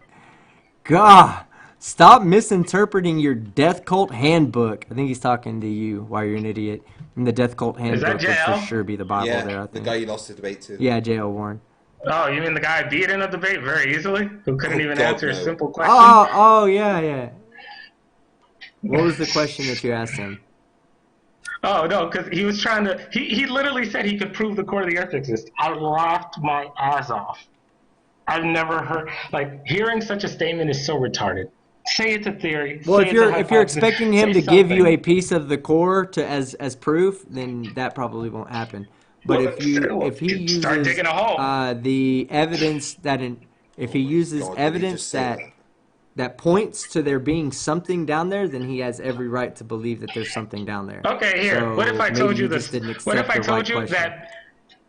S1: God, stop misinterpreting your death cult handbook. I think he's talking to you. Why you're an idiot. And the death cult
S4: Is that
S1: handbook would for
S4: JL?
S1: sure be the Bible there. I
S3: the
S1: think.
S3: guy you lost the debate to.
S1: Yeah, JL Warren.
S4: Oh, you mean the guy I beat in a debate very easily? Who couldn't even
S3: God,
S4: answer
S3: no.
S4: a simple question?
S1: Oh, yeah. What was the question that you asked him?
S4: Oh, no, because he was trying to... He literally said he could prove the core of the Earth exists. I laughed my ass off. I've never heard... Like, hearing such a statement is so retarded. Say it's a theory.
S1: Well,
S4: say
S1: if you're expecting him to give you a
S4: something.
S1: piece of the core to as proof, then that probably won't happen. But
S4: Well,
S1: if he
S4: start
S1: uses
S4: digging a hole.
S1: the evidence if he uses
S3: God,
S1: evidence that points to there being something down there, then he has every right to believe that there's something down there.
S4: Okay, here.
S1: So
S4: what if I
S1: maybe
S4: told you
S1: he
S4: this?
S1: just didn't
S4: What if
S1: accept
S4: I
S1: the
S4: told
S1: right
S4: you
S1: question
S4: that?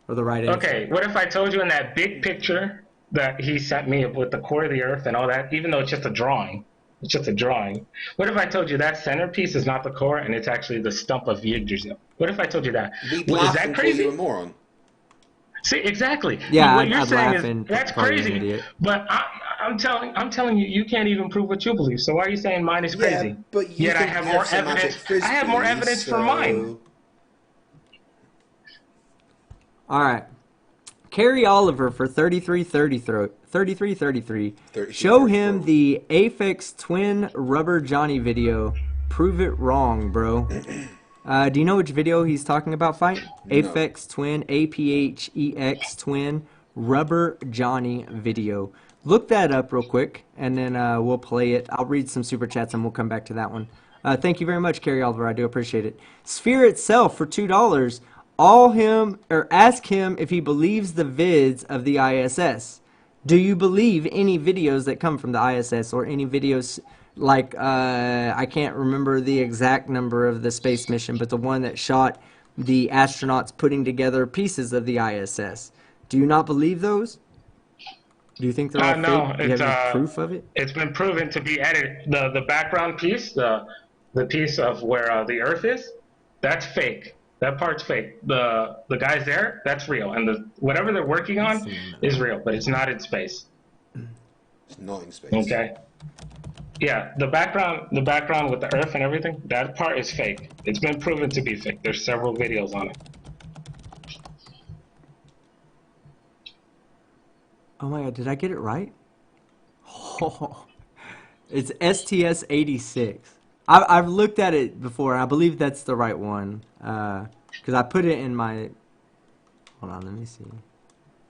S1: or the right answer?
S4: Okay, what if I told you in that big picture that he sent me with the core of the Earth and all that, even though it's just a drawing? It's just a drawing. What if I told you that centerpiece is not the core and it's actually the stump of Yggdrasil? What if I told you that?
S3: We'd
S4: Well, is
S3: laugh
S4: that
S3: and call
S4: crazy?
S3: you a moron.
S4: See, exactly.
S1: Yeah,
S4: what you're
S1: I'd
S4: saying
S1: laugh
S4: is
S1: and
S4: that's
S1: call you an
S4: crazy.
S1: idiot.
S4: But I'm telling you, you can't even prove what you believe. So why are you saying mine is crazy?
S3: Yeah, but you
S4: Yet I
S3: think
S4: have
S3: the
S4: more
S3: Earth's a magic
S4: evidence.
S3: frisbee,
S4: I have more evidence for mine.
S1: All right. Carrie Oliver for 3333. Show him the Aphex Twin Rubber Johnny video. Prove it wrong, bro. Do you know which video he's talking about, Fight?
S3: No.
S1: Aphex Twin, APHEX Twin Rubber Johnny video. Look that up real quick, and then we'll play it. I'll read some super chats, and we'll come back to that one. Thank you very much, Carrie Oliver. I do appreciate it. Sphere itself for $2. Ask him if he believes the vids of the ISS. Do you believe any videos that come from the ISS or any videos like I can't remember the exact number of the space mission, but the one that shot the astronauts putting together pieces of the ISS? Do you not believe those? Do you think they're all
S4: No,
S1: fake? Do you have any proof of it?
S4: It's been proven to be edited. The background piece, the piece of where the Earth is, that's fake. That part's fake. The guys there, that's real, and whatever they're working on is real, but it's not in space.
S3: It's not in space.
S4: Okay. Yeah, the background with the Earth and everything, that part is fake. It's been proven to be fake. There's several videos on it.
S1: Oh my god, did I get it right? Oh, it's STS-86. I've looked at it before, and I believe that's the right one. Because I put it in my... Hold on, let me see.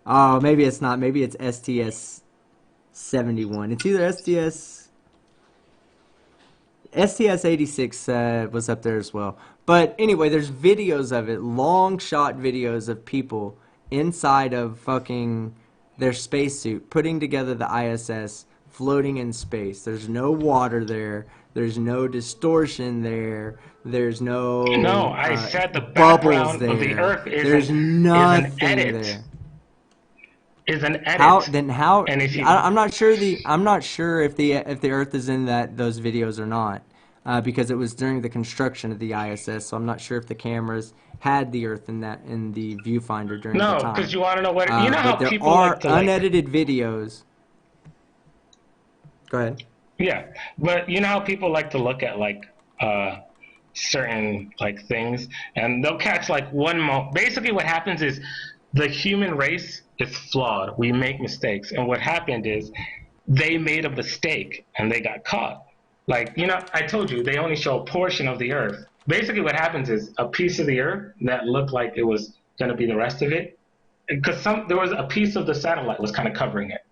S1: Oh, maybe it's not. Maybe it's STS-71. It's either STS-86 was up there as well. But anyway, there's videos of it. Long shot videos of people inside of fucking their spacesuit putting together the ISS, floating in space. There's no water there. There's no distortion there. There's no
S4: I said the background of the Earth
S1: there's nothing there.
S4: Is an edit.
S1: How?
S4: And if you,
S1: I'm not sure if the Earth is in those videos or not, because it was during the construction of the ISS. So I'm not sure if the cameras had the Earth in the viewfinder during the time.
S4: No, because you want to know what you know how
S1: there
S4: people
S1: are
S4: like to
S1: unedited videos. Go ahead.
S4: Yeah, but you know how people like to look at certain things, and they'll catch basically what happens is the human race is flawed. We make mistakes, and what happened is they made a mistake and they got caught. I told you they only show a portion of the Earth. Basically what happens is a piece of the Earth that looked like it was going to be the rest of it, because there was a piece of the satellite was kind of covering it.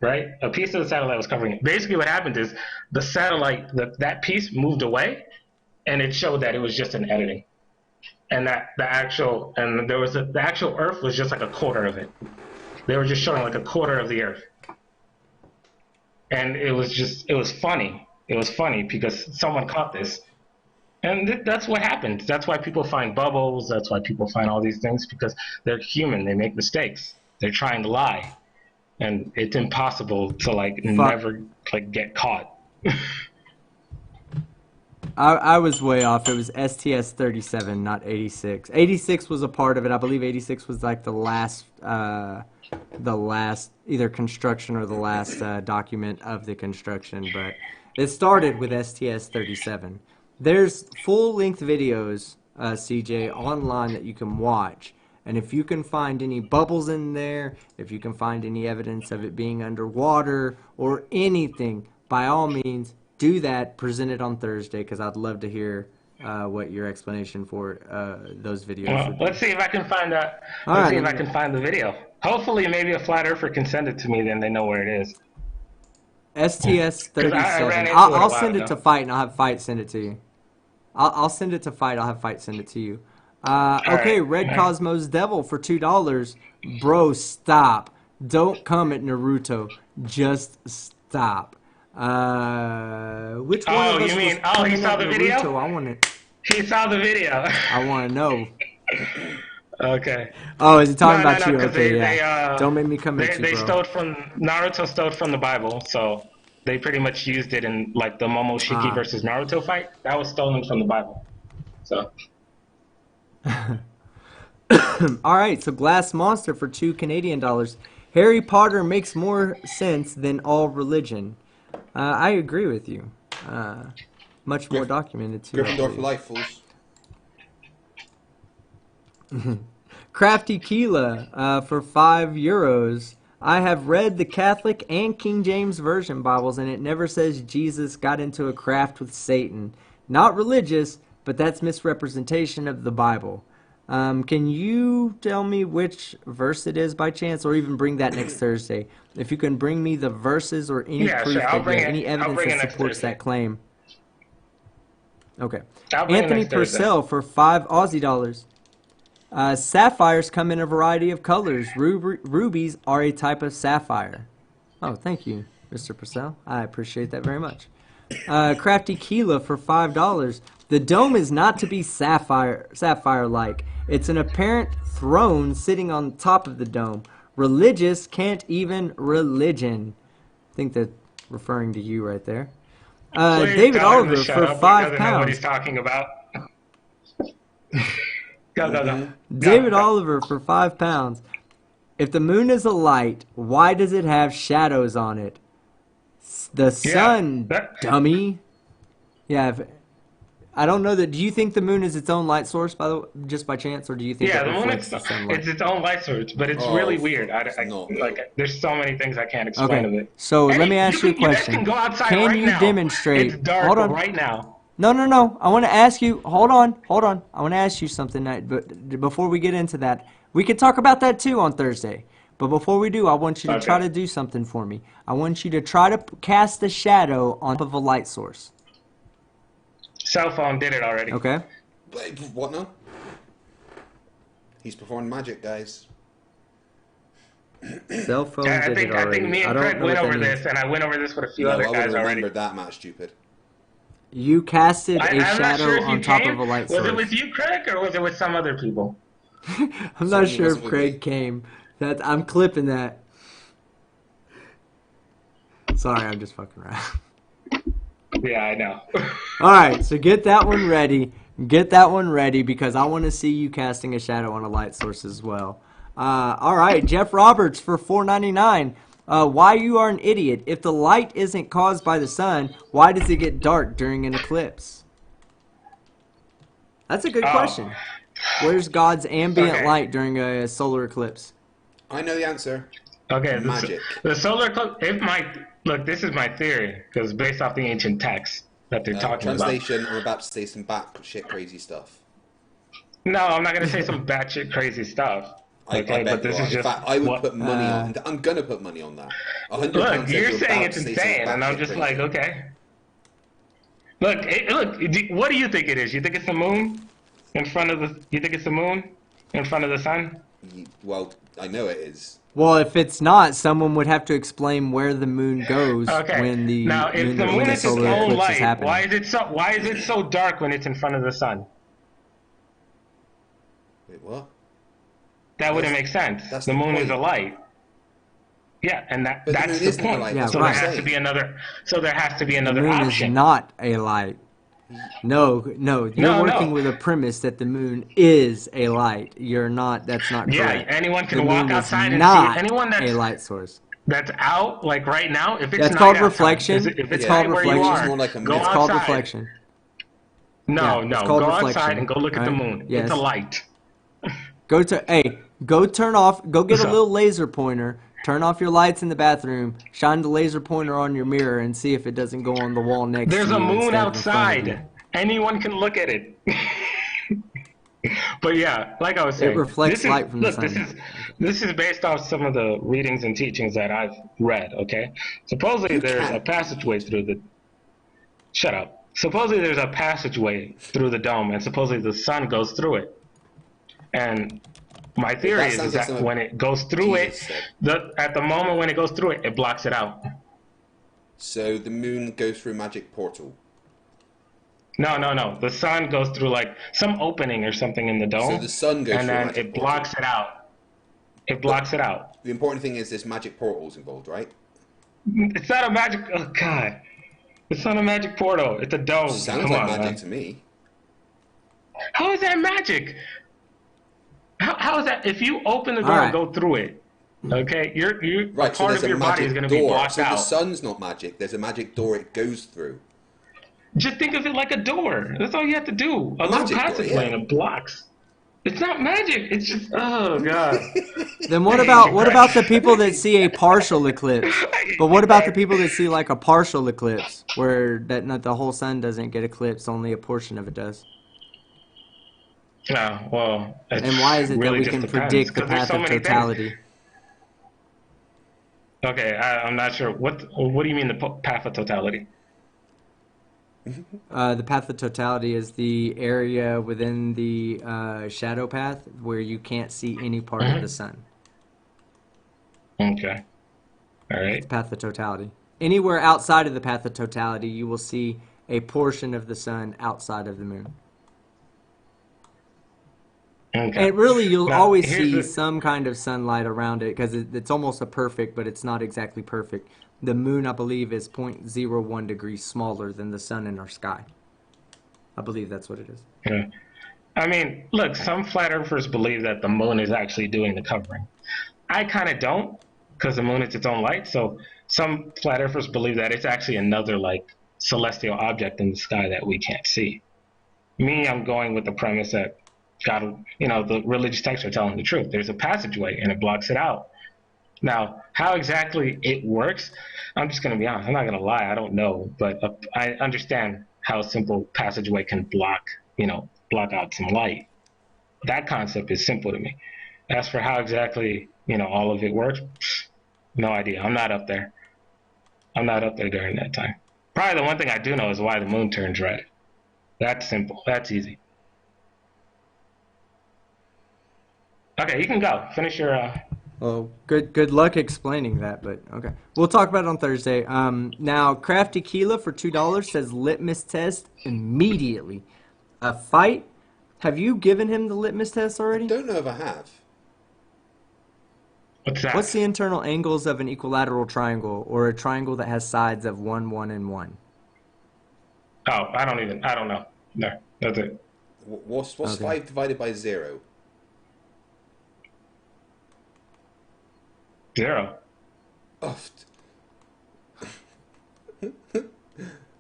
S4: Right? A piece of the satellite was covering it. Basically what happened is the satellite, that piece moved away, and it showed that it was just an editing. And the actual Earth was just like a quarter of it. They were just showing like a quarter of the Earth. And it was funny. It was funny because someone caught this. And that's what happens. That's why people find bubbles. That's why people find all these things, because they're human. They make mistakes. They're trying to lie. And it's impossible to never get caught.
S1: I was way off. It was STS 37, not 86. 86 was a part of it. I believe 86 was like the last either construction or the last document of the construction. But it started with STS 37. There's full-length videos, CJ, online that you can watch. And if you can find any bubbles in there, if you can find any evidence of it being underwater or anything, by all means, do that. Present it on Thursday, because I'd love to hear what your explanation for those videos
S4: Well,
S1: would be.
S4: let's see if I can find that.
S1: All
S4: Let's
S1: right,
S4: see if I can find the video. Hopefully, maybe a flat earther can send it to me, then they know where it is.
S1: STS 37.
S4: I ran into it a
S1: I'll
S4: while
S1: send it
S4: ago.
S1: to Fight, and I'll have Fight send it to you. I'll send it to Fight. I'll have Fight send it to you. Okay,
S4: right.
S1: Red Cosmos Devil for $2. Bro, stop. Don't come at Naruto. Just stop. Which one
S4: Oh,
S1: of us
S4: you mean-
S1: was
S4: oh, he
S1: coming
S4: saw
S1: at
S4: the
S1: Naruto?
S4: video?
S1: I want to.
S4: He saw the video.
S1: I want to know.
S4: Okay.
S1: Oh, is he talking
S4: No,
S1: about you?
S4: 'cause
S1: Okay,
S4: they,
S1: yeah. Don't make me come at you,
S4: they
S1: bro.
S4: stole from Naruto stole from the Bible, so they pretty much used it in like the Momoshiki versus Naruto fight. That was stolen from the Bible. So
S1: All right, so Glass Monster for $2 Canadian. Harry Potter makes more sense than all religion. I agree with you. Much more documented too. I
S3: Gryffindor
S1: believe.
S3: for life, fools.
S1: Crafty Keela for €5. I have read the Catholic and King James Version Bibles, and it never says Jesus got into a craft with Satan. Not religious, but that's misrepresentation of the Bible. Can you tell me which verse it is by chance, or even bring that next Thursday? If you can bring me the verses or any
S4: Yeah,
S1: proof
S4: sure. I'll
S1: that
S4: bring it.
S1: any
S4: I'll
S1: evidence
S4: bring it
S1: that
S4: next
S1: supports
S4: Thursday.
S1: that claim. Okay.
S4: I'll bring it
S1: Anthony
S4: next Thursday.
S1: Purcell for $5 Aussie. Sapphires come in a variety of colors. Rubies are a type of sapphire. Oh, thank you, Mr. Purcell. I appreciate that very much. Crafty Keela for $5. The dome is not to be sapphire-like. It's an apparent throne sitting on top of the dome. Religious can't even religion. I think that's referring to you right there.
S4: Please
S1: David
S4: tell him to
S1: Oliver
S4: shut
S1: for
S4: up. He
S1: £5.
S4: doesn't know what he's talking about. Go.
S1: David Oliver for £5. If the moon is a light, why does it have shadows on it? The sun, dummy. Yeah, I don't know that. Do you think the moon is its own light source, by the way, just by chance, or do you think
S4: Yeah,
S1: it
S4: the moon
S1: reflects
S4: is
S1: the sunlight?
S4: it's its own light source, but it's
S3: Oh,
S4: really weird.
S3: it's not.
S4: Like there's so many things I can't explain of
S1: Okay,
S4: it.
S1: so let me ask you a
S4: You guys
S1: question.
S4: can go outside
S1: Can
S4: right
S1: you
S4: now.
S1: demonstrate?
S4: It's dark
S1: Hold on.
S4: right now.
S1: No. I want to ask you. Hold on. I want to ask you something. But before we get into that, we can talk about that too on Thursday. But before we do, I want you to try to do something for me. I want you to try to cast a shadow on top of a light source.
S4: Cell phone did it already.
S1: Okay.
S3: Wait, what now? He's performing magic, guys.
S1: Cell phone
S4: Yeah,
S1: did it
S4: I
S1: already.
S4: think me and
S1: don't
S4: Craig
S1: know
S4: went
S1: what
S4: over
S1: that means.
S4: this, and I went over this with a few
S3: No, I
S4: other
S3: would have
S4: guys already.
S3: remembered that match, stupid.
S1: You casted a
S4: I'm not
S1: shadow
S4: sure if
S1: on
S4: you
S1: top
S4: came.
S1: of a light
S4: Was
S1: source.
S4: it with you, Craig, or was it with some other people?
S1: I'm not
S3: Certainly
S1: sure
S3: wasn't
S1: if
S3: with
S1: Craig
S3: me.
S1: came. I'm clipping that. Sorry, I'm just fucking around.
S4: Yeah, I know.
S1: All right, so get that one ready. Get that one ready because I want to see you casting a shadow on a light source as well. All right, Jeff Roberts for $4.99. Why you are an idiot? If the light isn't caused by the sun, why does it get dark during an eclipse? That's a good question. Where's God's ambient light during a solar eclipse?
S3: I know the answer.
S4: Okay,
S3: Magic.
S4: The solar eclipse. It might look. This is my theory because based off the ancient texts that they're talking
S3: Translation, I'm about to say some shit crazy stuff.
S4: about. No, I'm not gonna say some batshit crazy stuff.
S3: I
S4: Okay,
S3: bet
S4: but this
S3: you are.
S4: is
S3: In
S4: just
S3: fact, I would
S4: what-
S3: put money on. I'm gonna put money on that. 100
S4: Look,
S3: pounds says
S4: you're saying
S3: about
S4: it's
S3: to say
S4: insane,
S3: some
S4: and I'm
S3: batshit
S4: just
S3: crazy.
S4: like, okay. Look. What do you think it is? You think it's the moon in front of the? You think it's the moon in front of the sun?
S3: Well, I know it is.
S1: Well, if it's not, someone would have to explain where the moon goes
S4: Okay.
S1: when the
S4: Now, if the moon
S1: when the
S4: is its
S1: solar
S4: own
S1: eclipse is
S4: light,
S1: happening.
S4: why is it so dark when it's in front of the sun?
S3: Wait, what?
S4: That wouldn't make sense.
S3: That's
S4: The
S3: the
S4: moon is
S3: point.
S4: a light. Yeah, and
S3: But
S4: that's
S3: moon
S4: the
S3: isn't a
S4: point.
S3: light,
S1: Yeah,
S3: that's
S4: so
S3: what
S1: right.
S4: there
S3: I'm
S4: has to
S3: saying.
S4: be another. So there has to be
S1: The
S4: another
S1: moon
S4: option.
S1: is not a light. No, you're working with a premise that the moon is a light. You're not. That's not
S4: Yeah,
S1: correct.
S4: anyone
S1: The
S4: can walk
S1: moon is
S4: outside and see it.
S1: not
S4: Anyone
S1: a light source.
S4: that's out, like right now, if it's
S1: That's
S4: night
S1: called
S4: outside,
S1: reflection.
S4: if it's
S1: It's
S3: Yeah,
S1: called
S4: night where
S3: the
S4: you
S3: moon is
S1: reflection.
S4: are,
S3: more like a
S4: go
S1: It's
S3: mirror.
S1: called
S4: outside.
S1: reflection.
S4: No,
S1: Yeah, it's
S4: no,
S1: called
S4: go outside
S1: reflection.
S4: and go look at the
S1: Right?
S4: moon. It's a
S1: Yes.
S4: light.
S1: Go turn off. Go get a
S4: So
S1: little laser pointer. Turn off your lights in the bathroom. Shine the laser pointer on your mirror and see if it doesn't go on the wall next to
S4: there's a
S1: you
S4: moon
S1: instead of in front of you.
S4: outside. Anyone can look at it. But yeah, like I was
S1: It
S4: saying,
S1: reflects light from the
S4: look,
S1: sun.
S4: this is based off some of the readings and teachings that I've read. Okay, supposedly
S3: You
S4: there's a
S3: can't.
S4: passageway through the. Shut up. Supposedly there's a passageway through the dome, and supposedly the sun goes through it. And my theory
S3: That
S4: is
S3: sounds like
S4: that
S3: something
S4: when it goes through
S3: Jesus
S4: it,
S3: said.
S4: at the moment when it goes through it, it blocks it out.
S3: So the moon goes through a magic portal.
S4: No. The sun goes through like some opening or something in the
S3: So
S4: dome,
S3: the sun goes
S4: and
S3: through a
S4: then
S3: magic
S4: it
S3: portal.
S4: blocks it out. It
S3: But
S4: blocks it out.
S3: the important thing is there's magic portals involved, right?
S4: It's not a magic. Oh God, it's not a magic portal. It's a dome.
S3: Sounds
S4: Come
S3: like
S4: on,
S3: magic
S4: man.
S3: to me.
S4: How is that magic? How is that? If you open the
S1: All
S4: door and
S1: right.
S4: go through it, okay, a
S3: Right, so
S4: part
S3: there's
S4: of
S3: a
S4: your body is
S3: magic
S4: going to be
S3: door.
S4: blocked
S3: So the
S4: out.
S3: sun's not magic. There's a magic door it goes through.
S4: Just think of it like a door. That's all you have to do. A little
S3: Magic door,
S4: passageway
S3: yeah.
S4: and it blocks. It's not magic. It's just oh God.
S1: Then what about the people that see a partial eclipse? But what about the people that see like a partial eclipse, where that not the whole sun doesn't get eclipsed, only a portion of it does?
S4: Yeah, well, it
S1: And why is it that
S4: really
S1: we
S4: just
S1: can
S4: depends
S1: predict the
S4: because there's
S1: path
S4: so
S1: of
S4: many things.
S1: totality?
S4: Okay, I'm not sure. What do you mean the path of totality?
S1: The path of totality is the area within the shadow path where you can't see any part of the sun.
S4: Okay. All
S1: It's
S4: right.
S1: the path of totality. Anywhere outside of the path of totality, you will see a portion of the sun outside of the moon.
S4: Okay.
S1: And really, you'll
S4: Now,
S1: always
S4: here's
S1: see
S4: the
S1: some kind of sunlight around it because it's almost a perfect, but it's not exactly perfect. The moon, I believe, is 0.01 degrees smaller than the sun in our sky. I believe that's what it is.
S4: yeah. I mean, look, some flat earthers believe that the moon is actually doing the covering. I kind of don't because the moon is its own light. So some flat earthers believe that it's actually another like celestial object in the sky that we can't see. Me, I'm going with the premise that God, the religious texts are telling the truth. There's a passageway and it blocks it out. Now, how exactly it works, I'm just going to be honest. I'm not going to lie. I don't know, but I understand how a simple passageway can block out some light. That concept is simple to me. As for how exactly, all of it works, no idea. I'm not up there. I'm not up there during that time. Probably the one thing I do know is why the moon turns red. That's simple. That's easy. Okay, you can go. Finish your.
S1: Well, good luck explaining that, but okay. We'll talk about it on Thursday. Now, Crafty Keela for $2 says litmus test immediately. A fight? Have you given him the litmus test already?
S3: Don't know if I have.
S4: What's that?
S1: What's the internal angles of an equilateral triangle or a triangle that has sides of 1, 1, and 1?
S4: Oh, I don't know. No, that's it.
S3: What's
S1: Okay.
S3: 5 divided by 0?
S4: 0.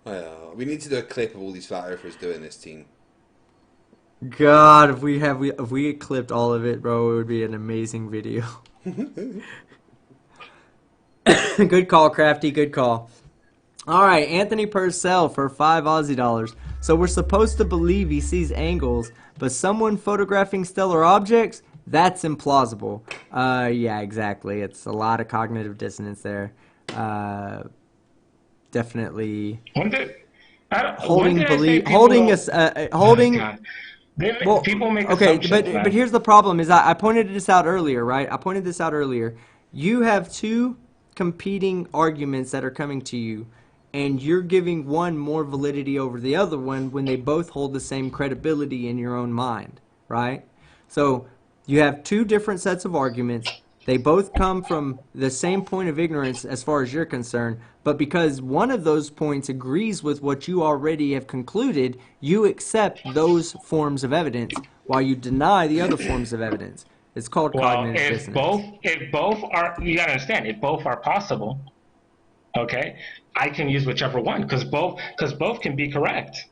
S3: Oh, we need to do a clip of all these flat earthers doing this, team.
S1: God, if we clipped all of it, bro, it would be an amazing video. Good call, Crafty. Good call. All right, Anthony Purcell for $5 Aussie. So we're supposed to believe he sees angles, but someone photographing stellar objects? That's implausible. Yeah, exactly. It's a lot of cognitive dissonance there. Definitely holding belief, holding us, holding.
S4: God.
S1: Well,
S4: People make
S1: okay,
S4: assumptions, man.
S1: but here's the problem: is I pointed this out earlier, right? I pointed this out earlier. You have two competing arguments that are coming to you, and you're giving one more validity over the other one when they both hold the same credibility in your own mind, right? So you have two different sets of arguments. They both come from the same point of ignorance as far as you're concerned, but because one of those points agrees with what you already have concluded, you accept those forms of evidence while you deny the other forms of evidence. It's called
S4: Well,
S1: cognitive dissonance.
S4: if both are, you gotta understand, if both are possible, okay, I can use whichever one because both can be correct.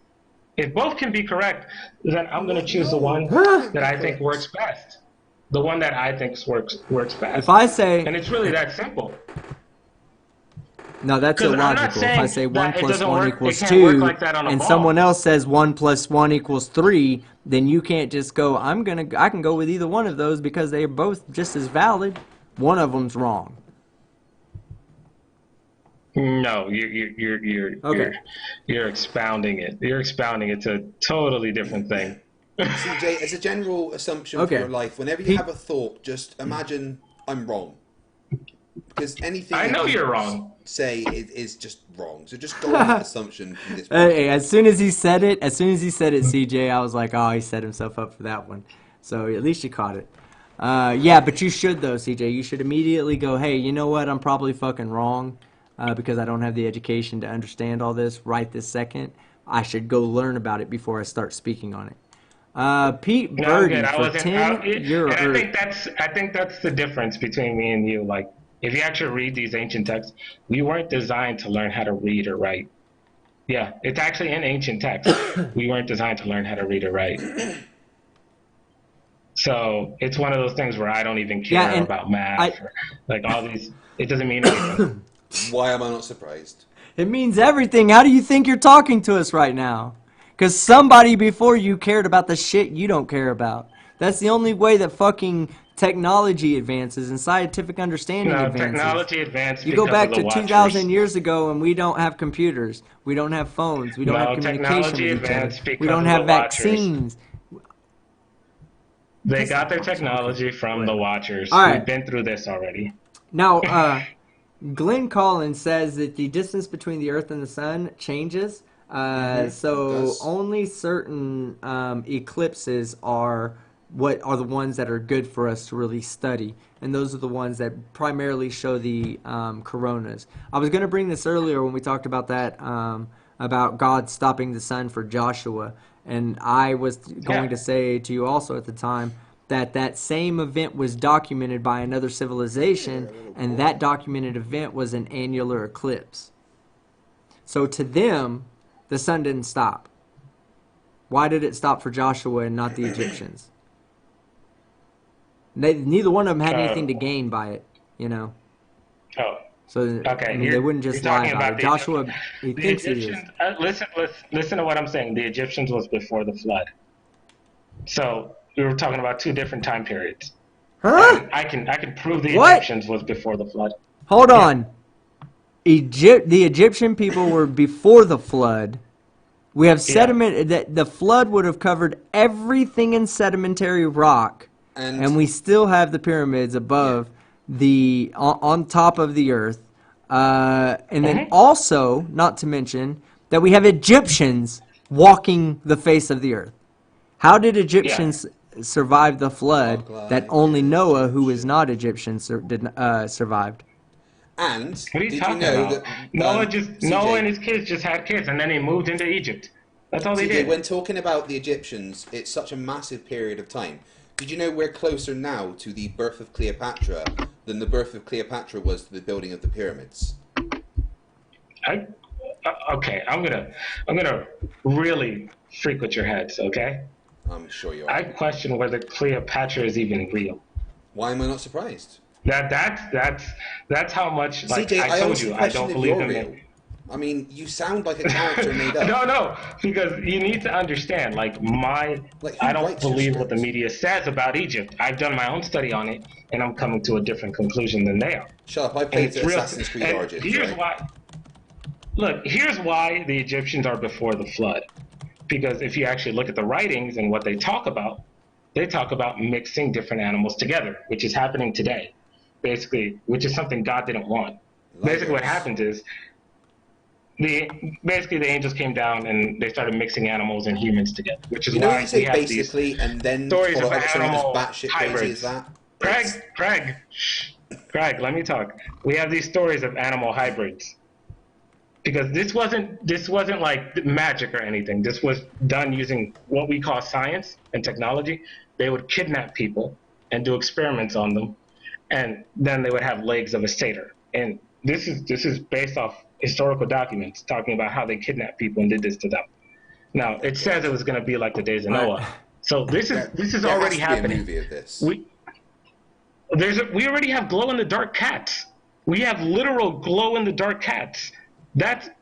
S4: If both can be correct, then I'm going to choose the one that I think works best. The one that I think works best.
S1: If I say,
S4: and it's really that simple.
S1: no, that's
S4: 'Cause I'm not
S1: illogical. If I
S4: saying
S1: say 1
S4: that it
S1: plus
S4: doesn't
S1: 1
S4: work. It
S1: equals
S4: can't work
S1: 2,
S4: like that on a
S1: and
S4: ball.
S1: someone else says 1 plus 1 equals 3, then you can't just go, I can go with either one of those because they are both just as valid. One of them's wrong.
S4: No,
S1: Okay.
S4: you're expounding it. You're expounding it to a totally different thing.
S3: CJ, as a general assumption for
S1: Okay.
S3: your life, whenever you have a thought, just imagine I'm wrong. Because anything
S4: I know
S3: that you
S4: you're wrong.
S3: say is just wrong. So just go on that assumption from this point.
S1: Hey, as soon as he said it, CJ, I was like, oh, he set himself up for that one. So at least you caught it. Yeah, but you should though, CJ. You should immediately go, hey, you know what? I'm probably fucking wrong because I don't have the education to understand all this right this second. I should go learn about it before I start speaking on it. Pete
S4: No, I'm
S1: Birdie
S4: good. I
S1: for
S4: wasn't.
S1: 10 euro.
S4: And I think that's the difference between me and you. Like, if you actually read these ancient texts, we weren't designed to learn how to read or write. Yeah, it's actually in ancient texts. We weren't designed to learn how to read or write. So it's one of those things where I don't even care about math or like all these. It doesn't mean anything.
S3: Why am I not surprised?
S1: It means everything. How do you think you're talking to us right now? Because somebody before you cared about the shit you don't care about. That's the only way that fucking technology advances and scientific understanding advances.
S4: Technology advanced
S1: You go
S4: because
S1: back
S4: of
S1: to
S4: the Watchers.
S1: 2,000 years ago and we don't have computers. We don't have phones. We don't have communication
S4: technology
S1: with each other.
S4: advanced because
S1: We don't
S4: of
S1: have
S4: the Watchers.
S1: vaccines.
S4: They got their technology from the Watchers.
S1: All right.
S4: We've been through this already.
S1: Now, Glenn Collins says that the distance between the Earth and the Sun changes. So only certain eclipses are the ones that are good for us to really study, and those are the ones that primarily show the coronas. I was going to bring this earlier when we talked about that about God stopping the sun for Joshua, and I was going to say to you also at the time that same event was documented by another civilization, and that documented event was an annular eclipse. So to them, the sun didn't stop. Why did it stop for Joshua and not the Egyptians? Neither one of them had anything to gain by it, you know.
S4: Oh.
S1: So
S4: okay,
S1: they wouldn't just lie about it. Joshua, he thinks he is.
S4: Listen to what I'm saying. The Egyptians was before the flood. So we were talking about two different time periods.
S1: Huh?
S4: I can prove the Egyptians was before the flood.
S1: Hold on. The Egyptian people were before the flood. We have sediment that the flood would have covered everything in sedimentary rock, and we still have the pyramids above on top of the earth, and then also, not to mention that we have Egyptians walking the face of the earth. How did Egyptians survive the flood that only Noah, who is not Egyptian, survived?
S3: And
S4: what are you talking about? Noah and his kids just had kids, and then they moved into Egypt. That's all they did.
S3: When talking about the Egyptians, it's such a massive period of time. Did you know we're closer now to the birth of Cleopatra than the birth of Cleopatra was to the building of the pyramids?
S4: Okay, I'm gonna really freak with your heads. Okay.
S3: I'm sure you are.
S4: I question whether Cleopatra is even real.
S3: Why am I not surprised?
S4: That's how much. Like
S3: CJ,
S4: I told you, I don't believe in
S3: real. I mean, you sound like a character made up.
S4: No, because you need to understand. I don't believe what the media says about Egypt. I've done my own study on it, and I'm coming to a different conclusion than they are.
S3: Shut up! I played Assassin's Creed Origins.
S4: Here's why. Look, here's why the Egyptians are before the flood. Because if you actually look at the writings and what they talk about mixing different animals together, which is happening today, basically, which is something God didn't want. Basically, what happens is the angels came down and they started mixing animals and humans together, which is why
S3: you say basically and then
S4: stories of
S3: animal
S4: batshit
S3: crazy as that.
S4: Craig, let me talk. We have these stories of animal hybrids. Because this wasn't like magic or anything. This was done using what we call science and technology. They would kidnap people and do experiments on them, and then they would have legs of a satyr. And this is based off historical documents talking about how they kidnapped people and did this to them. Now it says it was going to be like the days of Noah. So this is
S3: there
S4: already
S3: has to be
S4: happening.
S3: a movie of this.
S4: We already have glow in the dark cats. We have literal glow in the dark cats.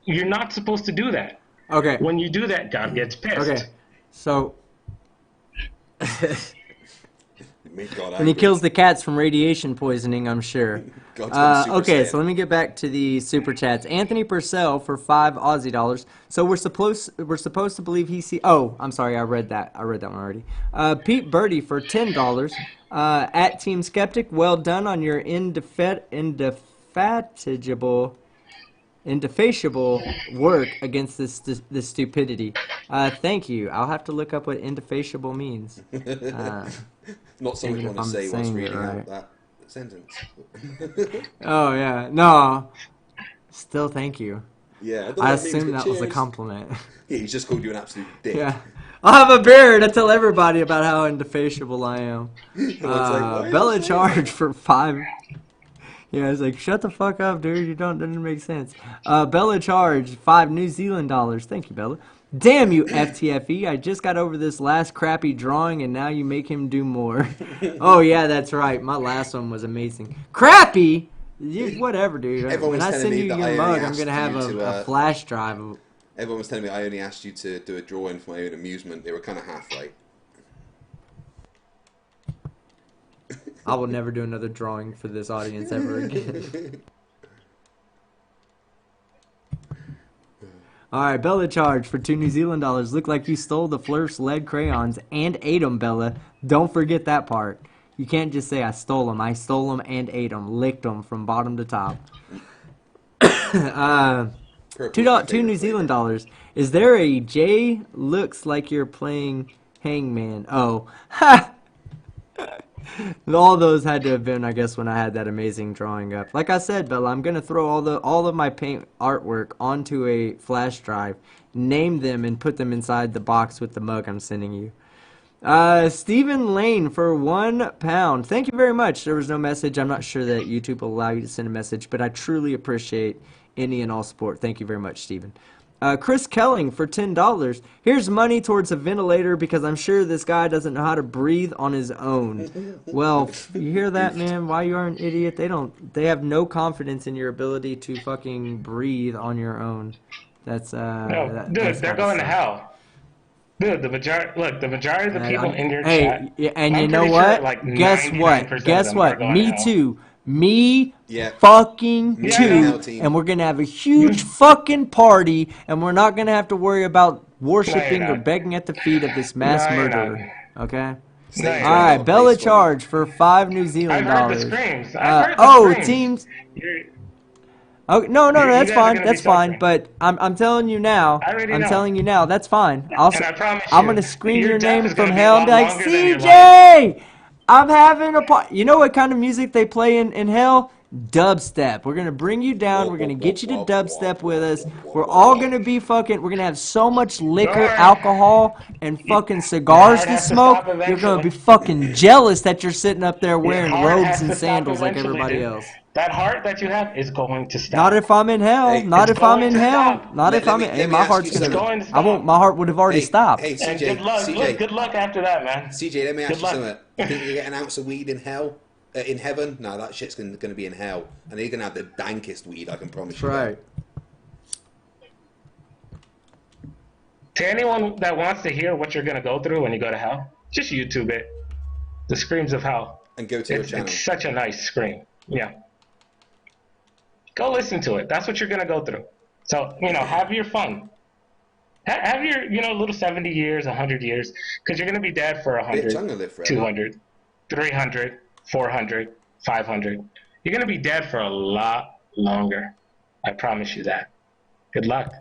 S4: You're not supposed to do that.
S1: Okay.
S4: When you do that, God gets pissed.
S1: Okay. So
S3: God
S1: and he kills the cats from radiation poisoning, I'm sure. Okay, so let me get back to the super chats. Anthony Purcell for $5 Aussie. So we're supposed to believe he see. Oh, I'm sorry, I read that one already. Pete Birdie for $10. At Team Skeptic, well done on your indefatigable work against this stupidity. Thank you. I'll have to look up what indefatigable means.
S3: Not something you want to say whilst reading out that sentence.
S1: Oh yeah, no. Still, thank you.
S3: Yeah,
S1: I assumed that was a compliment.
S3: Yeah, he's just called you an absolute dick.
S1: Yeah, I'll have a beard to tell everybody about how indefatigable I am. Bella Charge for $5. Yeah, it's like, shut the fuck up, dude. Doesn't make sense. Bella Charge, $5 New Zealand dollars. Thank you, Bella. Damn you, FTFE. I just got over this last crappy drawing, and now you make him do more. Oh, yeah, that's right. My last one was amazing. Crappy? Whatever, dude. When I send you your mug, I'm going to have a flash drive.
S3: Everyone was telling me I only asked you to do a drawing for my own amusement. They were kind of half right.
S1: I will never do another drawing for this audience ever again. Alright, Bella Charge for $2 New Zealand dollars. Look like you stole the Flurf's lead crayons and ate them, Bella. Don't forget that part. You can't just say I stole them. I stole them and ate them. Licked them from bottom to top. $2 New Zealand dollars. Is there a J? Looks like you're playing Hangman. Oh. Ha! All those had to have been, I guess, when I had that amazing drawing up. Like I said, Bella, I'm gonna throw all of my paint artwork onto a flash drive, name them, and put them inside the box with the mug I'm sending you. Stephen Lane for £1. Thank you very much. There was no message. I'm not sure that YouTube will allow you to send a message, but I truly appreciate any and all support. Thank you very much, Stephen. Chris Kelling for $10. Here's money towards a ventilator because I'm sure this guy doesn't know how to breathe on his own. Well, you hear that, man? Why you are an idiot? They have no confidence in your ability to fucking breathe on your own. That's
S4: they're going to hell. Dude, the majority of the people in your chat.
S1: Hey, and you know what?
S4: Sure, like
S1: Guess what? Guess what? Me too.
S3: Yeah.
S1: Fucking
S3: Yeah.
S1: too. And we're going to have a huge fucking party, and we're not going to have to worry about worshiping or begging at the feet of this mass murderer. Okay? Alright, Bella Charge for $5 New Zealand dollars.
S4: I've heard the screams.
S1: Teams. Oh, no, that's fine. That's fine. But I'm telling you now. I'm telling you now. That's fine. I'm going to scream your name from hell and be like, CJ! I'm having a party. You know what kind of music they play in hell? Dubstep. We're going to bring you down. We're going to get you to dubstep with us. We're all going to be fucking, we're going to have so much liquor, alcohol, and fucking cigars to smoke. You're going to be fucking jealous that you're sitting up there wearing robes and sandals like everybody else.
S4: That heart that you have is going to stop.
S1: Not if I'm in hell.
S3: Hey,
S1: not if I'm in hell. Not if I'm in. Hey, my heart's
S3: going to
S1: stop. I won't. My heart would have already stopped.
S3: Hey, CJ.
S4: Good luck after that, man.
S3: CJ, let me ask you something. Think you get an ounce of weed in hell? In heaven? No, that shit's going to be in hell. And you're going to have the dankest weed, I can promise you.
S1: Right.
S4: To anyone that wants to hear what you're going to go through when you go to hell, just YouTube it. The Screams of Hell.
S3: And go to your channel.
S4: It's such a nice scream. Yeah. Go listen to it. That's what you're going to go through. So, have your fun. Have your, little 70 years, 100 years, because you're going to be dead for 100, 200, 300, 400, 500. You're going to be dead for a lot longer. I promise you that. Good luck.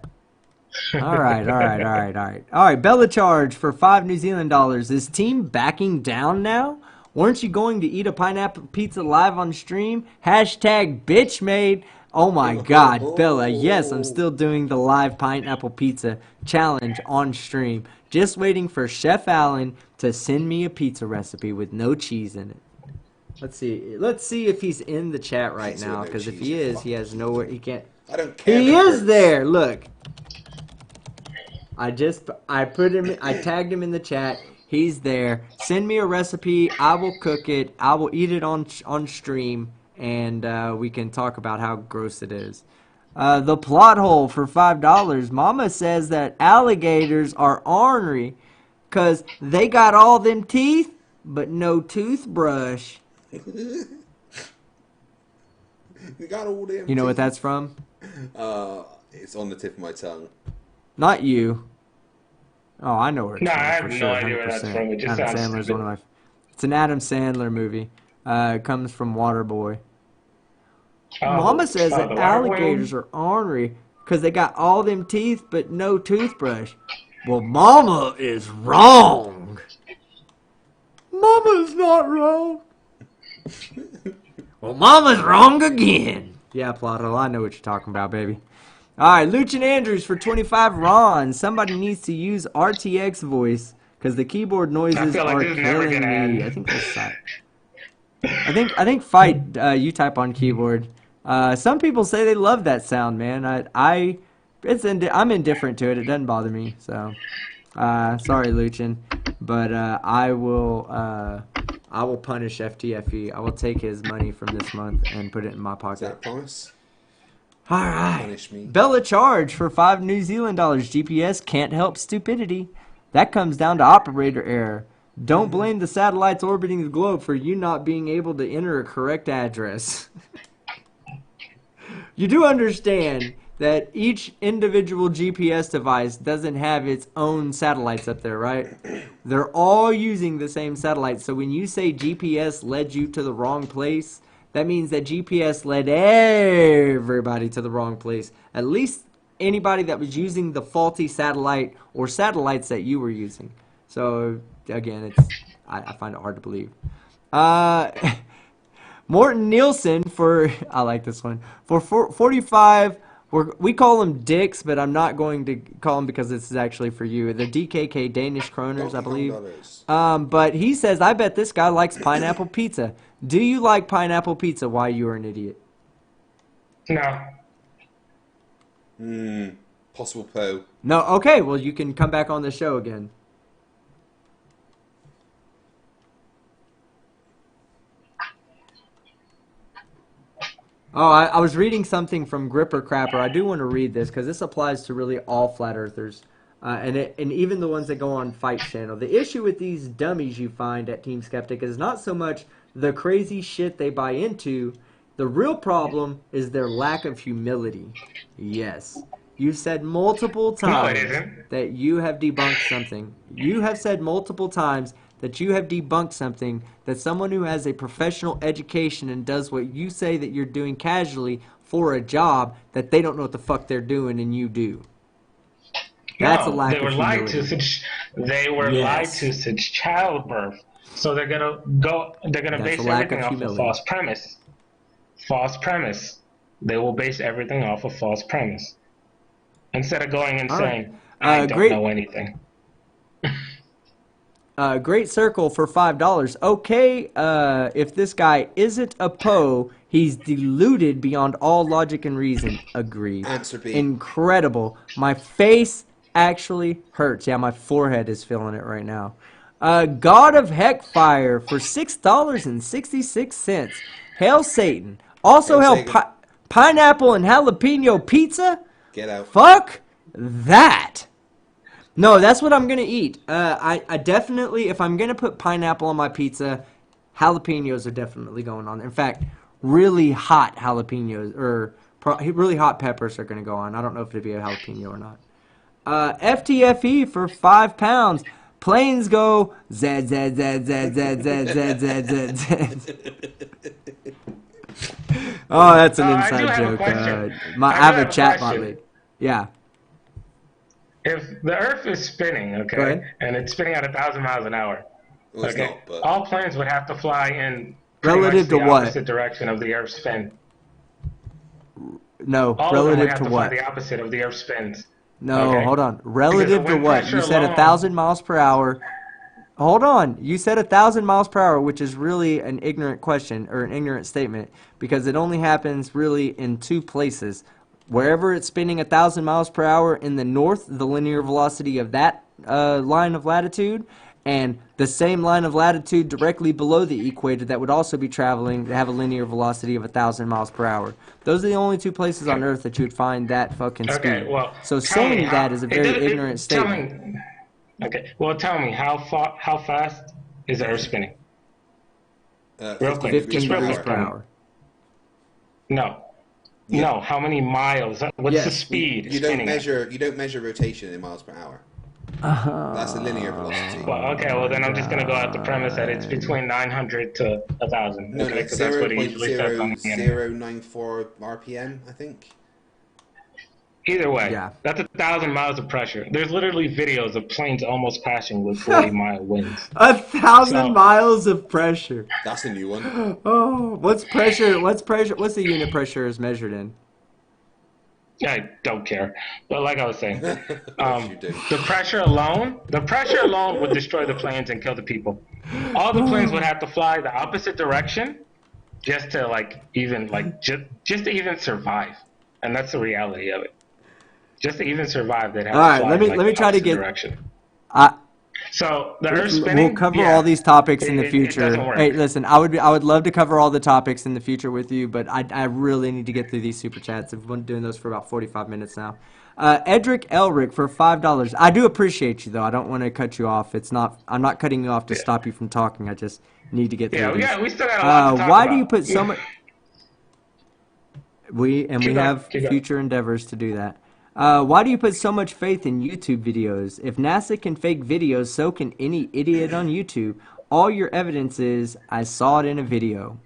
S1: All right. Bella Charge for $5 New Zealand dollars. Is team backing down now? Weren't you going to eat a pineapple pizza live on stream? Hashtag bitch made. Oh my God, Bella, yes, I'm still doing the live pineapple pizza challenge on stream. Just waiting for Chef Allen to send me a pizza recipe with no cheese in it. Let's see. Let's see if he's in the chat right
S3: Pizza
S1: now,
S3: with no
S1: because if
S3: cheese,
S1: he
S3: you
S1: is, he
S3: fucking
S1: has nowhere. He can't.
S3: I don't care.
S1: He
S3: if it
S1: is
S3: hurts.
S1: there. Look. I put him. I tagged him in the chat. He's there. Send me a recipe. I will cook it. I will eat it on stream, and we can talk about how gross it is. The plot hole for $5. Mama says that alligators are ornery because they got all them teeth but no toothbrush.
S3: You got all them.
S1: You know what
S3: teeth.
S1: that's from?
S3: It's on the tip of my tongue.
S1: Not you. Oh, I know where it's
S4: No, I
S1: from
S4: have
S1: for
S4: no
S1: sure.
S4: idea where that's
S1: 100%.
S4: from. It just
S1: Adam
S4: sounds
S1: Sandler's
S4: stupid.
S1: one of my. It's an Adam Sandler movie. It comes from Waterboy. Mama says that
S4: the water
S1: alligators are ornery because they got all them teeth but no toothbrush. Well, Mama is wrong. Mama's not wrong. Well, Mama's wrong again. Yeah, Plato, I know what you're talking about, baby. All right, Luchin Andrews for 25 Ron. Somebody needs to use RTX voice because the keyboard noises
S4: feel like
S1: are
S4: this is never
S1: killing
S4: gonna
S1: me.
S4: end.
S1: I think that's side. I think fight. You type on keyboard. Some people say they love that sound, man. I'm indifferent to it. It doesn't bother me. So, sorry, Luchin, but I will punish FTFE. I will take his money from this month and put it in my
S3: Is that a
S1: pocket.
S3: promise?
S1: All right.
S3: Punish me.
S1: Bella charge for $5 New Zealand dollars. GPS can't help stupidity. That comes down to operator error. Don't blame the satellites orbiting the globe for you not being able to enter a correct address. You do understand that each individual GPS device doesn't have its own satellites up there, right? They're all using the same satellite. So when you say GPS led you to the wrong place, that means that GPS led everybody to the wrong place. At least anybody that was using the faulty satellite or satellites that you were using. So again, I find it hard to believe. Morton Nielsen for, I like this one, for 45, we call them dicks, but I'm not going to call them because this is actually for you. The DKK Danish kroners, I believe. But he says, I bet this guy likes pineapple pizza. Do you like pineapple pizza? Why you are an idiot?
S4: No.
S3: Possible Poe.
S1: No, okay, well you can come back on the show again. Oh, I was reading something from Gripper Crapper. I do want to read this because this applies to really all flat earthers, and even the ones that go on Fight Channel. The issue with these dummies you find at Team Skeptic is not so much the crazy shit they buy into. The real problem is their lack of humility. Yes. You've said multiple times that you have debunked something. You have said multiple times that you have debunked something, that someone who has a professional education and does what you say that you're doing casually for a job, that they don't know what the fuck they're doing and you do. That's a lack of humility.
S4: They were lied to since childbirth. So they're gonna base everything off of false premise. False premise. They will base everything off of false premise. Instead of going and saying, I don't know anything.
S1: Great Circle for $5. Okay, if this guy isn't a Poe, he's deluded beyond all logic and reason. Agreed.
S3: Answer B.
S1: Incredible. My face actually hurts. Yeah, my forehead is feeling it right now. God of Heckfire for $6.66. Hail Satan. Also hail pineapple and jalapeno pizza.
S3: Get out.
S1: Fuck that. No, that's what I'm going to eat. I definitely, if I'm going to put pineapple on my pizza, jalapenos are definitely going on. In fact, really hot jalapenos, or really hot peppers are going to go on. I don't know if it'd be a jalapeno or not. FTFE for £5. Planes go zed, zed, zed, zed, zed, zed, zed, zed, zed, zed. Oh, that's an inside joke. I have a chat bot lead. Yeah.
S4: If the Earth is spinning, okay, and it's spinning at 1,000 miles an hour,
S3: Well, it's
S4: Okay.
S3: not, but
S4: All planes would have to fly in pretty much
S1: Relative to
S4: the
S1: what?
S4: opposite direction of the Earth's spin.
S1: No,
S4: All of them would
S1: relative
S4: have
S1: to
S4: to fly
S1: what?
S4: the opposite of the Earth's spins.
S1: No,
S4: Okay.
S1: hold on.
S4: Because the
S1: Relative to
S4: wind
S1: what?
S4: pressure
S1: You said
S4: alone.
S1: 1,000 miles per hour. Hold on. You said 1,000 miles per hour, which is really an ignorant question or an ignorant statement because it only happens really in two places. Wherever it's spinning 1,000 miles per hour in the north, the linear velocity of that line of latitude, and the same line of latitude directly below the equator that would also be traveling to have a linear velocity of 1,000 miles per hour. Those are the only two places on Earth that you would find that fucking
S4: Okay.
S1: speed.
S4: Well,
S1: So
S4: tell me
S1: saying that
S4: how.
S1: is a very ignorant
S4: Tell
S1: statement.
S4: me. Okay. Well, tell me how fast is the Earth spinning? Real
S3: 15
S4: quick.
S3: degrees
S4: Just
S1: 15
S3: per
S4: real
S1: degrees
S4: quick.
S3: hour.
S1: per
S4: Tell me.
S1: hour.
S4: No.
S3: Yeah.
S4: No. How many miles? What's the
S1: Yes.
S4: speed
S3: You don't
S4: spinning at?
S3: measure rotation in miles per hour. That's the linear velocity.
S4: Well, okay. Well, then I'm just gonna go out the premise that it's between 900 to 1,000.
S3: No,
S4: Okay,
S3: it's
S4: because that's what it usually says on the internet.
S3: 0.0094 RPM, I think.
S4: Either way,
S1: Yeah.
S4: that's 1,000 miles of pressure. There's literally videos of planes almost crashing with 40-mile winds.
S1: 1,000
S4: So,
S1: miles of pressure.
S3: That's a new one.
S1: Oh, what's pressure? What's pressure? What's the unit pressure is measured in?
S4: I don't care. But like I was saying,
S3: Yes, you do.
S4: the pressure alone would destroy the planes and kill the people. All the planes would have to fly the opposite direction just to just to even survive. And that's the reality of it. Just to even survive, they'd have
S1: All
S4: to
S1: right,
S4: fly
S1: let me
S4: in
S1: let me
S4: the
S1: try to
S4: opposite
S1: get.
S4: direction.
S1: I
S4: So the Earth
S1: we'll
S4: spinning,
S1: cover all
S4: yeah,
S1: these topics in the
S4: it doesn't
S1: future. Hey,
S4: work.
S1: listen, I would love to cover all the topics in the future with you, but I really need to get through these super chats. I've been doing those for about 45 minutes now. Edric Elric for $5. I do appreciate you though. I don't want to cut you off. I'm not cutting you off to
S4: Yeah,
S1: stop you from talking. I just need to get through these.
S4: we still got a lot to talk
S1: Why do you
S4: about.
S1: put so much? We
S4: Keep going,
S1: have
S4: keep going.
S1: future endeavors to do that. Why do you put so much faith in YouTube videos? If NASA can fake videos, so can any idiot on YouTube. All your evidence is, I saw it in a video.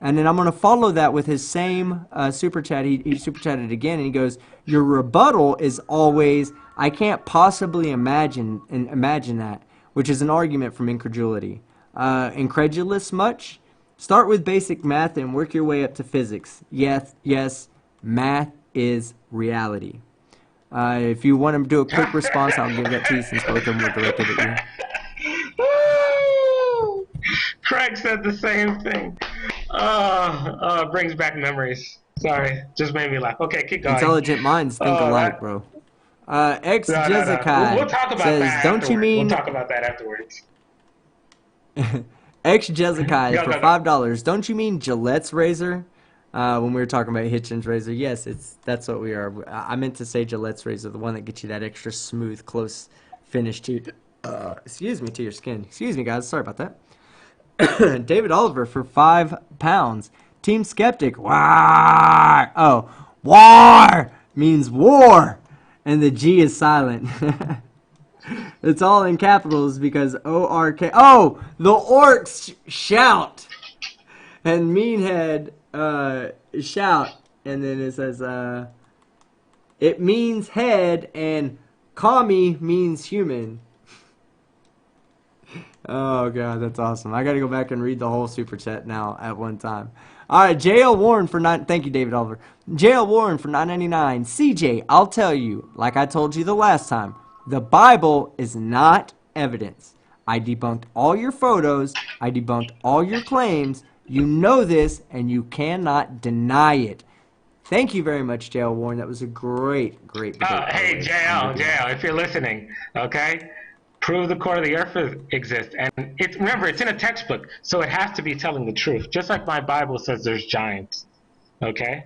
S1: And then I'm going to follow that with his same super chat. He super chatted again, and he goes, your rebuttal is always, I can't possibly imagine that, which is an argument from incredulity. Incredulous much? Start with basic math and work your way up to physics. Yes, math is reality. If you want to do a quick response, I'll give that to you since both of them were directed at
S4: Woo! Craig said the same thing. Brings back memories. Sorry, just made me laugh. Okay, keep
S1: you.
S4: going.
S1: Intelligent minds think alike, bro. X
S4: No, no, no. We'll
S1: Jezekai
S4: talk about
S1: says,
S4: that
S1: don't you
S4: afterwards. We'll
S1: mean...
S4: talk about that afterwards.
S1: X Jezekai for
S4: Go.
S1: $5. Don't you mean Gillette's razor? When we were talking about Hitchens razor, yes, that's what we are. I meant to say Gillette's razor, the one that gets you that extra smooth, close finish to, to your skin. Excuse me, guys. Sorry about that. David Oliver for £5. Team Skeptic. War. Oh, war means war, and the G is silent. It's all in capitals because O-R-K. Oh, the orcs shout, and Meanhead shout, and then it says it means head, and kami means human. Oh god, that's awesome. I gotta go back and read the whole super chat now at one time. Alright, JL Warren for thank you, David Oliver. JL Warren for $9.99. CJ, I'll tell you, like I told you the last time, the Bible is not evidence. I debunked all your photos, I debunked all your claims. You know this, and you cannot deny it. Thank you very much, JL Warren. That was a great debate.
S4: Hey, JL, if you're listening, okay? Prove the core of the earth exists. And remember, it's in a textbook, so it has to be telling the truth. Just like my Bible says there's giants. Okay?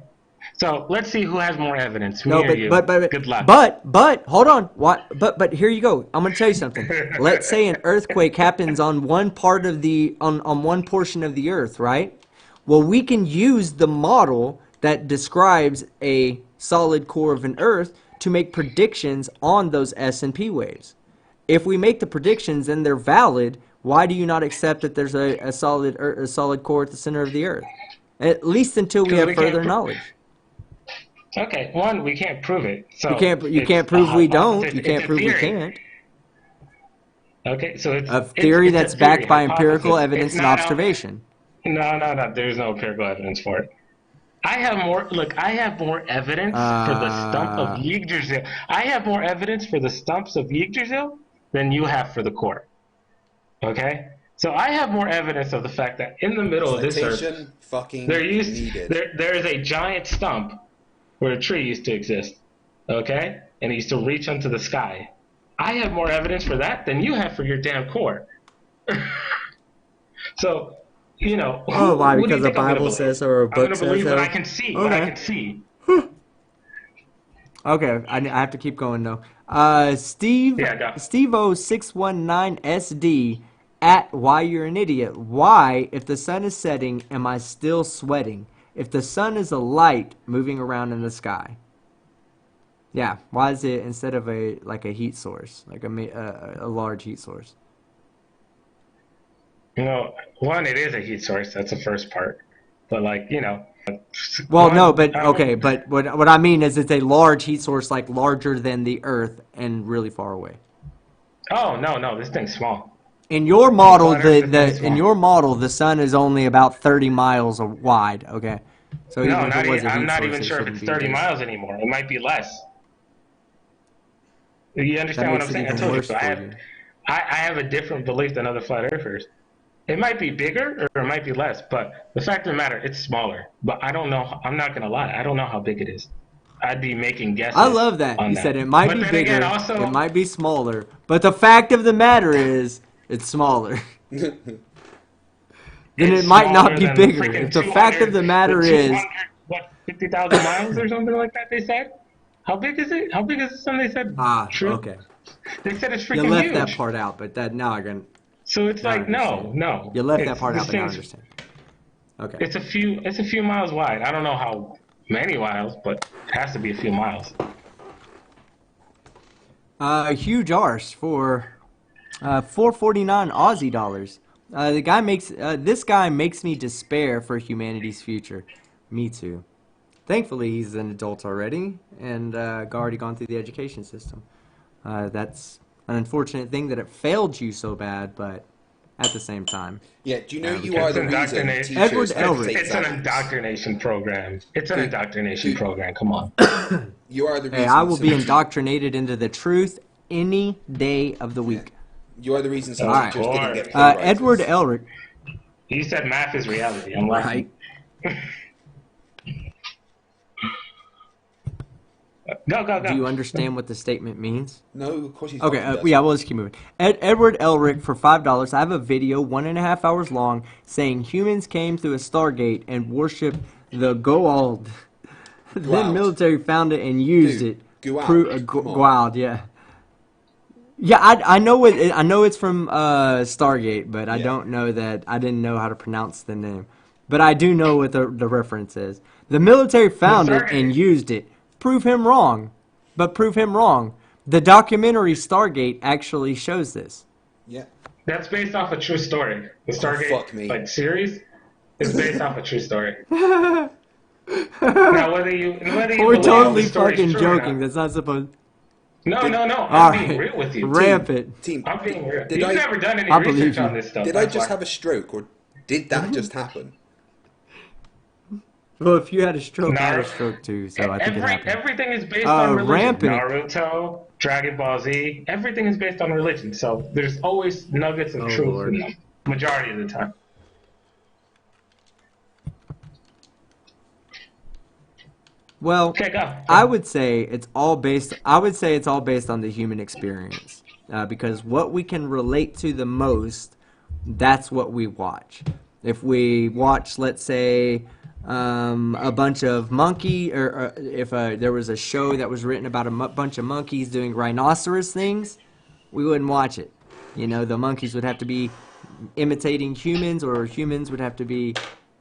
S4: So let's see who has more evidence. Me or you. Good luck.
S1: But hold on. What? But here you go. I'm gonna tell you something. Let's say an earthquake happens on one part of the on one portion of the earth, right? Well, we can use the model that describes a solid core of an earth to make predictions on those S&P waves. If we make the predictions and they're valid, why do you not accept that there's a solid core at the center of the earth? At least until we have further knowledge.
S4: Okay, one, we can't prove it. So
S1: you can't prove we don't. You can't prove we can't.
S4: Okay, so
S1: A theory
S4: it's a
S1: that's backed
S4: theory,
S1: by empirical
S4: hypothesis.
S1: evidence
S4: It's
S1: and
S4: not out.
S1: observation.
S4: No. There's no empirical evidence for it. I have more. Look, I have more evidence for the stump of
S1: Uh,
S4: Yggdrasil. I have more evidence for the stumps of Yggdrasil than you have for the core. Okay, so I have more evidence of the fact that in the middle of this earth,
S3: Citation fucking needed.
S4: there is a giant stump where a tree used to exist. Okay, and it used to reach into the sky. I have more evidence for that than you have for your damn core. So,
S1: oh, why?
S4: what do
S1: Because
S4: you
S1: the
S4: think I'm gonna
S1: Bible
S4: believe?
S1: says so or a
S4: I'm
S1: book
S4: gonna
S1: says
S4: believe what I
S1: so?
S4: can see. What I
S1: Okay.
S4: can see.
S1: Okay, I have to keep going though.
S4: Yeah, go.
S1: Steve0619SD at why you're an idiot. Why, if the sun is setting, am I still sweating? If the sun is a light moving around in the sky. Yeah, why is it instead of a heat source, like a large heat source?
S4: One, it is a heat source. That's the first part. But
S1: Well, no,
S4: one,
S1: but okay, but what I mean is it's a large heat source, like larger than the Earth and really far away.
S4: oh no, this thing's small.
S1: In your
S4: In
S1: model,
S4: flat Earth, this thing's small.
S1: the sun is only about 30 miles wide. Okay, so
S4: No,
S1: even if it was a
S4: I'm
S1: heat
S4: not
S1: source,
S4: even
S1: it
S4: sure if
S1: shouldn't
S4: it's
S1: be
S4: 30
S1: this.
S4: miles anymore. It might be less. You
S1: That
S4: understand what I'm
S1: makes it
S4: saying? I
S1: even
S4: told you,
S1: worse for you.
S4: I have a different belief than other flat earthers. It might be bigger or it might be less, but the fact of the matter, it's smaller. But I don't know. I'm not gonna lie. I don't know how big it is. I'd be making
S1: I
S4: guesses
S1: love that
S4: on
S1: you said
S4: that.
S1: it might
S4: But
S1: be
S4: then again,
S1: bigger, it
S4: also,
S1: might be smaller, but the fact of the matter is it's smaller. Then
S4: it's
S1: it might not
S4: smaller
S1: be
S4: than the
S1: bigger.
S4: freaking
S1: If the fact of the
S4: the
S1: matter is
S4: 200, 50,000 miles or something like that. They said. How big is it? How big is the sun? They said. True.
S1: okay.
S4: They said it's
S1: You
S4: freaking
S1: left that
S4: huge.
S1: part out, but that
S4: So it's
S1: now I
S4: like
S1: understand.
S4: no.
S1: You left that
S4: It's
S1: part out,
S4: this
S1: but now I
S4: thing's
S1: understand. Okay.
S4: it's a few miles wide. I don't know how many miles, but it has to be a few miles.
S1: A huge arse for 449 Aussie dollars. This guy makes me despair for humanity's future. Me too. Thankfully, he's an adult already and already gone through the education system. That's an unfortunate thing that it failed you so bad, but at the same time.
S3: Yeah, do you know you are
S4: It's
S3: the reason
S4: indoctrinate.
S3: teachers
S1: Edward
S3: have to
S1: Elric.
S3: take
S4: It's an
S3: exams?
S4: indoctrination program. It's an
S3: Dude,
S4: indoctrination
S3: dude,
S4: program. Come on.
S3: you are the
S1: Hey, I
S3: reason
S1: will be
S3: some
S1: indoctrinated into the truth any day of the week.
S3: you are the reason some
S4: Of
S3: teachers didn't
S4: course.
S3: get pay rises.
S1: Edward Elric.
S4: You said math is reality. I'm laughing. Go.
S1: Do you understand what the statement means?
S3: No, of course he's
S1: Okay,
S3: fucking does.
S1: yeah, well, let's keep moving. Edward Elric for $5. I have a video 1.5 hours long saying humans came through a Stargate and worshipped the Goa'uld. Then military found it and used it.
S3: Goa'uld.
S1: Goa'uld, yeah. Yeah, I know it. I know it's from Stargate, but I don't know that. I didn't know how to pronounce the name, but I do know what the reference is. The military found it and used it. Prove him wrong, but prove him wrong. The documentary Stargate actually shows this.
S3: Yeah.
S4: That's based off a true story. The Stargate series is based off a true story. Now whether you
S1: We're totally
S4: the
S1: fucking
S4: true
S1: joking. That's not supposed.
S4: No.
S1: All
S4: I'm being
S1: right.
S4: real with you.
S1: Rampant.
S3: Team,
S4: I'm being real.
S3: did
S4: You've
S3: I-
S4: never done any
S1: I believe
S4: research
S1: you.
S4: on this stuff.
S3: Did I
S4: that's
S3: just
S4: why.
S3: have a stroke, or did that just happen?
S1: Well, if you had a stroke, I had a
S4: Naruto-
S1: stroke too, so I think it happened.
S4: Everything is based on religion.
S1: Rampant.
S4: Naruto, Dragon Ball Z, everything is based on religion. So there's always nuggets of truth
S1: Lord.
S4: in them, majority of the time.
S1: Well,
S4: Okay, go.
S1: I would say it's all based. I would say it's all based on the human experience, because what we can relate to the most, that's what we watch. If we watch, let's say, a bunch of or if there was a show that was written about a bunch of monkeys doing rhinoceros things, we wouldn't watch it. You know, the monkeys would have to be imitating humans, or humans would have to be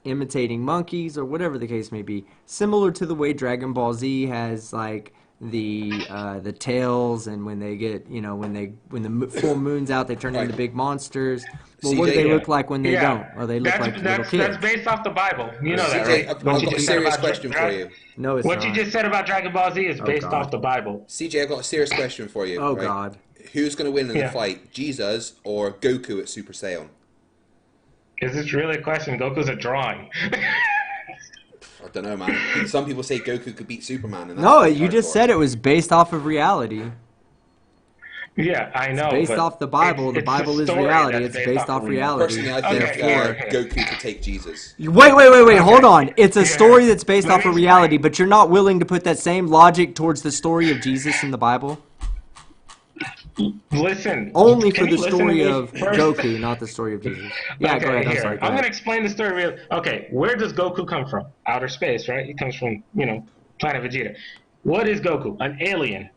S1: imitating monkeys, or whatever the case may be. Similar to the way Dragon Ball Z has like the tails, and when they get, you know, when the full moon's out, they turn into big monsters. Well, what do they look like when they don't? Well, they look like little kids.
S4: That's based off the Bible. You know that,
S3: CJ,
S4: right?
S3: I've got a serious question for you.
S1: No, it's
S4: What
S1: not.
S4: you just said about Dragon Ball Z is based
S1: God.
S4: off the Bible.
S3: CJ, I've got a serious question for you.
S1: Oh,
S3: right?
S1: God.
S3: who's going to win in the
S4: Yeah.
S3: fight, Jesus or Goku at Super Saiyan?
S4: Is this really a question? Goku's a drawing.
S3: I don't know, man. Some people say Goku could beat Superman, and that's
S1: No,
S3: pretty
S1: you just
S3: hardcore.
S1: said it was based off of reality.
S4: Yeah, I
S1: It's
S4: know,
S1: based
S4: but
S1: off the Bible. The
S4: it's the
S1: Bible is
S4: story
S1: reality.
S4: that's
S1: It's based off
S4: of
S1: reality.
S3: Personally, I think
S1: Therefore,
S3: Goku could take Jesus.
S1: wait, hold on. It's a
S4: Yeah.
S1: story that's based
S4: Let
S1: off
S4: me
S1: of reality,
S4: explain.
S1: but you're not willing to put that same logic towards the story of Jesus in the Bible?
S4: Listen.
S1: Only for
S4: Can you
S1: the
S4: listen to
S1: story
S4: me
S1: of
S4: first?
S1: Goku, not the story of Jesus. Yeah, go
S4: Okay,
S1: ahead. I'm
S4: here.
S1: sorry. Go
S4: I'm going
S1: ahead.
S4: to explain the story real. Okay, where does Goku come from? Outer space, right? He comes from, planet Vegeta. What is Goku? An alien.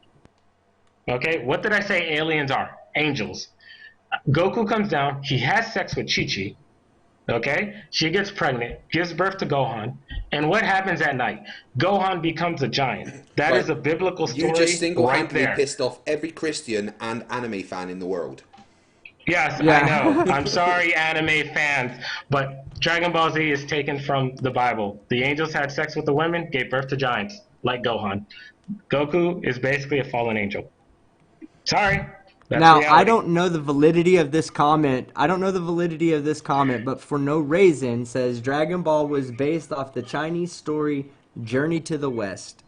S4: Okay, what did I say aliens are? Angels. Goku comes down, he has sex with Chi-Chi. Okay, she gets pregnant, gives birth to Gohan, and what happens at night? Gohan becomes a giant. That
S3: Right.
S4: is a biblical
S3: You just
S4: story right
S3: single-handedly
S4: there.
S3: pissed off every Christian and anime fan in the world.
S4: Yes, I know.
S1: Yeah.
S4: I'm sorry, anime fans, but Dragon Ball Z is taken from the Bible. The angels had sex with the women, gave birth to giants, like Gohan. Goku is basically a fallen angel. Sorry, that's
S1: Now, I
S4: reality.
S1: don't know the validity of this comment. But for no reason says Dragon Ball was based off the Chinese story Journey to the West.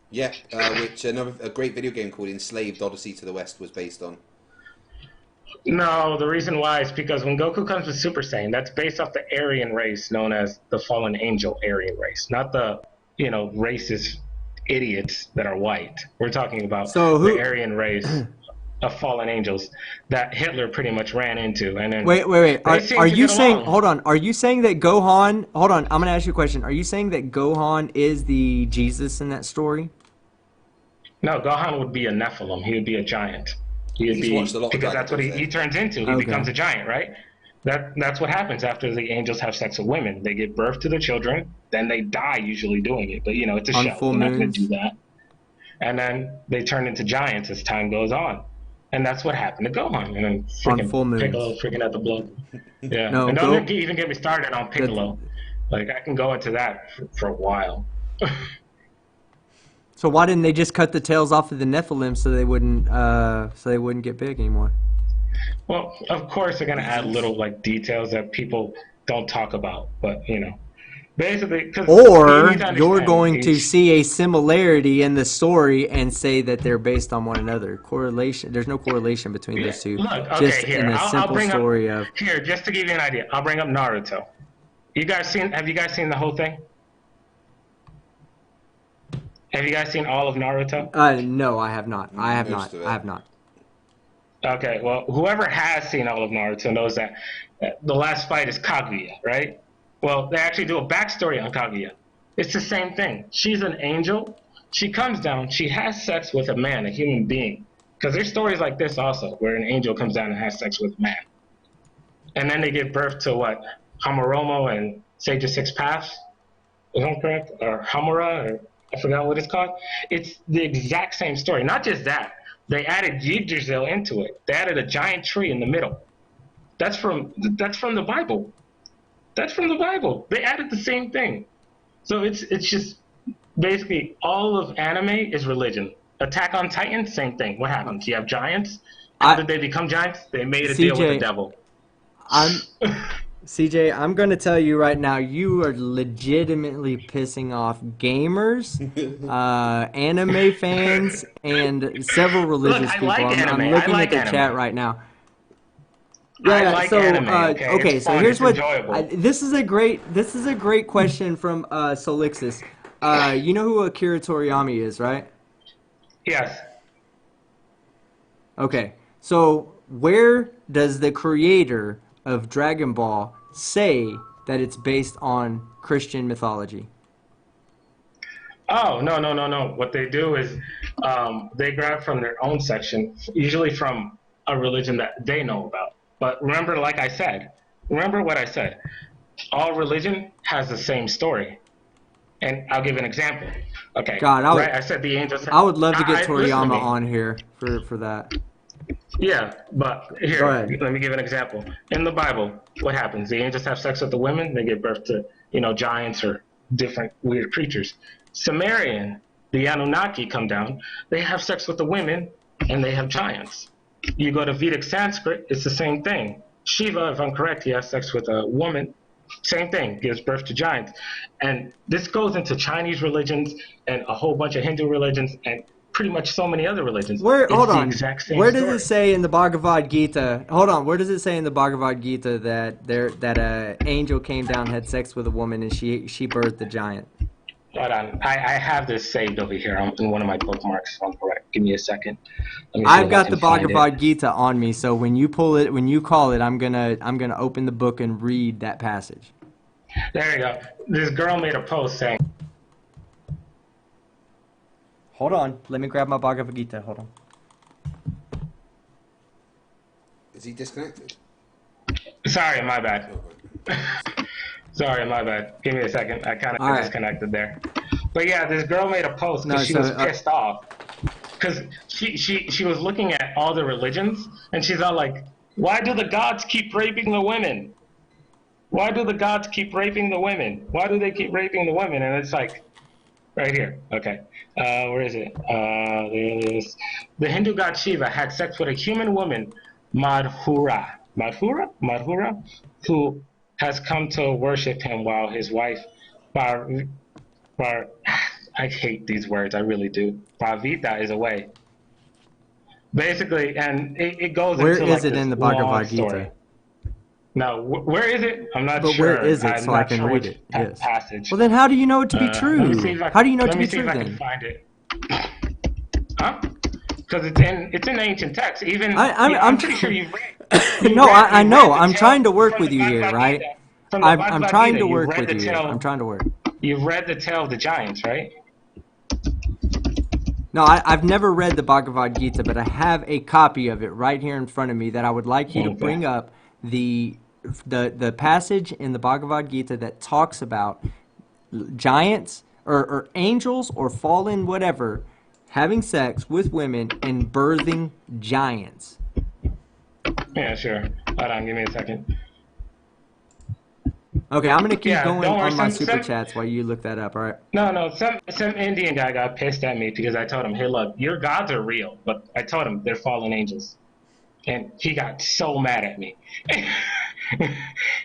S3: Yeah, which a great video game called Enslaved Odyssey to the West was based on.
S4: No, the reason why is because when Goku comes with Super Saiyan, that's based off the Aryan race known as the fallen angel Aryan race, not the, racist idiots that are white. We're talking about
S1: So
S4: the
S1: who?
S4: Aryan race of fallen angels that Hitler pretty much ran into, and then
S1: Wait.
S4: they
S1: Are
S4: seem to
S1: you
S4: get
S1: saying?
S4: along.
S1: Hold on. Are you saying that Gohan? Hold on. I'm gonna ask you a question. Are you saying that Gohan is the Jesus in that story?
S4: No, Gohan would be a Nephilim. He would be a giant. He would
S3: He's watched a
S4: be
S3: lot of
S4: because
S3: Dragon
S4: that's what
S3: Ball
S4: he
S3: Z.
S4: turns into. He
S1: Okay.
S4: becomes a giant, right? That's what happens after the angels have sex with women. They give birth to the children, then they die usually doing it. But it's a
S1: On
S4: show.
S1: full
S4: They're not going to do
S1: moons.
S4: that. And then they turn into giants as time goes on. And that's what happened to Gohan. And then
S1: On
S4: freaking
S1: full moons.
S4: Piccolo freaking at the blood. Yeah.
S1: No,
S4: And don't even get me started on
S1: the,
S4: Piccolo. Like I can go into that for a while.
S1: So why didn't they just cut the tails off of the Nephilim so they wouldn't get big anymore?
S4: Well, of course they're gonna add little details that people don't talk about, but basically, because
S1: Or you're going to see a similarity in the story and say that they're based on one another. Correlation. There's no correlation between those two.
S4: Look, okay,
S1: Just
S4: here
S1: in a
S4: I'll
S1: simple
S4: bring
S1: story
S4: up
S1: of.
S4: here just to give you an idea. I'll bring up Naruto. Have you guys seen the whole thing? Have you guys seen all of Naruto?
S1: No, I have not. I have
S3: Most
S1: not.
S3: of it.
S1: I have not.
S4: Okay, well, whoever has seen all of Naruto knows that the last fight is Kaguya, right? Well, they actually do a backstory on Kaguya. It's the same thing. She's an angel. She comes down. She has sex with a man, a human being. Because there's stories like this also, where an angel comes down and has sex with a man. And then they give birth to what? Hamaromo and Sage of Six Paths? Is that correct? Or Hamura? Or I forgot what it's called. It's the exact same story. Not just that. They added Yggdrasil into it. They added a giant tree in the middle. That's from the Bible. That's from the Bible. They added the same thing. So it's just basically all of anime is religion. Attack on Titan, same thing. What happens? You have giants. How did they become giants? They made a deal with the devil.
S1: CJ, I'm going to tell you right now, you are legitimately pissing off gamers, anime fans, and several religious people. I'm looking at the chat right now. Yeah,
S4: anime, okay?
S1: So here's what this is a great question from Solixis. You know who Akira Toriyama is, right?
S4: Yes.
S1: Okay. So where does the creator of Dragon Ball say that it's based on Christian mythology?
S4: Oh, no. What they do is they grab from their own section, usually from a religion that they know about. But remember what I said. All religion has the same story. And I'll give an example. Okay.
S1: God,
S4: I said the angels.
S1: I would love to get
S4: listen to
S1: Toriyama
S4: me.
S1: on here for that.
S4: Yeah, but here,
S1: Go ahead.
S4: let me give an example. In the Bible, what happens? The angels have sex with the women. They give birth to, giants or different weird creatures. Sumerian, the Anunnaki come down. They have sex with the women, and they have giants. You go to Vedic Sanskrit, it's the same thing. Shiva, if I'm correct, he has sex with a woman. Same thing, gives birth to giants. And this goes into Chinese religions and a whole bunch of Hindu religions and pretty much so many other religions.
S1: Where,
S4: It's
S1: hold
S4: the
S1: on.
S4: exact same
S1: Where does
S4: story.
S1: it say in the Bhagavad Gita? Hold on. Where does it say in the Bhagavad Gita that a angel came down, had sex with a woman, and she birthed the giant?
S4: Hold on. I have this saved over here in one of my bookmarks, if I'm correct. Give me a second. Let me see
S1: I've
S4: if I
S1: got
S4: can
S1: the
S4: find it.
S1: Bhagavad Gita on me, so when you pull it, when you call it, I'm gonna open the book and read that passage.
S4: There you go. This girl made a post saying,
S1: Hold on. Let me grab my Bhagavad Gita. Hold on.
S3: Is he disconnected?
S4: sorry, my bad. Sorry, my bad. Give me a second. I kind of disconnected there. But yeah, this girl made a post because she was pissed off. Because she was looking at all the religions, and she's all like, why do the gods keep raping the women? Why do the gods keep raping the women? Why do they keep raping the women? And it's like, right here. Okay. Where is it? There it is. The Hindu god Shiva had sex with a human woman, Madhura, who has come to worship him while his wife, I hate these words, I really do. Bhavita is away. Basically, and it goes
S1: Where
S4: into
S1: is
S4: like
S1: it
S4: this
S1: in the
S4: long
S1: Bhagavad Gita?
S4: story. Now, where is it? I'm not
S1: But
S4: sure.
S1: where is it
S4: I'm
S1: so I
S4: not
S1: can
S4: sure
S1: read
S4: which
S1: it? Yes.
S4: passage.
S1: Well, then how do you know it to be true?
S4: Let me see if I,
S1: How do you know it
S4: let
S1: to
S4: me
S1: be
S4: see
S1: true
S4: if I
S1: then?
S4: can find it. Huh? Because it's in ancient text. Even I'm pretty sure you've read.
S1: No, I know.
S4: The
S1: I'm
S4: tale
S1: trying to work
S4: from
S1: with
S4: the
S1: you here,
S4: Bhagavad
S1: right?
S4: Gita. From the
S1: I'm
S4: Bhagavad
S1: trying
S4: Gita,
S1: to
S4: you've
S1: work
S4: read
S1: with
S4: the
S1: you here.
S4: tale.
S1: I'm trying to work.
S4: You've read the tale of the giants, right?
S1: No, I've never read the Bhagavad Gita, but I have a copy of it right here in front of me that I would like you to bring up the passage in the Bhagavad Gita that talks about giants or angels or fallen whatever having sex with women and birthing giants.
S4: Yeah, sure. Hold on, give me a second.
S1: Okay, I'm gonna keep going
S4: don't worry,
S1: on my super chats while you look that up. All right.
S4: No, some Indian guy got pissed at me because I told him, "Hey, look, your gods are real," but I told him they're fallen angels, and he got so mad at me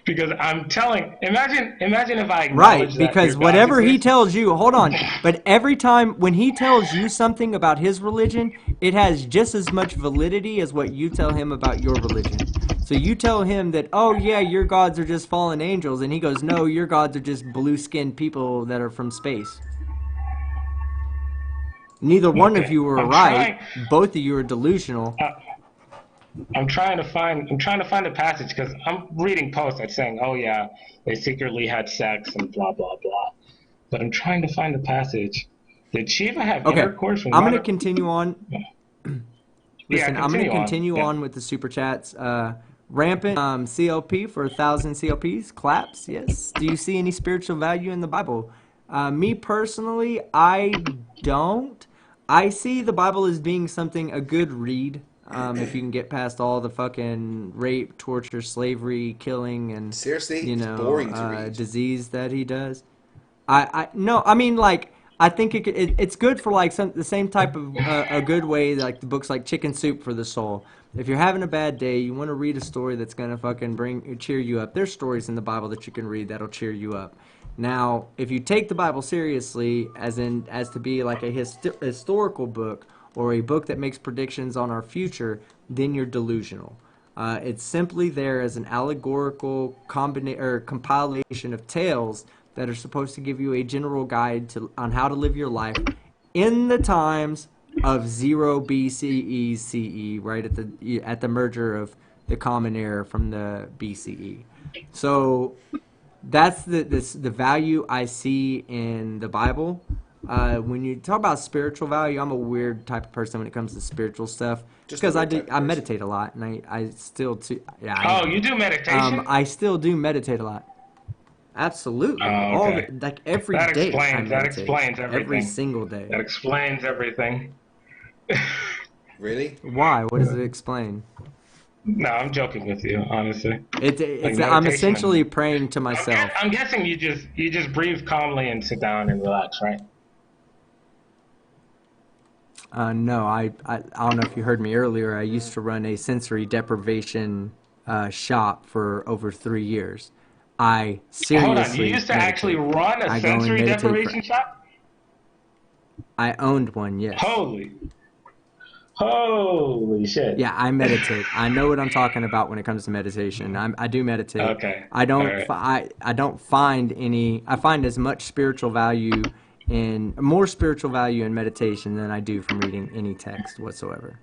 S4: because I'm telling. Imagine if I acknowledge
S1: Right,
S4: that your
S1: because
S4: gods
S1: whatever he
S4: exist.
S1: tells you, hold on, but every time when he tells you something about his religion, it has just as much validity as what you tell him about your religion. So you tell him that, oh yeah, your gods are just fallen angels, and he goes, no, your gods are just blue-skinned people that are from space. Neither one of you are right. Both of you are delusional.
S4: I'm trying to find the passage because I'm reading posts that's saying, "Oh yeah, they secretly had sex and blah blah blah," but I'm trying to find the passage. Did Shiva have intercourse with
S1: I'm going to continue on. Listen, I'm going to
S4: continue
S1: continue on with the super chats. Rampant CLP for 1,000 CLPs. Claps, yes. Do you see any spiritual value in the Bible? Me personally, I don't. I see the Bible as being a good read. If you can get past all the fucking rape, torture, slavery, killing, and
S3: seriously, it's boring to read.
S1: Disease that he does. No, I mean like I think it's good for like the same type of a good way like the books like Chicken Soup for the Soul. If you're having a bad day, you want to read a story that's gonna fucking cheer you up. There's stories in the Bible that you can read that'll cheer you up. Now, if you take the Bible seriously, as to be like a historical book or a book that makes predictions on our future, then you're delusional. It's simply there as an allegorical compilation of tales that are supposed to give you a general guide on how to live your life in the times of 0 BCE CE, right at the merger of the Common Era from the BCE. So that's the value I see in the Bible. When you talk about spiritual value, I'm a weird type of person when it comes to spiritual stuff because I meditate a lot and I still
S4: you do meditation?
S1: I still do meditate a lot. Absolutely.
S4: Okay.
S1: Every day I meditate.
S4: That explains everything.
S1: Every single day.
S4: That explains everything.
S3: Really?
S1: Why? What does it explain?
S4: No, I'm joking with you, honestly.
S1: I'm essentially praying to myself.
S4: I'm guessing you just breathe calmly and sit down and relax, right?
S1: No, I don't know if you heard me earlier. I used to run a sensory deprivation shop for over 3 years. I
S4: Hold on, you
S1: seriously
S4: used to actually
S1: meditate.
S4: run a
S1: I go and
S4: sensory
S1: meditate for.
S4: deprivation shop?
S1: I owned one, yes.
S4: Holy, holy shit.
S1: Yeah, I meditate. I know what I'm talking about when it comes to meditation. I do meditate.
S4: Okay,
S1: I
S4: all
S1: don't
S4: right.
S1: I don't find any. I find as much spiritual value in more spiritual value in meditation than I do from reading any text whatsoever.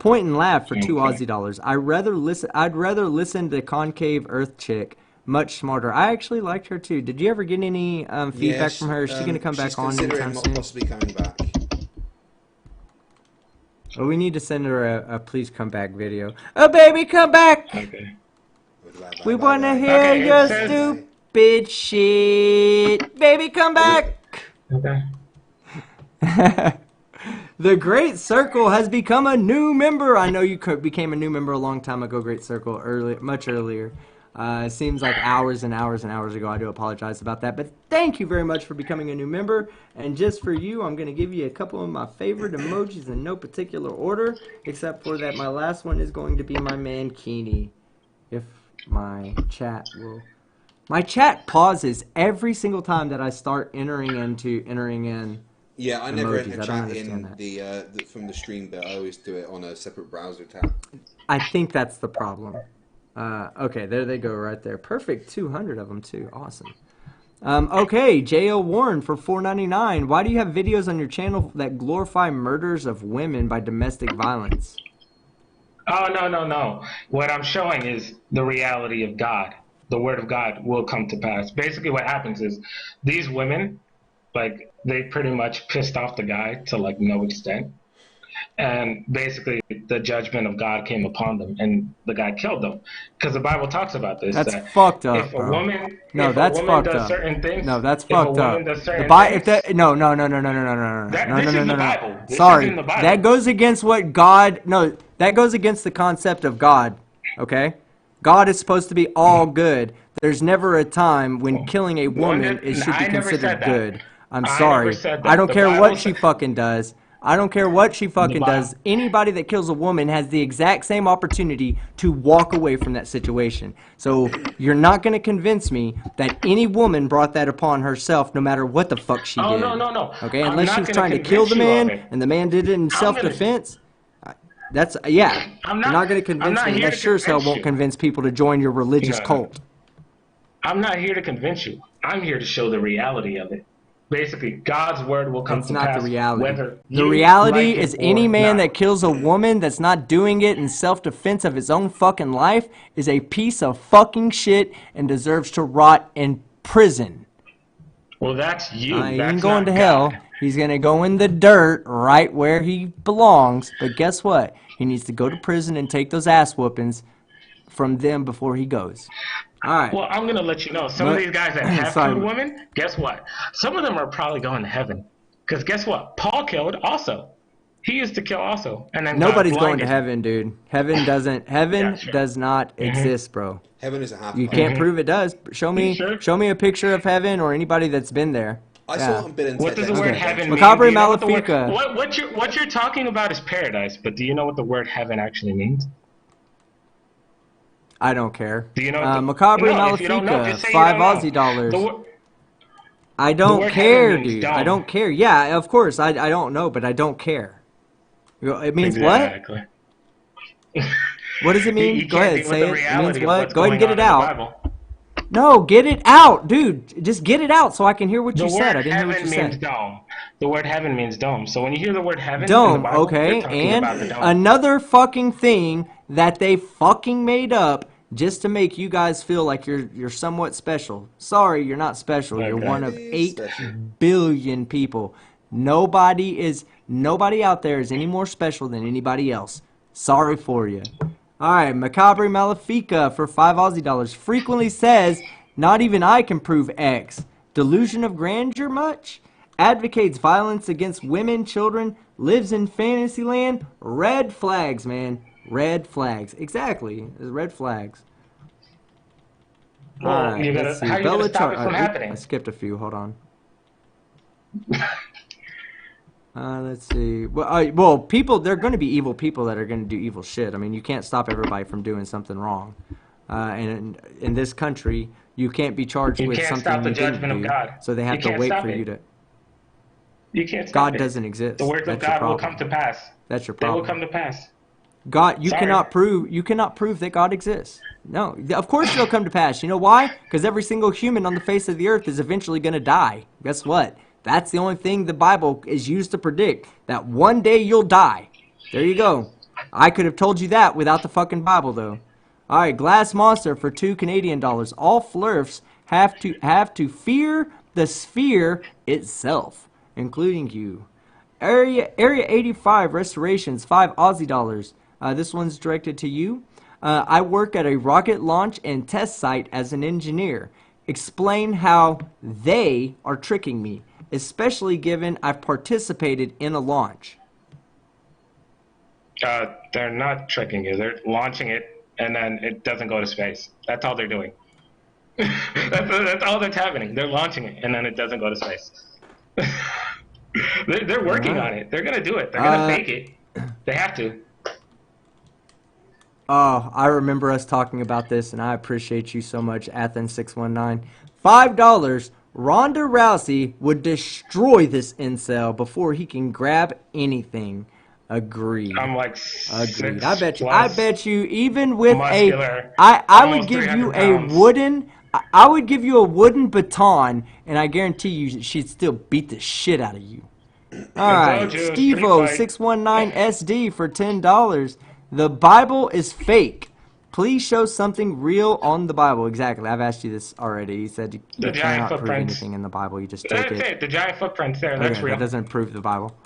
S1: Point and laugh for two
S4: Okay.
S1: Aussie dollars. I'd rather listen to Concave Earth Chick. Much smarter. I actually liked her too. Did you ever get any
S3: Yeah,
S1: feedback from her? Is she going to come
S3: she's
S1: back on
S3: considering
S1: anytime soon?
S3: possibly coming back.
S1: Well, we need to send her a please come back video. Oh, baby, come back!
S4: Okay.
S1: We want to hear
S4: Okay, it
S1: your
S4: says.
S1: stupid shit. Baby, come back!
S4: Okay.
S1: The Great Circle has become a new member. I know you became a new member a long time ago, Great Circle, much earlier. It seems like hours and hours and hours ago. I do apologize about that. But thank you very much for becoming a new member. And just for you, I'm going to give you a couple of my favorite emojis in no particular order, except for that my last one is going to be my mankini. If my chat will... My chat pauses every single time that I start entering in.
S3: Yeah, I never
S1: emojis.
S3: enter
S1: I don't
S3: chat in
S1: understand that.
S3: from the stream, but I always do it on a separate browser tab.
S1: I think that's the problem. Okay, there they go right there. Perfect, 200 of them too. Awesome. Okay, J.O. Warren for $4.99. Why do you have videos on your channel that glorify murders of women by domestic violence?
S4: Oh, no, no, no. What I'm showing is the reality of God. The word of God will come to pass. Basically, what happens is these women, like, they pretty much pissed off the guy to, like, no extent. And basically, the judgment of God came upon them, and the guy killed them. Because the Bible talks about this,
S1: That's
S4: that
S1: fucked
S4: if
S1: up,
S4: a
S1: bro.
S4: woman,
S1: No,
S4: if a
S1: that's
S4: woman
S1: fucked
S4: does
S1: up.
S4: certain things,
S1: No, that's
S4: if a
S1: fucked
S4: woman
S1: up.
S4: does
S1: The
S4: certain
S1: Bi- if
S4: things,
S1: that no no no no no no no no no no
S4: this
S1: no
S4: is
S1: no
S4: the
S1: no.
S4: Bible. This is in
S1: Sorry,
S4: the Bible.
S1: that goes against what God. No, that goes against the concept of God. Okay, God is supposed to be all good. There's never a time when killing a woman should be
S4: I never said
S1: considered
S4: that.
S1: good. I'm
S4: I never
S1: sorry.
S4: said
S1: I
S4: that.
S1: don't
S4: The
S1: care
S4: Bible
S1: what she
S4: said
S1: fucking does. I don't care what she
S4: the
S1: fucking
S4: Bible.
S1: does. Anybody that kills a woman has the exact same opportunity to walk away from that situation. So you're not going to convince me that any woman brought that upon herself no matter what the fuck she
S4: Oh,
S1: did.
S4: no, no, no.
S1: Okay,
S4: I'm
S1: unless she
S4: not
S1: was
S4: going to
S1: trying to kill
S4: convince
S1: the
S4: you of
S1: man
S4: it.
S1: and the man did it in
S4: I'm gonna.
S1: self-defense. Yeah.
S4: I'm
S1: You're
S4: not.
S1: not going to
S4: I'm
S1: convince
S4: not
S1: me, and
S4: here
S1: that
S4: to
S1: sure as hell
S4: convince
S1: won't
S4: you.
S1: convince people to join your religious
S4: No, no.
S1: cult.
S4: I'm not here to convince you. I'm here to show the reality of it. Basically, God's word will come
S1: It's
S4: to
S1: not the
S4: pass
S1: reality.
S4: whether
S1: The
S4: you
S1: reality
S4: like it
S1: is any
S4: or
S1: man
S4: not.
S1: that kills a woman that's not doing it in self-defense of his own fucking life is a piece of fucking shit and deserves to rot in prison.
S4: Well, that's you.
S1: He ain't
S4: That's
S1: going to
S4: not
S1: hell.
S4: God.
S1: He's going to go in the dirt right where he belongs. But guess what? He needs to go to prison and take those ass whoopings from them before he goes. All right.
S4: Well, I'm going to let you know. Some of these guys that have killed
S1: Sorry.
S4: women, guess what? Some of them are probably going to heaven. Because guess what? Paul killed also. He used to kill also. And then God
S1: Nobody's going to
S4: blinded him.
S1: heaven, dude. Heaven
S4: Yeah, sure.
S1: does not exist, bro.
S3: Heaven is a half
S1: You
S3: pipe.
S1: can't prove it does. Show me
S4: Sure.
S1: a picture of heaven or anybody that's been there.
S3: I saw it on Bill and
S4: What
S3: Ted
S4: does the
S3: Next
S4: word
S3: Adventure.
S4: heaven mean?
S1: Macabre
S4: Do you know what the word,
S1: Malefica.
S4: what you're talking about is paradise, but do you know what the word heaven actually means?
S1: I don't care.
S4: Do you know? What the,
S1: Macabre
S4: no, if you don't know,
S1: Malefica,
S4: just say you
S1: 5
S4: don't know.
S1: Aussie dollars. I
S4: The
S1: don't
S4: word heaven
S1: care,
S4: means
S1: dude. I
S4: dome.
S1: don't care. Yeah, of course. I don't know, but I don't care. It means
S4: Exactly.
S1: what? What does it mean?
S4: You
S1: Go
S4: can't
S1: ahead,
S4: deal with
S1: say
S4: the
S1: it. It means
S4: reality of
S1: what?
S4: what's
S1: Go ahead and
S4: going
S1: get
S4: on
S1: it
S4: in the
S1: out.
S4: Bible.
S1: No, get it out, dude. Just get it out so I can hear what
S4: The
S1: you said.
S4: word
S1: I didn't hear what
S4: heaven
S1: you
S4: means
S1: said.
S4: dome. The word heaven means dome. So when you hear the word heaven in the
S1: Dome,
S4: Bible, you're
S1: okay,
S4: talking
S1: and
S4: about the dome.
S1: another fucking thing that they fucking made up just to make you guys feel like you're somewhat special. Sorry, you're not special. You're
S4: Okay.
S1: one of
S3: Nobody is
S1: 8
S3: special.
S1: billion people. Nobody out there is any more special than anybody else. Sorry for you. All right, Macabre Malefica for 5 Aussie dollars frequently says, "Not even I can prove X." Delusion of grandeur much? Advocates violence against women, children, lives in Fantasyland. Red flags, man. Red flags. Exactly. Red flags. All
S4: Well,
S1: right, let's see.
S4: how you gonna
S1: Bella
S4: stop
S1: Char.
S4: it from
S1: I
S4: happening?
S1: skipped a few. Hold on. Let's see. Well, people, they're going to be evil people that are going to do evil shit. I mean, you can't stop everybody from doing something wrong. And in this country, you can't be charged
S4: You
S1: with
S4: can't
S1: something
S4: stop the
S1: you didn't
S4: judgment of
S1: do.
S4: God.
S1: So they
S4: You
S1: have to
S4: can't
S1: wait
S4: stop
S1: for you
S4: it.
S1: to.
S4: You can't stop
S1: God
S4: it.
S1: doesn't
S4: The
S1: exist.
S4: words of
S1: That's your
S4: God will
S1: problem.
S4: come to pass.
S1: That's your
S4: They will
S1: problem.
S4: come to pass.
S1: God, you
S4: Sorry.
S1: cannot prove that God exists. No, of course they'll come to pass. You know why? Because every single human on the face of the earth is eventually going to die. Guess what? That's the only thing the Bible is used to predict, that one day you'll die. There you go. I could have told you that without the fucking Bible, though. All right, Glass Monster for $2 Canadian. All flurfs have to fear the sphere itself, including you. Area 85 restorations, 5 Aussie dollars. This one's directed to you. I work at a rocket launch and test site as an engineer. Explain how they are tricking me, especially given I've participated in a launch.
S4: They're not tricking you. They're launching it, and then it doesn't go to space. That's all they're doing. that's all that's happening. They're launching it, and then it doesn't go to space. They're working on it. They're gonna do it. They're gonna fake it. They have to.
S1: Oh, I remember us talking about this, and I appreciate you so much, Athens619. $5. Ronda Rousey would destroy this incel before he can grab anything. Agreed.
S4: I'm like
S1: Agreed.
S4: 6
S1: I bet you, even with
S4: muscular,
S1: I would give
S4: 300
S1: you
S4: pounds.
S1: I would give you a wooden baton, and I guarantee you she'd still beat the shit out of you. All right, Stevo619SD for $10. The Bible is fake. Please show something real on the Bible. Exactly. I've asked you this already. He said you cannot prove anything in the Bible. You just take it.
S4: The giant footprints there. That's real.
S1: That doesn't prove the Bible.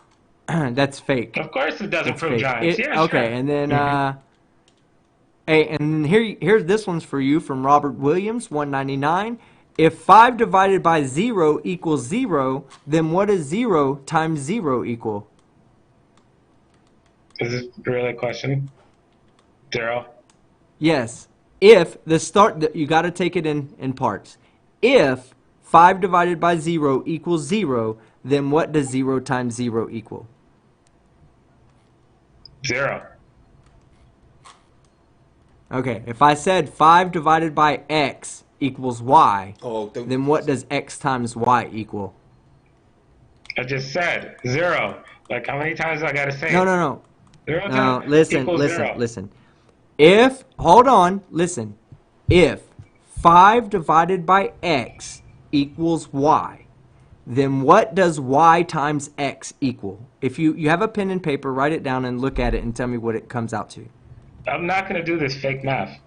S1: That's fake.
S4: Of course it doesn't
S1: That's
S4: prove
S1: fake.
S4: giants. Yeah,
S1: okay,
S4: sure.
S1: and then hey, and here's this one's for you from Robert Williams, 199. If 5 divided by 0 equals 0, then what does 0 times 0 equal?
S4: Is this really a question? 0?
S1: Yes. If the start, you got to take it in parts. If 5 divided by 0 equals 0, then what does 0 times 0 equal?
S4: 0.
S1: Okay, if I said 5 divided by x equals y, then what does x times y equal?
S4: I just said 0. Like, how many times do I gotta say it?
S1: No.
S4: 0
S1: No,
S4: times
S1: listen. If 5 divided by x equals y, then what does y times x equal? If you have a pen and paper, write it down and look at it and tell me what it comes out to.
S4: I'm not gonna do this fake math.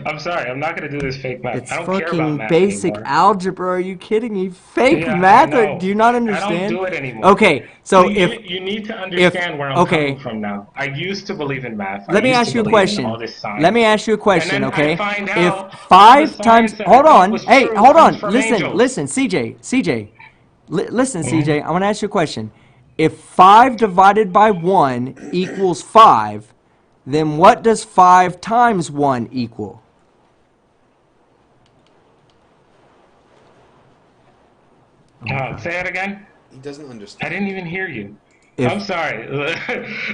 S4: I'm sorry, I'm not gonna do this fake math.
S1: It's
S4: I don't care about
S1: fucking
S4: math
S1: basic
S4: anymore.
S1: algebra. Are you kidding me? Fake
S4: Yeah,
S1: math?
S4: I know.
S1: Do you not understand?
S4: I don't do it anymore.
S1: Okay, so
S4: you need to understand where I'm coming from now. I used to believe in math.
S1: Let me ask you a question. Let me ask you a question,
S4: and then
S1: okay?
S4: I find
S1: If
S4: out
S1: 5 times, hold on.
S4: was
S1: Hey,
S4: true
S1: hold
S4: comes
S1: on.
S4: from
S1: Listen,
S4: angels.
S1: listen, CJ. Listen, CJ. I want to ask you a question. If 5 divided by 1 equals 5, then what does 5 times 1 equal?
S4: Say it again.
S3: He doesn't understand.
S4: I didn't even hear you. I'm sorry.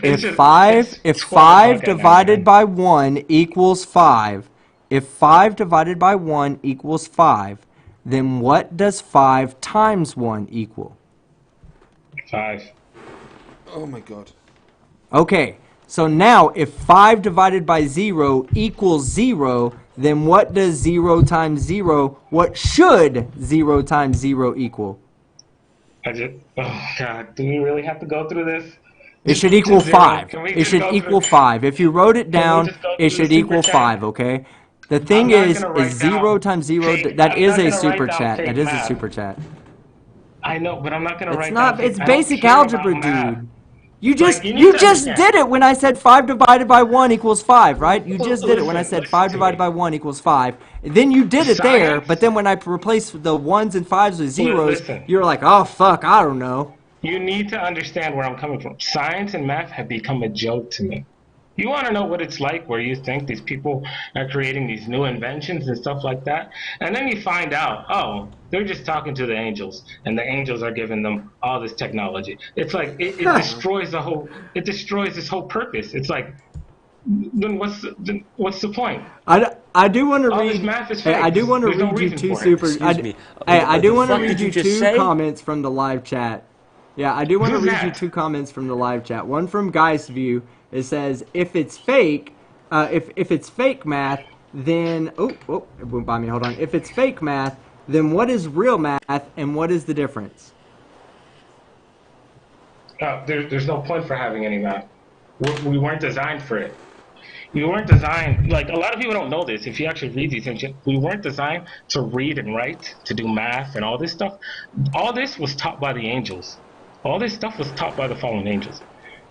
S1: If 5 divided by 1 equals 5, if 5 divided by 1 equals 5, then what does 5 times 1 equal?
S4: 5.
S3: Oh my god.
S1: Okay, so now if 5 divided by 0 equals 0, then what does 0 times 0, what should 0 times 0 equal?
S4: Oh god, do we really have to go through this?
S1: It should equal 5. It
S4: just
S1: should
S4: go
S1: equal
S4: through-
S1: 5. If you wrote it
S4: Can we
S1: down,
S4: just go
S1: it
S4: through the
S1: should equal
S4: super
S1: 5,
S4: chat?
S1: okay? The thing
S4: not
S1: is
S4: gonna write
S1: 0
S4: down
S1: times 0,
S4: fake-
S1: that
S4: I'm
S1: is
S4: not
S1: a
S4: gonna write
S1: super
S4: down
S1: chat.
S4: fake
S1: That is a
S4: math.
S1: super chat.
S4: I know, but I'm not gonna
S1: It's
S4: write
S1: not,
S4: down
S1: it's
S4: fake- I don't
S1: basic
S4: care about
S1: algebra,
S4: math.
S1: dude. You just
S4: you need
S1: you
S4: to
S1: just
S4: understand.
S1: did it when I said 5 divided by 1 equals 5, right? You just did it when I said 5
S4: to
S1: divided
S4: me.
S1: by 1 equals 5. Then you did it there,
S4: Science?
S1: but then when I replaced the 1s and 5s with zeros,
S4: Listen.
S1: you were like, oh, fuck, I don't know.
S4: You need to understand where I'm coming from. Science and math have become a joke to me. You want to know what it's like where you think these people are creating these new inventions and stuff like that, and then you find out, oh, they're just talking to the angels, and the angels are giving them all this technology. It's like it destroys the whole. It destroys this whole purpose. It's like, then what's the point?
S1: I do want to
S4: All this
S1: read.
S4: math is
S1: Hey,
S4: fake.
S1: I do want to
S4: There's no
S1: read you
S4: reason
S1: two
S4: for it.
S1: super.
S8: Excuse me.
S1: Hey, I do
S8: The
S1: want to
S8: fuck
S1: read
S8: did you
S1: you
S8: just
S1: two
S8: say?
S1: comments from the live chat. Yeah, I do want to
S4: Who's
S1: read you
S4: that?
S1: two comments from the live chat. One from Geist View. It says, if it's fake, if it's fake math, then it went by me. Hold on. If it's fake math, then what is real math, and what is the difference?
S4: There's no point for having any math. We weren't designed for it. We weren't designed, like, a lot of people don't know this. If you actually read these things, we weren't designed to read and write, to do math and all this stuff. All this was taught by the angels. All this stuff was taught by the fallen angels.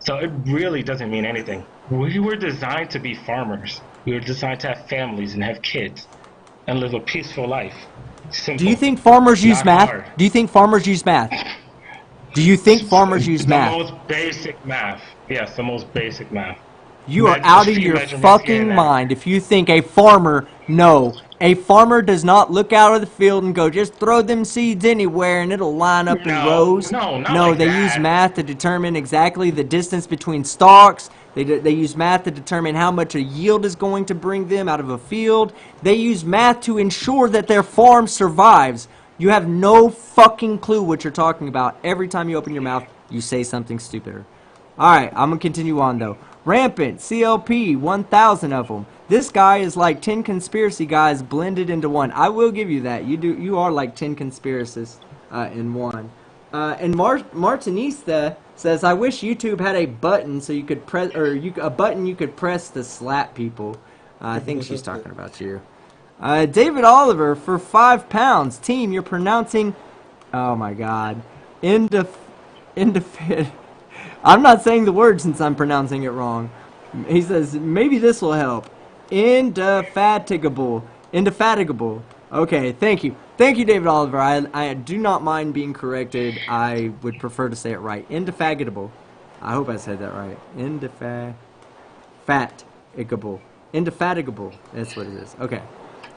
S4: So it really doesn't mean anything. We were designed to be farmers. We were designed to have families and have kids and live a peaceful life. Simple.
S1: Do you think farmers use
S4: Not
S1: math?
S4: hard.
S1: Do you think farmers use math? Do you think farmers use
S4: The
S1: math?
S4: most basic math. Yes, the most basic math.
S1: You are out of your fucking mind if you think a farmer, no. A farmer does not look out of the field and go, just throw them seeds anywhere and it'll line up in rows.
S4: No, not
S1: No,
S4: like
S1: they
S4: that.
S1: use math to determine exactly the distance between stalks. They use math to determine how much a yield is going to bring them out of a field. They use math to ensure that their farm survives. You have no fucking clue what you're talking about. Every time you open your mouth, you say something stupider. Alright, I'm going to continue on though. Rampant, CLP, 1,000 of them. This guy is like 10 conspiracy guys blended into one. I will give you that. You are like 10 conspiracists in one. And Martinista says, I wish YouTube had a button so you could press, or a button you could press to slap people. I think she's talking about you. David Oliver for £5. Team, you're pronouncing, oh my god, I'm not saying the word since I'm pronouncing it wrong. He says, maybe this will help. Indefatigable. Indefatigable. Okay, thank you. Thank you, David Oliver. I do not mind being corrected. I would prefer to say it right. Indefatigable. I hope I said that right. Indefatigable. Indefatigable. That's what it is. Okay.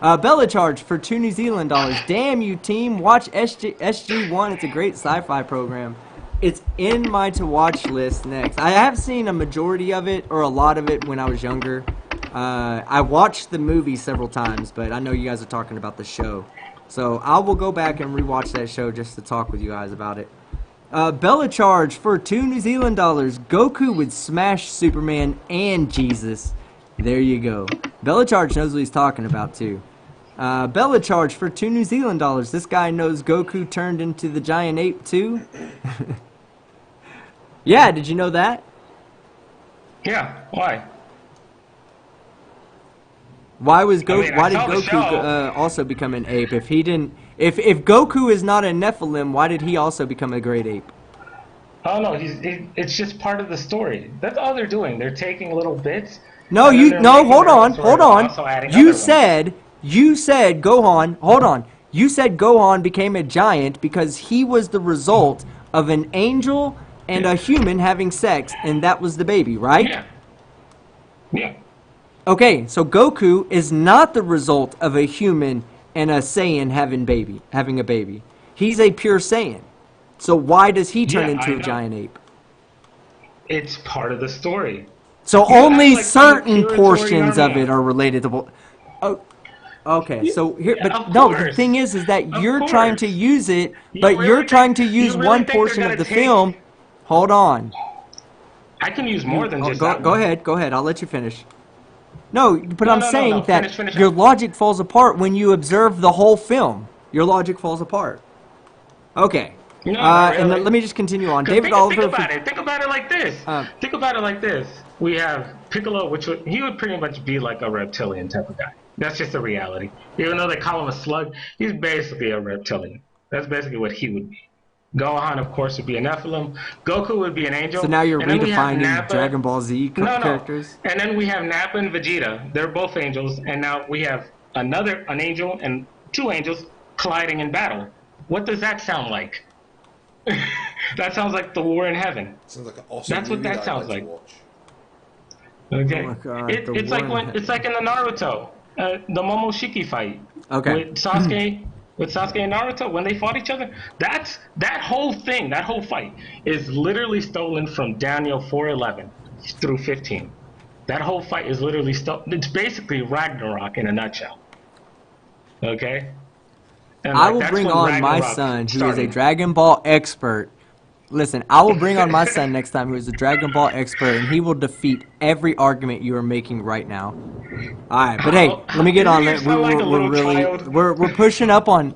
S1: Bella Charge for $2 New Zealand dollars. Damn you, team. Watch SG1. It's a great sci-fi program. It's in my to-watch list next. I have seen a majority of it, or a lot of it, when I was younger. I watched the movie several times, but I know you guys are talking about the show. So I will go back and rewatch that show just to talk with you guys about it. Bella Charge for $2 New Zealand dollars. Goku would smash Superman and Jesus. There you go. Bella Charge knows what he's talking about, too. Bella Charge for $2 New Zealand dollars. This guy knows Goku turned into the giant ape, too. Yeah, did you know that?
S4: Yeah, why?
S1: Why did
S4: saw the
S1: Goku
S4: show.
S1: also become an ape? If he didn't, if Goku is not a Nephilim, why did he also become a great ape?
S4: Oh no, it's just part of the story. That's all they're doing. They're taking little bits.
S1: No, hold on. You said
S4: Gohan.
S1: You said Gohan became a giant because he was the result of an angel and a human having sex, and that was the baby, right?
S4: Yeah. Yeah.
S1: Okay, so Goku is not the result of a human and a Saiyan having a baby. He's a pure Saiyan. So why does he turn into a giant ape?
S4: It's part of the story.
S1: So only certain portions of it are related to. Oh, okay, so here, but no, the thing is that you're trying to use it, but you're trying to use one portion of the film. Hold on.
S4: I can use more than just that.
S1: Go ahead. I'll let you finish. No, but I'm saying that your logic falls apart when you observe the whole film. Your logic falls apart. Okay.
S4: No,
S1: and let me just continue on. David Oliver.
S4: Think about it like this. Think about it like this. We have Piccolo, he would pretty much be like a reptilian type of guy. That's just the reality. Even though they call him a slug, he's basically a reptilian. That's basically what he would be. Gohan, of course, would be a Nephilim. Goku would be an angel.
S1: So now you're redefining Dragon Ball Z characters?
S4: And then we have Nappa and Vegeta. They're both angels. And now we have an angel and two angels colliding in battle. What does that sound like? That sounds like the war in heaven.
S3: Sounds like an awesome
S4: That's what
S3: movie
S4: that sounds
S3: I'd
S4: like. Okay,
S1: Oh my god, the
S4: it's like
S1: one.
S4: it's like in the Naruto, the Momoshiki fight
S1: Okay.
S4: with Sasuke. With Sasuke and Naruto, when they fought each other, that whole thing, that whole fight, is literally stolen from Daniel 4:11 through 15. That whole fight is literally It's basically Ragnarok in a nutshell. Okay, and
S1: I
S4: like
S1: will
S4: that's
S1: bring
S4: when
S1: on my
S4: Ragnarok
S1: son, who is a
S4: started.
S1: Dragon Ball expert. Listen, I will bring on my son next time, who is a Dragon Ball expert, and he will defeat every argument you are making right now. All right, but hey,
S4: Oh,
S1: let me get
S4: doesn't
S1: on
S4: he
S1: that. We,
S4: sound like
S1: we're,
S4: a
S1: we're
S4: little
S1: really
S4: child?
S1: we're pushing up on.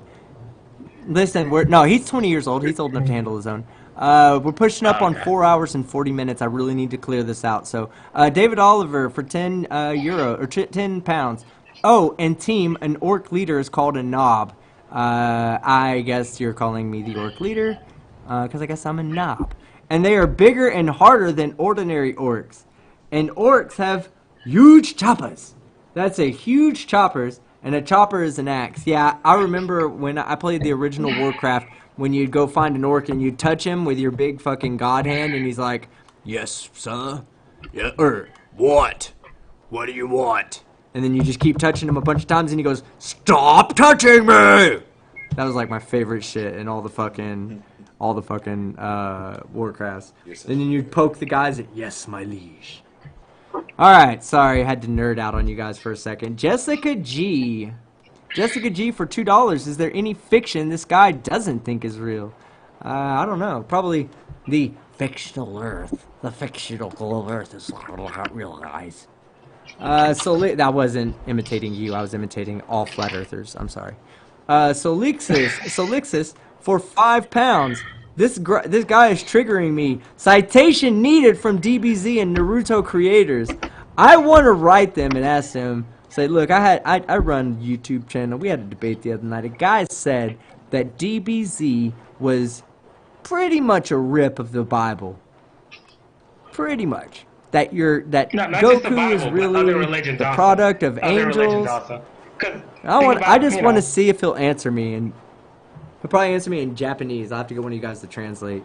S1: Listen, no, he's 20 years old. He's old enough to handle his own. We're pushing up
S4: Oh,
S1: on
S4: okay.
S1: 4 hours and 40 minutes. I really need to clear this out. So, David Oliver for 10 euro or 10 pounds. Oh, and team, an orc leader is called a knob. I guess you're calling me the orc leader, because I guess I'm a knob. And they are bigger and harder than ordinary orcs. And orcs have huge choppers. That's a huge choppers, and a chopper is an axe. Yeah, I remember when I played the original Warcraft, when you'd go find an orc and you'd touch him with your big fucking god hand, and he's like, "Yes, sir. Yeah, what? What do you want?" And then you just keep touching him a bunch of times, and he goes, "Stop touching me!" That was like my favorite shit in all the fucking Warcrafts.
S3: You're such
S1: And
S3: a
S1: then you'd
S3: weirdo.
S1: poke the guys at, "Yes, my liege." All right, sorry, I had to nerd out on you guys for a second. Jessica G. Jessica G for $2. Is there any fiction this guy doesn't think is real? I don't know. Probably the fictional Earth. The fictional Earth is not real, guys. That wasn't imitating you. I was imitating all flat earthers. I'm sorry. Solixis for £5. This guy is triggering me. Citation needed from DBZ and Naruto creators. I want to write them and ask them. Say, look, I run a YouTube channel. We had a debate the other night. A guy said that DBZ was pretty much a rip of the Bible. Pretty much. That
S4: No, not just the
S1: Goku is
S4: Bible, but other
S1: really
S4: religions
S1: the
S4: also.
S1: product of
S4: Other religions
S1: angels.
S4: also. Because think
S1: I
S4: about,
S1: just want to see if he'll answer me, and he'll probably answer me in Japanese. I'll have to get one of you guys to translate.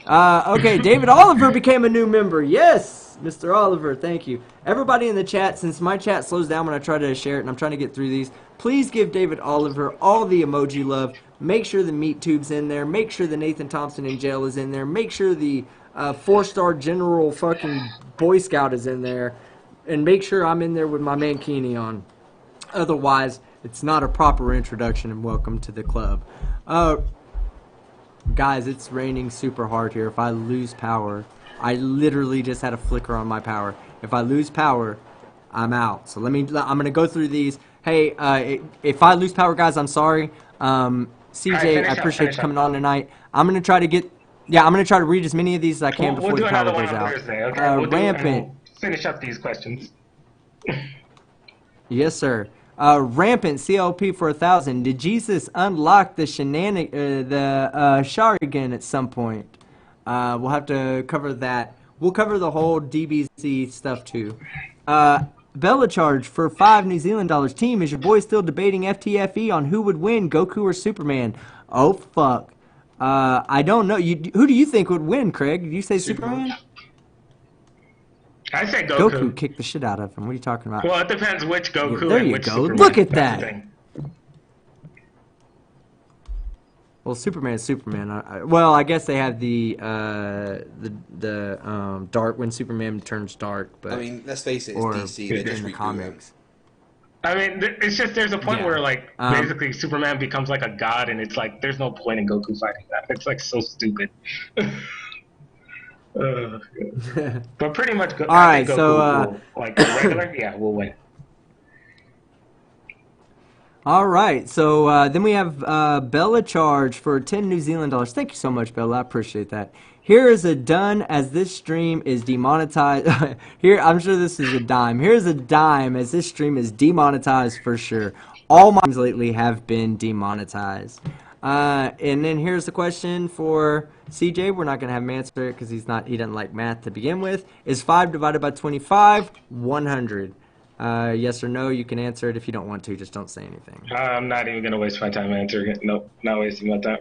S1: Okay, David Oliver became a new member. Yes, Mr. Oliver, thank you. Everybody in the chat, since my chat slows down when I try to share it, and I'm trying to get through these, please give David Oliver all the emoji love. Make sure the Meat Tube's in there. Make sure the Nathan Thompson in jail is in there. Make sure the 4-star General fucking Boy Scout is in there. And make sure I'm in there with my Mankini on. Otherwise, it's not a proper introduction and welcome to the club. Guys, it's raining super hard here. If I lose power, I literally just had a flicker on my power. If I lose power, I'm out. So I'm going to go through these. Hey, if I lose power, guys, I'm sorry. CJ, I appreciate you coming on tonight. I'm going to try to I'm going to try to read as many of these as I can
S4: we'll
S1: before
S4: do
S1: the power
S4: another one
S1: goes
S4: on
S1: out.
S4: Thursday, okay?
S1: Rampant.
S4: We'll finish up these questions.
S1: Yes, sir. Rampant CLP for 1,000. Did Jesus unlock the Sharingan at some point? We'll have to cover that. We'll cover the whole DBZ stuff too. Bella Charge for $5 Team, is your boy still debating FTFE on who would win, Goku or Superman? Oh fuck. I don't know. Who do you think would win, Craig? Did you say Superman?
S4: I say Goku.
S1: Goku kicked the shit out of him. What are you talking about?
S4: Well, it depends which Goku
S1: there
S4: and
S1: you
S4: which
S1: go.
S4: Superman.
S1: Look at
S4: That's
S1: that.
S4: the thing.
S1: Well, Superman is Superman. I guess they have the dark when Superman turns dark. But
S3: I mean, let's face it, it's DC. They just
S1: in the
S3: reboot
S1: comics.
S3: him.
S4: I mean, it's just there's a point
S1: Yeah.
S4: where like basically Superman becomes like a god, and it's like there's no point in Goku fighting that. It's like so stupid. But pretty much,
S1: All right,
S4: Goku
S1: so
S4: will, like regular, yeah, we'll win.
S1: all right, so then we have Bella Charge for $10 Thank you so much, Bella. I appreciate that. Here is a done as this stream is demonetized. Here, I'm sure this is a dime. Here's a dime as this stream is demonetized for sure. All my streams lately have been demonetized. And then here's the question for CJ. We're not gonna have him answer it because he doesn't like math to begin with. Is 5 divided by 25 100? Yes or no? You can answer it if you don't want to. Just don't say anything.
S4: I'm not even gonna waste my time answering it. Nope, not wasting my time.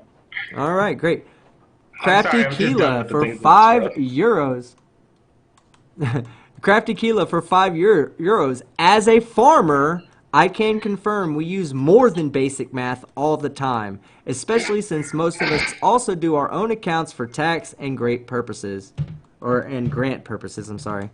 S1: All right, great. Crafty
S4: I'm just done
S1: Keela
S4: with the
S1: for
S4: things
S1: €5. Crafty Keela for €5. As a farmer, I can confirm we use more than basic math all the time, especially since most of us also do our own accounts for tax and grant purposes. I'm sorry.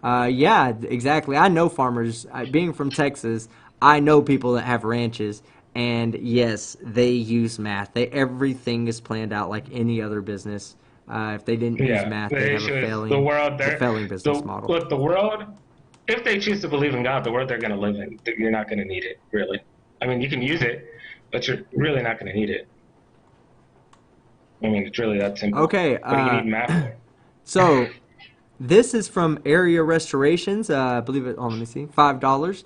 S1: Yeah, exactly. I know farmers. Being from Texas, I know people that have ranches, and yes, they use math. Everything is planned out like any other business. If they didn't use
S4: Yeah,
S1: math, they'd
S4: the
S1: have
S4: issue is the world.
S1: a
S4: They're
S1: failing business model.
S4: look the world. If they choose to believe in God, the world they're going to live in, you're not going to need it really. I mean, you can use it, but you're really not going to need it. I mean, it's really that simple.
S1: Okay.
S4: What do you need math for?
S1: So, this is from Area Restorations. I believe it. Oh, let me see. $5.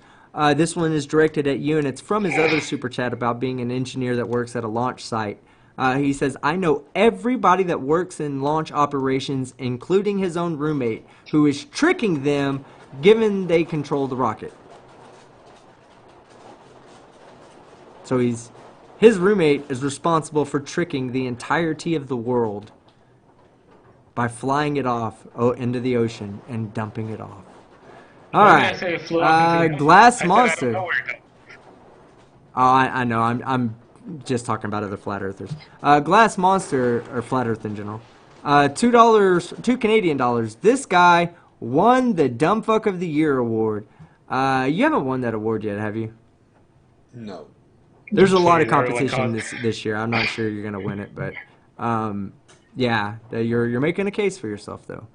S1: This one is directed at you, and it's from his other super chat about being an engineer that works at a launch site. He says, I know everybody that works in launch operations, including his own roommate, who is tricking them given they control the rocket. So his roommate is responsible for tricking the entirety of the world by flying it off into the ocean and dumping it off. All right, Glass Monster. Oh, I know. I'm just talking about other flat earthers. Glass Monster, or flat Earth in general. $2 Canadian dollars. This guy won the Dumb Fuck of the Year award. You haven't won that award yet, have you?
S3: No.
S1: There's a lot of competition this year. I'm not sure you're gonna win it, but yeah, you're making a case for yourself though.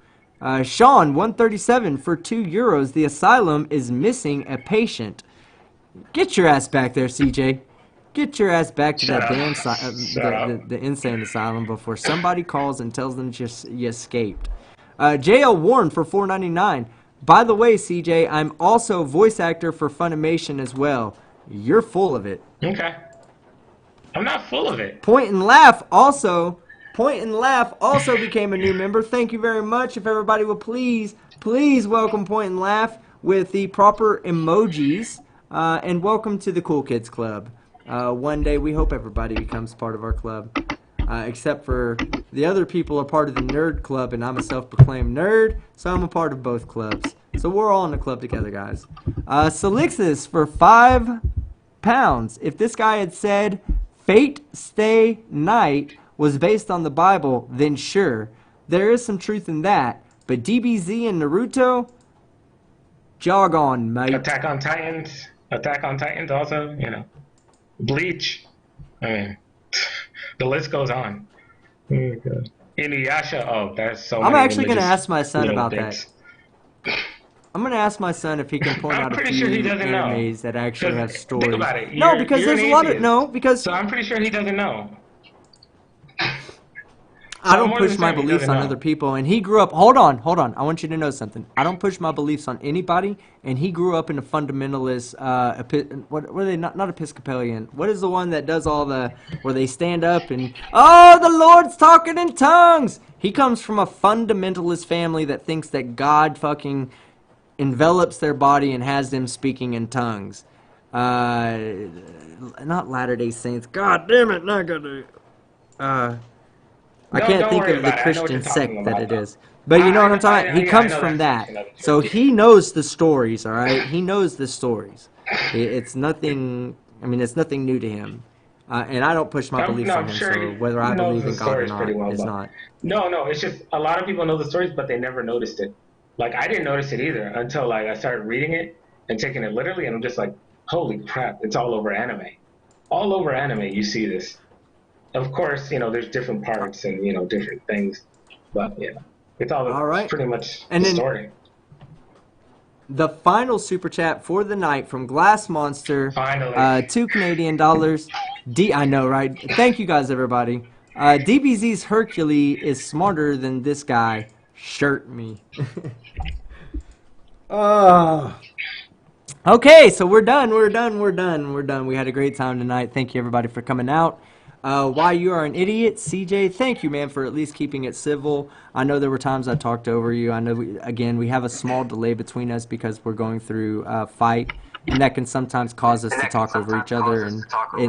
S1: Sean, 137 for €2. The asylum is missing a patient. Get your ass back there, CJ. Get your ass back to that damn the insane asylum before somebody calls and tells them you escaped. JL Warren for $4.99. By the way, CJ, I'm also voice actor for Funimation as well. You're full of it.
S4: Okay. I'm not full of it.
S1: Point and Laugh also became a new member. Thank you very much. If everybody will please welcome Point and Laugh with the proper emojis. And welcome to the Cool Kids Club. One day we hope everybody becomes part of our club. Except for the other people are part of the Nerd Club, and I'm a self-proclaimed nerd, so I'm a part of both clubs. So we're all in the club together, guys. Solixis for £5. If this guy had said Fate Stay Night was based on the Bible, then sure, there is some truth in that. But DBZ and Naruto, jog on, mate.
S4: Attack on Titans also, you know. Bleach. I mean, the list goes on. Oh, God. Inuyasha, oh, that's so
S1: I'm
S4: many
S1: actually going to ask my son about
S4: things.
S1: that. I'm going to ask my son if he can point out a few animes that actually have stories.
S4: Think about it.
S1: No, because there's a lot of...
S4: So I'm pretty sure he doesn't know.
S1: I don't push my beliefs on other people, and he grew up... Hold on. I want you to know something. I don't push my beliefs on anybody, and he grew up in a fundamentalist... what are they? Not Episcopalian. What is the one that does all the... Where they stand up and... Oh, the Lord's talking in tongues! He comes from a fundamentalist family that thinks that God fucking envelops their body and has them speaking in tongues. Not Latter-day Saints. God damn it, not gonna... I can't think of the Christian sect that it is. But you know what I'm talking about? He comes from that. So he knows the stories, all right? He knows the stories. It's nothing, I mean, it's nothing new to him. And I don't push my beliefs on him, so whether I believe in God or not is not.
S4: No, it's just a lot of people know the stories, but they never noticed it. Like, I didn't notice it either until, like, I started reading it and taking it literally, and I'm just like, holy crap, it's all over anime. All over anime, you see this. Of course, you know, there's different parts and, you know, different things. But, yeah, it's all right. Pretty much the story.
S1: The final super chat for the night from Glass Monster.
S4: Finally.
S1: $2 Canadian. I know, right? Thank you guys, everybody. DBZ's Hercules is smarter than this guy. Shirt me. Okay, so we're done. We had a great time tonight. Thank you, everybody, for coming out. Why you are an idiot, CJ, thank you, man, for at least keeping it civil. I know there were times I talked over you. I know, we have a small delay between us because we're going through a fight, and that can sometimes cause us to talk over each other. And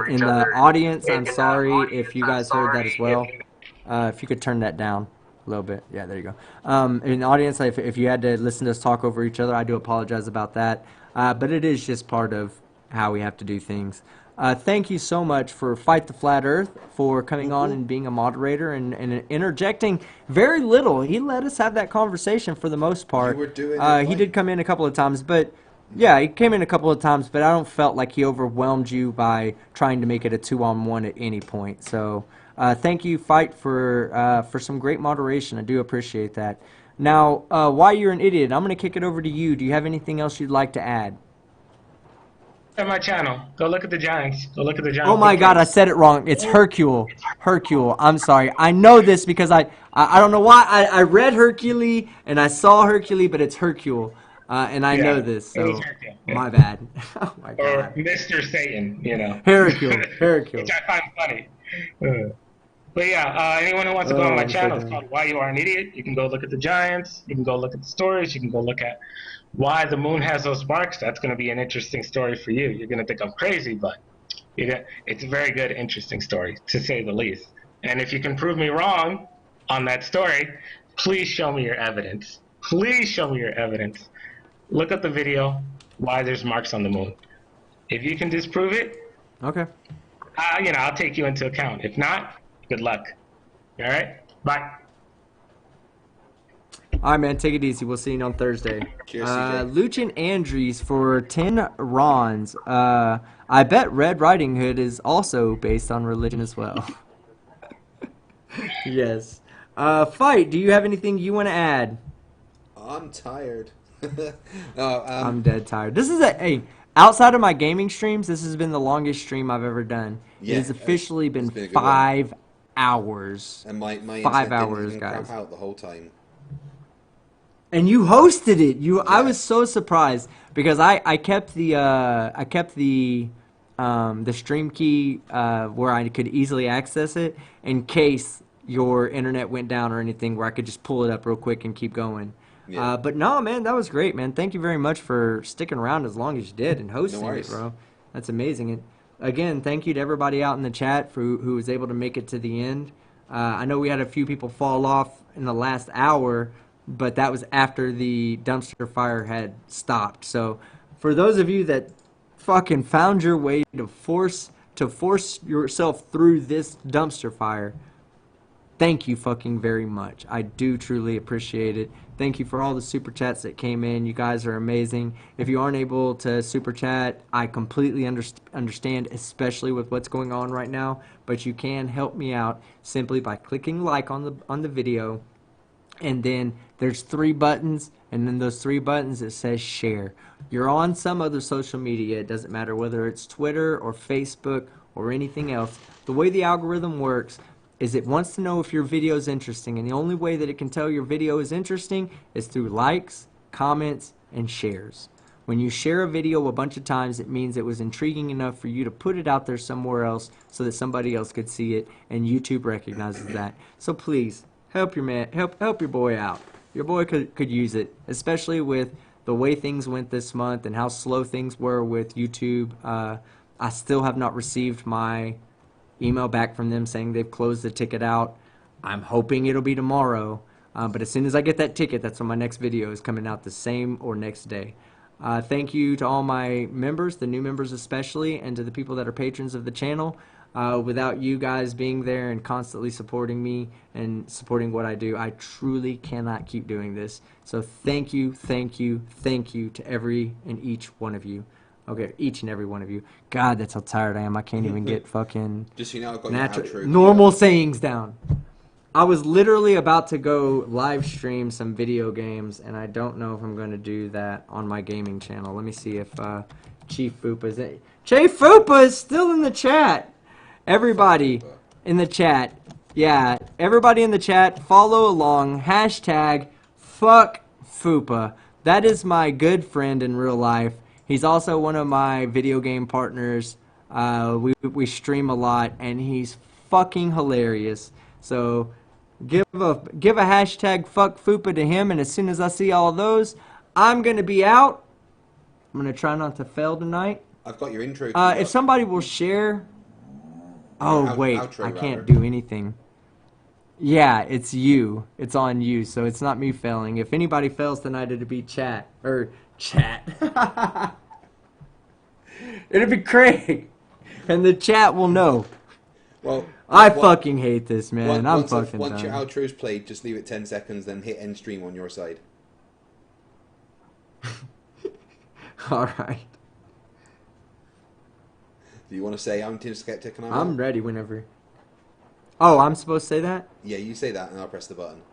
S1: in the audience, I'm sorry if you guys heard that as well. If you could turn that down. A little bit. Yeah, there you go. In the audience, if you had to listen to us talk over each other, I do apologize about that. But it is just part of how we have to do things. Thank you so much for Fight the Flat Earth, for coming on and being a moderator and interjecting very little. He let us have that conversation for the most part.
S3: You were doing it
S1: he did come in a couple of times, but yeah, he came in a couple of times, but I don't felt like he overwhelmed you by trying to make it a 2-on-1 at any point. So thank you, Fight, for some great moderation. I do appreciate that. Now, why you're an idiot, I'm going to kick it over to you. Do you have anything else you'd like to add?
S4: At my channel, go look at the Giants. Go look at the Giants.
S1: Oh my God, I said it wrong. It's Hercule. Hercule. I'm sorry. I know this because I don't know why. I read Hercule and I saw Hercule, but it's Hercule. And I know this, so my bad. Oh my God.
S4: Or Mr. Satan, you know.
S1: Hercule. Hercule.
S4: Which I find funny. But yeah, anyone who wants to go on my channel, it's called Why You Are an Idiot. You can go look at the Giants. You can go look at the stories. You can go look at why the moon has those sparks. That's going to be an interesting story for you. You're going to think I'm crazy, but it's a very good, interesting story, to say the least. And if you can prove me wrong on that story, please show me your evidence. Please show me your evidence. Look at the video, why there's marks on the moon. If you can disprove it,
S1: okay.
S4: I'll take you into account. If not, good luck. All right? Bye.
S1: All right, man. Take it easy. We'll see you on Thursday.
S3: Cheers, CJ.
S1: Luchin Andries for 10 Rons. I bet Red Riding Hood is also based on religion as well. Yes. Fight, do you have anything you want to add?
S3: I'm tired. No,
S1: I'm dead tired. This is outside of my gaming streams, this has been the longest stream I've ever done.
S3: Yeah,
S1: it has officially been
S3: been a good
S1: 5 hours.
S3: and my
S1: 5
S3: internet
S1: hours,
S3: didn't
S1: guys.
S3: crap out the whole time.
S1: And you hosted it. I was so surprised because I kept the stream key where I could easily access it in case your internet went down or anything, where I could just pull it up real quick and keep going.
S3: Yeah.
S1: But no, man, that was great, man. Thank you very much for sticking around as long as you did and hosting it, bro. That's amazing. And again, thank you to everybody out in the chat who was able to make it to the end. I know we had a few people fall off in the last hour, but that was after the dumpster fire had stopped. So for those of you that fucking found your way to force yourself through this dumpster fire, thank you fucking very much. I do truly appreciate it. Thank you for all the super chats that came in. You guys are amazing. If you aren't able to super chat, I completely understand, especially with what's going on right now. But you can help me out simply by clicking like on the video, and then there's 3 buttons, and then those 3 buttons it says share. You're on some other social media. It doesn't matter whether it's Twitter or Facebook or anything else. The way the algorithm works is it wants to know if your video is interesting, and the only way that it can tell your video is interesting is through likes, comments, and shares. When you share a video a bunch of times, it means it was intriguing enough for you to put it out there somewhere else so that somebody else could see it, and YouTube recognizes that. So please, help your man, help your boy out. Your boy could use it, especially with the way things went this month and how slow things were with YouTube. I still have not received my email back from them saying they've closed the ticket out. I'm hoping it'll be tomorrow, but as soon as I get that ticket, that's when my next video is coming out, the same or next day. Thank you to all my members, the new members especially, and to the people that are patrons of the channel. Without you guys being there and constantly supporting me and supporting what I do, I truly cannot keep doing this. So thank you, thank you, thank you to every and each one of you. Okay, each and every one of you. God, that's how tired I am. I can't even get fucking
S3: Just so you know, I've got your outro.
S1: normal sayings down. I was literally about to go live stream some video games, and I don't know if I'm going to do that on my gaming channel. Let me see if Chief Fupa's in. Chief Fupa is still in the chat. Everybody in the chat. Yeah, everybody in the chat, follow along. Hashtag fuck Fupa. That is my good friend in real life. He's also one of my video game partners. We stream a lot, and he's fucking hilarious. So give a hashtag fuck Fupa to him, and as soon as I see all of those, I'm gonna be out. I'm gonna try not to fail tonight.
S3: I've got your intro.
S1: If somebody will share. Oh wait, I can't do anything. Yeah, it's you. It's on you, so it's not me failing. If anybody fails tonight, it'd be chat. Or chat. It'd be Craig. And the chat will know.
S3: Well,
S1: I fucking hate this, man. I'm fucking
S3: once
S1: done.
S3: your outro's played, just leave it 10 seconds, then hit end stream on your side.
S1: Alright.
S3: Do you want to say I'm Team Skeptic and
S1: I'm ready whenever. Oh, I'm supposed to say that?
S3: Yeah, you say that and I'll press the button.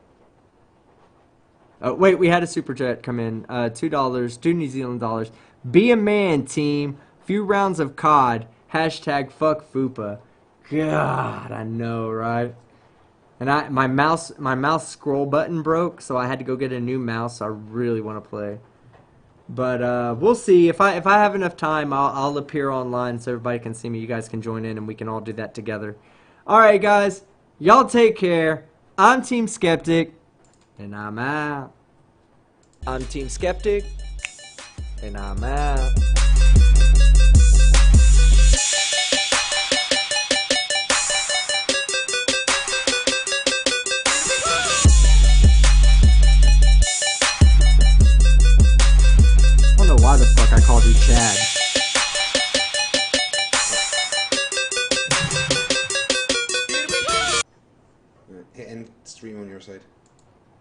S1: Oh, wait, we had a super chat come in. $2, 2 New Zealand dollars. Be a man, team. Few rounds of COD. Hashtag fuck FUPA. God, I know, right? And my mouse scroll button broke, so I had to go get a new mouse. I really want to play. But we'll see. If I have enough time, I'll appear online so everybody can see me. You guys can join in and we can all do that together. Alright, guys. Y'all take care. I'm Team Skeptic. And I'm out. I'm Team Skeptic. And I'm out. I don't know why the fuck I called you Chad.
S3: Hit end stream on your side.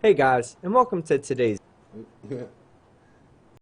S1: Hey guys, and welcome to today's